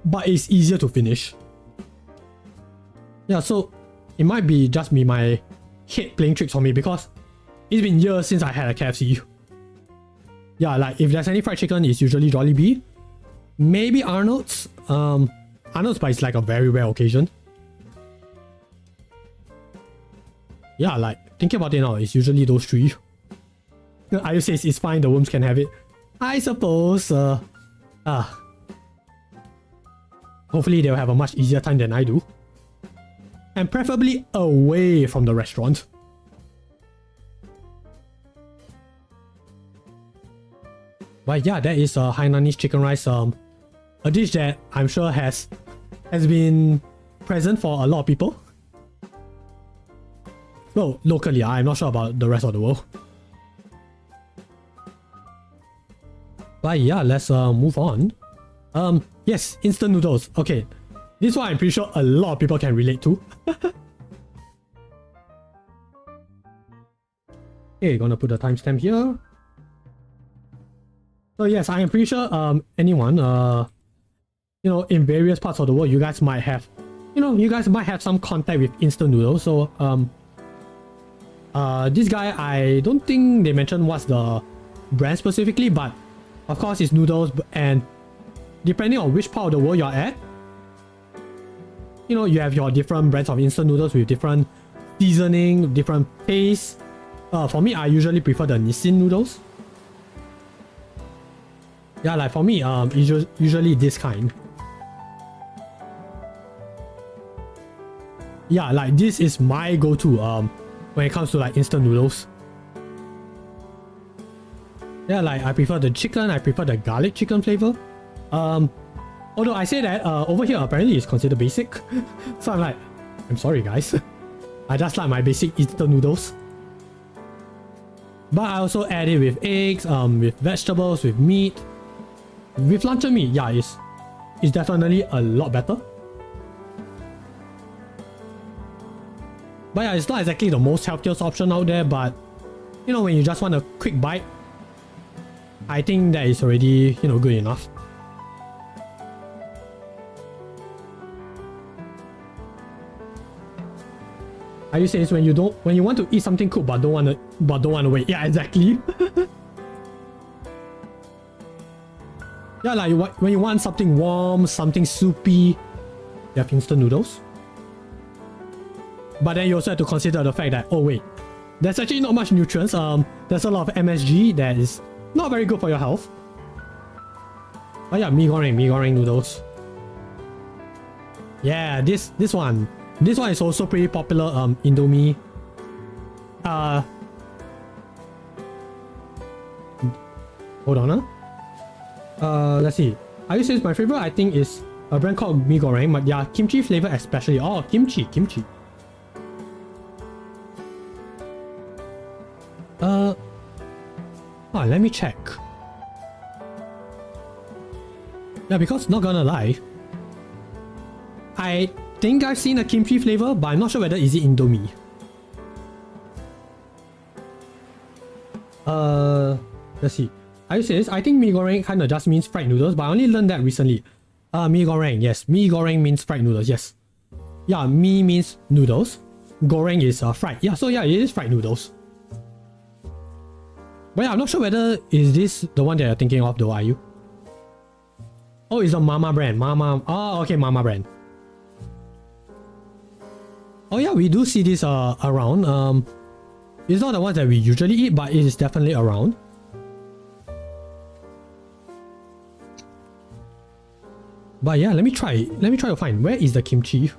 but it's easier to finish. Yeah, so it might be just me, my head playing tricks on me because it's been years since I had a KFC. Yeah, like if there's any fried chicken, it's usually Jollibee. Maybe Arnold's. Arnold's, but it's like a very rare occasion. Yeah, like thinking about it now, it's usually those three. Ayu says it's fine, the worms can have it. I suppose. Hopefully they'll have a much easier time than I do. And preferably away from the restaurant. But yeah, that is Hainanese chicken rice. A dish that I'm sure has been present for a lot of people. Well, locally, I'm not sure about the rest of the world. But yeah, let's move on. Yes, instant noodles. Okay, this one I'm pretty sure a lot of people can relate to. Okay, gonna put a timestamp here. So yes, I am pretty sure anyone you know, in various parts of the world, you guys might have some contact with instant noodles. So this guy, I don't think they mentioned what's the brand specifically, but of course it's noodles, and depending on which part of the world you're at, you know, you have your different brands of instant noodles with different seasoning, different tastes. For me, I usually prefer the Nissin noodles. Yeah, like for me, it's usually this kind. Yeah, like this is my go-to when it comes to like instant noodles. Yeah, like I prefer the chicken, I prefer the garlic chicken flavor. Although I say that over here apparently it's considered basic. So I'm like, I'm sorry guys. I just like my basic instant noodles. But I also add it with eggs, with vegetables, with meat. With luncheon meat, yeah, it's definitely a lot better. But yeah, it's not exactly the most healthiest option out there, but you know, when you just want a quick bite, I think that is already, you know, good enough. Are you saying when you want to eat something cooked but don't want to wait? Yeah, exactly. Yeah, like when you want something warm, something soupy, you have instant noodles. But then you also have to consider the fact that, oh wait, there's actually not much nutrients. There's a lot of MSG that is not very good for your health. Oh yeah, mee goreng noodles. Yeah, this one is also pretty popular. Indomie. Hold on, let's see. I would say my favorite, I think, is a brand called mee goreng, but yeah, kimchi flavor especially. Oh, kimchi. Let me check. Yeah, because not gonna lie, I think I've seen a kimchi flavor, but I'm not sure whether is it Indomie. Let's see. I say this, I think mee goreng kinda just means fried noodles, but I only learned that recently. Mee goreng, yes. Mee goreng means fried noodles, yes. Yeah, mee means noodles. Goreng is fried. Yeah, so yeah, it is fried noodles. But yeah, I'm not sure whether is this the one that you're thinking of though, are you? Oh, it's a Mama brand. Mama. Oh, okay, Mama brand. Oh yeah, we do see this around. It's not the ones that we usually eat, but it is definitely around. But yeah, let me try to find where is the kimchi.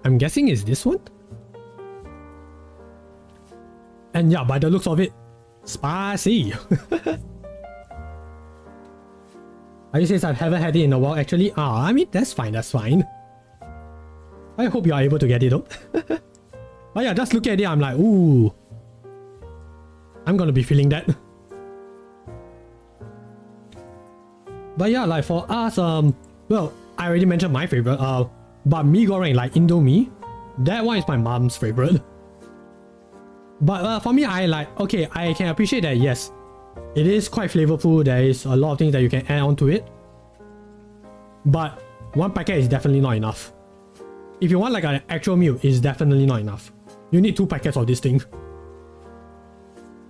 I'm guessing it's this one. And yeah, by the looks of it, spicy. I says I haven't had it in a while actually. I mean, that's fine. I hope you are able to get it though. But yeah, just look at it, I'm like, ooh. I'm gonna be feeling that. But yeah, like for us, well, I already mentioned my favorite, but mee goreng, like Indomie, that one is my mom's favorite. But for me, I can appreciate that, yes, it is quite flavorful, there is a lot of things that you can add on to it. But one packet is definitely not enough. if you want like an actual meal, it's definitely not enough. You need 2 packets of this thing.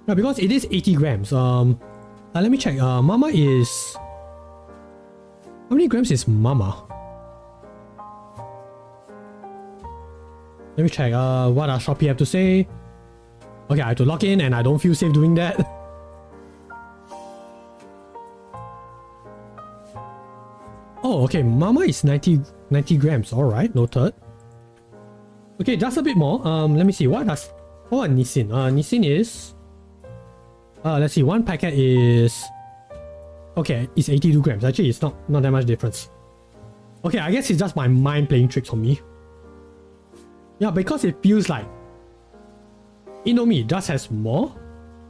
Yeah, because it is 80 grams. Let me check. Mama is... How many grams is Mama? Let me check. What does Shopee have to say? Okay, I have to log in and I don't feel safe doing that. Oh, okay. Mama is 90 grams. Alright, noted. Okay, just a bit more. Let me see. What does... Oh, Nissin. Nissin is... let's see. 1 packet is... Okay, it's 82 grams. Actually, it's not that much difference. Okay, I guess it's just my mind playing tricks on me. Yeah, because it feels like Indomie just has more.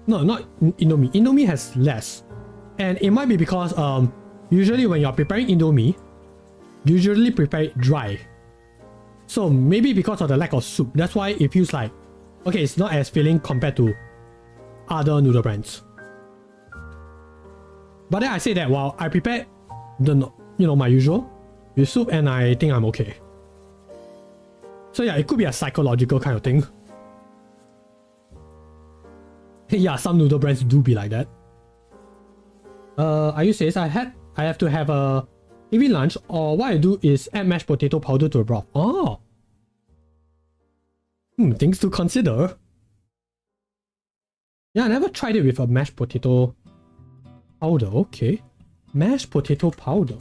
No, not Indomie. Indomie has less. And it might be because usually when you're preparing Indomie, you usually prepare it dry. So maybe because of the lack of soup, that's why it feels like, okay, it's not as filling compared to other noodle brands. But then I say that while I prepare the, my usual with soup, and I think I'm okay. So yeah, it could be a psychological kind of thing. Yeah, some noodle brands do be like that. Ayu says I have to have a heavy lunch, or what I do is add mashed potato powder to a broth. Oh, things to consider. Yeah, I never tried it with a mashed potato powder. Okay, mashed potato powder.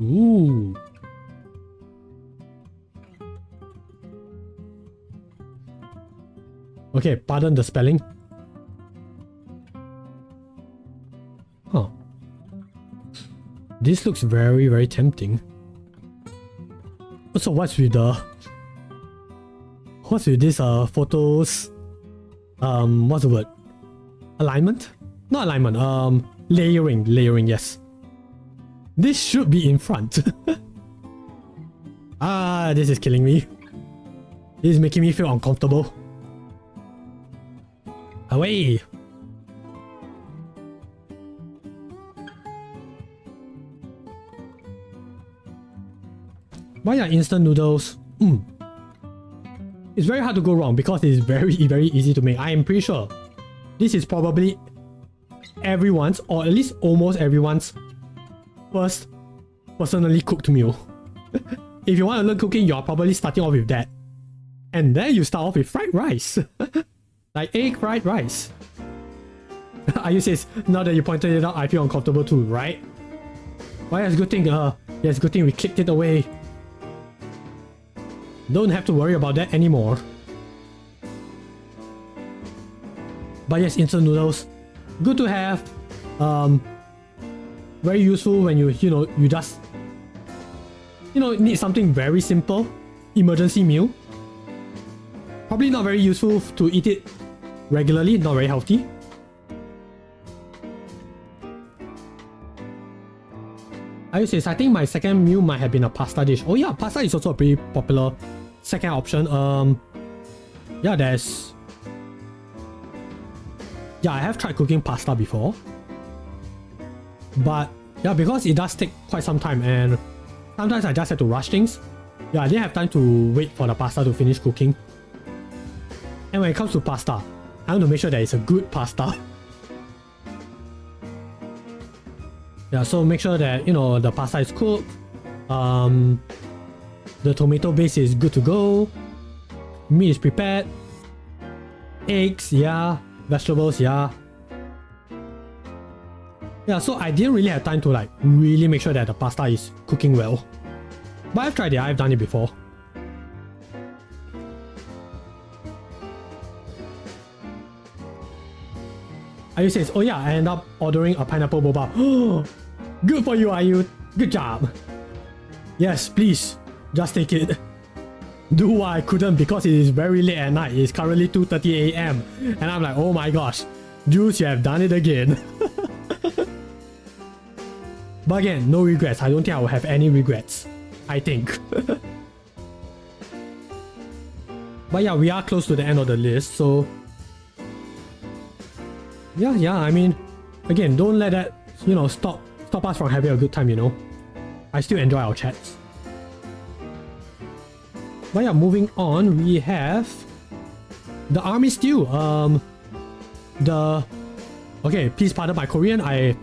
Ooh. Okay, pardon the spelling. Huh. This looks very, very tempting. So what's with this photos? What's the word? Alignment? Not alignment, layering, yes. This should be in front. This is killing me. This is making me feel uncomfortable. Away! Why are instant noodles? It's very hard to go wrong because it's very, very easy to make. I am pretty sure this is probably everyone's, or at least almost everyone's, first personally cooked meal. If you want to learn cooking, you're probably starting off with that. And then you start off with fried rice. Like egg fried rice. Ayu says, now that you pointed it out, I feel uncomfortable too, right? Well, it's a good thing, it's a good thing we kicked it away. Don't have to worry about that anymore. But yes, instant noodles, good to have. Very useful when you just need something very simple, emergency meal. Probably not very useful to eat it regularly, not very healthy. I think my second meal might have been a pasta dish. Oh yeah, pasta is also a pretty popular second option. Yeah, I have tried cooking pasta before. But yeah, because it does take quite some time and sometimes I just have to rush things. Yeah, I didn't have time to wait for the pasta to finish cooking. And when it comes to pasta, I want to make sure that it's a good pasta. Yeah, so make sure that, the pasta is cooked. The tomato base is good to go. Meat is prepared. Eggs, yeah. Vegetables, yeah. Yeah, so I didn't really have time to really make sure that the pasta is cooking well. But I've tried it, I've done it before. Ayu says, oh yeah, I ended up ordering a pineapple boba. Good for you, Ayu. Good job. Yes, please, just take it. Do what I couldn't because it is very late at night. It's currently 2:30 AM. And I'm like, oh my gosh, Jules, you have done it again. But again, no regrets. I don't think I will have any regrets. I think. But yeah, we are close to the end of the list, so... Yeah, I mean, again, don't let that, stop us from having a good time, you know. I still enjoy our chats. But yeah, moving on, we have the army stew. Okay, please pardon my Korean. I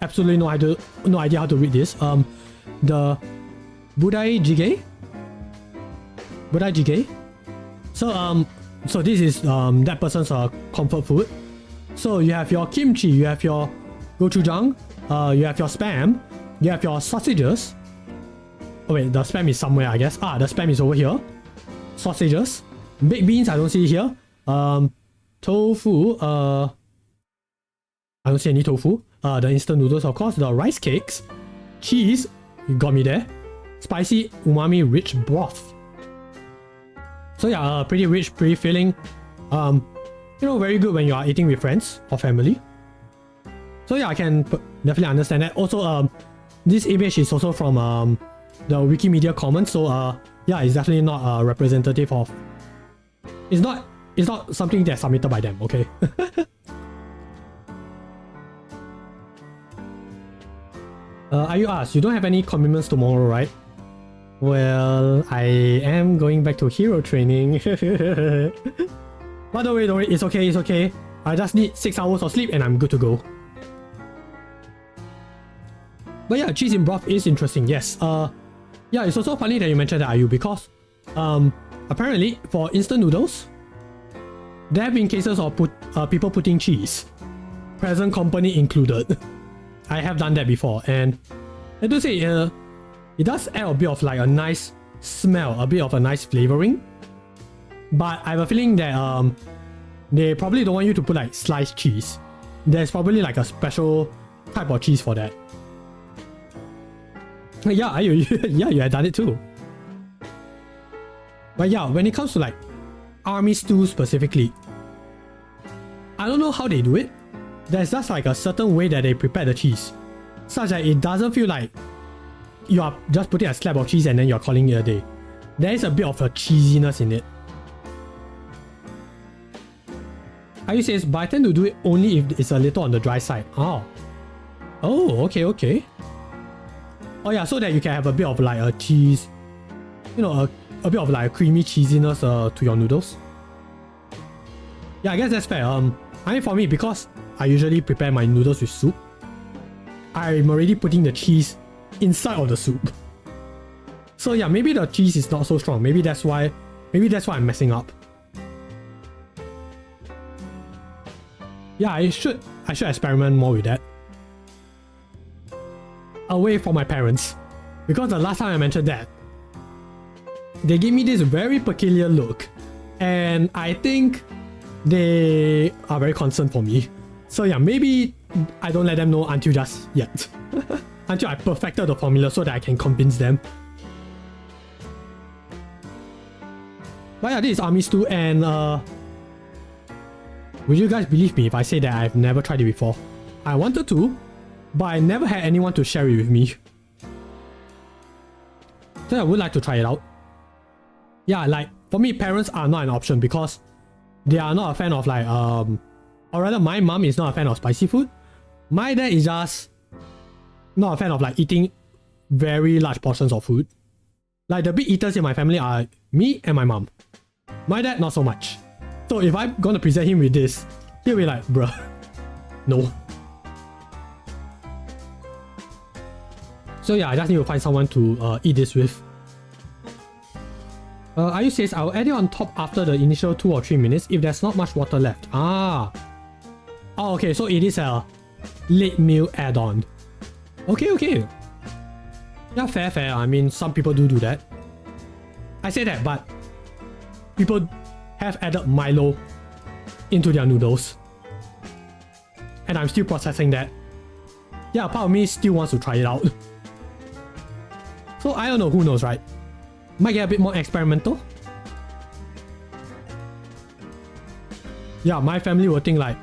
absolutely no idea how to read this. The budai jjigae. So this is that person's comfort food. So you have your kimchi, you have your gochujang, you have your spam, you have your sausages. Oh wait, the spam is somewhere, I guess. The spam is over here. Sausages, baked beans, I don't see it here. Tofu, I don't see any tofu. The instant noodles, of course. The rice cakes, cheese, you got me there. Spicy, umami, rich broth. So yeah, pretty rich, pretty filling. You know, very good when you are eating with friends or family. So yeah, I can definitely understand that. Also, this image is also from the Wikimedia Commons. So yeah, it's definitely not representative of. It's not something that's submitted by them. Okay. Are you asked? You don't have any commitments tomorrow, right? Well, I am going back to hero training. But don't worry, it's okay. I just need 6 hours of sleep and I'm good to go. But yeah, cheese in broth is interesting, yes. Yeah, it's also funny that you mentioned that, Ayu, because apparently for instant noodles, there have been cases of people putting cheese, present company included. I have done that before, and I do say it does add a bit of like a nice smell, a bit of a nice flavoring. But I have a feeling that they probably don't want you to put like sliced cheese. There's probably like a special type of cheese for that. Yeah, you had done it too. But yeah, when it comes to like army stew specifically, I don't know how they do it. There's just like a certain way that they prepare the cheese, such that it doesn't feel like you are just putting a slab of cheese and then you're calling it a day. There is a bit of a cheesiness in it. Ayu says, but I tend to do it only if it's a little on the dry side. Oh, okay. Oh yeah, so that you can have a bit of like a cheese, you know, a bit of like a creamy cheesiness to your noodles. Yeah, I guess that's fair. I mean, for me, because I usually prepare my noodles with soup, I'm already putting the cheese inside of the soup. So yeah, maybe the cheese is not so strong. Maybe that's why I'm messing up. Yeah, I should experiment more with that. Away from my parents. Because the last time I mentioned that, they gave me this very peculiar look. And I think they are very concerned for me. So yeah, maybe I don't let them know until just yet. Until I perfected the formula so that I can convince them. But yeah, this is army stew, and would you guys believe me if I say that I've never tried it before? I wanted to, but I never had anyone to share it with me. So I would like to try it out. Yeah, like for me, parents are not an option because they are not a fan of like or rather my mom is not a fan of spicy food. My dad is just not a fan of like eating very large portions of food. Like the big eaters in my family are me and my mom. My dad not so much. So if I'm gonna present him with this, he'll be like, bruh, no. So yeah, I just need to find someone to eat this with. Ayu says, I'll add it on top after the initial 2 or 3 minutes if there's not much water left. Oh, okay, so it is a late meal add-on. Okay. Yeah, fair. I mean, some people do that. I say that, but people have added Milo into their noodles. And I'm still processing that. Yeah, part of me still wants to try it out. So I don't know, who knows, right? Might get a bit more experimental. Yeah, my family will think like,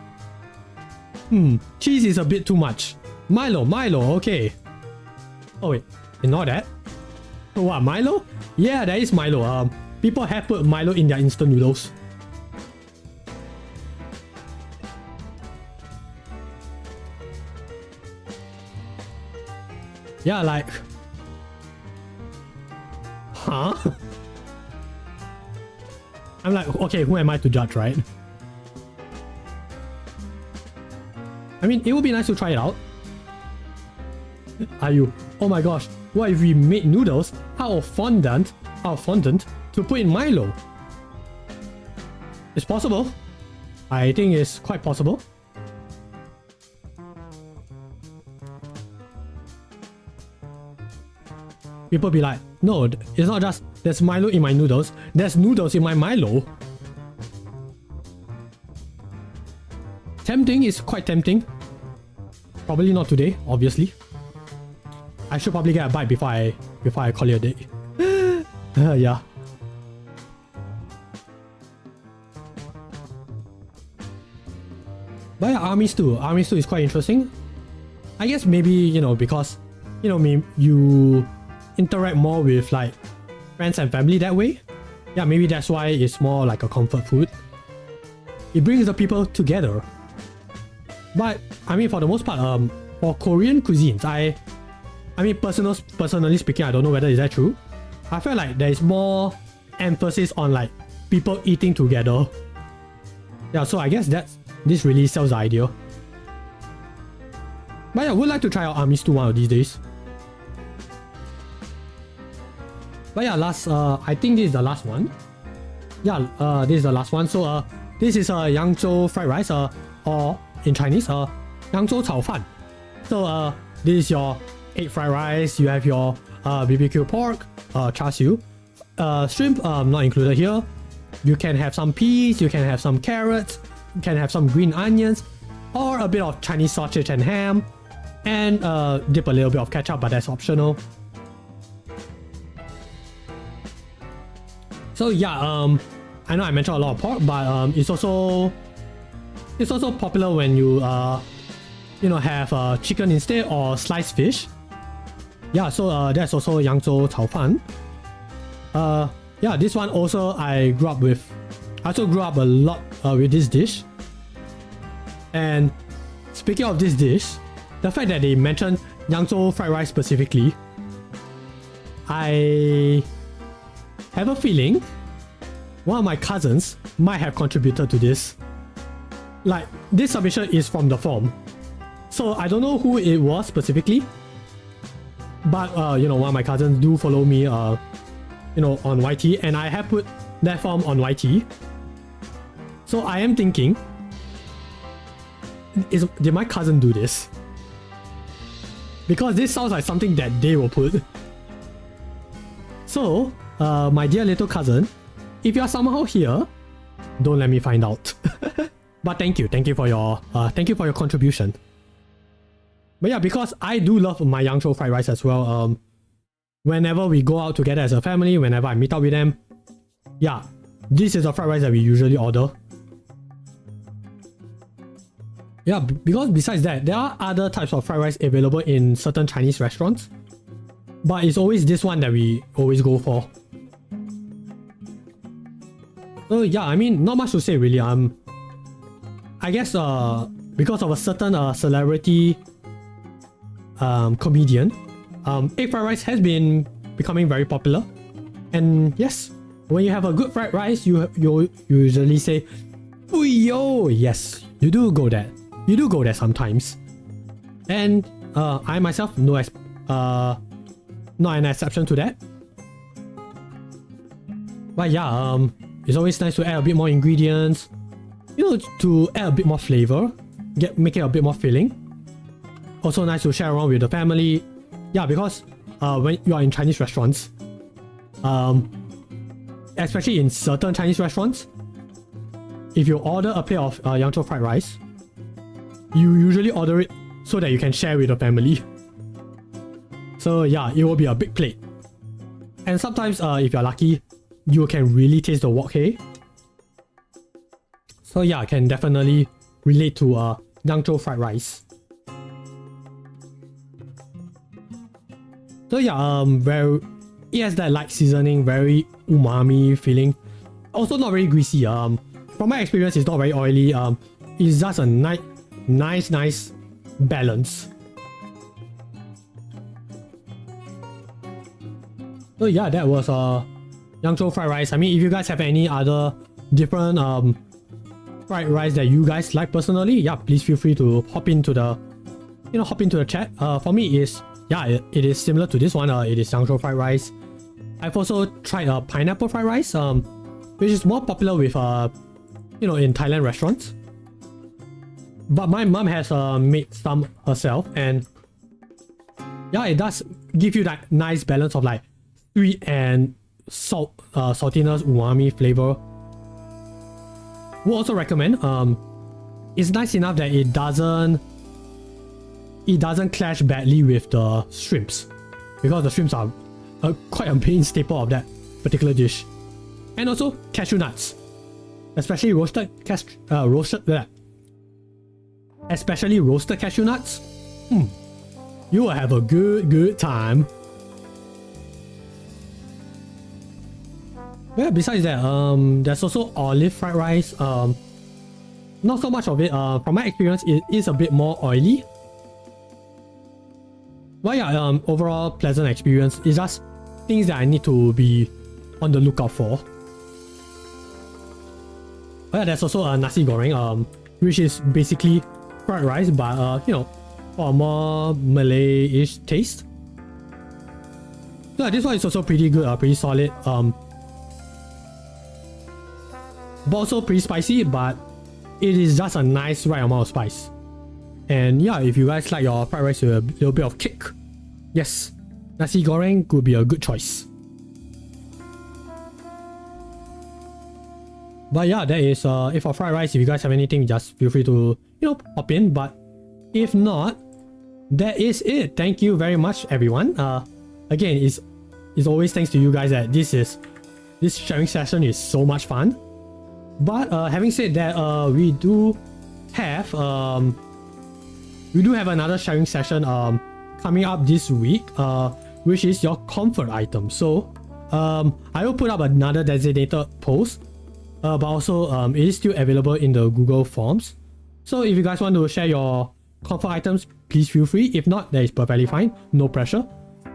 cheese is a bit too much. Milo, okay. Oh wait, ignore that. Oh, what, Milo? Yeah, there is Milo. People have put Milo in their instant noodles. Yeah, like... Huh? I'm like, okay, who am I to judge, right? I mean, it would be nice to try it out. Are you? Oh my gosh, what if we made noodles out of fondant to put in Milo? It's possible. I think it's quite possible. People be like, no, it's not just there's Milo in my noodles, there's noodles in my Milo. Tempting is quite tempting. Probably not today, obviously. I should probably get a bite before I call it a day. Yeah. But yeah, army stew is quite interesting. I guess maybe, you know, because, you know, you interact more with like friends and family that way. Yeah, maybe that's why it's more like a comfort food. It brings the people together. But I mean, for the most part, for Korean cuisines, I mean, personally speaking, I don't know whether is that true. I feel like there is more emphasis on like people eating together. Yeah, so I guess this really sells the idea. But yeah, I would like to try out army stew one of these days. But yeah, I think this is the last one. Yeah, this is the last one. So this is Yangzhou fried rice, or in Chinese, Yangzhou 炒饭. So this is your egg fried rice. You have your BBQ pork, char siu, shrimp not included here. You can have some peas, you can have some carrots, you can have some green onions, or a bit of Chinese sausage and ham, and dip a little bit of ketchup, but that's optional. So yeah, I know I mentioned a lot of pork, but it's also popular when you you know, have chicken instead or sliced fish. Yeah, so that's also Yangzhou 炒饭. Yeah, this one also I also grew up a lot with this dish. And speaking of this dish, the fact that they mentioned Yangzhou fried rice specifically, I have a feeling one of my cousins might have contributed to this. Like, this submission is from the forum, so I don't know who it was specifically, but you know, one of my cousins do follow me you know, on YT, and I have put that form on YT. So I am thinking, did my cousin do this? Because this sounds like something that they will put. So my dear little cousin, if you are somehow here, don't let me find out. But thank you for your contribution. But yeah, because I do love my Yangzhou fried rice as well. Whenever we go out together as a family, whenever I meet up with them, yeah, this is the fried rice that we usually order. Yeah, because besides that, there are other types of fried rice available in certain Chinese restaurants, but it's always this one that we always go for. So yeah, I mean, not much to say really. I guess because of a certain celebrity comedian, egg fried rice has been becoming very popular. And yes, when you have a good fried rice, you usually say, "Yo, yes, you do go there. You do go there sometimes." And I myself, not an exception to that. But yeah, it's always nice to add a bit more ingredients, you know, to add a bit more flavor, make it a bit more filling. Also nice to share around with the family. Yeah, because when you are in Chinese restaurants, especially in certain Chinese restaurants, if you order a plate of Yangzhou fried rice, you usually order it so that you can share with the family. So yeah, it will be a big plate. And sometimes if you're lucky, you can really taste the wok hei. So yeah, I can definitely relate to Yangzhou fried rice. So yeah, it has that light seasoning, very umami feeling. Also not very greasy. From my experience, it's not very oily. It's just a nice balance. So yeah, that was Yangzhou fried rice. I mean, if you guys have any other different fried rice that you guys like personally, yeah, please feel free to hop into the chat. For me, it is similar to this one. It is Yangzhou fried rice. I've also tried pineapple fried rice, which is more popular with in Thailand restaurants. But my mom has made some herself, and yeah, it does give you that nice balance of like sweet and saltiness, umami flavor. Would also recommend. It's nice enough that it doesn't clash badly with the shrimps, because the shrimps are quite a main staple of that particular dish. And also cashew nuts, especially roasted cashew nuts. You will have a good time. Yeah, besides that, there's also olive fried rice. Not so much of it. From my experience, it is a bit more oily. But yeah, overall pleasant experience. It's just things that I need to be on the lookout for. But yeah, there's also a nasi goreng, which is basically fried rice, but for a more Malay-ish taste. So yeah, this one is also pretty good, pretty solid. But also pretty spicy, but it is just a nice right amount of spice. And yeah, if you guys like your fried rice with a little bit of kick, yes, nasi goreng could be a good choice. But yeah, that is it for fried rice. If you guys have anything, just feel free to pop in. But if not, that is it. Thank you very much, everyone. Again, it's always thanks to you guys that this sharing session is so much fun. But having said that, we do have another sharing session coming up this week, which is your comfort item. So I will put up another designated post, but also it is still available in the Google Forms. So if you guys want to share your comfort items, please feel free. If not, that is perfectly fine. No pressure.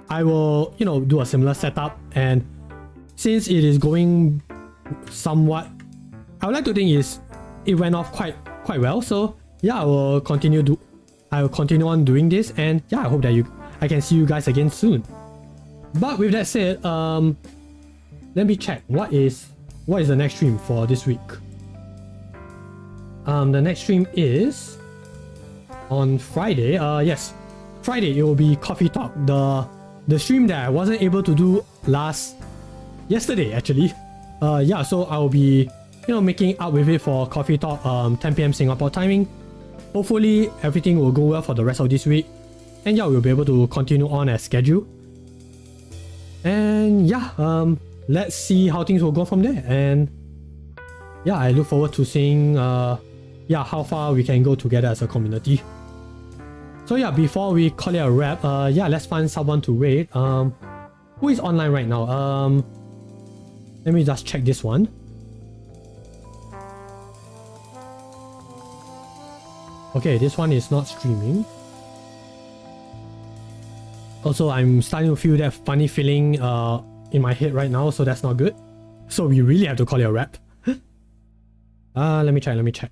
I will do a similar setup, and since it is going somewhat, I would like to think it went off quite well. So yeah, I will continue on doing this, and yeah, I hope that I can see you guys again soon. But with that said, let me check what is the next stream for this week. The next stream is on Friday. Yes, Friday it will be Coffee Talk, the stream that I wasn't able to do yesterday actually. Yeah, so I will be making up with it for Coffee Talk, 10 PM Singapore timing. Hopefully everything will go well for the rest of this week, and yeah, we'll be able to continue on as scheduled. And yeah, let's see how things will go from there. And yeah, I look forward to seeing how far we can go together as a community. So yeah, before we call it a wrap, yeah, let's find someone to raid. Who is online right now? Let me just check this one. Okay, this one is not streaming. Also, I'm starting to feel that funny feeling in my head right now, so that's not good. So we really have to call it a wrap. Let me check.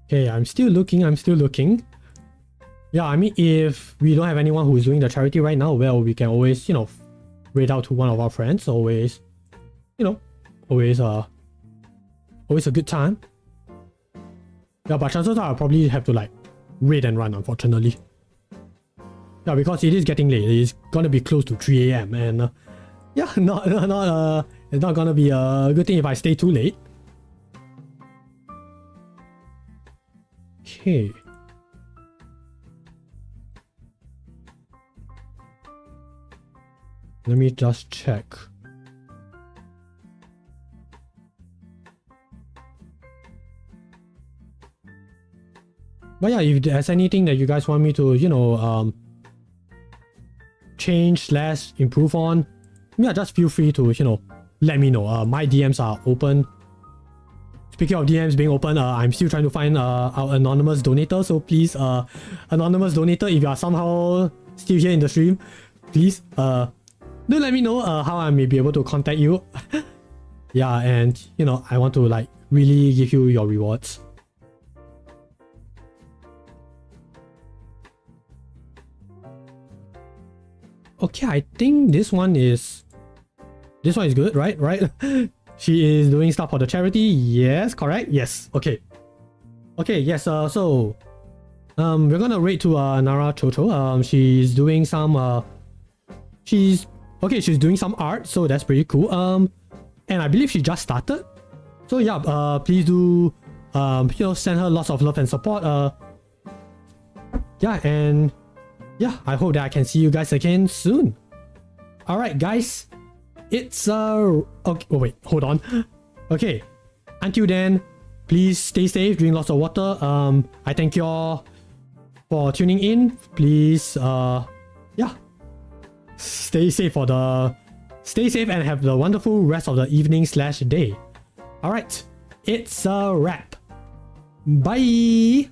Okay, I'm still looking. Yeah, I mean, if we don't have anyone who's doing the charity right now, well, we can always, raid out to one of our friends. Always a good time. Yeah, but chances are I'll probably have to raid and run, unfortunately. Yeah, because it is getting late. It's gonna be close to 3 AM, and yeah, it's not gonna be a good thing if I stay too late. Okay. Let me just check. But yeah, if there's anything that you guys want me to, you know, change / improve on, yeah, just feel free to, you know, let me know. My DMs are open. Speaking of DMs being open, I'm still trying to find our anonymous donator. So please, anonymous donator, if you are somehow still here in the stream, please do let me know how I may be able to contact you. Yeah, and you know, I want to like really give you your rewards. Okay, I think this one is good, right? Right? She is doing stuff for the charity. Yes, correct. Yes. Okay. Okay. Yes. So, we're gonna rate to Nara Chocho. She's doing some. She's doing some art, so that's pretty cool. And I believe she just started. So yeah. Please do. You know, send her lots of love and support. Yeah, and yeah, I hope that I can see you guys again soon. All right, guys. It's okay. Oh wait, hold on. Okay. Until then, please stay safe, drink lots of water. I thank you all for tuning in. Please, yeah, stay safe and have the wonderful rest of the evening / day. All right, it's a wrap. Bye.